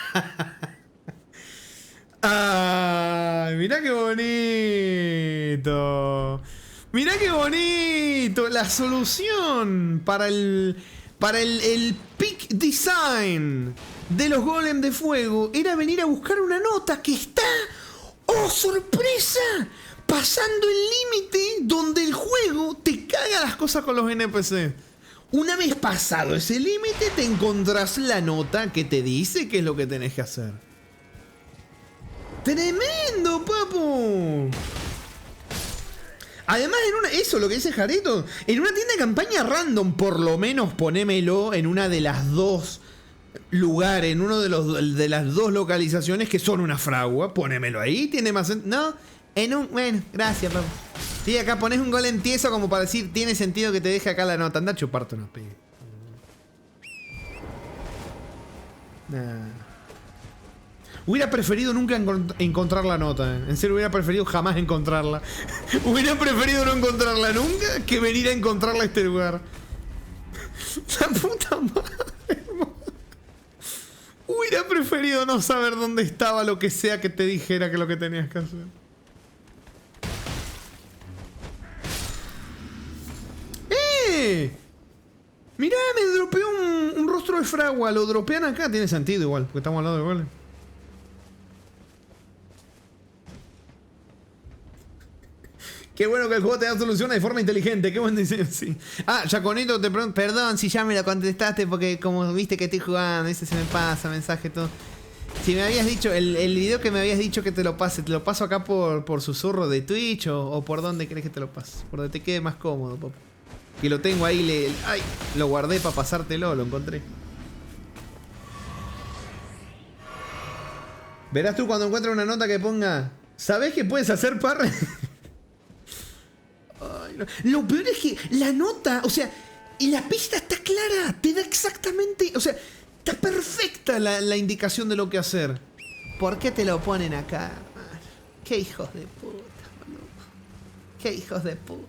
¡Ay! Mirá qué bonito. Mirá qué bonito. La solución para el peak design de los golem de fuego era venir a buscar una nota que está... ¡Oh, sorpresa! Pasando el límite donde el juego te caga las cosas con los NPC. Una vez pasado ese límite, te encontrás la nota que te dice qué es lo que tenés que hacer. ¡Tremendo, papu! Además, eso lo que dice Jarito, en una tienda de campaña random, por lo menos ponémelo en una de las dos lugares, en uno de las dos localizaciones que son una fragua, ponémelo ahí, tiene más no, en un, bueno, gracias, papu. Sí, acá pones un golem tieso como para decir, tiene sentido que te deje acá la nota, anda a chuparte unos pibes. Hubiera preferido nunca encontrar la nota, En serio, hubiera preferido jamás encontrarla. Hubiera preferido no encontrarla nunca que venir a encontrarla a este lugar. La puta madre. Hubiera preferido no saber dónde estaba lo que sea que te dijera que lo que tenías que hacer. Mirá, me dropeó un rostro de fragua. Lo dropean acá, tiene sentido igual, porque estamos al lado del golem. Qué bueno que el juego te da soluciones de forma inteligente. Qué buen diseño, sí. Ah, Jaconito te pregunto, perdón si ya me lo contestaste porque como viste que estoy jugando, ese se me pasa, mensaje, todo. Si me habías dicho, el video que me habías dicho que te lo pase, ¿te lo paso acá por susurro de Twitch o por dónde crees que te lo paso? Por donde te quede más cómodo, papá. Que lo tengo ahí, ay, lo guardé para pasártelo, lo encontré. Verás tú cuando encuentres una nota que ponga, ¿sabés qué puedes hacer, parra? Ay, no. Lo peor es que la nota, o sea, y la pista está clara, te da exactamente, o sea, está perfecta la indicación de lo que hacer. ¿Por qué te lo ponen acá? Qué hijos de puta, boludo. Qué hijos de puta.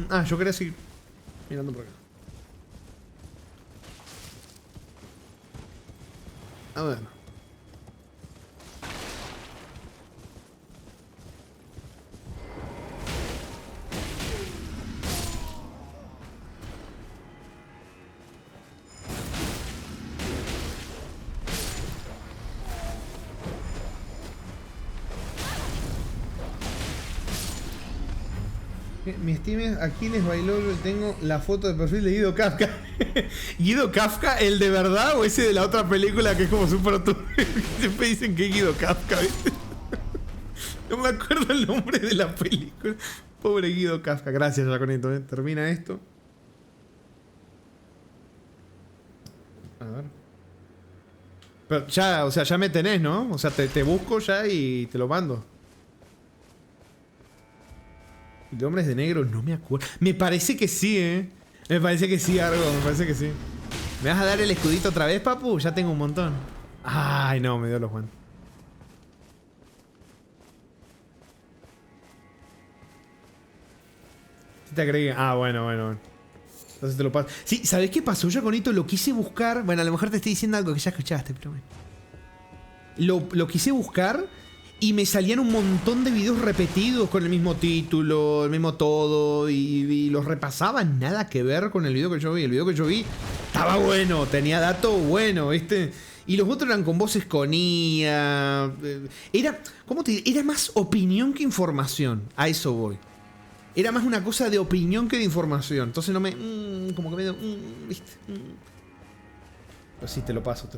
Ah, yo quería seguir mirando por acá. A ver. Mi Steam, aquí les bailó, tengo la foto de perfil de Guido Kafka. ¿Guido Kafka, el de verdad o ese de la otra película que es como súper turbio? Siempre dicen que es Guido Kafka, ¿viste? No me acuerdo el nombre de la película. Pobre Guido Kafka. Gracias, Jaconito, ¿eh? Termina esto. A ver. Pero ya, o sea, ya me tenés, ¿no? O sea, te busco ya y te lo mando. ¿De hombres de negro? No me acuerdo. Me parece que sí, ¿eh? Me parece que sí, algo. Me parece que sí. ¿Me vas a dar el escudito otra vez, papu? Ya tengo un montón. Ay, no, me dio los guantes. ¿Sí te agregué? Ah, bueno. Entonces te lo paso. Sí, ¿sabés qué pasó, Jaconito? Lo quise buscar. Bueno, a lo mejor te estoy diciendo algo que ya escuchaste, pero bueno. Lo quise buscar y me salían un montón de videos repetidos con el mismo título, el mismo todo. Y los repasaban. Nada que ver con el video que yo vi. El video que yo vi estaba bueno, tenía datos bueno, ¿viste? Y los otros eran con voces con IA. Era, ¿cómo te diré? Era más opinión que información. A eso voy. Era más una cosa de opinión que de información. Entonces no me... como que me dio... ¿viste? Pero sí, te lo paso.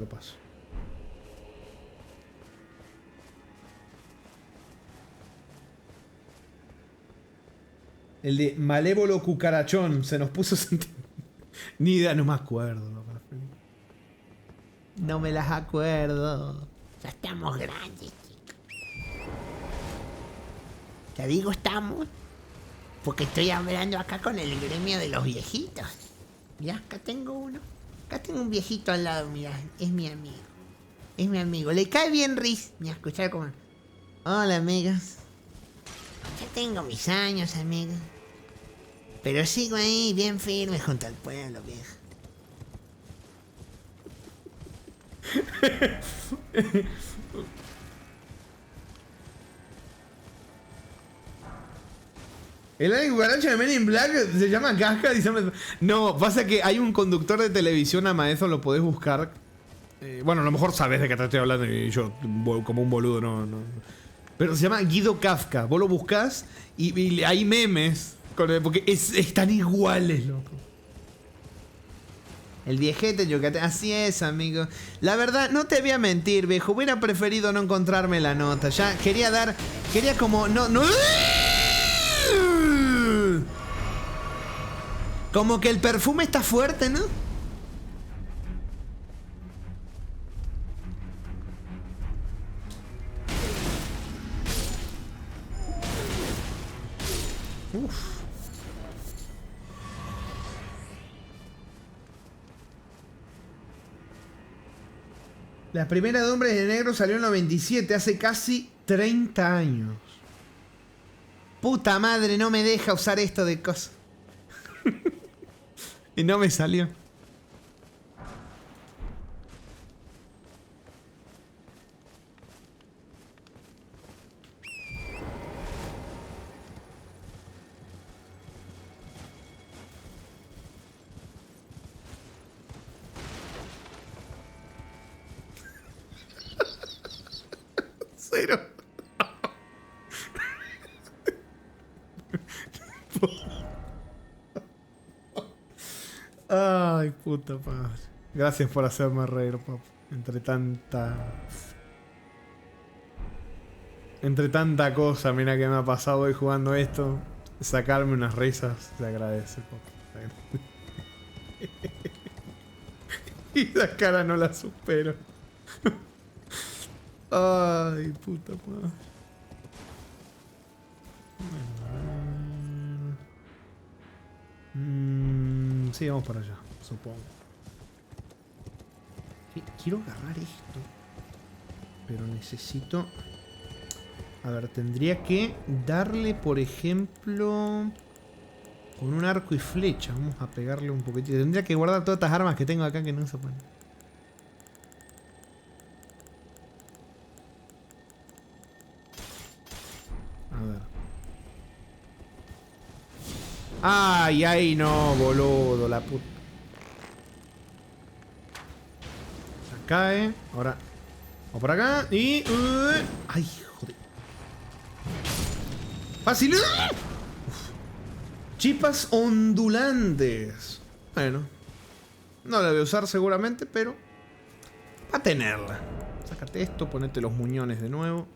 El de Malévolo Cucarachón. Se nos puso... Ni idea, no me acuerdo. No me las acuerdo. Ya estamos grandes, chicos. Te digo estamos, porque estoy hablando acá con el gremio de los viejitos. Mirá, acá tengo uno. Acá tengo un viejito al lado, mirá. Es mi amigo. Es mi amigo. Le cae bien Riz. Mirá, escuchar cómo... Hola, amigos. Ya tengo mis años, amigos. Pero sigo ahí, bien firme junto al pueblo, viejo. El alien cucaracha de Men in Black se llama Casca. No, pasa que hay un conductor de televisión, Amaezo, lo podés buscar. Bueno, a lo mejor sabes de qué te estoy hablando y yo, como un boludo, no. Pero se llama Guido Kafka. Vos lo buscás y hay memes porque están iguales, loco. El viejete Yucatán. Así es, amigo. La verdad, no te voy a mentir, viejo. Hubiera preferido no encontrarme la nota. Ya quería como... No. Como que el perfume está fuerte, ¿no? Uf. La primera de Hombres de Negro salió en 97, hace casi 30 años. Puta madre, no me deja usar esto de cosas. Y no me salió. Cero. Ay, puta madre. Gracias por hacerme reír, papá. Entre tanta cosa, mira que me ha pasado hoy jugando esto. Sacarme unas risas, se agradece, papá. Y la cara no la supero. Ay, puta madre. Sí, vamos para allá, supongo. Quiero agarrar esto, pero necesito... A ver, tendría que darle, por ejemplo, con un arco y flecha. Vamos a pegarle un poquitito. Tendría que guardar todas estas armas que tengo acá que no se ponen. A ver. Ay, ay, no, boludo, la puta. Ya cae. Ahora. Vamos por acá. Y. Ay, joder. Fácil. Uf. Chipas ondulantes. Bueno. No la voy a usar seguramente, pero. Va a tenerla. Sácate esto, ponete los muñones de nuevo.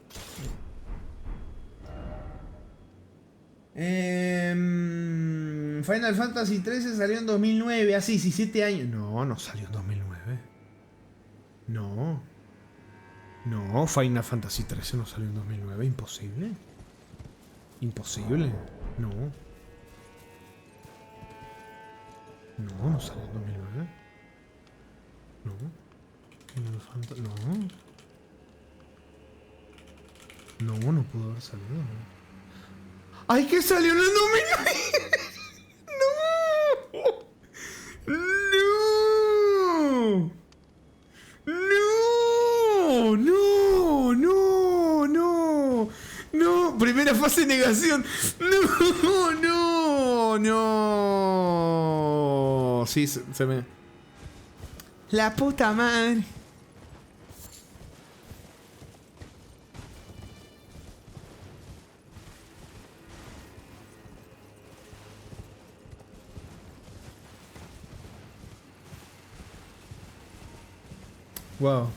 Final Fantasy XIII salió en 2009, hace 17 años. No, no salió en 2009. No. No, Final Fantasy XIII no salió en 2009. Imposible. Imposible. No. No, no salió en 2009. No. Final Fantasy... No. No, no pudo haber salido. ¿No? ¡Ay, que salió en el 2009! ¡No! ¡No! ¡No! ¡No! ¡No! ¡No! Primera fase de negación. ¡No! ¡No! ¡No! Sí, se me... La puta madre. Wow.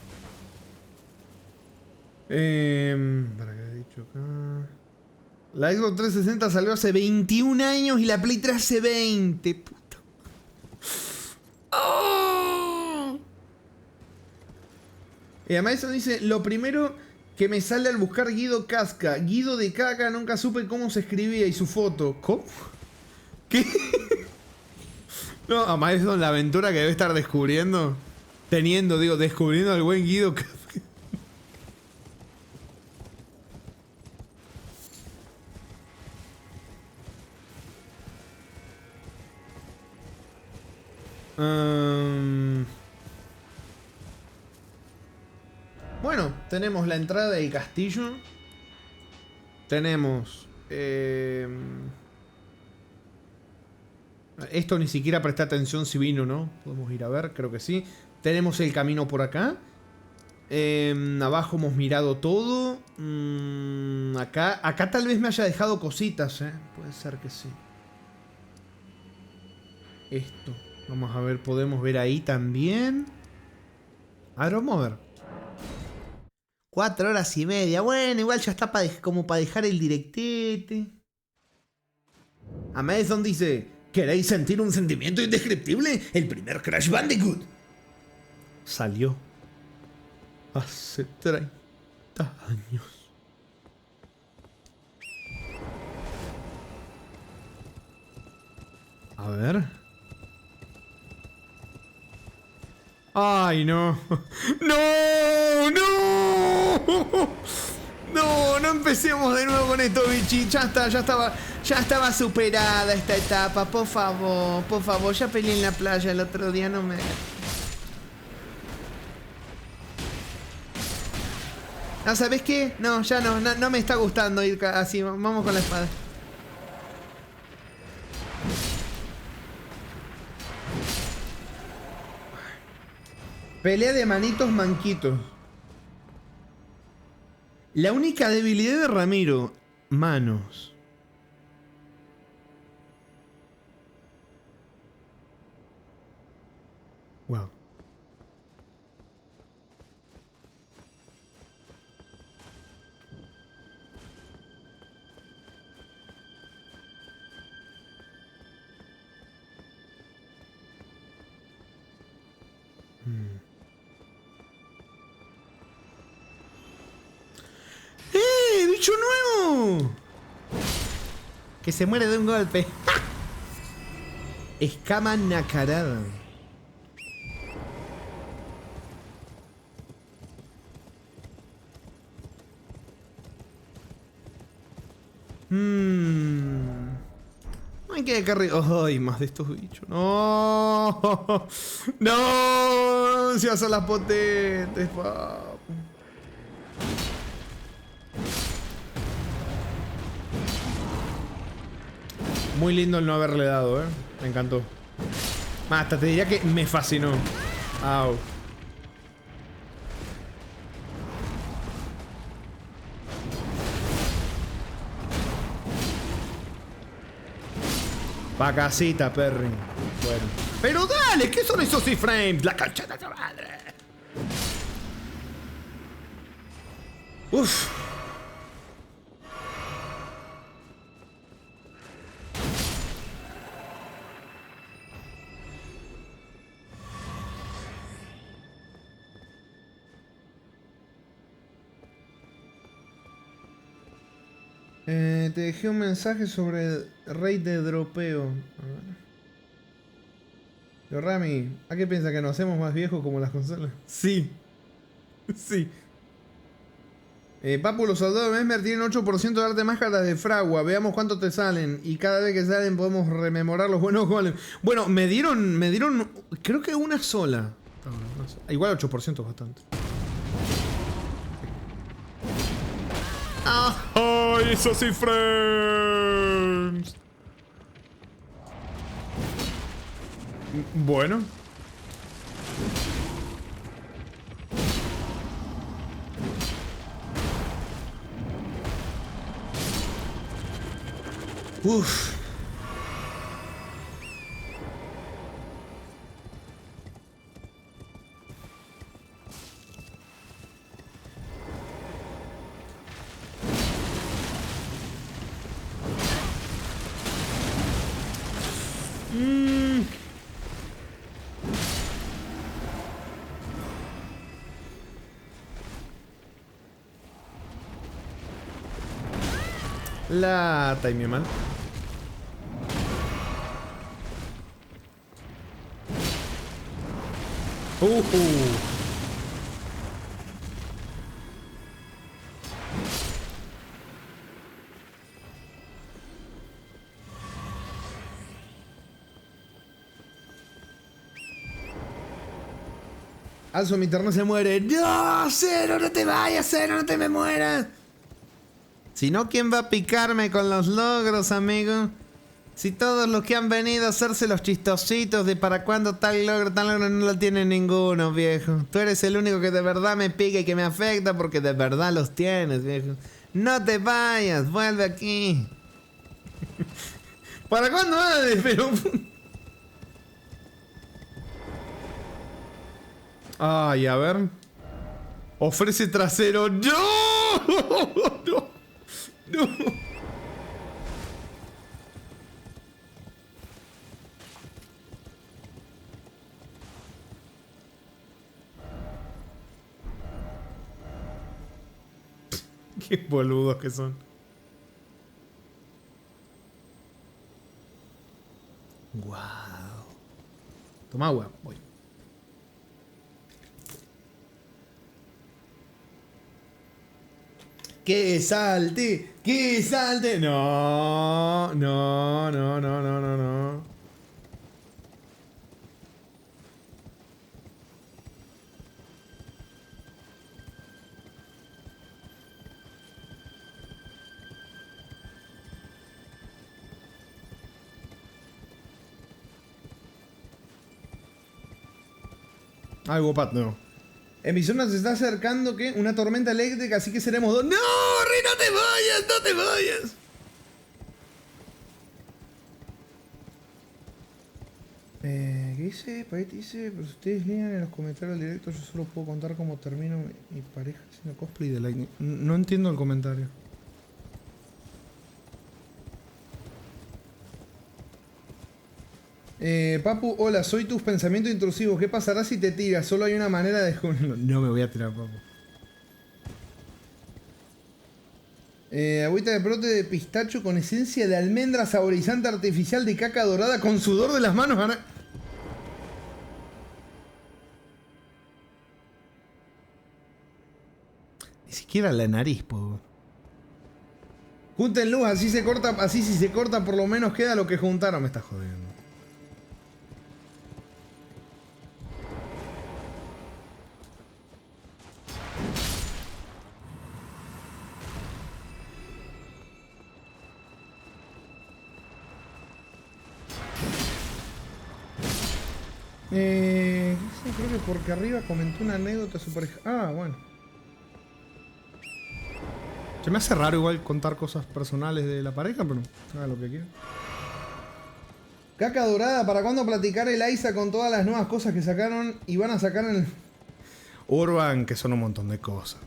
¿Para qué he dicho acá? La Xbox 360 salió hace 21 años y la Play 3 hace 20. Puta. ¡Oh! Amazon dice: lo primero que me sale al buscar Guido Casca. Guido de Caca, nunca supe cómo se escribía y su foto. ¿Cómo? ¿Qué? No, Amazon, la aventura que debe estar descubriendo. Descubriendo al buen Guido. Bueno, tenemos la entrada del castillo. Tenemos... esto ni siquiera presté atención si vino o no. Podemos ir a ver, creo que sí. Tenemos el camino por acá. Abajo hemos mirado todo. Acá tal vez me haya dejado cositas, puede ser que sí. Esto. Vamos a ver, podemos ver ahí también. A ver, vamos a ver. 4 horas y media. Bueno, igual ya está como para dejar el directete. Amazon dice: ¿queréis sentir un sentimiento indescriptible? El primer Crash Bandicoot salió hace 30 años. A ver. ¡Ay, no! ¡No! ¡No! No, no empecemos de nuevo con esto, bichi. Ya estaba superada esta etapa. Por favor, ya peleé en la playa el otro día, no me... No, ¿sabes qué? No, ya no me está gustando ir así. Vamos con la espada. Pelea de manitos manquitos. La única debilidad de Ramiro: manos. Wow. ¡Bicho nuevo! Que se muere de un golpe. Escama nacarada. No hay que cargar. Ay, más de estos bichos. No. No. Se hacen las potentes, papu. Muy lindo el no haberle dado, Me encantó. Hasta te diría que me fascinó. Au. Pa' casita, Perry. Bueno. Pero dale, ¿qué son esos iframes? La cancha de tu madre. Uf. Te dejé un mensaje sobre el rey de dropeo. A ver. Yo, Rami, ¿a qué piensas que nos hacemos más viejos como las consolas? Sí. Sí. Papu, los soldados de Mesmer tienen 8% de arte máscaras de fragua. Veamos cuánto te salen. Y cada vez que salen podemos rememorar los buenos goles. Bueno, me dieron. Creo que una sola. Igual 8% es bastante. ¡Ay, esos iframes! Bueno. Uf. La timé mal. Alzo, mi internet se muere. ¡No! ¡Cero! ¡No te vayas! ¡Cero! ¡No te me mueras! Si no, ¿quién va a picarme con los logros, amigo? Si todos los que han venido a hacerse los chistositos de para cuándo tal logro no lo tiene ninguno, viejo. Tú eres el único que de verdad me pica y que me afecta porque de verdad los tienes, viejo. No te vayas, vuelve aquí. ¿Para cuándo? Pero... Ay, a ver. Ofrece trasero. ¡No! ¡No! ¡No! Qué boludos que son. Wow. Toma agua, voy. ¡Que salte! ¡Que salte! No, no, no, no, no, no, no. Algo pat, no. En mi zona se está acercando, ¿qué? Una tormenta eléctrica, así que seremos dos. ¡No! ¡Ri, no te vayas! ¡No te vayas! ¿Qué dice? Paet dice, pero si ustedes lean en los comentarios del directo, yo solo puedo contar cómo termino mi pareja haciendo cosplay de Lightning. No entiendo el comentario. Papu, hola, soy tus pensamientos intrusivos. ¿Qué pasará si te tiras? Solo hay una manera de... No me voy a tirar, Papu. Agüita de brote de pistacho con esencia de almendra, saborizante artificial de caca dorada con sudor de las manos. Ni siquiera la nariz, po. Junten luz, así se corta, así si se corta por lo menos queda lo que juntaron. Me estás jodiendo. Sí, creo que porque arriba comentó una anécdota super... Ah, bueno. Se me hace raro igual contar cosas personales de la pareja, pero haga lo que quiera. Caca dorada, ¿para cuándo platicar el Aiza con todas las nuevas cosas que sacaron y van a sacar en el... Urban, que son un montón de cosas.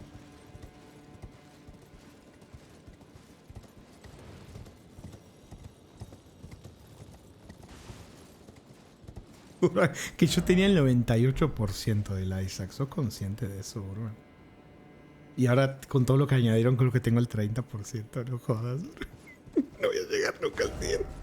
Urban, que yo tenía el 98% del Isaac. ¿Sos consciente de eso, Urban? Y ahora con todo lo que añadieron creo que tengo el 30%. No jodas. No voy a llegar nunca al 100.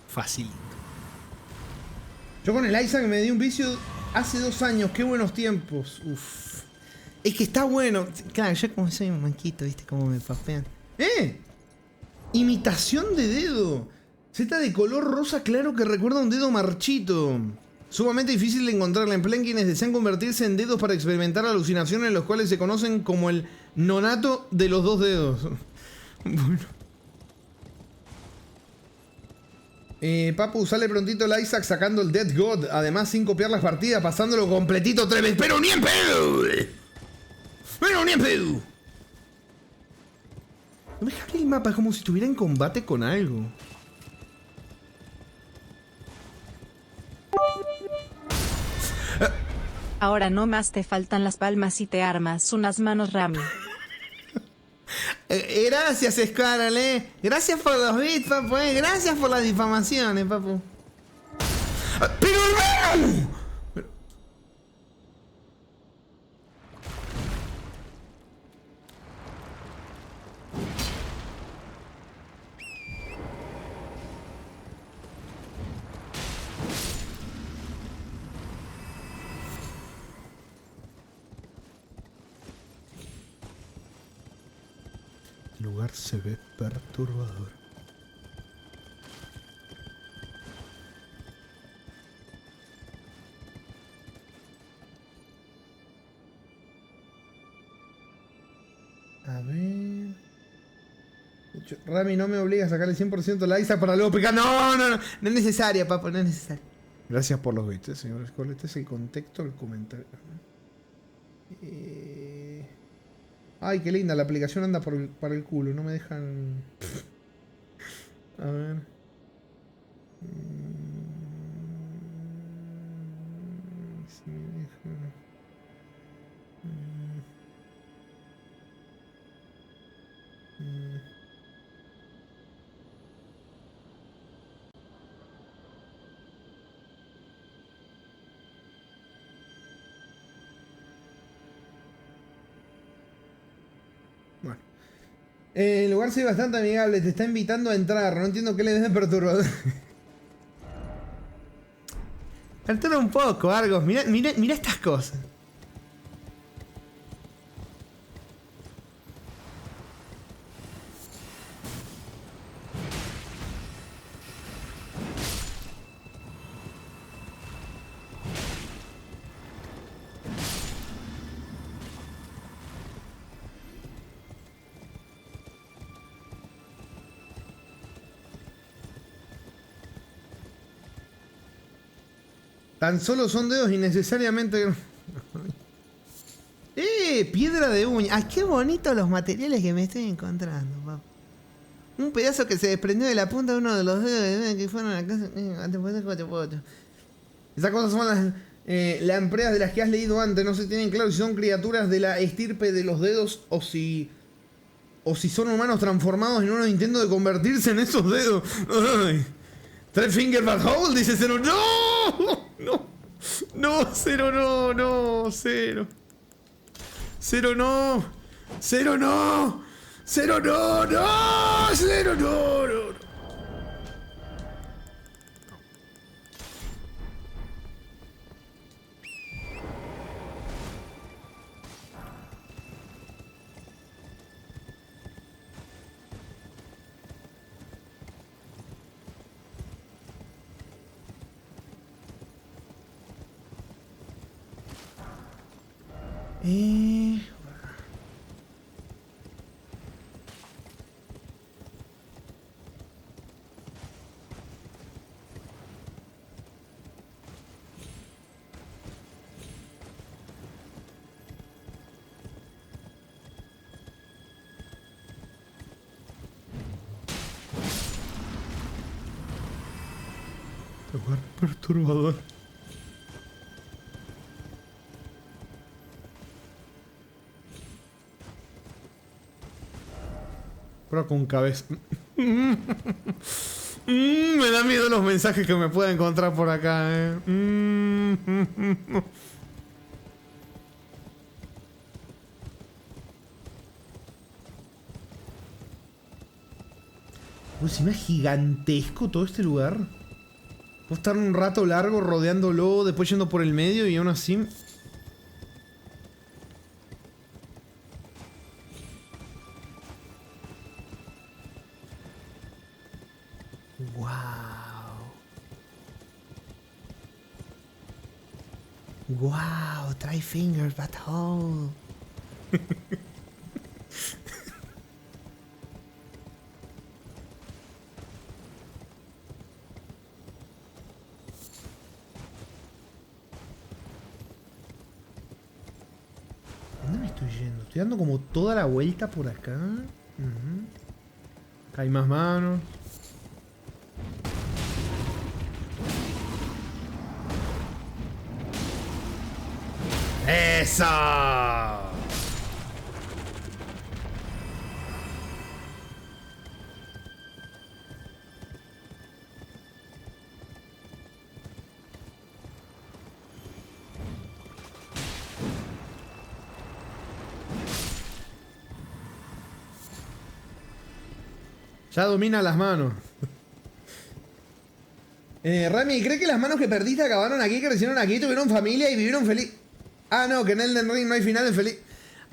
Facilito. Yo con el Isaac me di un vicio hace 2 años. Qué buenos tiempos. Uf. Es que está bueno. Claro, yo como soy un manquito, ¿viste? Como me papean. Imitación de dedo. Z de color rosa claro que recuerda un dedo marchito. Sumamente difícil de encontrarla. Emplean quienes desean convertirse en dedos para experimentar alucinaciones, los cuales se conocen como el nonato de los 2 dedos. Bueno. Papu, sale prontito el Isaac sacando el Dead God. Además, sin copiar las partidas, pasándolo completito 3 veces. ¡Pero ni en pedo! ¡Pero ni en pedo! No me deja abrir el mapa, es como si estuviera en combate con algo. Ahora no más te faltan las palmas y te armas unas manos, Rami. Gracias, Scarlet. Gracias por los bits, papu. Gracias por las difamaciones, papu. ¡Pero hermano! El lugar se ve perturbador. A ver... De hecho, Rami no me obliga a sacar el 100% la Isaac para luego picar. No, no, no. No es necesaria, papo, no es necesaria. Gracias por los bits, señor Skull. Este es el contexto del comentario. Ay, qué linda. La aplicación anda para el culo. No me dejan... A ver... Si me deja... Bueno. El lugar se ve bastante amigable. Te está invitando a entrar. No entiendo qué le des de perturbador. Perturba un poco, Argos. Mira estas cosas. Tan solo son dedos innecesariamente... Piedra de uña. Ay, qué bonitos los materiales que me estoy encontrando, papá. Un pedazo que se desprendió de la punta de uno de los dedos que fueron a la casa. Esas cosas son las lampreas de las que has leído antes. No se tienen claro si son criaturas de la estirpe de los dedos o si son humanos transformados en unos intentos de convertirse en esos dedos. Ay. Three finger but hole, dice Cero. ¡No! No. No, Cero, no, no, Cero. Cero, no. Cero, no. Cero, no, no. Cero, no, no, no. Lugar perturbador. Pero con cabeza. Me da miedo los mensajes que me pueda encontrar por acá, Uy, se me es gigantesco todo este lugar. Puedo estar un rato largo rodeándolo, después yendo por el medio y aún así... Wow, try fingers but whole. ¿Dónde me estoy yendo? Estoy dando como toda la vuelta por acá. Acá hay más manos. ¡Eso! Ya domina las manos. Rami, ¿cree que las manos que perdiste acabaron aquí, crecieron aquí, tuvieron familia y vivieron feliz? Ah, no, que en Elden Ring no hay finales felices.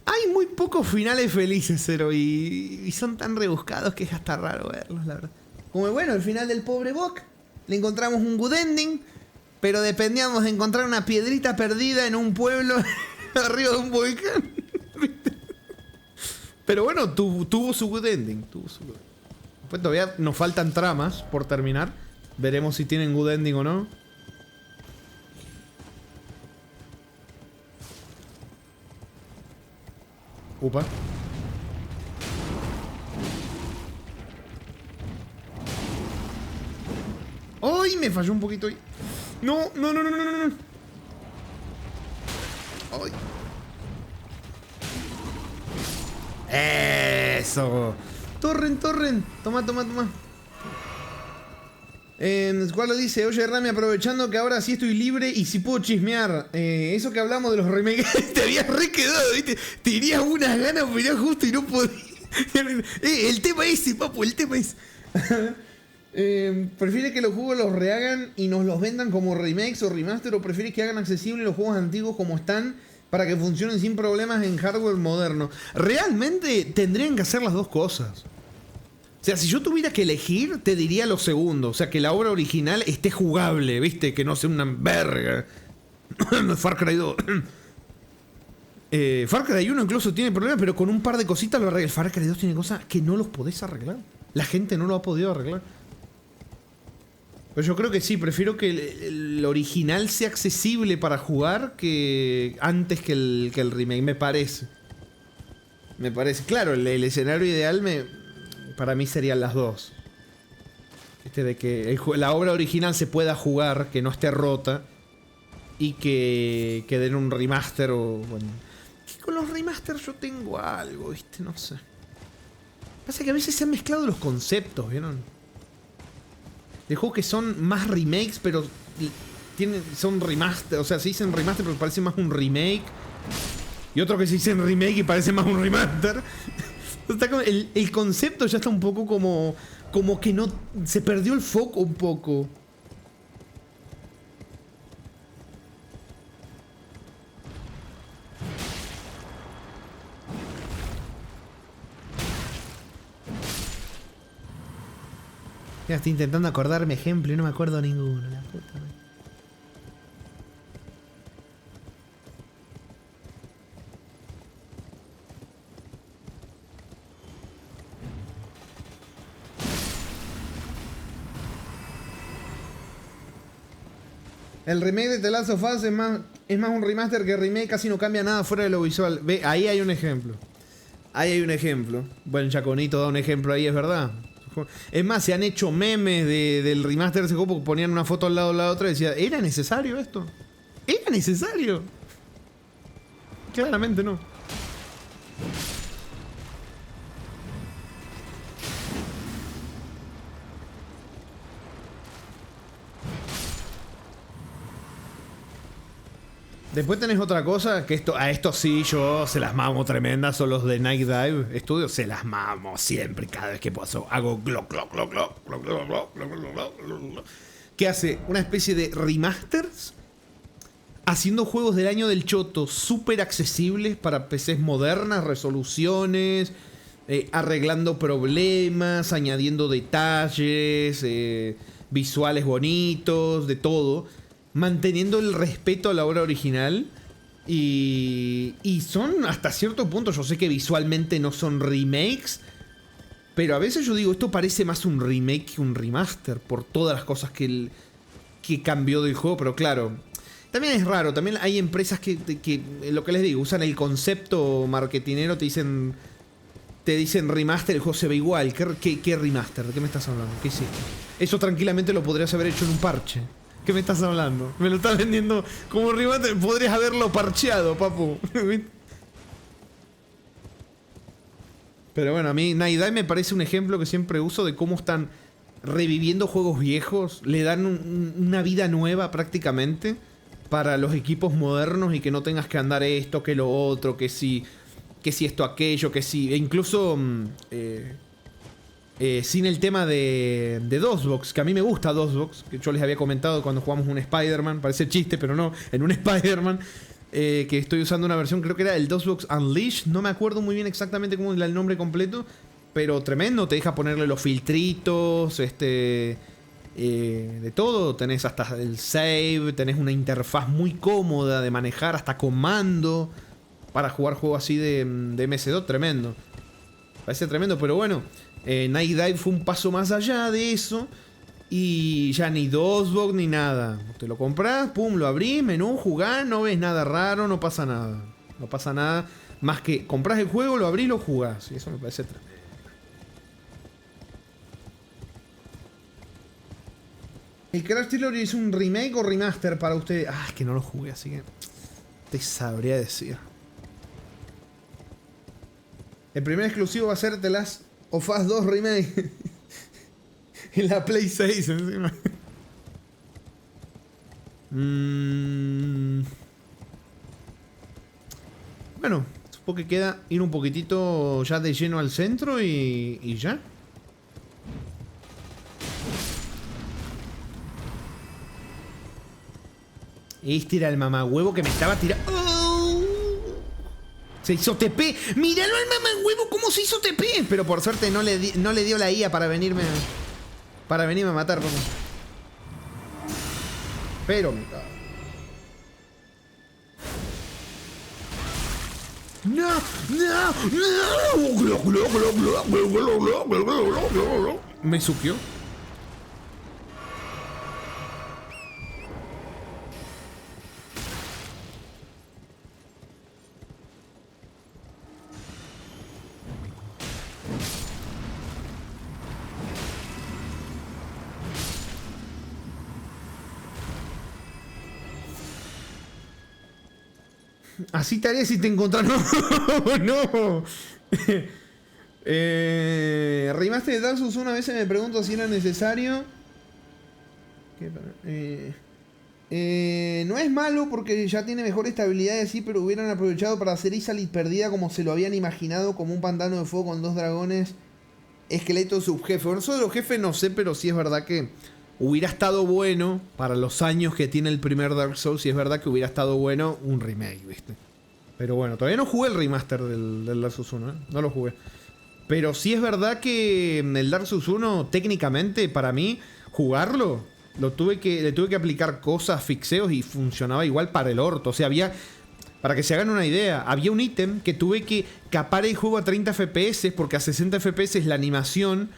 Hay muy pocos finales felices, Cero, y son tan rebuscados que es hasta raro verlos, la verdad. Como bueno, el final del pobre Bock. Le encontramos un good ending, pero dependíamos de encontrar una piedrita perdida en un pueblo arriba de un volcán. Pero bueno, tuvo su good ending. Pues todavía nos faltan tramas por terminar. Veremos si tienen good ending o no. Upa. ¡Ay! Me falló un poquito ahí. No. ¡Ay! ¡Eso! Torren. Toma. ¿Cuál lo dice? Oye, Rami, aprovechando que ahora sí estoy libre y si puedo chismear. Eso que hablamos de los remakes, te habías re quedado, ¿viste? Tenías unas ganas, pero justo y no podías. El tema ese, papu, el tema ese. ¿Prefieres que los juegos los rehagan y nos los vendan como remakes o remaster? ¿O prefieres que hagan accesibles los juegos antiguos como están para que funcionen sin problemas en hardware moderno? Realmente tendrían que hacer las dos cosas. O sea, si yo tuviera que elegir, te diría lo segundo. O sea, que la obra original esté jugable, ¿viste? Que no sea una verga. Far Cry 2. Far Cry 1 incluso tiene problemas, pero con un par de cositas lo arregla. El Far Cry 2 tiene cosas que no los podés arreglar. La gente no lo ha podido arreglar. Pero yo creo que sí, prefiero que el original sea accesible para jugar que antes que el remake, me parece. Me parece. Claro, el escenario ideal para mí serían las dos. De que la obra original se pueda jugar, que no esté rota. Y que den un remaster o... Bueno, que con los remasters yo tengo algo, ¿viste? No sé. Pasa que a veces se han mezclado los conceptos, ¿vieron? De juegos que son más remakes, pero son remaster. O sea, se dicen remaster pero parece más un remake. Y otro que se dicen remake y parece más un remaster. El concepto ya está un poco como que no... Se perdió el foco un poco. Ya estoy intentando acordarme ejemplo y no me acuerdo ninguno. La puta madre. El remake de The Last of Us es más un remaster que remake, casi no cambia nada fuera de lo visual. Ve, ahí hay un ejemplo. Ahí hay un ejemplo. Bueno, Chaconito da un ejemplo ahí, es verdad. Es más, se han hecho memes del remaster de ese juego porque ponían una foto al lado de la otra y decían, ¿era necesario esto? ¿Era necesario? Claramente no. Después tenés otra cosa, que a esto sí yo se las mamo tremendas, son los de Night Dive Studios, se las mamo siempre, cada vez que paso, hago glock, glock, glock, glock, glock, glock, glock, glock, glock, glock, que hace una especie de remasters, haciendo juegos del año del choto, súper accesibles para PCs modernas, resoluciones, arreglando problemas, añadiendo detalles, visuales bonitos, de todo. Manteniendo el respeto a la obra original. Y son hasta cierto punto, yo sé que visualmente no son remakes, pero a veces yo digo, esto parece más un remake que un remaster, por todas las cosas que cambió del juego. Pero claro, también es raro, también hay empresas que lo que les digo, usan el concepto marketinero, te dicen remaster, el juego se ve igual. ¿Qué remaster? ¿De qué me estás hablando? ¿Qué hiciste? Eso tranquilamente lo podrías haber hecho en un parche. ¿Qué me estás hablando? Me lo estás vendiendo como remaster. Podrías haberlo parcheado, papu. Pero bueno, a mí Night Dive me parece un ejemplo que siempre uso de cómo están reviviendo juegos viejos. Le dan una vida nueva prácticamente para los equipos modernos y que no tengas que andar esto, que lo otro, que si esto, aquello, que si... E incluso... sin el tema de DOSBox, que a mí me gusta DOSBox, que yo les había comentado cuando jugamos un Spider-Man, parece chiste, pero no, en un Spider-Man, que estoy usando una versión, creo que era el DOSBox Unleashed, no me acuerdo muy bien exactamente cómo era el nombre completo, pero tremendo, te deja ponerle los filtritos, de todo, tenés hasta el save, tenés una interfaz muy cómoda de manejar, hasta comando, para jugar juegos así de MS2, tremendo. Parece tremendo, pero bueno... Night Dive fue un paso más allá de eso. Y ya ni DOSBox ni nada. Te lo compras, pum, lo abrís, menú, jugás, no ves nada raro, no pasa nada. No pasa nada más que compras el juego, lo abrís, lo jugás. Y eso me parece tremendo. ¿El Crash Trilogy es un remake o remaster para ustedes? Ah, es que no lo jugué, así que te sabría decir. El primer exclusivo va a ser The Last of Us 2 Remake. En la Play 6 encima. Bueno, supongo que queda ir un poquitito ya de lleno al centro y ya. Este era el mamahuevo que me estaba tirando. ¡Oh! Se hizo TP. ¡Míralo al mamahuevo cómo se hizo TP! Pero por suerte no le dio la IA para venirme a matar. Vamos. Pero me cago. ¡No! Me supió. Así te haría si te encontrara. No, no. Remaster de Dark Souls 1 a veces me pregunto si era necesario. No es malo porque ya tiene mejor estabilidad y así, pero hubieran aprovechado para hacer Ixalit perdida como se lo habían imaginado, como un pantano de fuego con 2 dragones, esqueletos, subjefe. Bueno, eso de los jefes no sé, pero sí es verdad que hubiera estado bueno para los años que tiene el primer Dark Souls, y es verdad que hubiera estado bueno un remake, ¿viste? Pero bueno, todavía no jugué el remaster del Dark Souls 1, ¿eh? No lo jugué. Pero sí es verdad que el Dark Souls 1, técnicamente, para mí, jugarlo, le tuve que aplicar cosas, fixeos, y funcionaba igual para el orto. O sea, había... Para que se hagan una idea, había un ítem que tuve que capar el juego a 30 FPS porque a 60 FPS la animación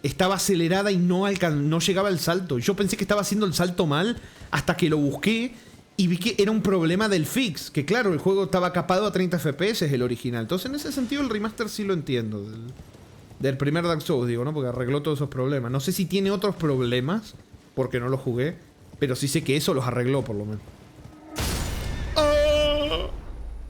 estaba acelerada y no llegaba al salto. Yo pensé que estaba haciendo el salto mal hasta que lo busqué y vi que era un problema del fix. Que claro, el juego estaba capado a 30 FPS, el original. Entonces en ese sentido el remaster sí lo entiendo. Del primer Dark Souls, digo, ¿no? Porque arregló todos esos problemas. No sé si tiene otros problemas, porque no lo jugué, pero sí sé que eso los arregló por lo menos.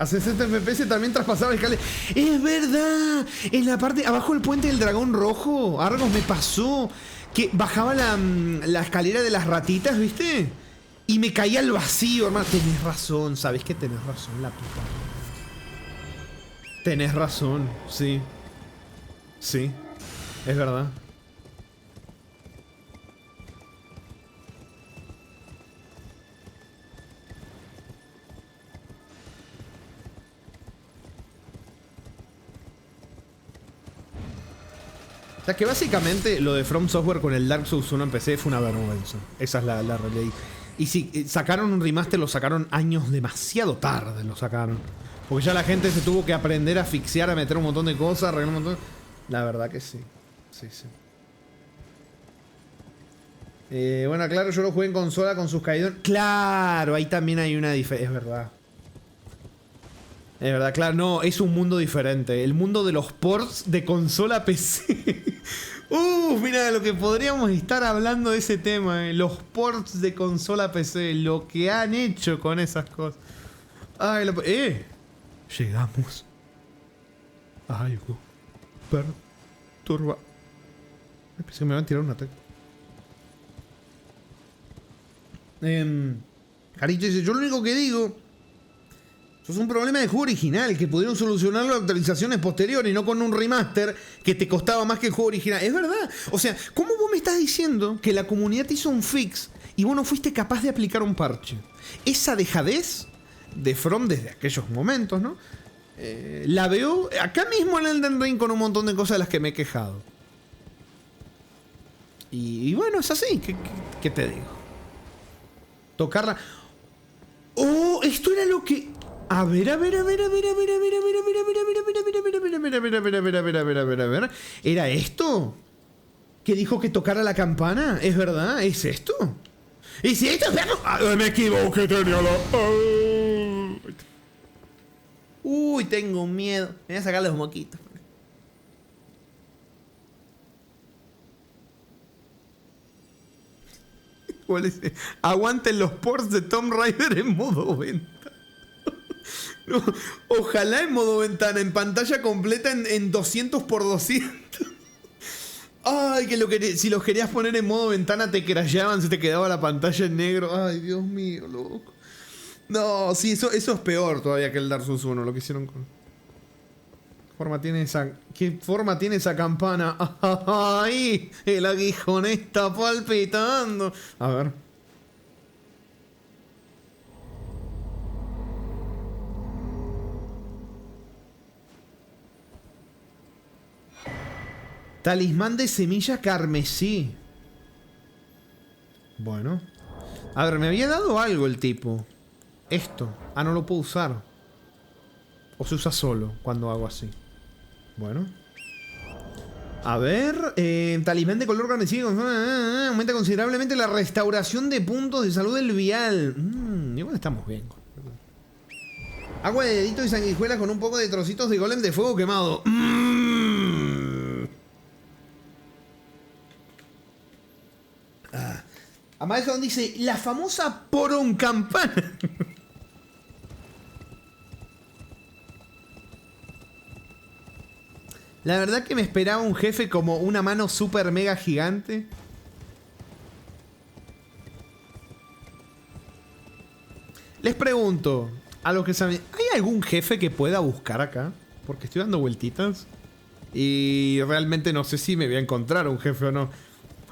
A 60 FPS también traspasaba el escalera. ¡Es verdad! En la parte abajo del puente del dragón rojo, Argos, me pasó que bajaba la escalera de las ratitas, ¿viste? Y me caía al vacío, hermano. Tenés razón, ¿sabés que tenés razón, la puta? Tenés razón, sí. Sí, es verdad. O sea que básicamente lo de From Software con el Dark Souls 1 en PC fue una vergüenza. Esa es la realidad. Y si sacaron un remaster, lo sacaron años demasiado tarde, lo sacaron. Porque ya la gente se tuvo que aprender a asfixiar, a meter un montón de cosas, arreglar un montón. La verdad que sí. Sí, sí. Bueno, claro, yo lo jugué en consola con sus caídos. Claro, ahí también hay una diferencia. Es verdad. Es verdad, claro, no, es un mundo diferente. El mundo de los ports de consola a PC. Mira, lo que podríamos estar hablando de ese tema, los ports de consola a PC, lo que han hecho con esas cosas. Ay, llegamos a algo perturba. Pensé que me van a tirar un ataque. Caricho dice, yo lo único que digo, eso es un problema de juego original, que pudieron solucionarlo en actualizaciones posteriores y no con un remaster que te costaba más que el juego original. Es verdad. O sea, ¿cómo vos me estás diciendo que la comunidad te hizo un fix y vos no fuiste capaz de aplicar un parche? Esa dejadez de From desde aquellos momentos, ¿no? La veo acá mismo en Elden Ring con un montón de cosas de las que me he quejado. Y bueno, es así. ¿Qué te digo? Tocarla. Oh, esto era lo que... A ver. ¿Era esto? ¿Que dijo que tocara la campana? ¿Es verdad? ¿Es esto? ¿Es esto? Me equivoqué, tenía la... Uy, tengo miedo. Me voy a sacar los moquitos. ¿Cuál es? Aguanten los ports de Tomb Raider en modo venta. No, ojalá en modo ventana, en pantalla completa en 200 por 200. Ay, si los querías poner en modo ventana te crasheaban, se te quedaba la pantalla en negro. Ay, Dios mío, loco. No, sí, eso es peor todavía que el Dark Souls 1, lo que hicieron con... ¿Qué forma tiene esa campana? ¡Ay! El aguijón está palpitando. A ver. Talismán de semilla carmesí. Bueno. A ver, me había dado algo el tipo. Esto. Ah, no lo puedo usar. O se usa solo cuando hago así. Bueno. A ver. Talismán de color carmesí. Aumenta considerablemente la restauración de puntos de salud del vial. Igual estamos bien. Agua de dedito y sanguijuelas con un poco de trocitos de golem de fuego quemado. Amadeson dice, la famosa poroncampana. La verdad que me esperaba un jefe como una mano super mega gigante. Les pregunto, a los que saben, ¿hay algún jefe que pueda buscar acá? Porque estoy dando vueltitas y realmente no sé si me voy a encontrar un jefe o no.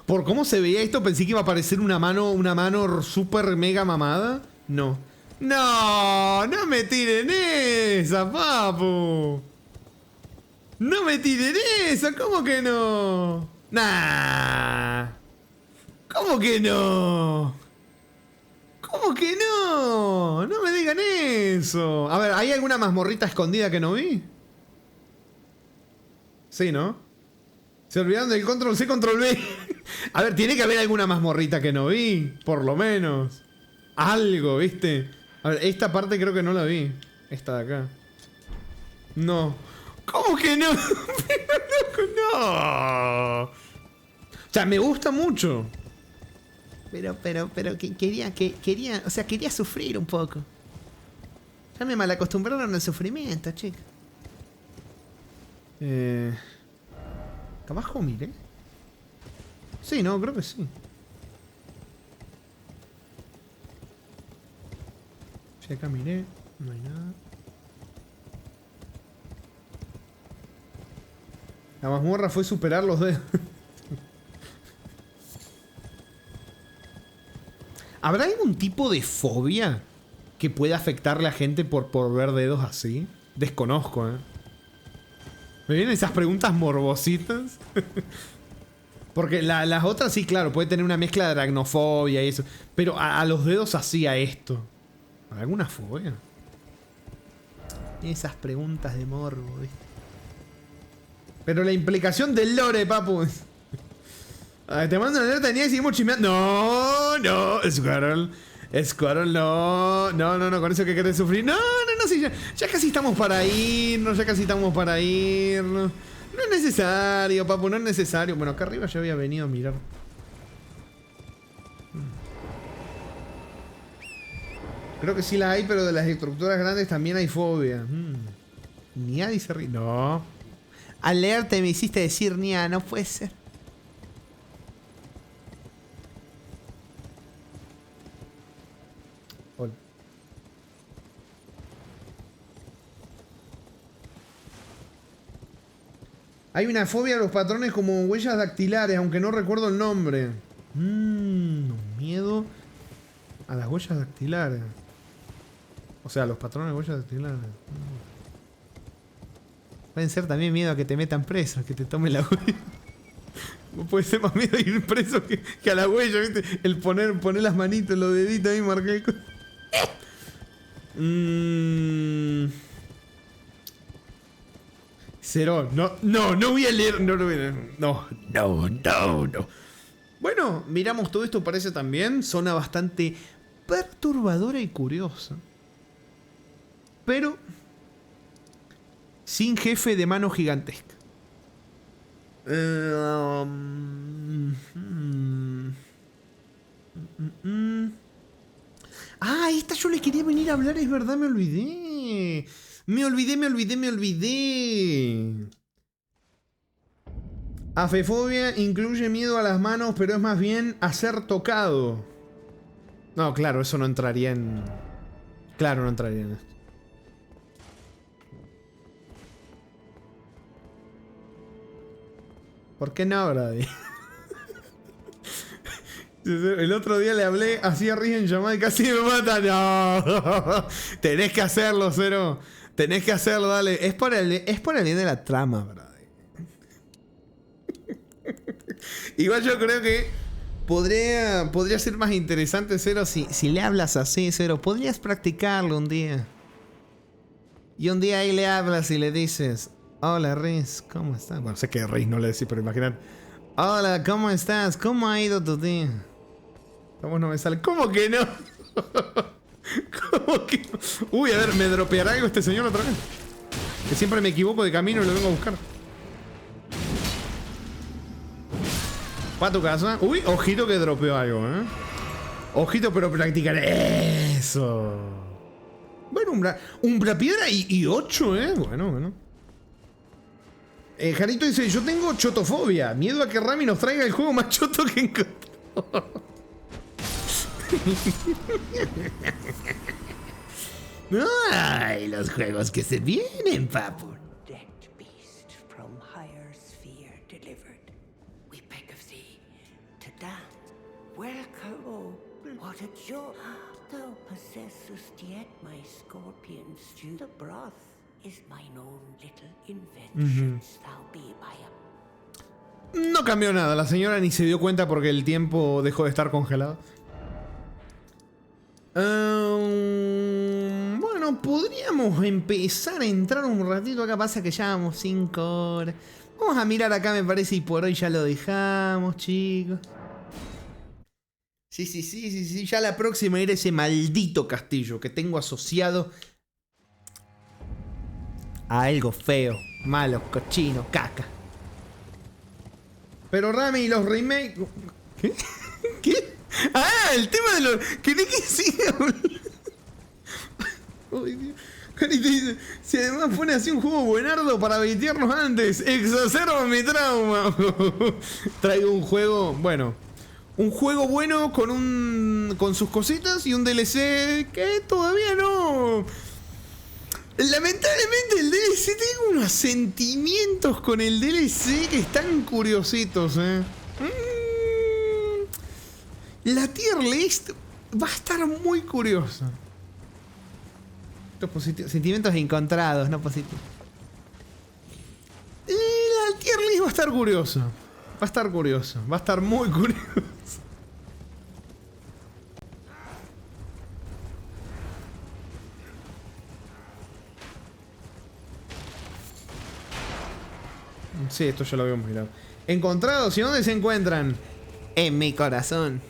Por cómo se veía esto, pensé que iba a aparecer una mano super mega mamada. No. No, no me tiren esa, papu. No me tiren esa, ¿cómo que no? Nah. ¿Cómo que no? ¿Cómo que no? No me digan eso. A ver, ¿hay alguna mazmorrita escondida que no vi? Sí, ¿no? Se olvidaron del control C, control B. A ver, tiene que haber alguna mazmorrita que no vi. Por lo menos. Algo, ¿viste? A ver, esta parte creo que no la vi. Esta de acá. No. ¿Cómo que no? No. O sea, me gusta mucho. Pero quería, o sea, quería sufrir un poco. Ya me malacostumbraron al sufrimiento, chica. ¿Acá abajo miré? Sí, no, creo que sí. Si acá miré, no hay nada. La mazmorra fue superar los dedos. ¿Habrá algún tipo de fobia que pueda afectarle a gente por ver dedos así? Desconozco, ¿eh? ¿Me vienen esas preguntas morbositas? Porque las otras sí, claro, puede tener una mezcla de aracnofobia y eso. Pero a los dedos así, a esto. ¿Alguna fobia? Esas preguntas de morbo, ¿viste? Pero la implicación del lore, papu. Te mando una alerta y seguimos chismeando. No, Squirrel. Squirrel, no, con eso que querés sufrir. No, sí, ya casi estamos para irnos, No es necesario, papu, no es necesario. Bueno, acá arriba ya había venido a mirar. Creo que sí la hay, pero de las estructuras grandes también hay fobia. Nia dice... No. Alerta, me hiciste decir Nia, no puede ser. Hola. Hay una fobia a los patrones como huellas dactilares, aunque no recuerdo el nombre. Un miedo a las huellas dactilares. O sea, los patrones de huellas dactilares. Pueden ser también miedo a que te metan preso, que te tomen la huella. Puede ser más miedo a ir preso que a la huella, ¿viste? El poner las manitos, los deditos ahí, marcar el... Cero, no voy a leer, no voy a leer. No. Bueno, miramos todo esto, parece también zona bastante perturbadora y curiosa. Pero sin jefe de mano gigantesca. Ah, esta yo les quería venir a hablar, es verdad, me olvidé. Me olvidé. Afefobia incluye miedo a las manos, pero es más bien a ser tocado. No, claro, eso no entraría en... Claro, no entraría en esto. ¿Por qué no, Brady? El otro día le hablé, hacía risa en llamada y casi me mata. No, tenés que hacerlo, Cero. Tenés que hacerlo, dale. Es por el bien de la trama, Brady. Igual yo creo que podría ser más interesante, Cero, si le hablas así, Cero. Podrías practicarlo un día. Y un día ahí le hablas y le dices: hola, Riz, ¿cómo estás? Bueno, sé que Riz no le decís, pero imaginad. Hola, ¿cómo estás? ¿Cómo ha ido tu día? ¿Cómo no me sale? ¿Cómo que no? ¿Cómo que no? Uy, a ver, ¿me dropeará algo este señor otra vez? Que siempre me equivoco de camino y lo vengo a buscar. ¿Va a tu casa? Uy, ojito que dropeó algo, ¿eh? Ojito, pero practicaré eso. Bueno, umbra piedra y 8, ¿eh? Bueno. Jarito dice, yo tengo chotofobia. Miedo a que Rami nos traiga el juego más choto que encontró. Ay, los juegos que se vienen, papu. Decked beast from higher sphere delivered. We beg of thee, to that welcome, oh, what a joy. Thou possessest yet my scorpion stew. The broth is mine own little invention. Thou be by a No cambió nada. La señora ni se dio cuenta porque el tiempo dejó de estar congelado. Bueno, podríamos empezar a entrar un ratito acá. Pasa que ya vamos 5 horas. Vamos a mirar acá, me parece, y por hoy ya lo dejamos, chicos. Sí. Ya la próxima era ese maldito castillo que tengo asociado a algo feo, malo, cochino, caca. Pero Rami y los remakes... ¿Qué? ¿Qué? Ah, el tema de los... ¿Querés que siga? Ay, Dios. Carita dice, si además pone así un juego buenardo para baitearnos antes, exacerba mi trauma. Traigo un juego, bueno, un juego bueno con sus cositas y un DLC que todavía no... Lamentablemente el DLC, tengo unos sentimientos con el DLC que están curiositos, La tier list va a estar muy curiosa. Sentimientos encontrados, no positivos. La tier list va a estar curiosa. Va a estar curiosa. Va a estar muy curiosa. Sí, esto ya lo habíamos mirado. Encontrados, ¿y dónde se encuentran? En mi corazón.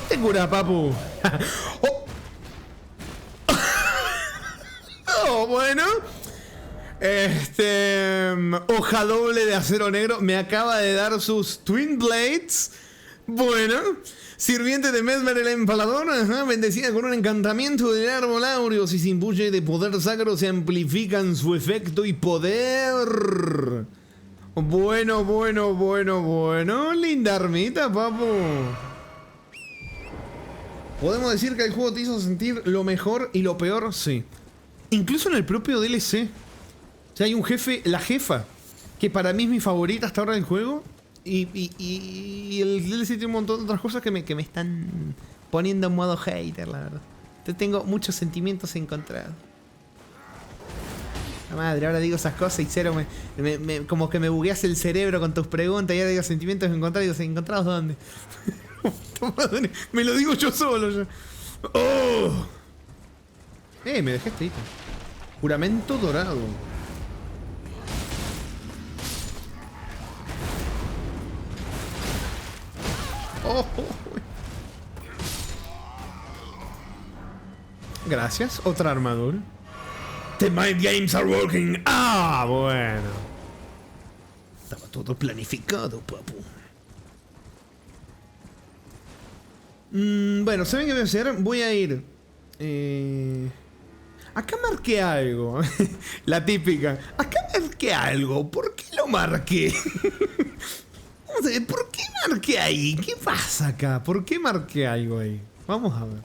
Te cura, papu. Oh, bueno. Hoja doble de acero negro. Me acaba de dar sus Twin Blades. Bueno. Sirviente de Mesmer el empalador. Ajá, bendecida con un encantamiento del árbol áureo. Si se imbuye de poder sacro, se amplifican su efecto y poder. Bueno. Linda armita, papu. ¿Podemos decir que el juego te hizo sentir lo mejor y lo peor? Sí. Incluso en el propio DLC. O sea, hay un jefe, la jefa, que para mí es mi favorita hasta ahora del juego. Y el DLC tiene un montón de otras cosas que me están poniendo en modo hater, la verdad. Entonces tengo muchos sentimientos encontrados. La madre, ahora digo esas cosas y cero como que me bugueas el cerebro con tus preguntas y ahora digo sentimientos encontrados. ¿Encontrados dónde? Madre, me lo digo yo solo ya. ¡Oh! Me dejé este ítem. Juramento dorado. Oh. Gracias, otra armadura. The mind games are working. Ah, bueno. Estaba todo planificado, papu. Bueno, ¿saben qué voy a hacer? Voy a ir. Acá marqué algo. La típica. Acá marqué algo. ¿Por qué lo marqué? ¿Por qué marqué ahí? ¿Qué pasa acá? ¿Por qué marqué algo ahí? Vamos a ver.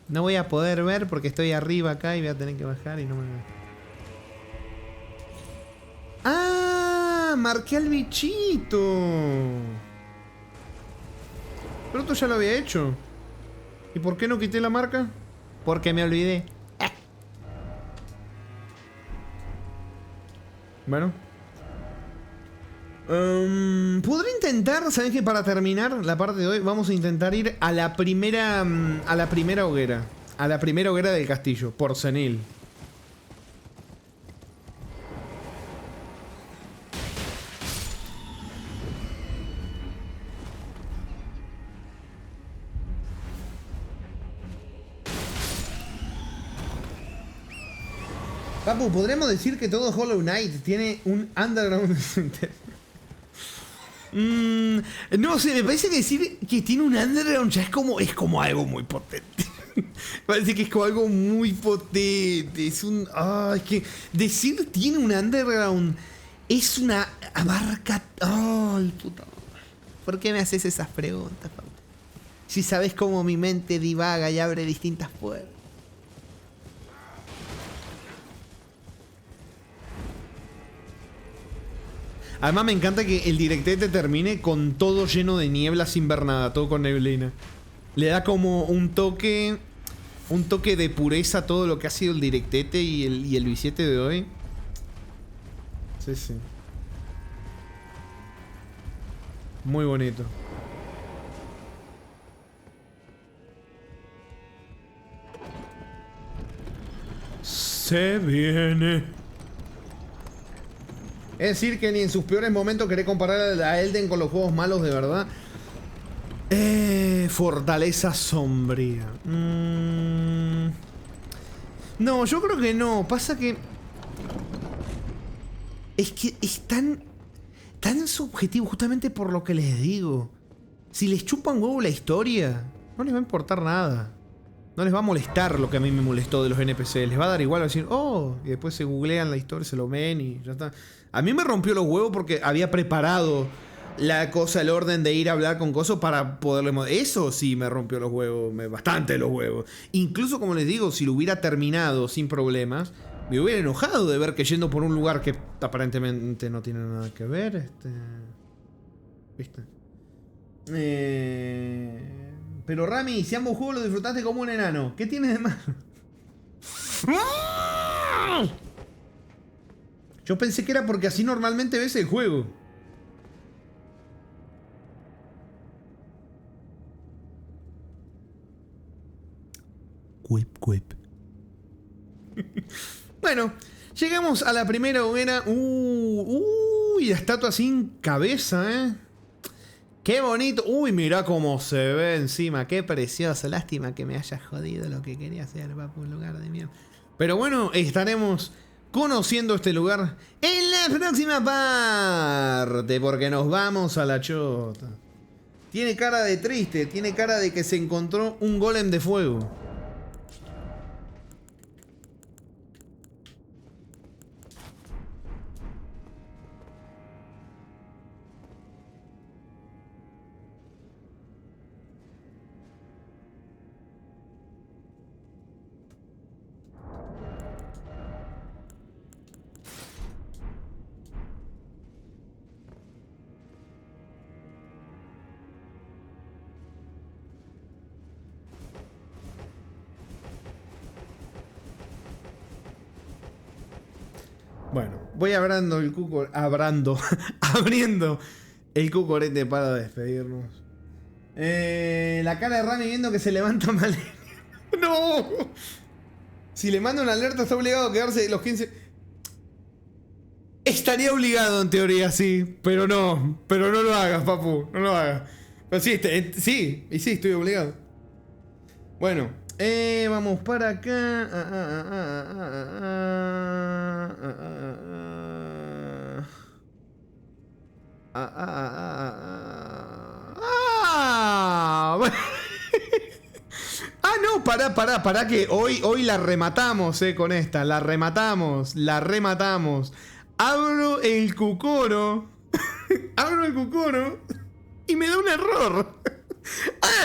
No voy a poder ver porque estoy arriba acá y voy a tener que bajar y no me veo. ¡Ah! Marqué al bichito. Pero esto ya lo había hecho. ¿Y por qué no quité la marca? Porque me olvidé. Bueno. Podré intentar, ¿saben qué? Para terminar la parte de hoy, vamos a intentar ir a la primera hoguera. A la primera hoguera del castillo, por senil. Papu, podríamos decir que todo Hollow Knight tiene un underground. No sé, me parece que decir que tiene un underground ya es como algo muy potente. Parece que es como algo muy potente. Es un. Es que decir tiene un underground es una. Abarca. Ay, puta. ¿Por qué me haces esas preguntas, Papu? Si sabes cómo mi mente divaga y abre distintas puertas. Además me encanta que el directete termine con todo lleno de niebla sin ver nada, todo con neblina. Le da como un toque de pureza a todo lo que ha sido el directete y el billete de hoy. Sí, sí. Muy bonito. Se viene. Es decir, que ni en sus peores momentos querés comparar a Elden con los juegos malos de verdad. Fortaleza sombría. No, yo creo que no. Pasa que... Es que es tan subjetivo justamente por lo que les digo. Si les chupan huevo la historia, no les va a importar nada. No les va a molestar lo que a mí me molestó de los NPC. Les va a dar igual, va a decir, oh, y después se googlean la historia, se lo ven y ya está. A mí me rompió los huevos porque había preparado la cosa, el orden de ir a hablar con Coso para poderle... Eso sí me rompió los huevos, bastante los huevos. Incluso, como les digo, si lo hubiera terminado sin problemas, me hubiera enojado de ver que yendo por un lugar que aparentemente no tiene nada que ver, ¿viste? Pero Rami, si ambos juegos lo disfrutaste como un enano, ¿qué tienes de malo? Yo pensé que era porque así normalmente ves el juego. Quip. Bueno, llegamos a la primera hoguera. Uy, la estatua sin cabeza, Qué bonito. Uy, mirá cómo se ve encima. Qué precioso. Lástima que me haya jodido lo que quería hacer, papu, un lugar de mierda. Pero bueno, estaremos conociendo este lugar en la próxima parte, porque nos vamos a la chota. Tiene cara de triste, tiene cara de que se encontró un golem de fuego. Bueno, voy abriendo el abriendo el cucorete para despedirnos. La cara de Rami viendo que se levanta mal. ¡No! Si le mando una alerta está obligado a quedarse los 15... Estaría obligado en teoría, sí. Pero no lo hagas, papu. No lo hagas. Pero sí, sí, estoy obligado. Bueno, vamos para acá. No, pará, que hoy la rematamos, con esta. La rematamos. Abro el cucoro. Y me da un error.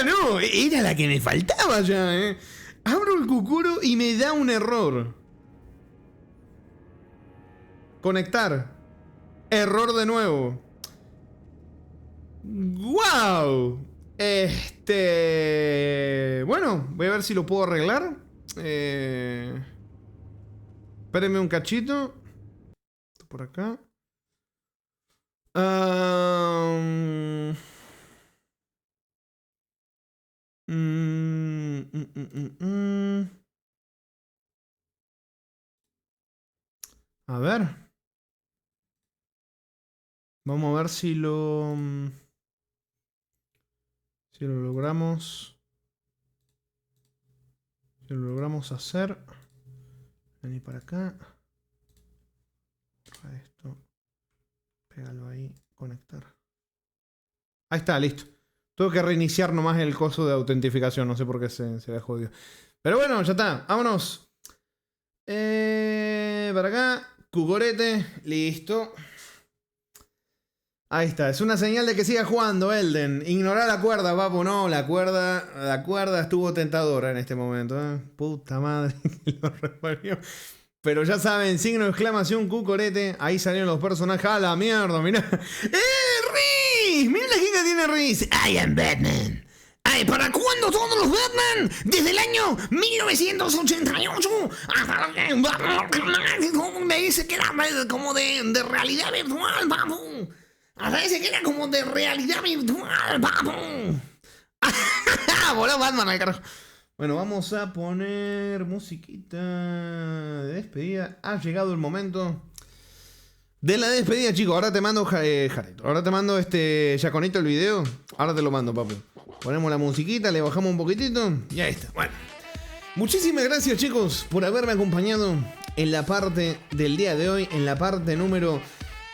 No, era la que me faltaba ya, Abro el cucuro y me da un error. Conectar. Error de nuevo. ¡Wow! Bueno, voy a ver si lo puedo arreglar. Espérenme un cachito. Por acá. A ver. Vamos a ver si lo logramos. Si lo logramos hacer. Vení para acá. Borra esto. Pégalo ahí. Conectar. Ahí está, listo. Tengo que reiniciar nomás el coso de autentificación. No sé por qué se había jodido. Pero bueno, ya está. Vámonos. Para acá. Cucorete. Listo. Ahí está. Es una señal de que siga jugando, Elden. Ignorar la cuerda, papu. No, la cuerda estuvo tentadora en este momento. Puta madre. Lo reparió. Pero ya saben, signo de exclamación, Cucorete. Ahí salieron los personajes. ¡A la mierda! Mirá. ¡Riz! Mirá la giga tiene Riz. I am Batman. Ay, ¿para cuándo todos los Batman? Desde el año 1988 hasta me dice que era como de realidad virtual, papu. Hasta dice que era como de realidad virtual, papu. Voló Batman al carajo. Bueno, vamos a poner musiquita de despedida. Ha llegado el momento de la despedida, chicos. Ahora te mando, Jarito. Ahora te mando Yaconito el video. Ahora te lo mando, papu. Ponemos la musiquita, le bajamos un poquitito y ahí está. Bueno, muchísimas gracias, chicos, por haberme acompañado en la parte del día de hoy, en la parte número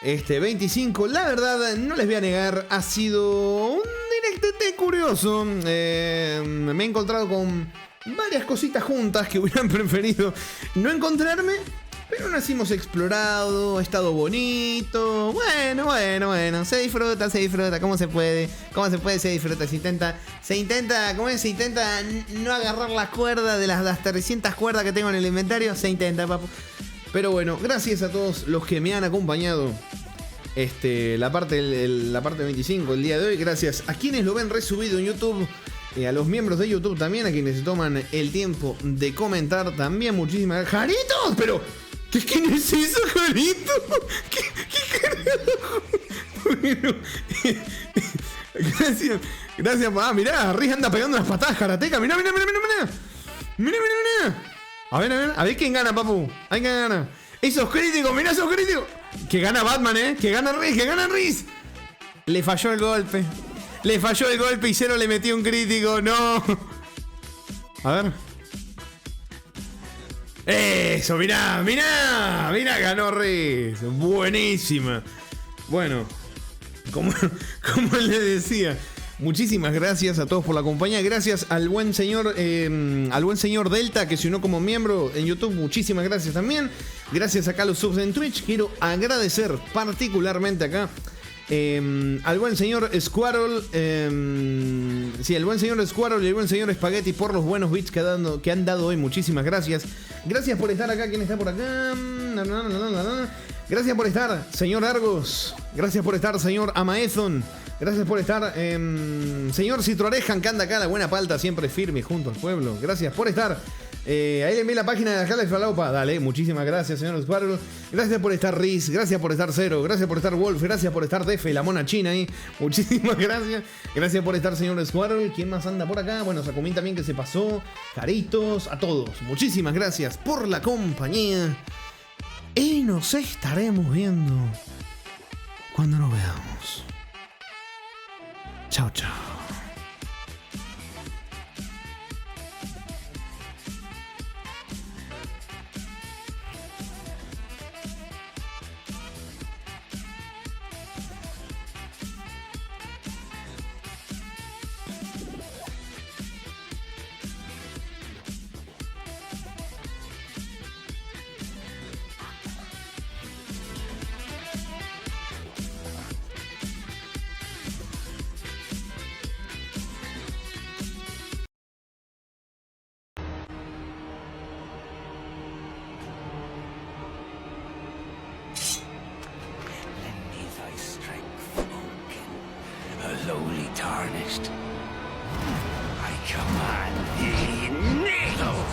25. La verdad, no les voy a negar, ha sido un directete curioso. Me he encontrado con varias cositas juntas que hubieran preferido no encontrarme. Pero nos hemos explorado, ha estado bonito. Bueno. Se disfruta. ¿Cómo se puede? Se disfruta. Se intenta, ¿cómo es? Se intenta no agarrar las cuerdas de las 300 cuerdas que tengo en el inventario. Se intenta, papu. Pero bueno, gracias a todos los que me han acompañado. La parte 25 el día de hoy. Gracias a quienes lo ven resubido en YouTube. A los miembros de YouTube también, a quienes se toman el tiempo de comentar también. Muchísimas gracias. ¡Jaritos! Pero... ¿Quién es eso, Jarito? ¿Qué carajo? Bueno, gracias. Mirá, Riz anda pegando unas patadas karatecas. Mirá. A ver quién gana, papu. ¿Quién gana? Esos críticos, mirá esos críticos. Que gana Batman, que gana Riz. Le falló el golpe y Cero le metió un crítico. No. A ver. Eso, mirá, ganó Riz. Buenísima. Bueno, como les decía, muchísimas gracias a todos por la compañía. Gracias al buen señor Delta, que se unió como miembro en YouTube. Muchísimas gracias también. Gracias acá a los subs en Twitch. Quiero agradecer particularmente acá al buen señor Squirrel, el buen señor Squirrel y el buen señor Spaghetti por los buenos bits que han dado hoy. Muchísimas gracias. Gracias por estar acá. ¿Quién está por acá? Gracias por estar, señor Argos. Gracias por estar, señor Amaezon. Gracias por estar, señor Citroarejan, que anda acá la buena palta, siempre firme junto al pueblo. Gracias por estar. Ahí le envié la página de la Jala de Falaupa. Dale, muchísimas gracias, señor Sparrow. Gracias por estar, Riz. Gracias por estar, Cero. Gracias por estar, Wolf. Gracias por estar, Defe, la mona china ahí. Muchísimas gracias. Gracias por estar, señor Sparrow. ¿Quién más anda por acá? Bueno, Sacumín también, que se pasó. Caritos, a todos. Muchísimas gracias por la compañía. Y nos estaremos viendo cuando nos veamos. Chao, chao. Lowly tarnished. I command thee, needle!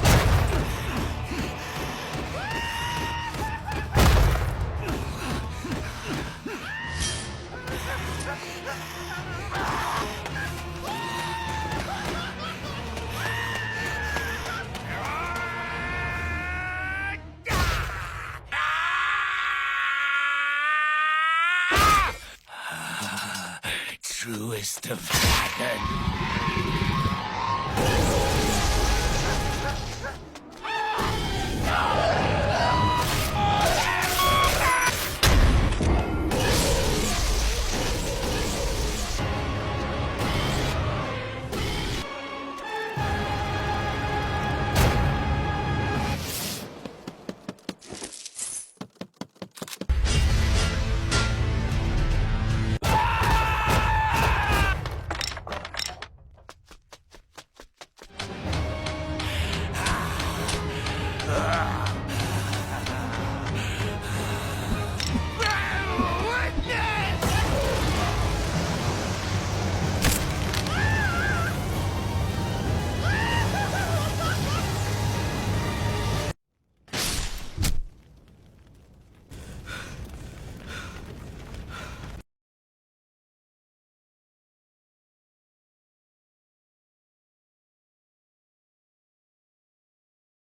Truest of dragons.